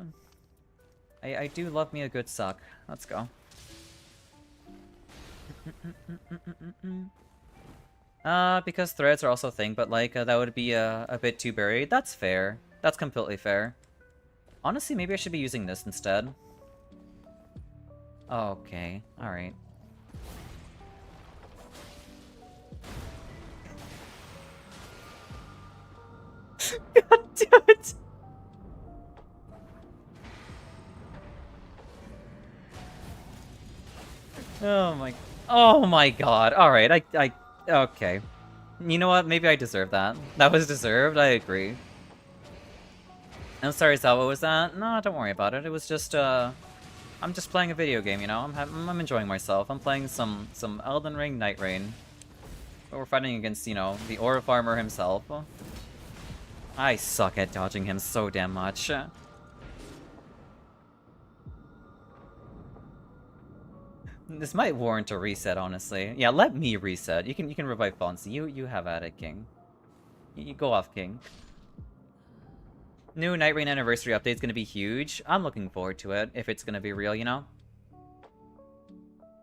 I do love me a good suck. Let's go. Because threads are also a thing, but like, that would be a bit too buried. That's fair. That's completely fair. Honestly, maybe I should be using this instead. Okay, alright. God damn it! Oh my god. Alright, okay. You know what? Maybe I deserve that. That was deserved, I agree. I'm sorry, Sal, what was that? No, don't worry about it. It was just, I'm just playing a video game, you know? I'm enjoying myself. I'm playing some Elden Ring Nightreign. But we're fighting against, you know, the Aura Farmer himself. I suck at dodging him so damn much. This might warrant a reset, honestly. Yeah, let me reset. You can revive Fonzie. You have at it, King. You go off, King. New Nightreign anniversary update is gonna be huge. I'm looking forward to it, if it's gonna be real, you know?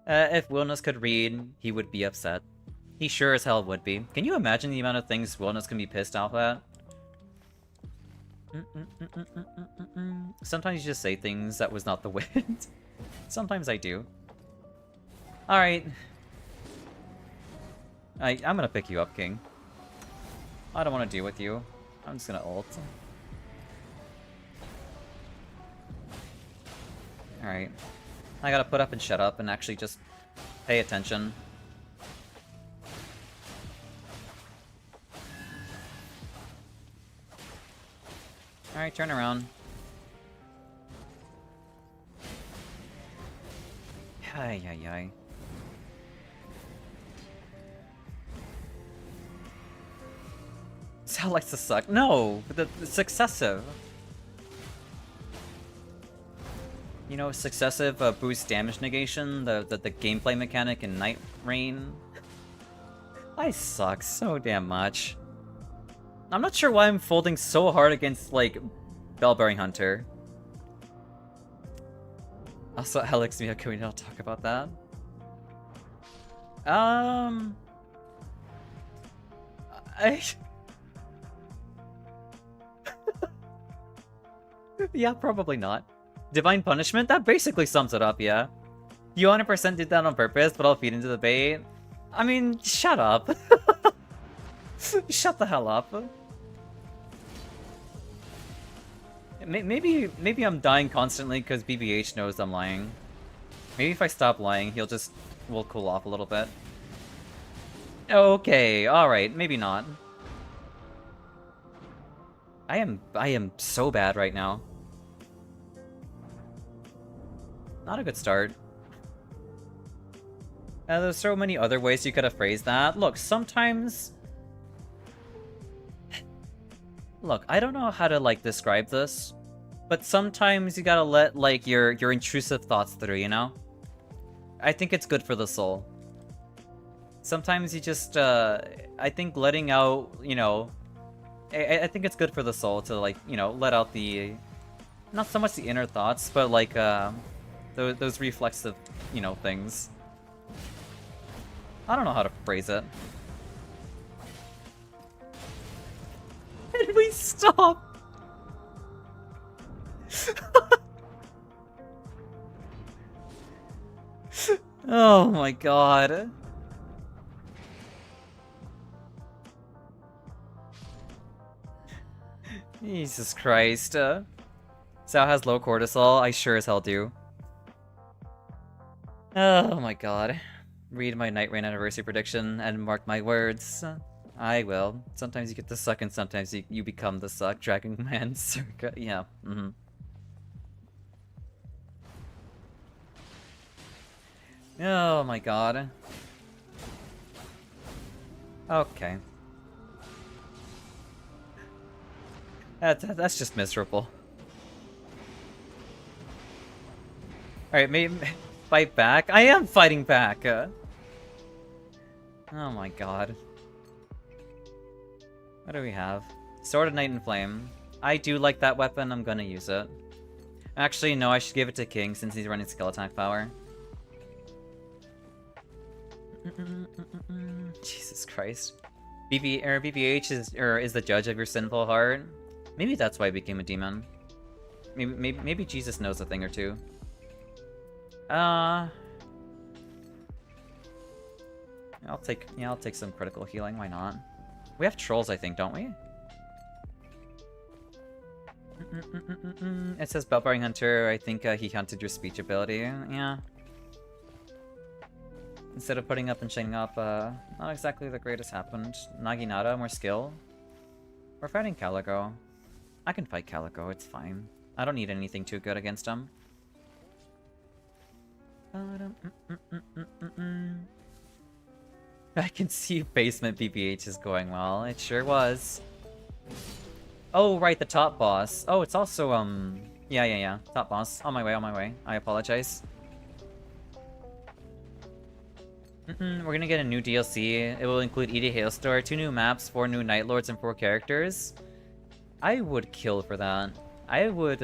If Wilness could read, he would be upset. He sure as hell would be. Can you imagine the amount of things Wilness can be pissed off at? Sometimes you just say things that was not the wind. Sometimes I do. Alright. I'm gonna pick you up, King. I don't want to deal with you. I'm just gonna ult. Alright. I gotta put up and shut up and actually just pay attention. Alright, turn around. Ay, ay, ay. Sal likes to suck. No, but it's excessive. You know, successive boost damage negation, the gameplay mechanic in Nightreign. I suck so damn much. I'm not sure why I'm folding so hard against, like, Bellbearing Hunter. Also, Alex, Mia, can we not talk about that? Yeah, probably not. Divine Punishment? That basically sums it up, yeah. You 100% did that on purpose, but I'll feed into the bait. I mean, shut up. Shut the hell up. Maybe I'm dying constantly because BBH knows I'm lying. Maybe if I stop lying, will cool off a little bit. Okay, alright, maybe not. I am so bad right now. Not a good start. There's so many other ways you could have phrased that. Look, sometimes... Look, I don't know how to, like, describe this, but sometimes you gotta let, like, your intrusive thoughts through, you know? I think it's good for the soul. Sometimes you just, I think letting out, you know... I think it's good for the soul to, like, you know, let out the... Not so much the inner thoughts, but, like, those reflexive, you know, things. I don't know how to phrase it. Can we stop? Oh my god. Jesus Christ. Zao has low cortisol? I sure as hell do. Oh my god. Read my Nightreign anniversary prediction and mark my words. I will. Sometimes you get the suck and sometimes you become the suck. Dragon Man circa. Yeah. Oh my god. Okay. That's just miserable. Alright, maybe fight back? I am fighting back! Oh my god. What do we have? Sword of Night and Flame. I do like that weapon, I'm gonna use it. Actually, no, I should give it to King since he's running skill attack power. Jesus Christ. BBH is the judge of your sinful heart. Maybe that's why I became a demon. Maybe Jesus knows a thing or two. I'll take some critical healing, why not? We have trolls, I think, don't we? It says Bellbearing Hunter, I think he hunted your speech ability, yeah. Instead of putting up and shutting up, not exactly the greatest happened. Naginata, more skill. We're fighting Calico. I can fight Calico, it's fine. I don't need anything too good against him. I can see basement BBH is going well. It sure was. Oh, right, the top boss. Oh, it's also, yeah. Top boss. On my way. I apologize. We're gonna get a new DLC. It will include Edie Hailstorm, 2 new maps, 4 new Night Lords, and 4 characters. I would kill for that. I would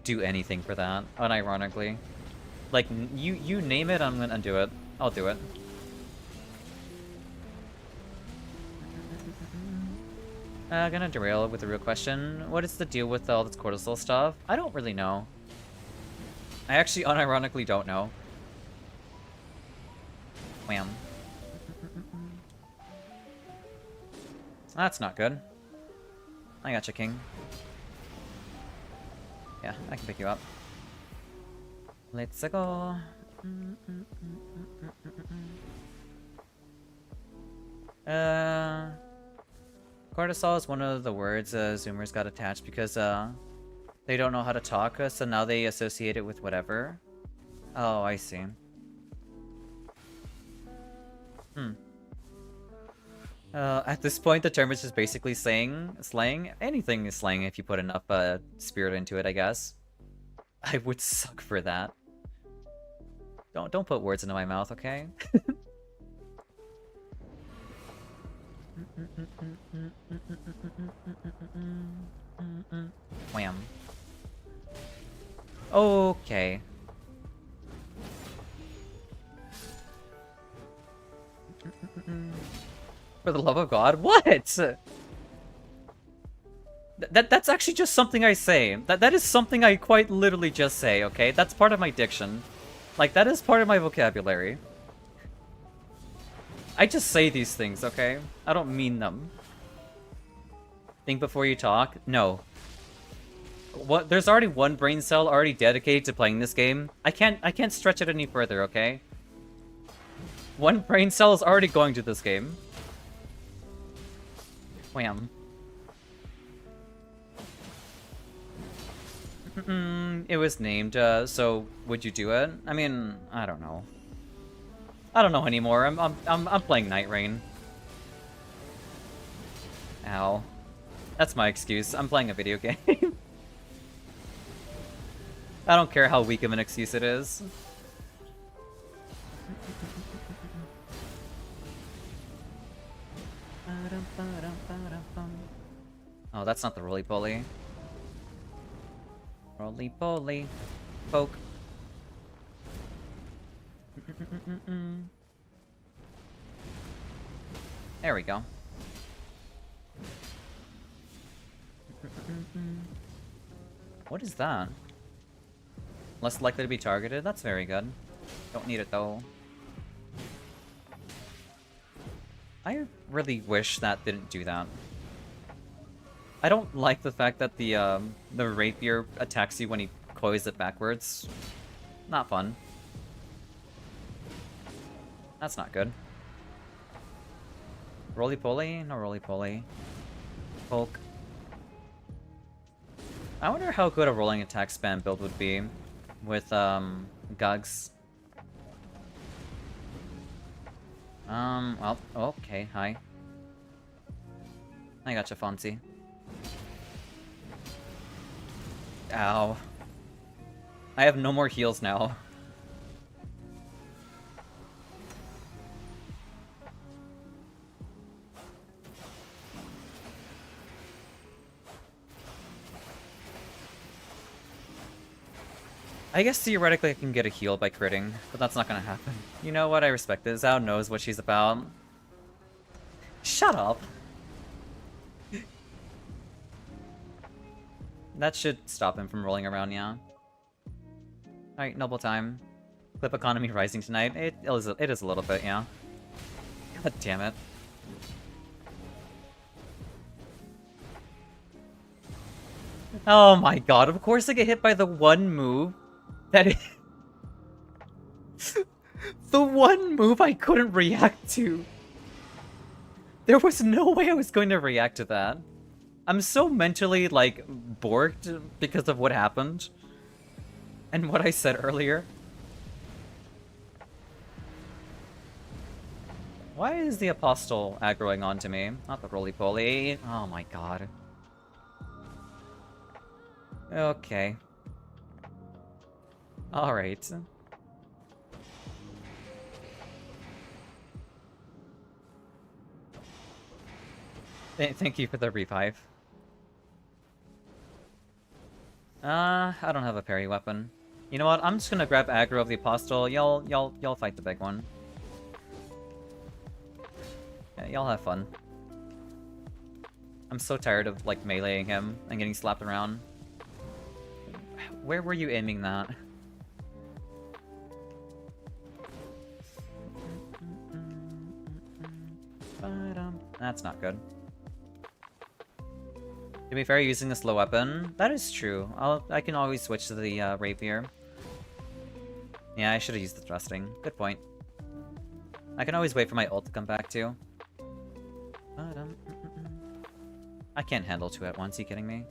do anything for that, unironically. Like, you name it, I'm gonna do it. I'll do it. Gonna derail with a real question. What is the deal with all this cortisol stuff? I don't really know. I actually unironically don't know. Wham. That's not good. I gotcha, King. Yeah, I can pick you up. Let's go. Cortisol is one of the words Zoomers got attached because they don't know how to talk, so now they associate it with whatever. Oh, I see. At this point, the term is just basically slang. Anything is slang if you put enough spirit into it, I guess. I would suck for that. Don't put words into my mouth, okay? Wham. Okay. For the love of God, what? That's actually just something I say. That is something I quite literally just say, okay? That's part of my diction. Like, that is part of my vocabulary. I just say these things, okay? I don't mean them. Think before you talk? No. What? There's already one brain cell already dedicated to playing this game. I can't stretch it any further, okay? One brain cell is already going to this game. Wham. It was named, so would you do it? I mean, I don't know. I don't know anymore. I'm playing Nightreign. Ow. That's my excuse. I'm playing a video game. I don't care how weak of an excuse it is. Oh, that's not the roly-poly. Roly-poly. Poke. There we go. What is that? Less likely to be targeted? That's very good. Don't need it though. I really wish that didn't do that. I don't like the fact that the rapier attacks you when he coils it backwards. Not fun. That's not good. Roly-poly? No roly-poly. Poke. I wonder how good a rolling attack spam build would be with, Gugs. Well, okay, hi. I gotcha, Fonzie. Ow. I have no more heals now. I guess theoretically I can get a heal by critting, but that's not gonna happen. You know what? I respect this. Zhao knows what she's about. Shut up! That should stop him from rolling around, yeah. Alright, noble time. Clip economy rising tonight. It is a little bit, yeah. God damn it. Oh my god, of course I get hit by the one move that is... the one move I couldn't react to. There was no way I was going to react to that. I'm so mentally, like, borked because of what happened. And what I said earlier. Why is the Apostle aggroing onto me? Not the roly-poly. Oh my god. Okay. Alright. Thank you for the revive. I don't have a parry weapon. You know what? I'm just gonna grab aggro of the Apostle. Y'all fight the big one. Yeah, y'all have fun. I'm so tired of, like, meleeing him and getting slapped around. Where were you aiming that? That's not good. To be fair, using a slow weapon, that is true. I can always switch to the rapier. Yeah, I should have used the thrusting. Good point. I can always wait for my ult to come back too. I can't handle two at once, you kidding me?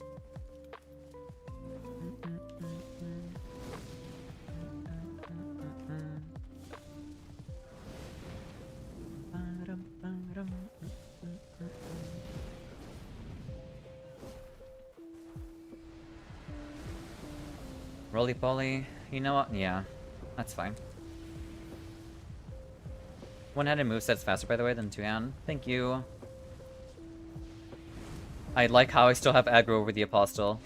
Roly-poly. You know what? Yeah. That's fine. One-handed moveset's faster, by the way, than two-hand. Thank you. I like how I still have aggro over the Apostle.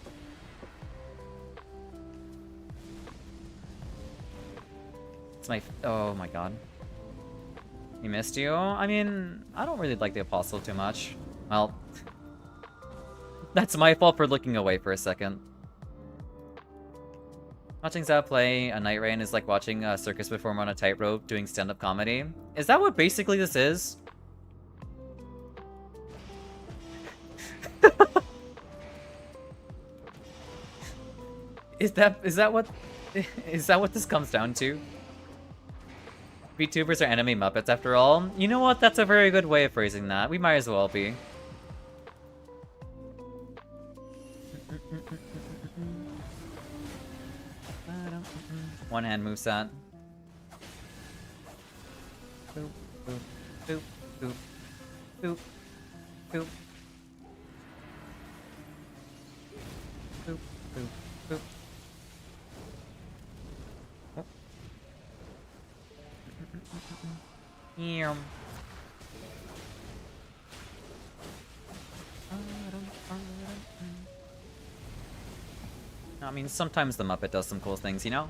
It's my... Oh my god. He missed you? I mean, I don't really like the Apostle too much. Well... That's my fault for looking away for a second. Watching Xao play a Nightreign is like watching a circus performer on a tightrope doing stand-up comedy. Is that what basically this is? Is that what this comes down to? Vtubers are enemy Muppets after all. You know what? That's a very good way of phrasing that. We might as well be. One hand moveset. Boop, boop, boop, boop, boop, boop. Boop, boop, boop. Oh. Yeah. I mean, sometimes the Muppet does some cool things, you know?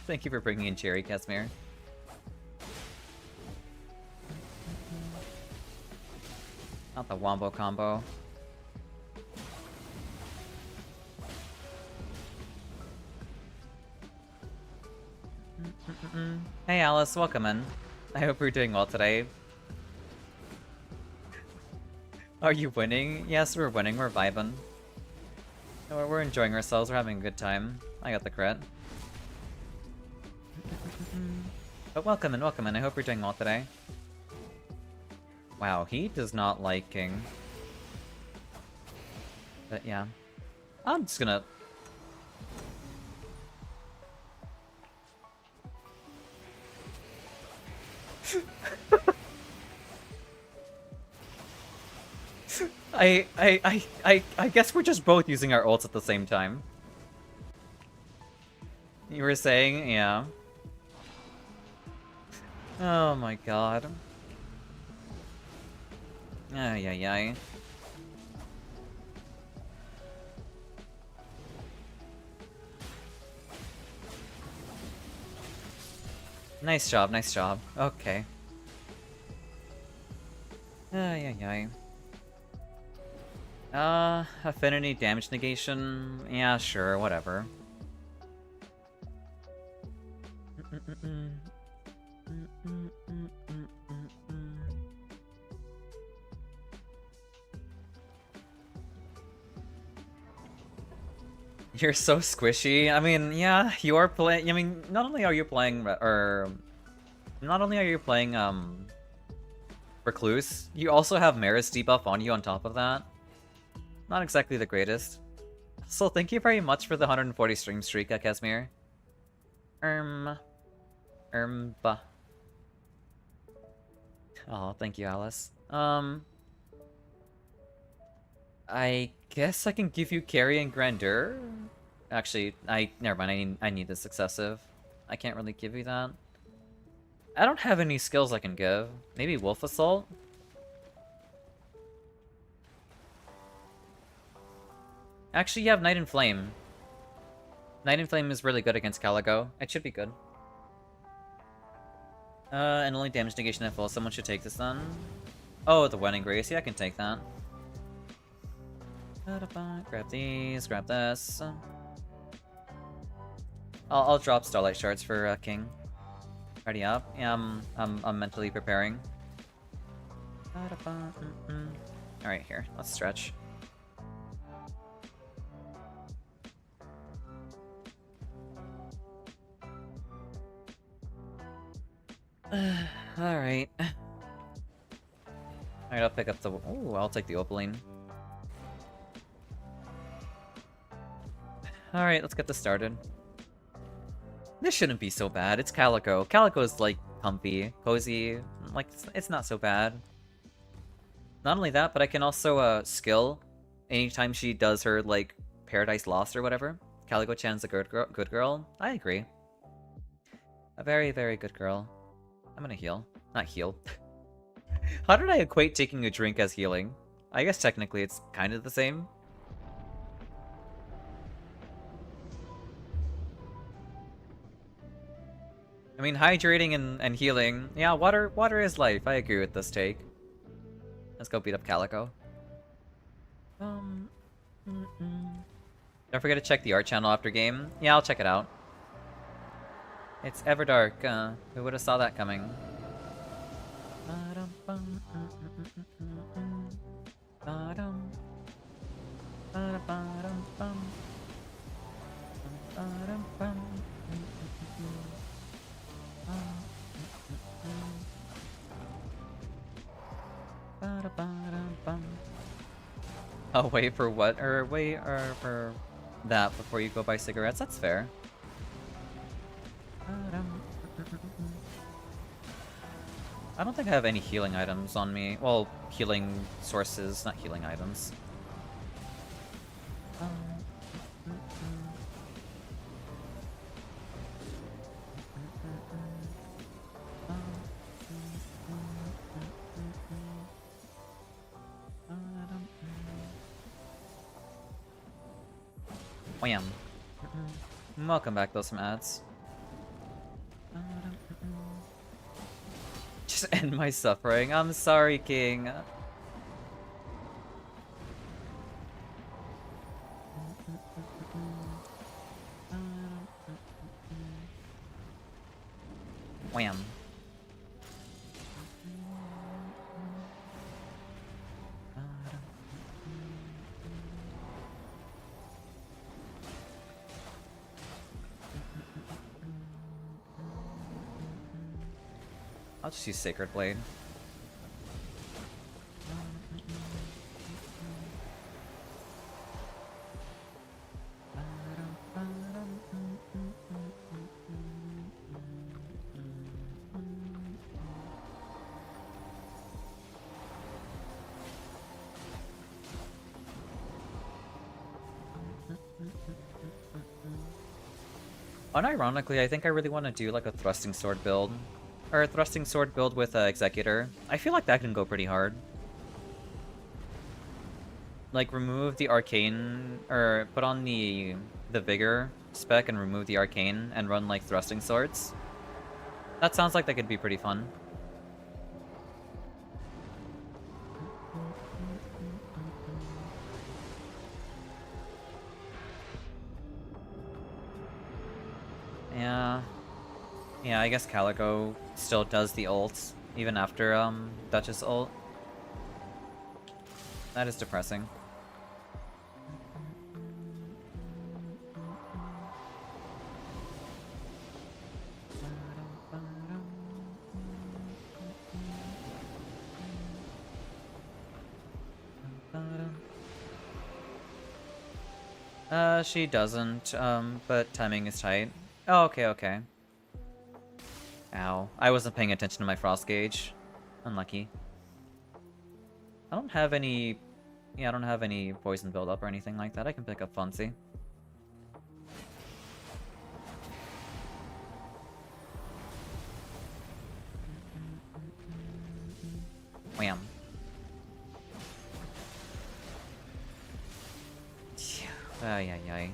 Thank you for bringing in Cherry, Casimir. Not the Wombo combo. Hey Alice, welcome in. I hope you're doing well today. Are you winning? Yes, we're winning. We're vibing. We're enjoying ourselves. We're having a good time. I got the crit. But welcome in, welcome in. I hope you're doing well today. Wow, he does not like King. But yeah. I'm just gonna... I guess we're just both using our ults at the same time. You were saying, yeah. Oh my god. Ay, ay, ay. Nice job, nice job. Okay. Ay, ay, ay. Affinity damage negation? Yeah, sure, whatever. You're so squishy. I mean, yeah, you are playing. I mean, not only are you playing, Recluse, you also have Maris debuff on you on top of that. Not exactly the greatest. So thank you very much for the 140 stream streak, Casimir. Bah. Oh, thank you, Alice. I guess I can give you carry and grandeur. Actually, never mind. I need the successive. I can't really give you that. I don't have any skills I can give. Maybe Wolf Assault? Actually, you have Night and Flame. Night and Flame is really good against Calico. It should be good. And only damage negation at full. Someone should take this then. Oh, the Wedding Grace. Yeah, I can take that. Grab these, grab this. I'll drop Starlight Shards for King. Ready up. Yeah, I'm mentally preparing. Alright, here. Let's stretch. Alright. Alright, I'll pick up the... Ooh, I'll take the Opaline. Alright, let's get this started. This shouldn't be so bad. It's Calico. Calico's, like, comfy, cozy. Like, it's not so bad. Not only that, but I can also skill anytime she does her, like, Paradise Lost or whatever. Calico-chan's a good girl. I agree. A very, very good girl. I'm gonna heal. Not heal. How did I equate taking a drink as healing? I guess technically it's kind of the same. I mean, hydrating and healing. Yeah, water is life. I agree with this take. Let's go beat up Calico. Don't forget to check the art channel after game. Yeah, I'll check it out. It's Everdark. Who would have saw that coming? Oh, wait for what? Or wait for that before you go buy cigarettes? That's fair. I don't think I have any healing items on me. Well, healing sources, not healing items. Wham. Welcome back, those some ads. Just end my suffering. I'm sorry, King. Wham. I'll just use Sacred Blade. Unironically, I think I really want to do like a thrusting sword build. Or a thrusting sword build with Executor. I feel like that can go pretty hard. Like, remove the arcane, or put on the vigor spec and remove the arcane and run like thrusting swords. That sounds like that could be pretty fun. Yeah. Yeah, I guess Calico still does the ult, even after, Duchess ult. That is depressing. She doesn't, but timing is tight. Oh, okay, okay. Ow. I wasn't paying attention to my frost gauge. Unlucky. I don't have any... Yeah, I don't have any poison buildup or anything like that. I can pick up Fancy. Wham. Ay, ay, ay.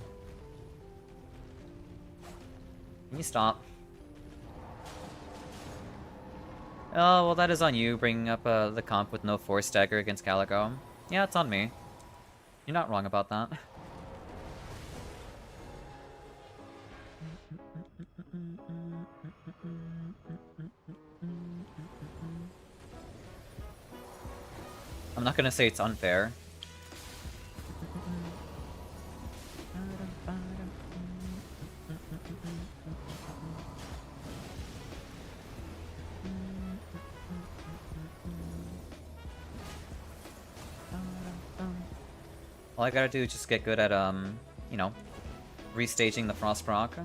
Can you stop? Oh, well that is on you, bringing up the comp with no force dagger against Calico. Yeah, it's on me. You're not wrong about that. I'm not gonna say it's unfair. All I gotta do is just get good at, you know, restaging the Frost proc.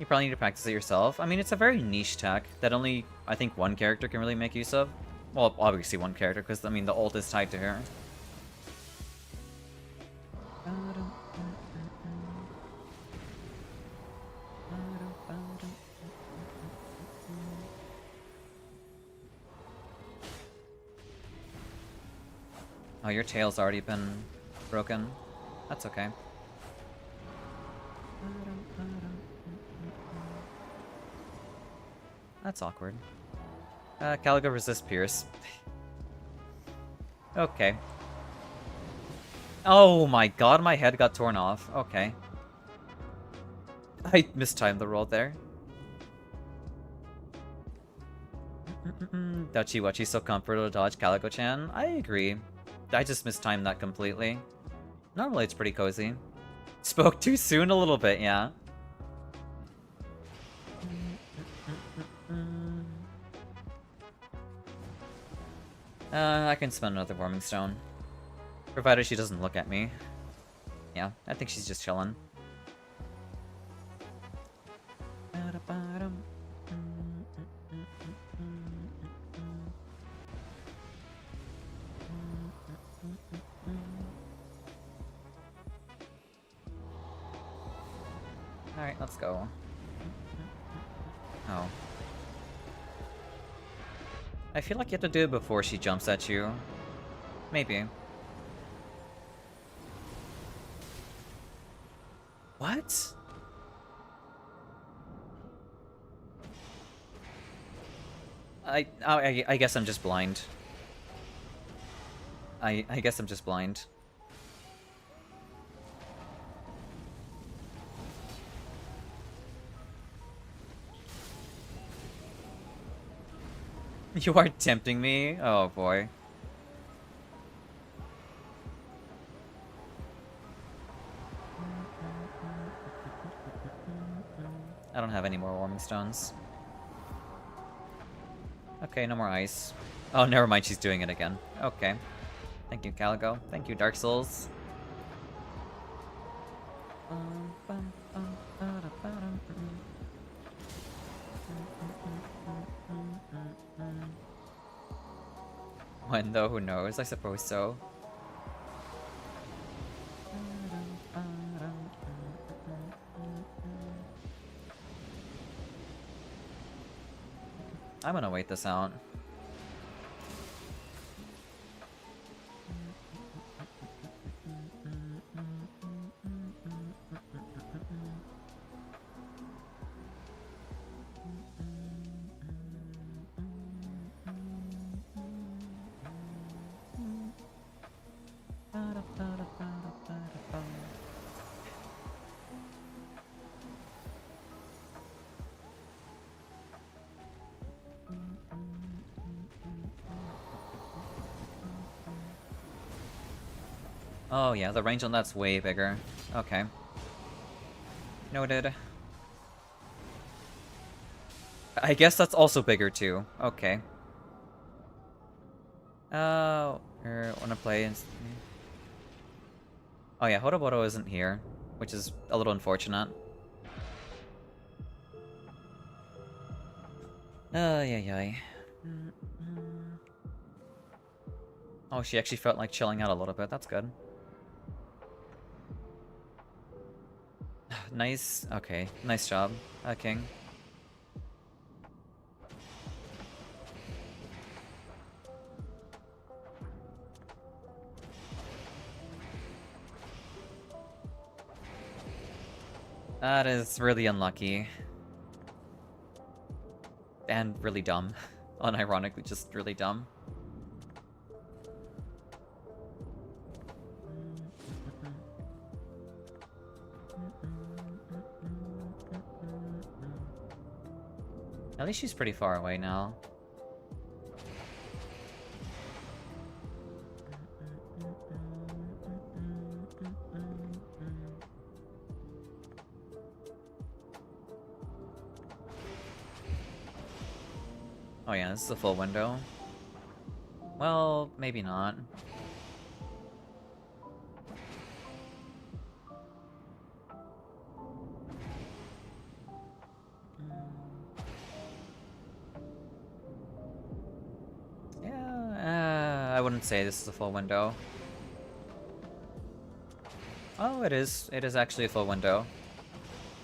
probably need to practice it yourself. I mean, it's a very niche tech that only, I think, one character can really make use of. Well, obviously one character, because, I mean, the ult is tied to her. Oh, your tail's already been broken. That's okay. That's awkward. Caligo resists Pierce. Okay. Oh my god, my head got torn off. Okay. I mistimed the roll there. Dachi Wachi's so comfortable to dodge Calico-chan. I agree. I just mistimed that completely. Normally it's pretty cozy. Spoke too soon a little bit, yeah. I can spend another Warming Stone. Provided she doesn't look at me. Yeah, I think she's just chilling. Alright, let's go. Oh. I feel like you have to do it before she jumps at you. Maybe. What? I guess I'm just blind. I guess I'm just blind. You are tempting me? Oh boy. I don't have any more Warming Stones. Okay, no more ice. Oh, never mind, she's doing it again. Okay. Thank you, Calico. Thank you, Dark Souls. When though, who knows? I suppose so. I'm gonna wait this out. Oh yeah, the range on that's way bigger. Okay. Noted. I guess that's also bigger too. Okay. Wanna play Oh yeah, Horoboro isn't here, which is a little unfortunate. Yeah. Oh, she actually felt like chilling out a little bit. That's good. Nice. Okay. Nice job, King. That is really unlucky. And really dumb. Unironically, just really dumb. At least she's pretty far away now. Oh yeah, this is a full window. Well, maybe not. I wouldn't say this is a full window. Oh, it is. It is actually a full window.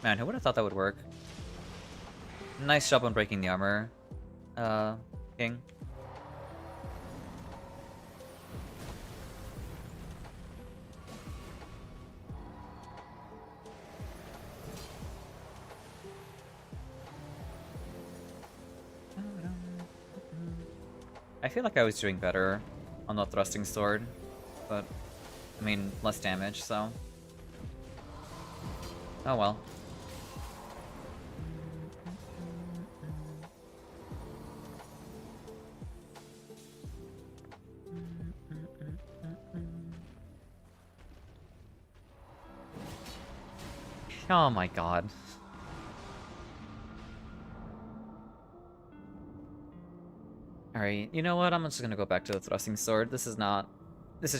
Man, who would have thought that would work? Nice job on breaking the armor, King. I feel like I was doing better on the thrusting sword, but I mean, less damage, so. Oh well. Oh my god. Alright, you know what? I'm just gonna go back to the thrusting sword. This is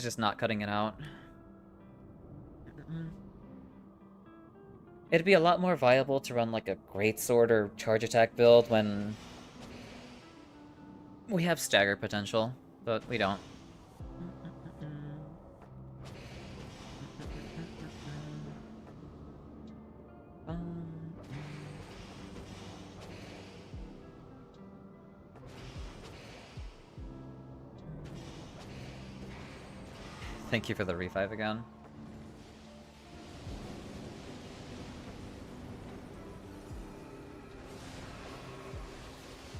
just not cutting it out. It'd be a lot more viable to run like a greatsword or charge attack build when we have stagger potential, but we don't. Thank you for the revive again.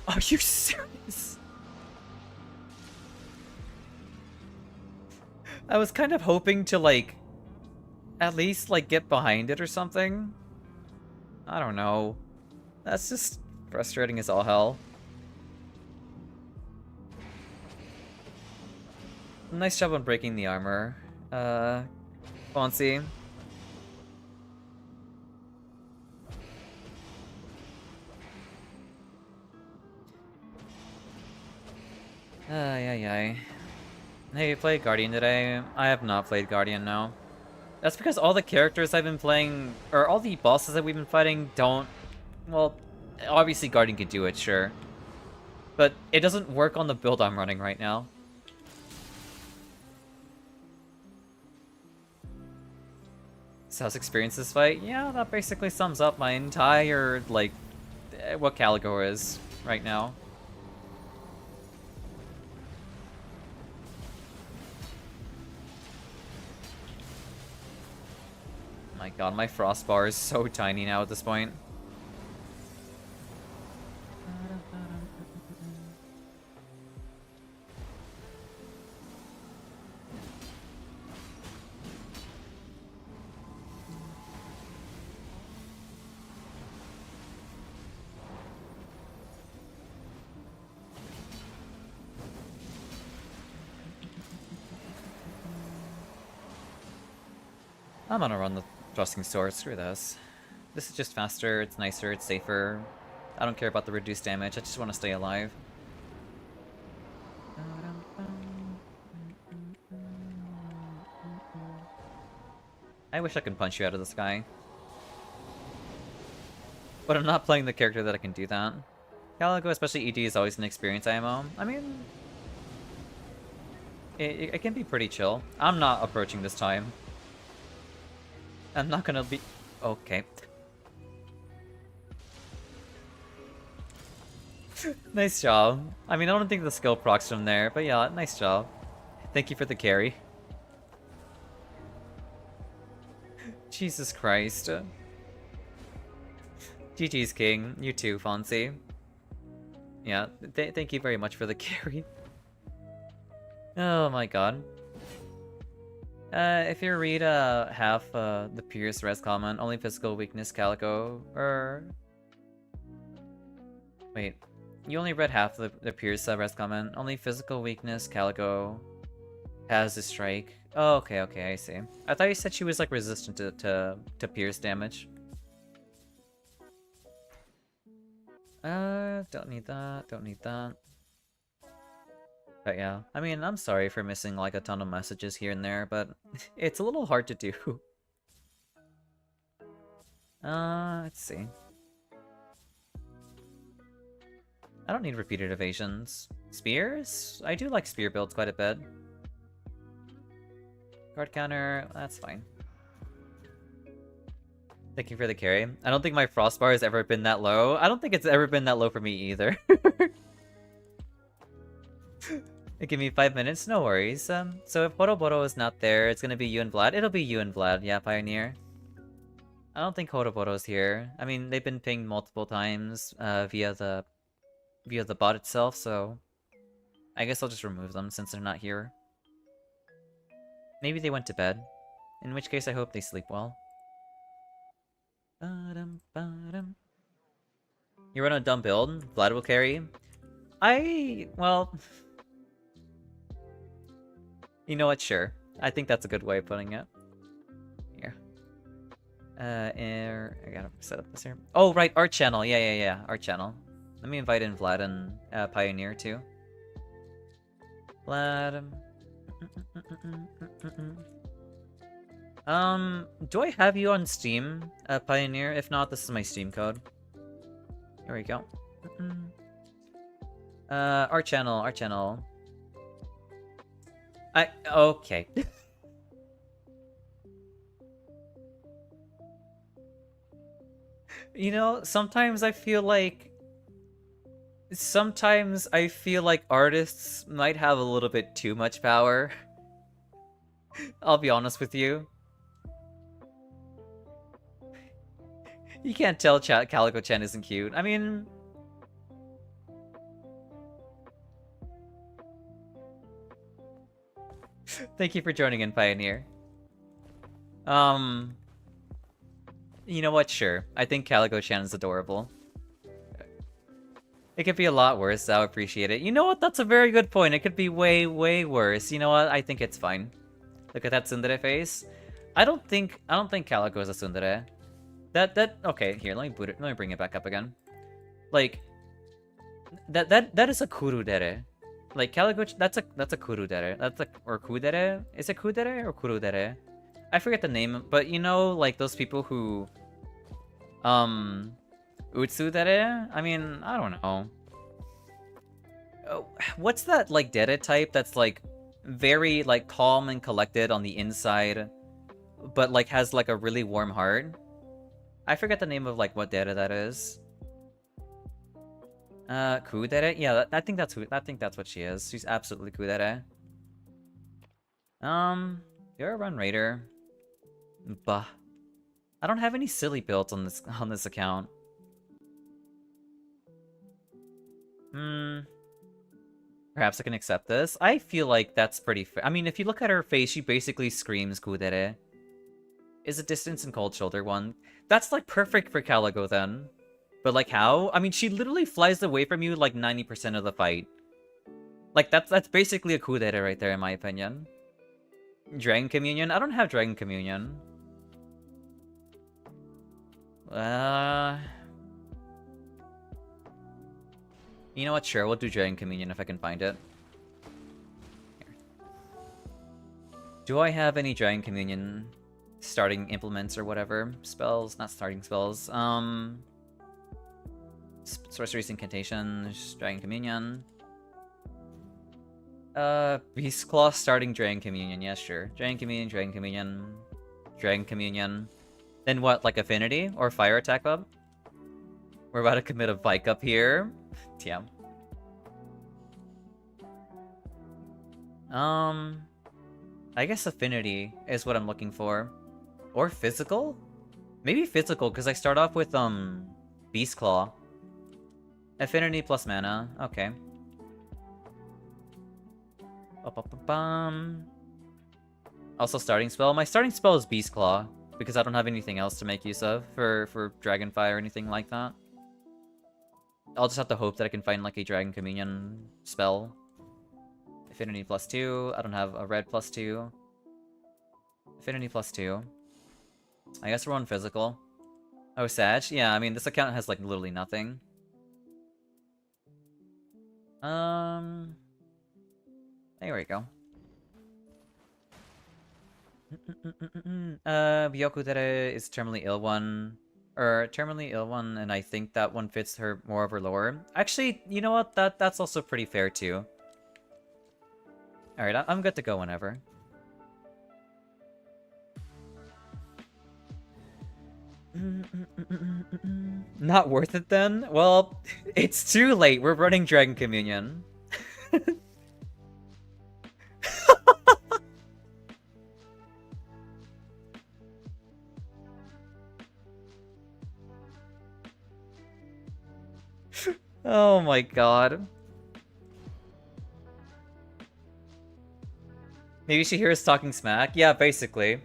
Are you serious? I was kind of hoping to, like, at least, like, get behind it or something. I don't know. That's just frustrating as all hell. Nice job on breaking the armor, Fonzie. Ay. Hey, you played Guardian today? I have not played Guardian, no. That's because all the characters I've been playing, or all the bosses that we've been fighting don't... Well, obviously Guardian could do it, sure. But it doesn't work on the build I'm running right now. So how's experience this fight? Yeah, that basically sums up my entire, like, what Caligor is right now. My god, my frost bar is so tiny now at this point. I'm gonna run the thrusting sword, screw this. This is just faster, it's nicer, it's safer. I don't care about the reduced damage, I just want to stay alive. I wish I could punch you out of the sky. But I'm not playing the character that I can do that. Calico, especially ED, is always an experience IMO. I mean... It can be pretty chill. I'm not approaching this time. I'm not gonna be... Okay. Nice job. I mean, I don't think the skill procs from there, but yeah, nice job. Thank you for the carry. Jesus Christ. GG's King. You too, Fonzie. Yeah, thank you very much for the carry. Oh my god. If you read half the Pierce res comment, only physical weakness Calico, or... Wait, you only read half the Pierce res comment, only physical weakness Calico has a strike. Oh, okay, I see. I thought you said she was like resistant to Pierce damage. Don't need that. But yeah, I mean, I'm sorry for missing like a ton of messages here and there, but it's a little hard to do. Let's see. I don't need repeated evasions, Spears? I do like spear builds quite a bit. Card counter, that's fine. Thank you for the carry. I don't think my frost bar has ever been that low. I don't think it's ever been that low for me either. Give me 5 minutes, no worries. So if Horoboro is not there, it's gonna be you and Vlad. It'll be you and Vlad, yeah, Pioneer. I don't think Horoboro's here. I mean, they've been pinged multiple times via the bot itself, so I guess I'll just remove them since they're not here. Maybe they went to bed. In which case, I hope they sleep well. You run a dumb build? Vlad will carry? Well... You know what? Sure. I think that's a good way of putting it. Here. I gotta set up this here. Oh, right, art channel. Yeah, art channel. Let me invite in Vlad and Pioneer, too. Vlad... do I have you on Steam, Pioneer? If not, this is my Steam code. Here we go. Art channel. Okay. You know, sometimes I feel like artists might have a little bit too much power. I'll be honest with you. You can't tell Calico-chan isn't cute. I mean... Thank you for joining in, Pioneer. You know what? Sure. I think Calico-chan is adorable. It could be a lot worse. I'll appreciate it. You know what? That's a very good point. It could be way, way worse. You know what? I think it's fine. Look at that tsundere face. I don't think Calico is a tsundere. Okay, here, let me bring it back up again. Like that is a kurudere. Like Calico, that's a kurudere. Or kudere? Is it kudere or kurudere? I forget the name, but you know, like those people who utsudere? I mean, I don't know. Oh, what's that like dere type that's like very like calm and collected on the inside, but like has like a really warm heart? I forget the name of like what dere that is. Kudere? Yeah, I think that's what she is. She's absolutely kudere. You're a run raider. Bah. I don't have any silly builds on this account. Perhaps I can accept this. I feel like that's pretty fair. I mean, if you look at her face, she basically screams kudere. Is a distance and cold shoulder one. That's like perfect for Calico then. But like how? I mean, she literally flies away from you like 90% of the fight. Like that's basically a kudere right there in my opinion. Dragon Communion? I don't have Dragon Communion. You know what? Sure, we'll do Dragon Communion if I can find it. Here. Do I have any Dragon Communion starting implements or whatever? Spells, not starting spells. Sorceries, Incantations, Dragon Communion. Beast Claw starting Dragon Communion, yes, sure. Dragon Communion, Dragon Communion, Dragon Communion. Then what, like Affinity or Fire Attack Up? We're about to commit a bike up here. TM. I guess Affinity is what I'm looking for. Or Physical? Maybe Physical, because I start off with, Beast Claw. Affinity plus mana, okay. Also starting spell. My starting spell is Beast Claw, because I don't have anything else to make use of for Dragonfire or anything like that. I'll just have to hope that I can find like a Dragon Communion spell. Affinity plus 2. I don't have a red plus 2. Affinity plus 2. I guess we're on physical. Oh, Sag? Yeah, I mean, this account has like literally nothing. There we go. Byokudere is terminally ill one. Or terminally ill one, and I think that one fits her more of her lore. Actually, you know what? That's also pretty fair too. Alright, I'm good to go whenever. Not worth it then? Well, it's too late. We're running Dragon Communion. Oh my god. Maybe she hears talking smack? Yeah, basically.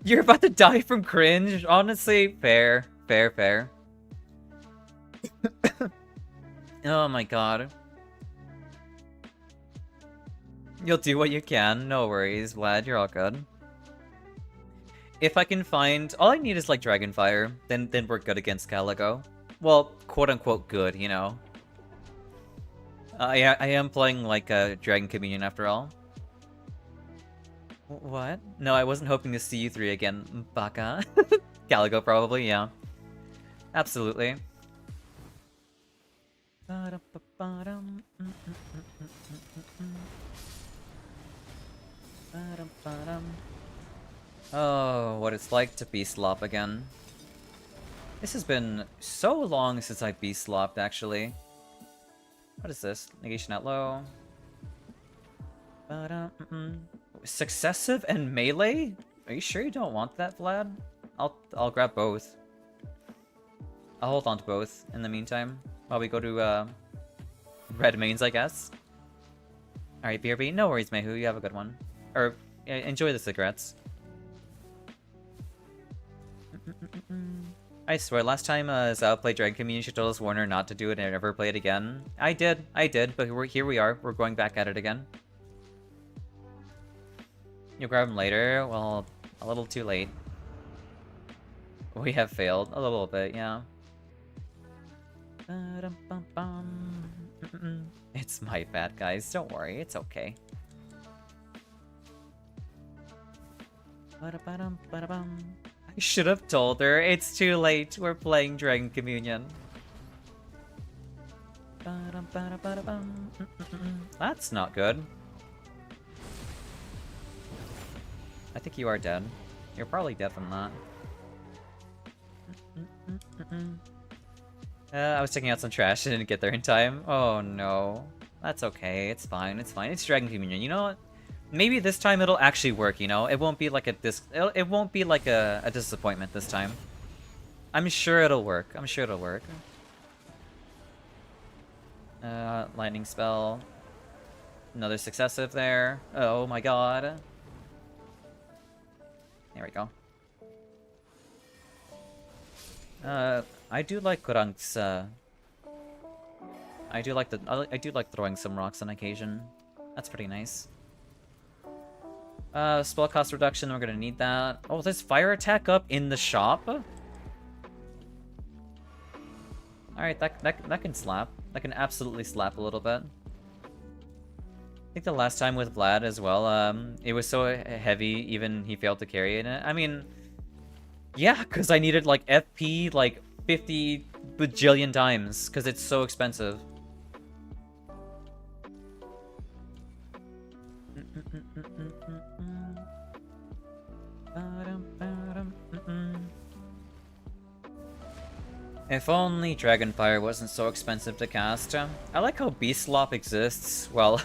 You're about to die from cringe? Honestly, fair. Fair, fair. Oh my god. You'll do what you can. No worries, Vlad. You're all good. If I can find... All I need is, like, Dragonfire. Then we're good against Calico. Well, quote-unquote good, you know. I am playing, like, a Dragon Communion after all. What? No, I wasn't hoping to see you three again, baka. Calico, probably, yeah. Absolutely. Oh, what it's like to be slop again. This has been so long since I be-slopped, actually. What is this? Negation at low. Successive and melee? Are you sure you don't want that, Vlad? I'll grab both. I'll hold on to both in the meantime, while we go to red mains, I guess. Alright, BRB, no worries, Mehu, you have a good one. Or, enjoy the cigarettes. I swear, last time Xao played Dragon Communion, she told us Warner not to do it and never play it again. I did, but here we are. We're going back at it again. You'll grab him later? Well, a little too late. We have failed. A little bit, yeah. It's my bad, guys. Don't worry. It's okay. I should have told her. It's too late. We're playing Dragon Communion. That's not good. I think you are dead. You're probably dead from that. I was taking out some trash and didn't get there in time. Oh no. That's okay. It's fine. It's fine. It's Dragon Communion. You know what? Maybe this time it'll actually work, you know? It won't be like it won't be like a disappointment this time. I'm sure it'll work. I'm sure it'll work. Lightning spell. Another successive there. Oh my god. There we go. I do like Kurang's, I do like throwing some rocks on occasion. That's pretty nice. Spell cost reduction, we're gonna need that. Oh, there's fire attack up in the shop? Alright, that can slap. That can absolutely slap a little bit. I think the last time with Vlad as well, it was so heavy, even he failed to carry it. I mean, yeah, because I needed, like, FP, like, 50 bajillion times, because it's so expensive. If only Dragonfire wasn't so expensive to cast. I like how Beastlop exists. Well,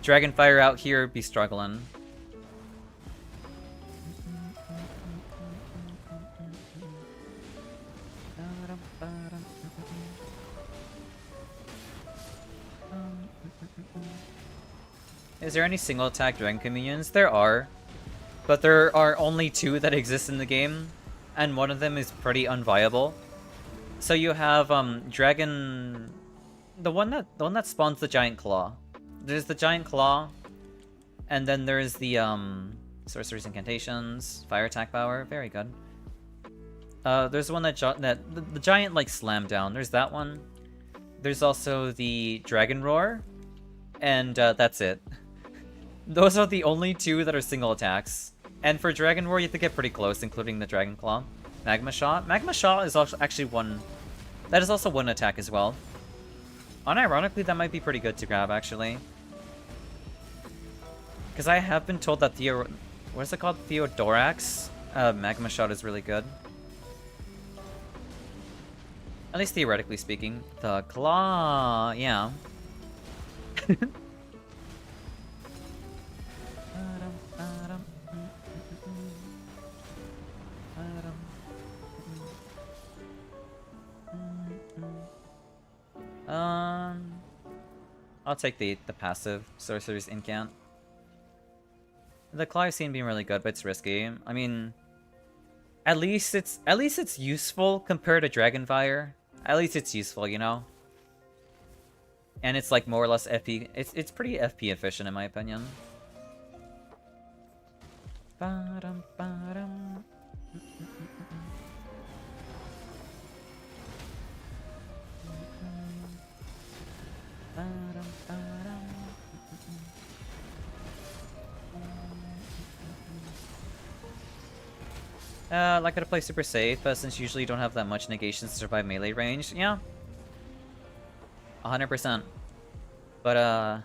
Dragonfire out here be struggling. Is there any single attack Dragon Communions? There are. But there are only 2 that exist in the game. And one of them is pretty unviable. So you have Dragon... The one that spawns the Giant Claw. There's the Giant Claw. And then there's the Sorceries Incantations. Fire Attack Power. Very good. There's one that the Giant like Slam Down. There's that one. There's also the Dragon Roar. And that's it. Those are the only 2 that are single attacks. And for Dragon Roar, you have to get pretty close, including the Dragon Claw. Magma Shot. Magma Shot is also actually one... That is also one attack as well. Unironically, that might be pretty good to grab, actually. Because I have been told that what is it called? Theodorax? Magma Shot is really good. At least theoretically speaking. The Claw... Yeah. I'll take the passive Sorcerer's Incant. The Claw I've seen being really good, but it's risky. I mean, at least it's useful compared to Dragonfire. At least it's useful, you know. And it's like more or less FP. It's pretty FP efficient in my opinion. I could have played super safe, since usually you don't have that much negations to survive melee range. Yeah. 100%. But,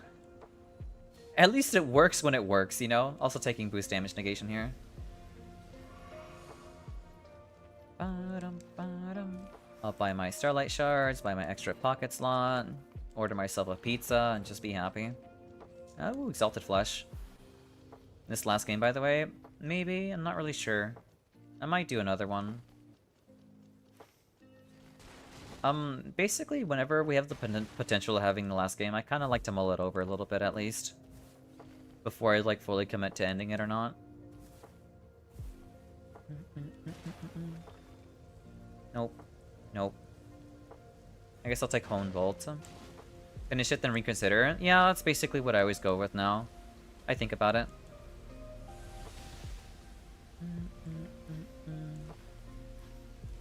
at least it works when it works, you know? Also taking boost damage negation here. I'll buy my Starlight Shards, buy my extra pocket slot, order myself a pizza, and just be happy. Oh, Exalted Flesh. This last game, by the way, maybe? I'm not really sure. I might do another one. Basically, whenever we have the potential of having the last game, I kind of like to mull it over a little bit, at least. Before I, like, fully commit to ending it or not. Nope. Nope. I guess I'll take Hone Bolt. Finish it, then reconsider. Yeah, that's basically what I always go with now. I think about it.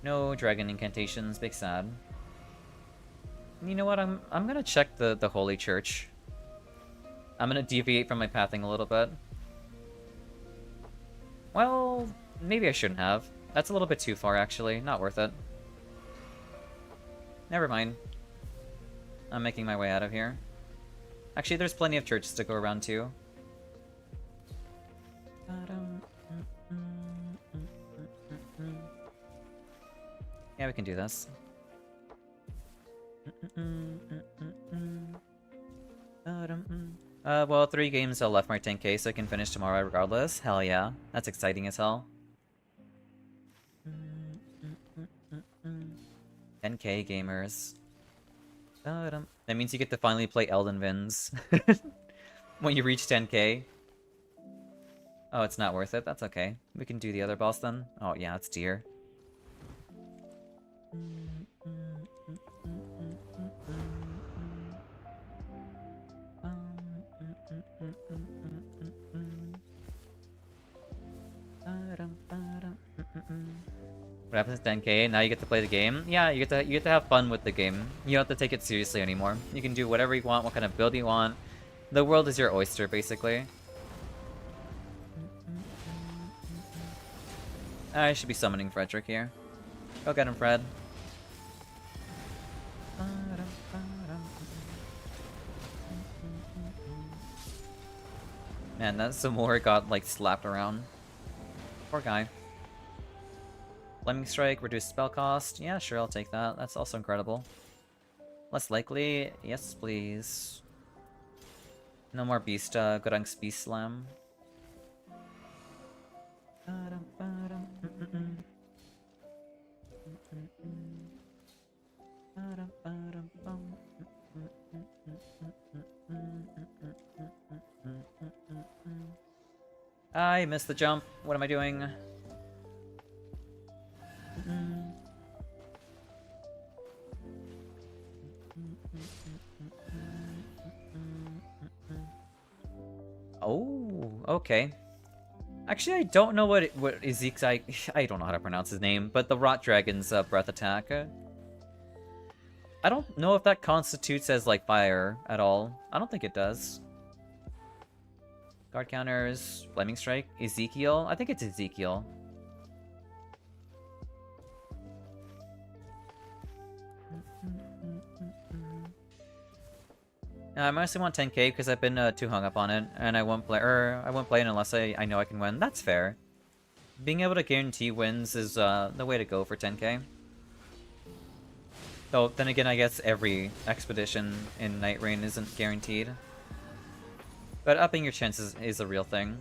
No dragon incantations, big sad. You know what, I'm gonna check the Holy Church. I'm gonna deviate from my pathing a little bit. Well, maybe I shouldn't have. That's a little bit too far, actually. Not worth it. Never mind. I'm making my way out of here. Actually, there's plenty of churches to go around, too. Yeah, we can do this. Well, 3 games left my 10k, so I can finish tomorrow regardless. Hell yeah. That's exciting as hell. 10k gamers. That means you get to finally play Elden Vins. When you reach 10k. Oh, it's not worth it? That's okay. We can do the other boss then. Oh yeah, it's Deer. What happens to 10k? Now you get to play the game? Yeah, you get to have fun with the game. You don't have to take it seriously anymore. You can do whatever you want, what kind of build you want. The world is your oyster, basically. I should be summoning Frederick here. Go get him, Fred. Man, that Zamora got, like, slapped around. Poor guy. Flaming Strike, reduced spell cost. Yeah, sure, I'll take that. That's also incredible. Less likely. Yes, please. No more Beast, Godang's Beast Slam. I missed the jump. What am I doing? Oh, okay. Actually, I don't know what Ezekiel's I don't know how to pronounce his name, but the Rot Dragon's breath attack. I don't know if that constitutes as like fire at all. I don't think it does. Guard counters, Flaming Strike, Ezekiel. I think it's Ezekiel. I mostly want 10k because I've been too hung up on it, and I won't play it unless I know I can win. That's fair. Being able to guarantee wins is the way to go for 10k. Though, then again, I guess every expedition in Nightreign isn't guaranteed. But upping your chances is a real thing.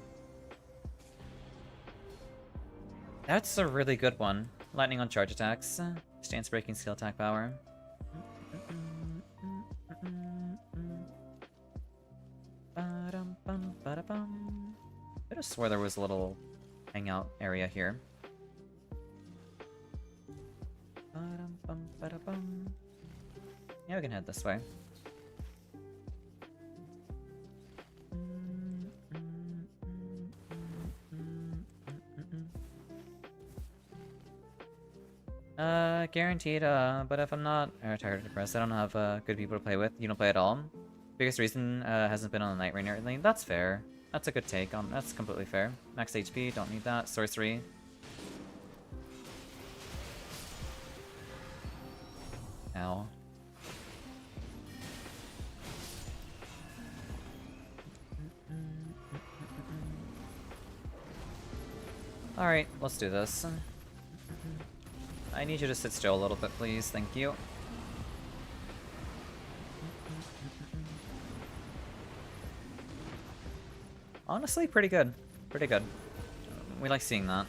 That's a really good one. Lightning on charge attacks. Stance breaking skill attack power. I just swore there was a little hangout area here. Yeah, we can head this way. Guaranteed, but if I'm not tired or depressed, I don't have good people to play with. You don't play at all. Biggest reason hasn't been on the Nightreign early. That's fair. That's a good take on. That's completely fair. Max HP, don't need that. Sorcery. Ow. Alright, let's do this. I need you to sit still a little bit, please. Thank you. Honestly, pretty good. Pretty good. We like seeing that.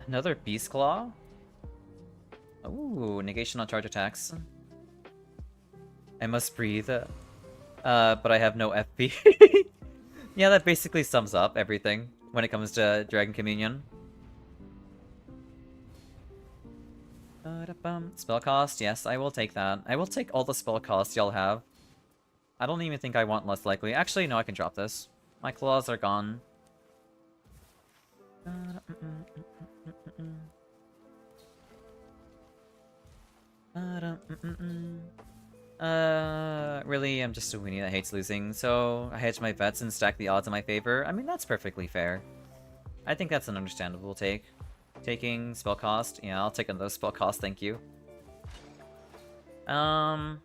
Another Beast Claw? Ooh, negation on charge attacks. I must breathe. But I have no FP. Yeah, that basically sums up everything when it comes to Dragon Communion. Spell cost, yes, I will take that. I will take all the spell costs y'all have. I don't even think I want less likely. Actually, no, I can drop this. My claws are gone. Really, I'm just a weenie that hates losing, so I hedge my bets and stack the odds in my favor. I mean, that's perfectly fair. I think that's an understandable take. Taking spell cost, yeah, I'll take another spell cost, thank you. I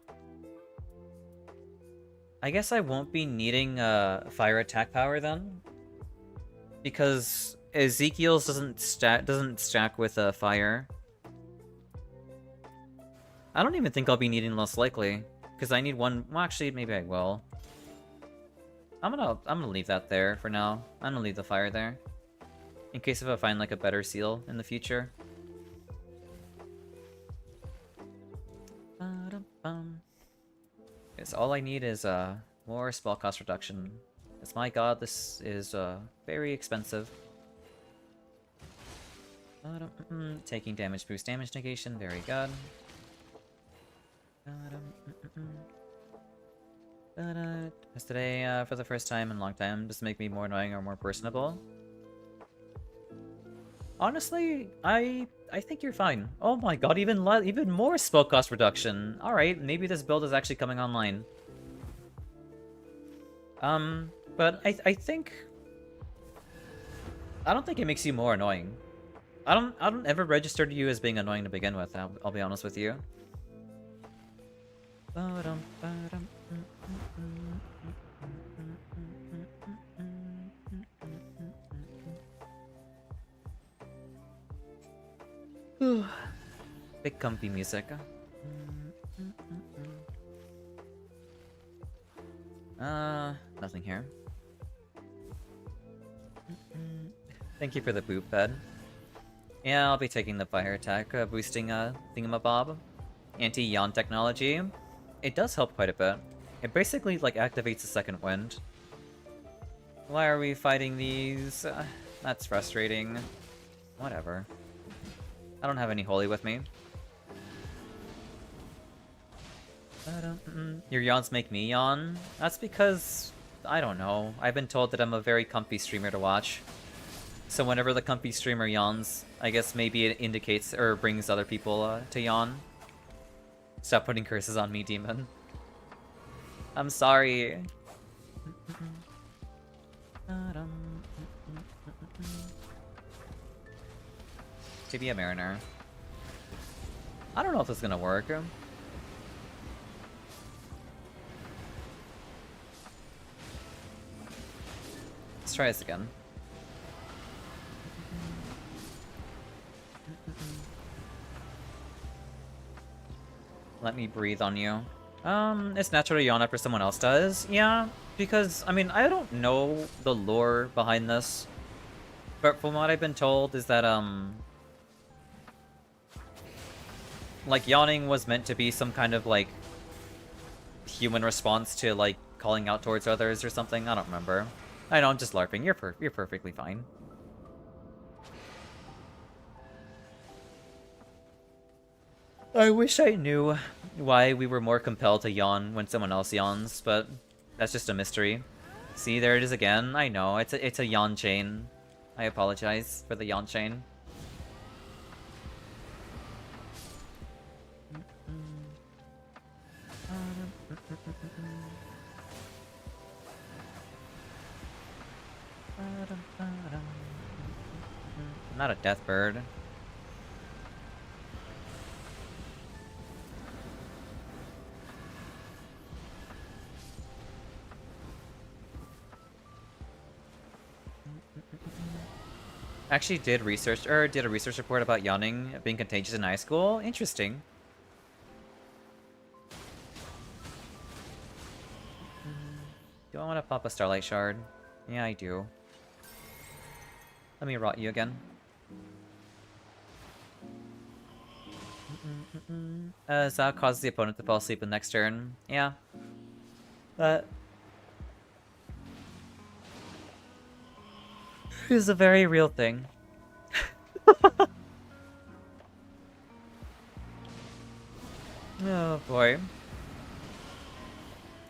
guess I won't be needing fire attack power then, because Ezekiel's doesn't stack with fire. I don't even think I'll be needing less likely, because I need one. Well, actually, maybe I will. I'm gonna leave that there for now. I'm gonna leave the fire there, in case if I find like a better seal in the future. Yes, all I need is more spell cost reduction. Because my god, this is very expensive. Taking damage boost damage negation, very good. Because today, for the first time in a long time, does it make me more annoying or more personable? Honestly, I think you're fine. Oh my god, even more spell cost reduction. Alright, maybe this build is actually coming online. But I think... I don't think it makes you more annoying. I don't ever register to you as being annoying to begin with, I'll be honest with you. Big comfy music. Nothing here. Thank you for the boot bed. Yeah, I'll be taking the fire attack, boosting thingamabob. Anti-yawn technology. It does help quite a bit. It basically like activates the second wind. Why are we fighting these? That's frustrating. Whatever. I don't have any holy with me. Your yawns make me yawn? That's because, I don't know. I've been told that I'm a very comfy streamer to watch. So whenever the comfy streamer yawns, I guess maybe it indicates or brings other people to yawn. Stop putting curses on me, demon. I'm sorry. To be a mariner. I don't know if this is gonna work. Let's try this again. Let me breathe on you. It's natural to yawn after someone else does. Yeah, because, I mean, I don't know the lore behind this. But from what I've been told is that, like, yawning was meant to be some kind of, like, human response to, like, calling out towards others or something. I don't remember. I know, I'm just LARPing. You're perfectly fine. I wish I knew why we were more compelled to yawn when someone else yawns, but that's just a mystery. See, there it is again. I know, it's a yawn chain. I apologize for the yawn chain. Not a death bird. Actually did a research report about yawning being contagious in high school. Interesting. Do I want to pop a Starlight Shard? Yeah, I do. Let me rot you again. Xao causes the opponent to fall asleep the next turn. Yeah. That is a very real thing. Oh boy.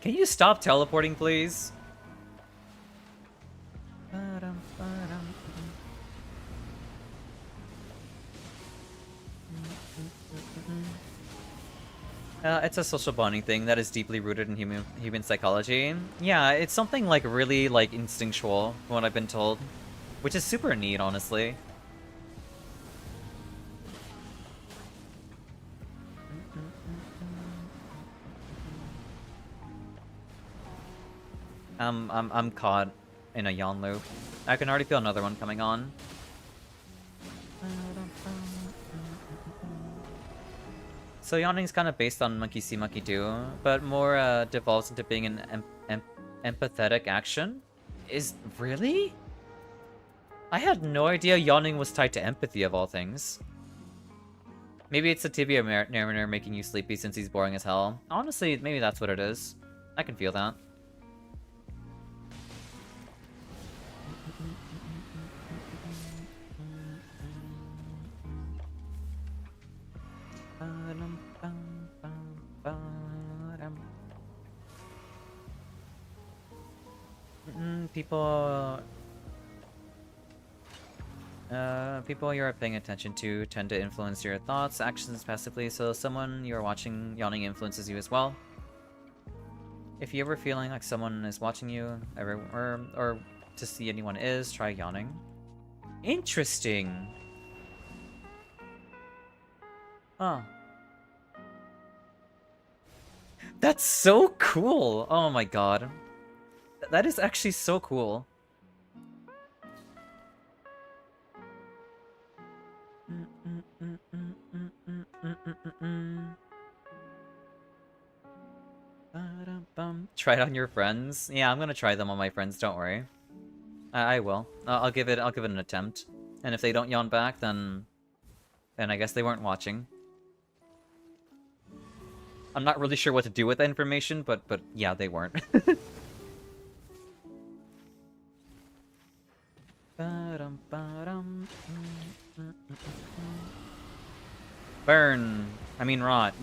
Can you stop teleporting, please? It's a social bonding thing that is deeply rooted in human psychology. Yeah, it's something like really like instinctual, from what I've been told, which is super neat, honestly. I'm caught in a yawn loop. I can already feel another one coming on. So yawning is kind of based on monkey see, monkey do, but more devolves into being an empathetic action. Is really? I had no idea yawning was tied to empathy of all things. Maybe it's the tibia mariner making you sleepy since he's boring as hell. Honestly, maybe that's what it is. I can feel that. People you're paying attention to tend to influence your thoughts, actions passively, so someone you're watching yawning influences you as well. If you're ever feeling like someone is watching you, or to see anyone is, try yawning. Interesting. Huh. That's so cool! Oh my god. That is actually so cool. Try it on your friends? Yeah, I'm gonna try them on my friends, don't worry. I will. I'll give it an attempt. And if they don't yawn back, then I guess they weren't watching. I'm not really sure what to do with that information, but yeah, they weren't. Burn. I mean rot.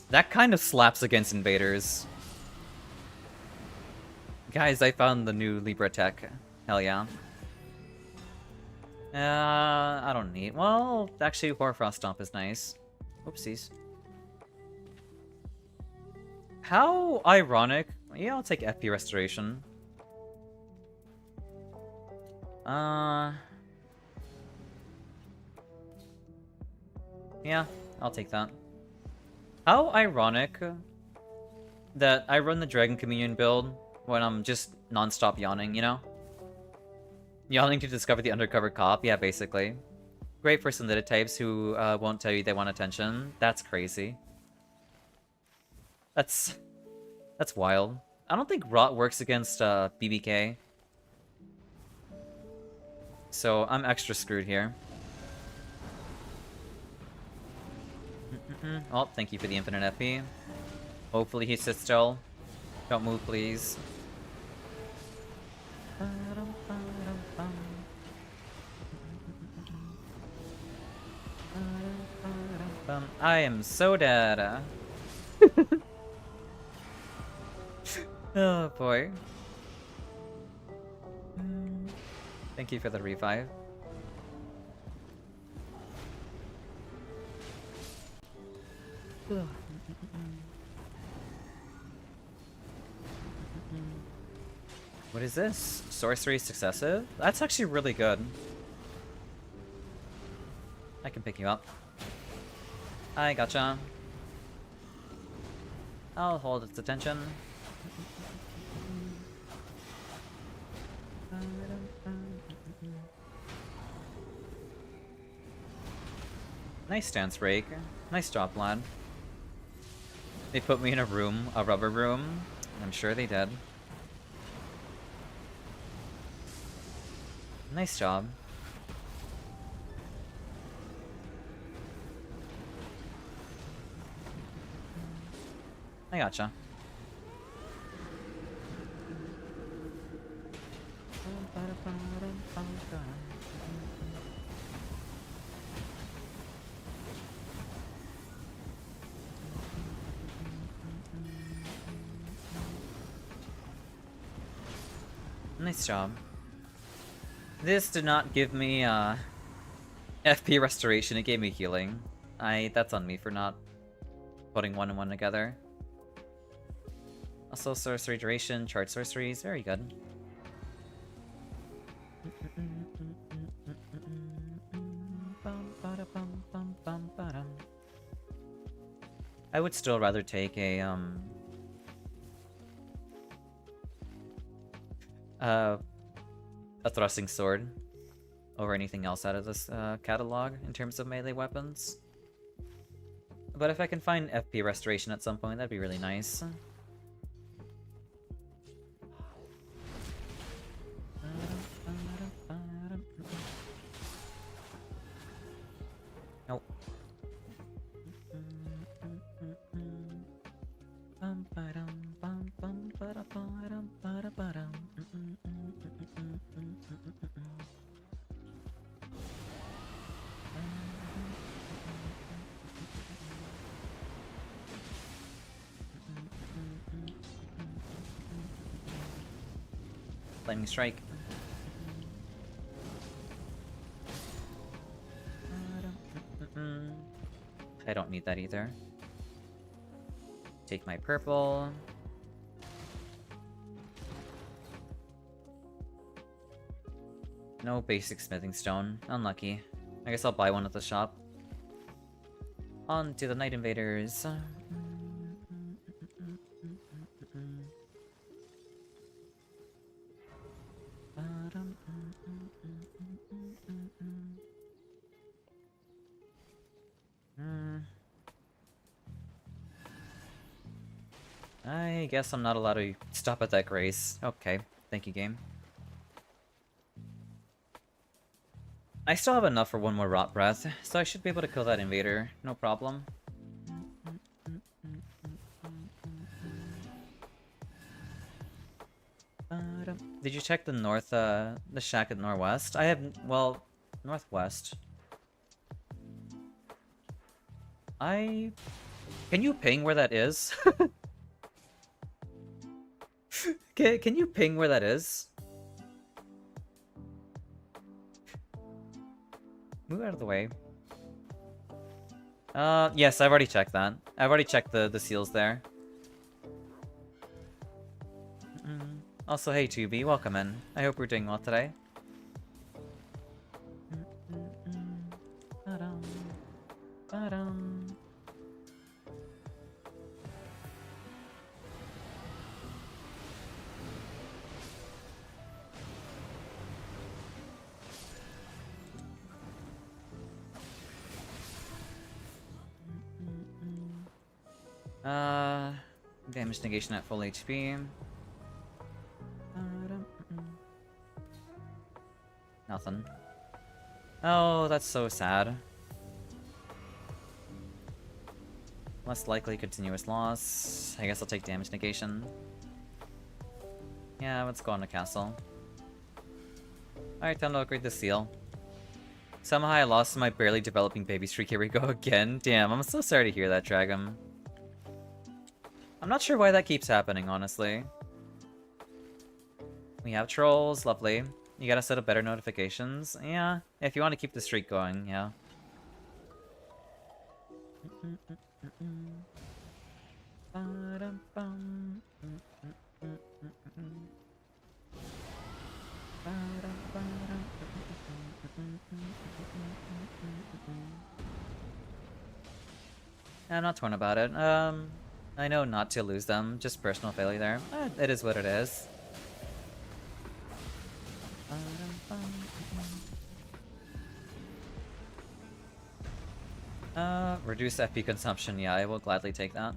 That kind of slaps against invaders. Guys, I found the new Libra tech. Hell yeah. I don't need... Well, actually, Hoarfrost Stomp is nice. Oopsies. How ironic. Yeah, I'll take FP Restoration. Yeah, I'll take that. How ironic that I run the Dragon Communion build when I'm just non-stop yawning, you know? Yawning to discover the undercover cop, yeah, basically. Great for some Lyta types who won't tell you they want attention. That's crazy. That's wild. I don't think Rot works against BBK. So I'm extra screwed here. Oh, thank you for the infinite FP. Hopefully he sits still. Don't move, please. I am so dead. Oh boy. Thank you for the revive. What is this? Sorcery successive? That's actually really good. I can pick you up. I gotcha. I'll hold its attention. Nice stance, Rake. Nice job, lad. They put me in a room, a rubber room. I'm sure they did. Nice job. I gotcha. Nice job. This did not give me FP restoration, it gave me healing. That's on me for not putting one and one together. Also sorcery duration, chart sorceries, very good. I would still rather take a thrusting sword over anything else out of this catalog in terms of melee weapons. But if I can find FP restoration at some point, that'd be really nice. Nope. Lightning strike. I don't need that either. Take my purple. No basic smithing stone. Unlucky. I guess I'll buy one at the shop. On to the Night Invaders. I guess I'm not allowed to stop at that grace. Okay, thank you, game. I still have enough for one more Rot Breath, so I should be able to kill that invader, no problem. Did you check the north, the shack at northwest? I have, well, northwest. Can you ping where that is? Can you ping where that is? Move out of the way. Yes, I've already checked that. I've already checked the seals there. Also, hey 2B, welcome in. I hope you're doing well today. Damage negation at full HP. Nothing. Oh, that's so sad. Less likely continuous loss. I guess I'll take damage negation. Yeah, let's go on the castle. Alright, time to upgrade the seal. Somehow I lost my barely developing baby streak. Here we go again. Damn, I'm so sorry to hear that, Dragon. I'm not sure why that keeps happening, honestly. We have trolls, lovely. You gotta set up better notifications. Yeah, if you want to keep the streak going, yeah. I'm not torn about it. I know not to lose them, just personal failure there. It is what it is. Reduce FP consumption, yeah, I will gladly take that.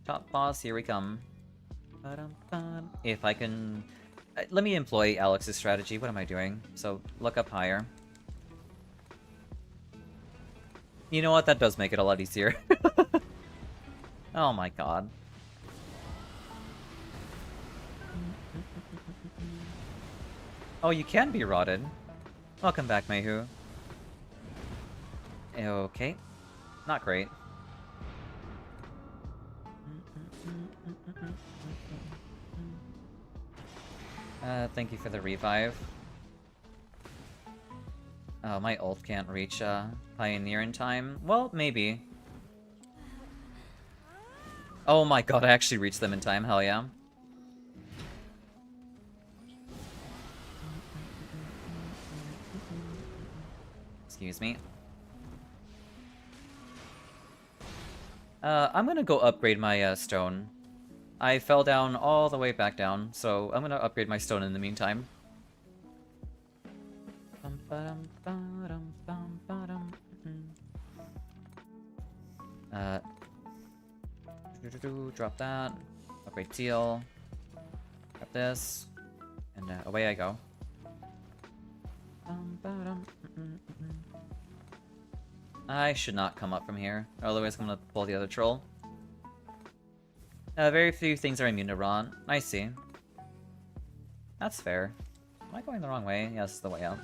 Top boss, here we come. If I can... let me employ Alex's strategy, what am I doing? So, look up higher. You know what, that does make it a lot easier. Oh my god. Oh, you can be rotted. Welcome back, Mayhu. Okay. Not great. Thank you for the revive. Oh, my ult can't reach, Pioneer in time. Well, maybe. Oh my god, I actually reached them in time, hell yeah. Excuse me. I'm gonna go upgrade my, stone. I fell down all the way back down, so I'm gonna upgrade my stone in the meantime. Drop that. Upgrade seal. Grab this. And away I go. I should not come up from here, otherwise I'm gonna pull the other troll. Very few things are immune to rot. I see. That's fair. Am I going the wrong way? Yeah, this is the way out.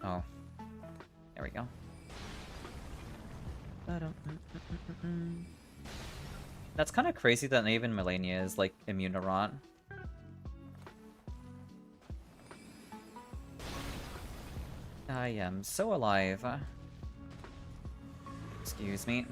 Oh. There we go. That's kind of crazy that even Melania is, like, immune to rot. I am so alive. Excuse me.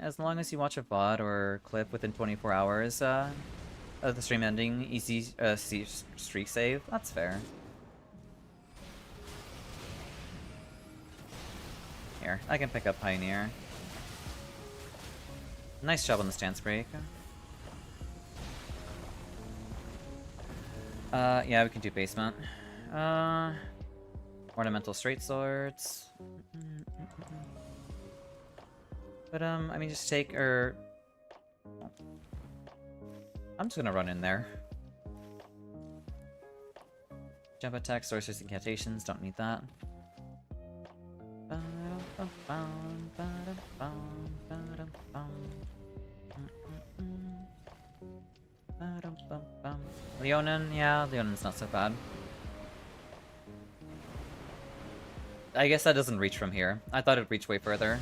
As long as you watch a VOD or clip within 24 hours of the stream ending, easy streak save, that's fair. Here, I can pick up Pioneer. Nice job on the stance break. Yeah, we can do basement. Ornamental straight swords. But, I mean, just take, I'm just gonna run in there. Jump attack, sorcerers, incantations, don't need that. Leonin, yeah, Leonin's not so bad. I guess that doesn't reach from here. I thought it'd reach way further.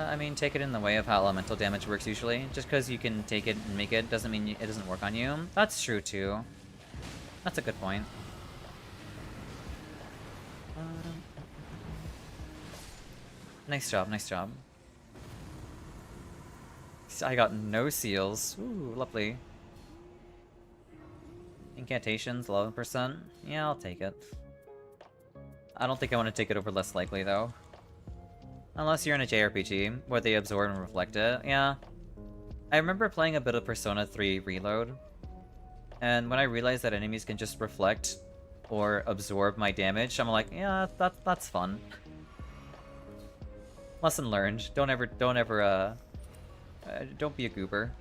I mean, take it in the way of how elemental damage works usually. Just because you can take it and make it doesn't mean it doesn't work on you. That's true too. That's a good point. Nice job, nice job. I got no seals. Ooh, lovely. Incantations, 11%. Yeah, I'll take it. I don't think I want to take it over less likely, though. Unless you're in a JRPG, where they absorb and reflect it. Yeah. I remember playing a bit of Persona 3 Reload, and when I realized that enemies can just reflect or absorb my damage, I'm like, yeah, that's fun. Lesson learned. Don't be a goober.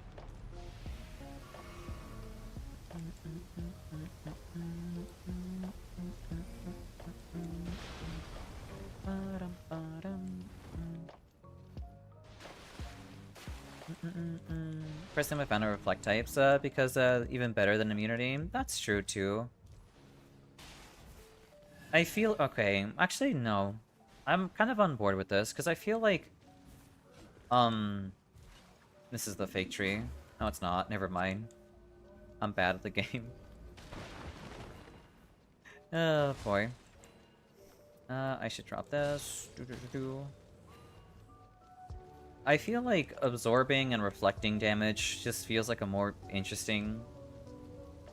First time I found a reflect types, because even better than immunity. That's true too. I feel okay. Actually, no. I'm kind of on board with this because I feel like, this is the fake tree. No, it's not. Never mind. I'm bad at the game. Oh boy. I should drop this. I feel like absorbing and reflecting damage just feels like a more interesting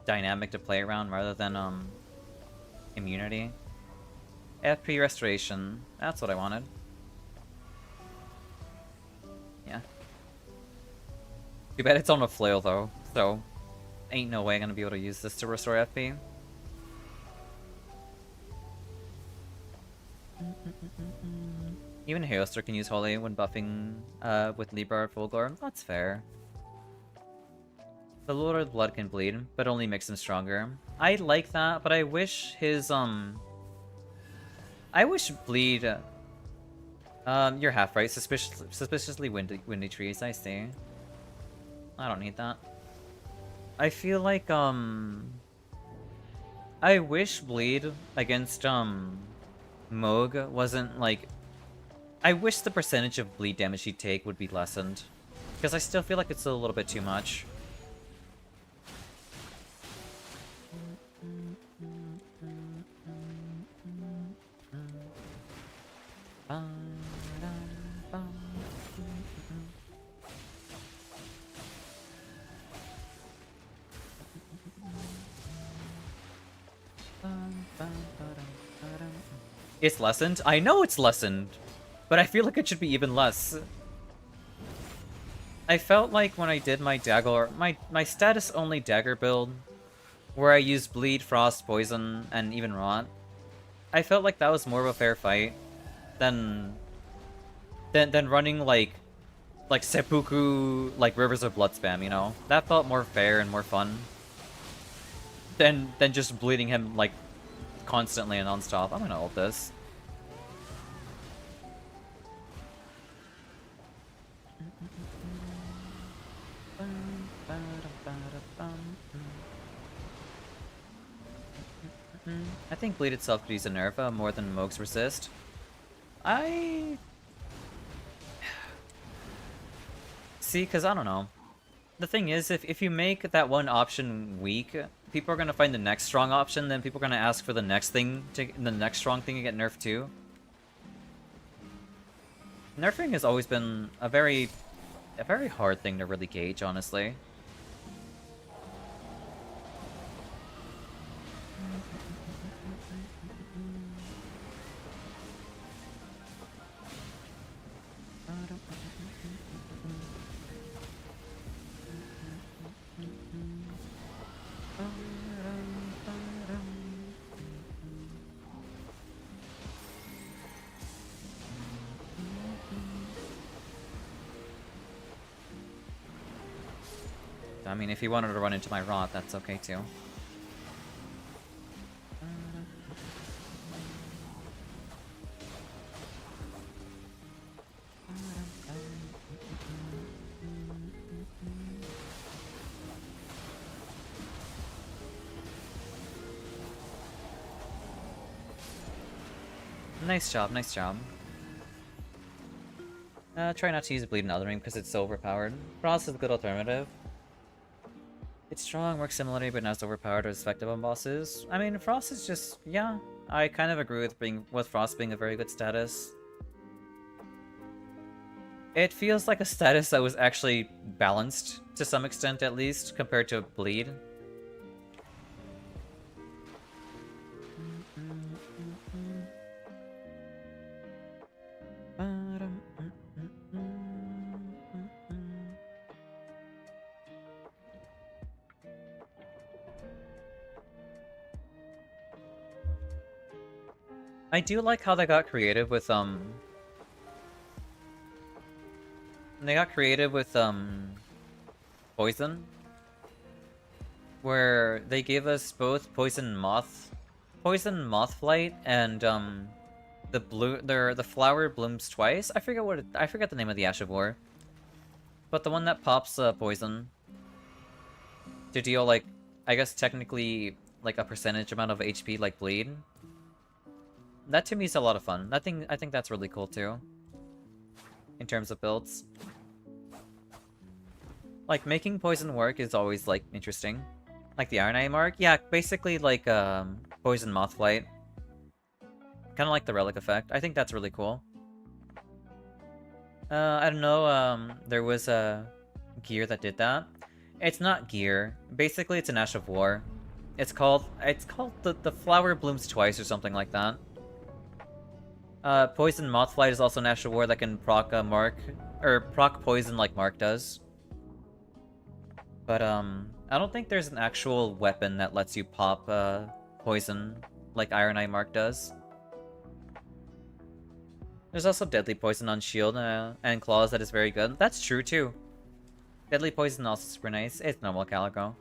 dynamic to play around rather than immunity. FP restoration. That's what I wanted. Yeah. Too bad it's on a flail though, so ain't no way I'm gonna be able to use this to restore FP. Even Hailstor can use Holy when buffing with Libra or Fulgor. That's fair. The Lord of Blood can bleed, but only makes him stronger. I like that, but I wish his I wish bleed. You're half right. Suspiciously windy trees. I see. I don't need that. I feel like I wish bleed against Moog wasn't like. I wish the percentage of bleed damage he'd take would be lessened, because I still feel like it's a little bit too much. It's lessened? I know it's lessened, but I feel like it should be even less. I felt like when I did my dagger, my status only dagger build, where I used bleed, frost, poison, and even rot, I felt like that was more of a fair fight than running like seppuku, like Rivers of Blood spam, you know? That felt more fair and more fun than just bleeding him like constantly and non-stop. I'm gonna ult this. I think bleed itself could use a nerf more than Moog's resist. See, because I don't know. The thing is, if you make that one option weak, people are gonna find the next strong option, then people are gonna ask for the next thing, the next strong thing to get nerfed too. Nerfing has always been a very hard thing to really gauge, honestly. I mean, if he wanted to run into my rot, that's okay too. Nice job, nice job. Try not to use Bleed in Elden Ring because it's so overpowered. Frost is a good alternative. It's strong, works similarly, but not as overpowered or as effective on bosses. I mean, Frost is just, yeah. I kind of agree with Frost being a very good status. It feels like a status that was actually balanced, to some extent at least, compared to Bleed. I do like how they got creative with, Poison. Where they gave us both Poison Moth Flight, and, the flower blooms twice. I forget the name of the Ash of War. But the one that pops, poison. To deal, like, I guess technically, like, a percentage amount of HP, like Bleed. That to me is a lot of fun. I think that's really cool too. In terms of builds. Like, making poison work is always, like, interesting. Like the Iron Eye mark? Yeah, basically like, Poison Moth Flight. Kinda like the Relic effect. I think that's really cool. I don't know, there was a gear that did that. It's not gear. Basically, it's an Ash of War. It's called the Flower Blooms Twice or something like that. Poison Moth Flight is also an Ash of War that can proc Mark, or proc poison like Mark does. But, I don't think there's an actual weapon that lets you pop, poison like Iron Eye Mark does. There's also Deadly Poison on Shield and Claws that is very good. That's true, too. Deadly Poison also super nice. It's normal Calico.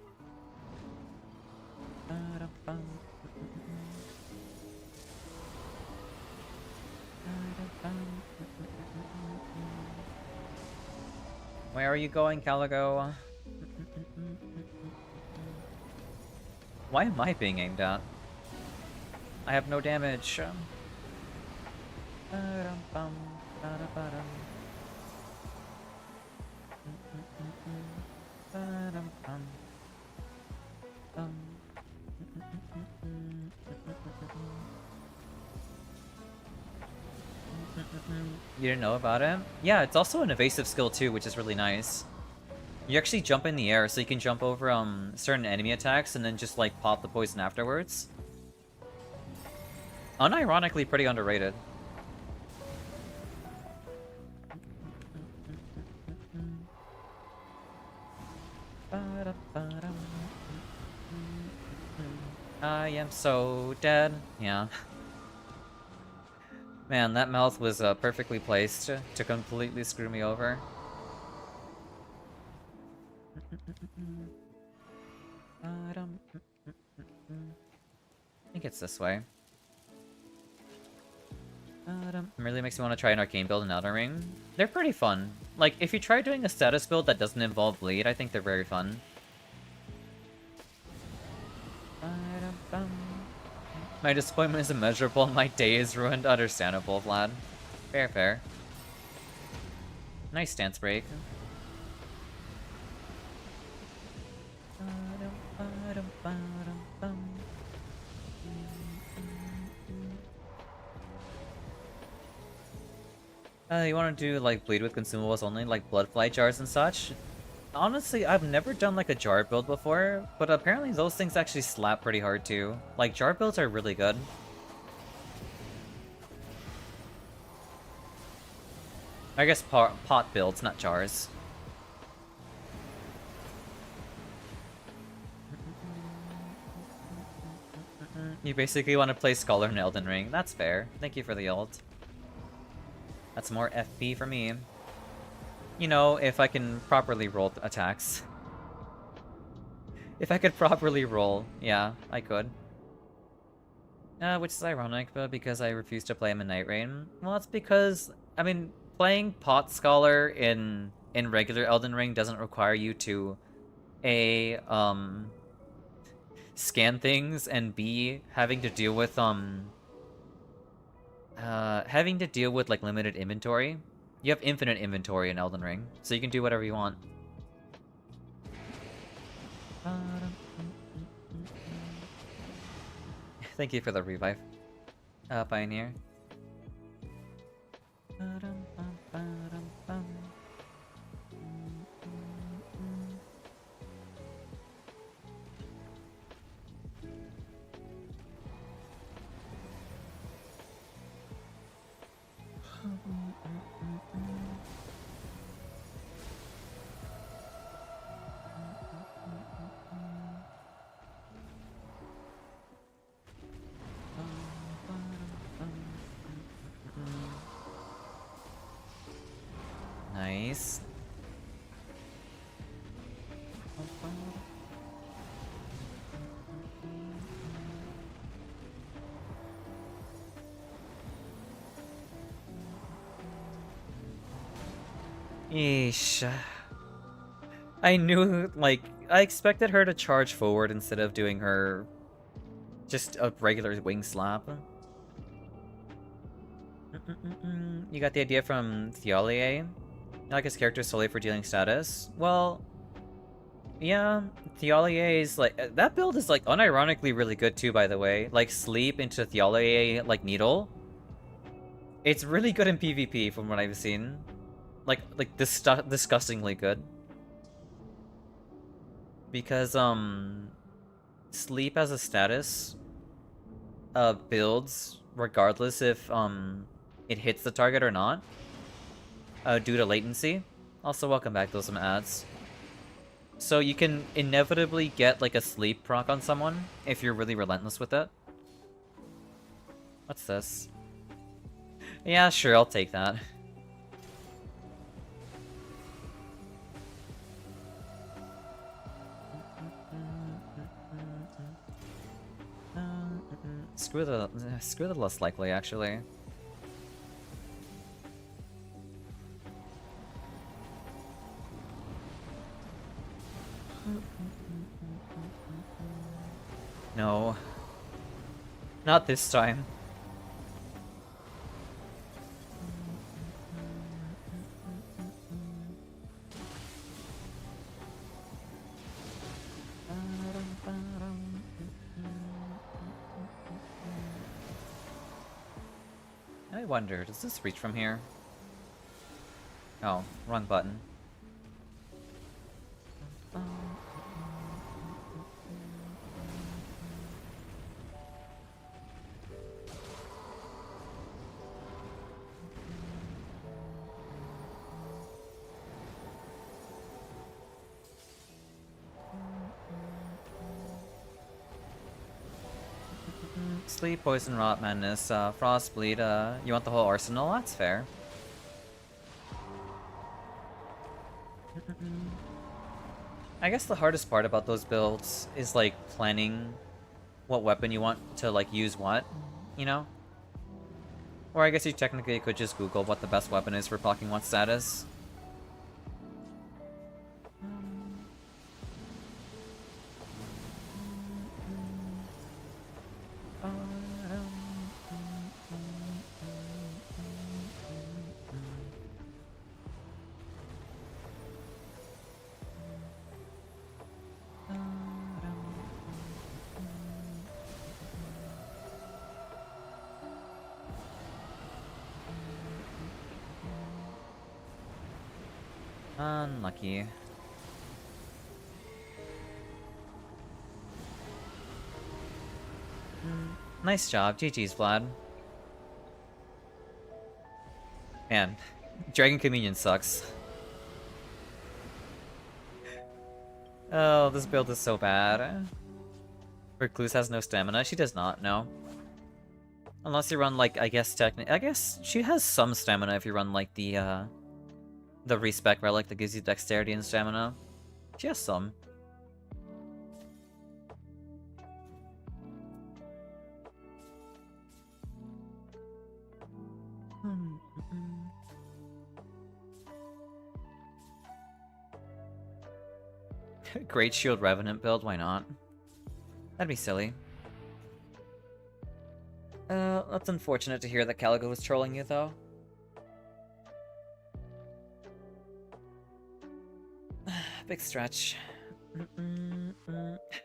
Where are you going, Calico? Why am I being aimed at? I have no damage. You didn't know about it? Yeah, it's also an evasive skill too, which is really nice. You actually jump in the air, so you can jump over certain enemy attacks and then just like pop the poison afterwards. Unironically pretty underrated. I am so dead. Yeah. Man, that mouth was perfectly placed to completely screw me over. I think it's this way. It really makes me want to try an arcane build in Elden Ring. They're pretty fun. Like, if you try doing a status build that doesn't involve bleed, I think they're very fun. My disappointment is immeasurable, my day is ruined. Understandable, Vlad. Fair, fair. Nice stance break. You want to do, like, bleed with consumables only, like blood flight jars and such? Honestly, I've never done, like, a jar build before, but apparently those things actually slap pretty hard, too. Like, jar builds are really good. I guess pot builds, not jars. You basically want to play Scholar in Elden Ring. That's fair. Thank you for the ult. That's more FP for me. You know, if I can properly roll attacks. If I could properly roll, yeah, I could. Which is ironic, but because I refuse to play him in Nightreign. Well, that's because, I mean, playing Pot Scholar in regular Elden Ring doesn't require you to, A, scan things, and B, having to deal with, like, limited inventory. You have infinite inventory in Elden Ring, so you can do whatever you want. Thank you for the revive, Pioneer. Nice. Yeesh. I knew, like, I expected her to charge forward instead of doing her just a regular wing slap. You got the idea from Theolier? You like his character solely for dealing status? Well, yeah, Theolier is like, that build is like unironically really good too, by the way. Like, sleep into Theolier, like, needle. It's really good in PvP from what I've seen. Like disgustingly good. Because, sleep as a status, builds regardless if, it hits the target or not, due to latency. Also, welcome back, those some ads. So you can inevitably get, like, a sleep proc on someone if you're really relentless with it. What's this? Yeah, sure, I'll take that. Screw the less likely, actually. No. Not this time. I wonder, does this reach from here? Oh, wrong button. Sleep, Poison, Rot, Madness, Frost, Bleed, you want the whole arsenal? That's fair. I guess the hardest part about those builds is, like, planning what weapon you want to, like, use what, you know? Or I guess you technically could just Google what the best weapon is for blocking what status. Unlucky. Nice job. GG's, Vlad. Man, Dragon Communion sucks. Oh, this build is so bad. Recluse has no stamina. She does not, no. Unless you run, like, I guess she has some stamina if you run, like, the respec relic that gives you dexterity and stamina. She has some. Great Shield Revenant build, why not? That'd be silly. That's unfortunate to hear that Calico was trolling you, though. Big stretch.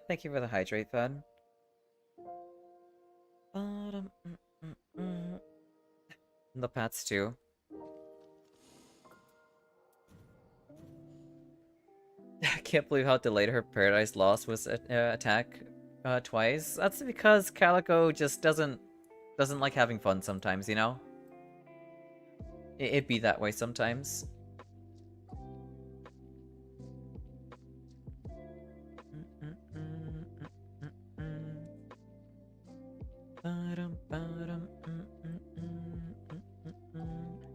Thank you for the hydrate, Fed. The pets too. I can't believe how delayed her Paradise Lost was attack twice. That's because Calico just doesn't like having fun sometimes, you know? It'd be that way sometimes.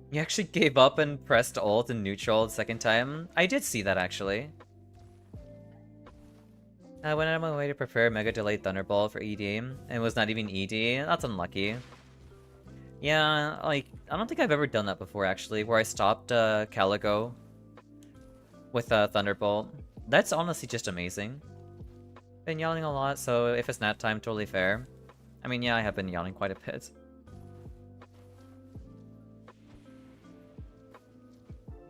You actually gave up and pressed ult and neutral the second time? I did see that actually. I went out of my way to prepare Mega Delayed Thunderbolt for ED, and it was not even ED. That's unlucky. Yeah, like, I don't think I've ever done that before, actually, where I stopped Calico with Thunderbolt. That's honestly just amazing. Been yelling a lot, so if it's nap time, totally fair. I mean, yeah, I have been yelling quite a bit.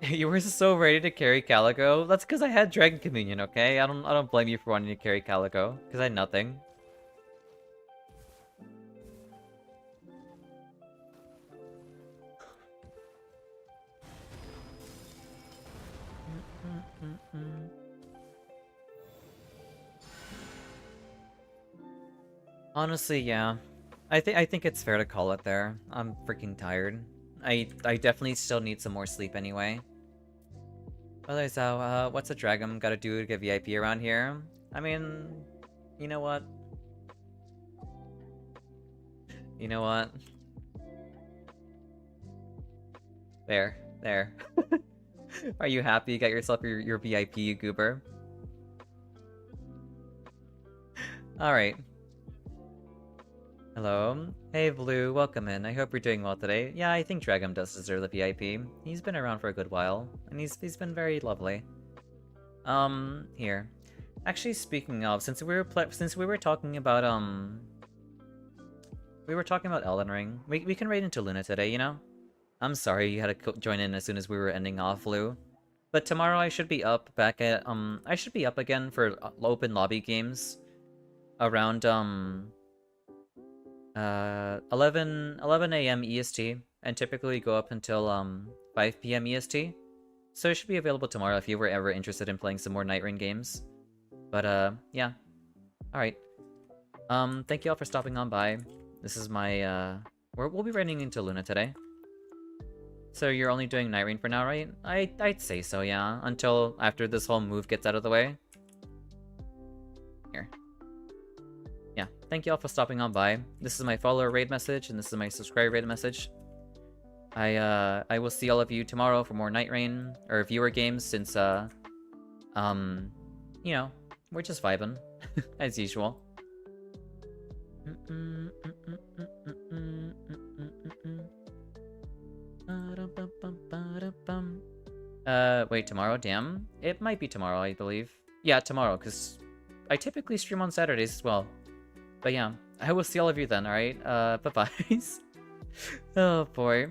You were so ready to carry Calico? That's because I had Dragon Communion, okay? I don't blame you for wanting to carry Calico, because I had nothing. Honestly, yeah. I think it's fair to call it there. I'm freaking tired. I definitely still need some more sleep anyway. Otherwise, what's a dragon gotta do to get VIP around here? I mean, you know what? You know what? There. Are you happy you got yourself your VIP, you goober? Alright. Hello. Hey, Blue, welcome in. I hope you're doing well today. Yeah, I think Dragum does deserve the VIP. He's been around for a good while, and he's been very lovely. Here. Actually, speaking of, since we were talking about Elden Ring, we can raid into Luna today, you know? I'm sorry you had to join in as soon as we were ending off, Blue. But tomorrow I should be up back at I should be up again for open lobby games around 11 a.m. EST, and typically go up until 5 p.m. EST. So it should be available tomorrow if you were ever interested in playing some more Nightreign games. But yeah. Alright. Thank you all for stopping on by. This is my we'll be running into Luna today. So you're only doing Nightreign for now, right? I'd say so, yeah. Until after this whole move gets out of the way. Here. Yeah, thank you all for stopping on by. This is my follower raid message, and this is my subscriber raid message. I will see all of you tomorrow for more Nightreign, or viewer games, since, you know, we're just vibing, as usual. Wait, tomorrow? Damn. It might be tomorrow, I believe. Yeah, tomorrow, because I typically stream on Saturdays as well. But yeah, I will see all of you then, alright? Bye-bye. Oh boy.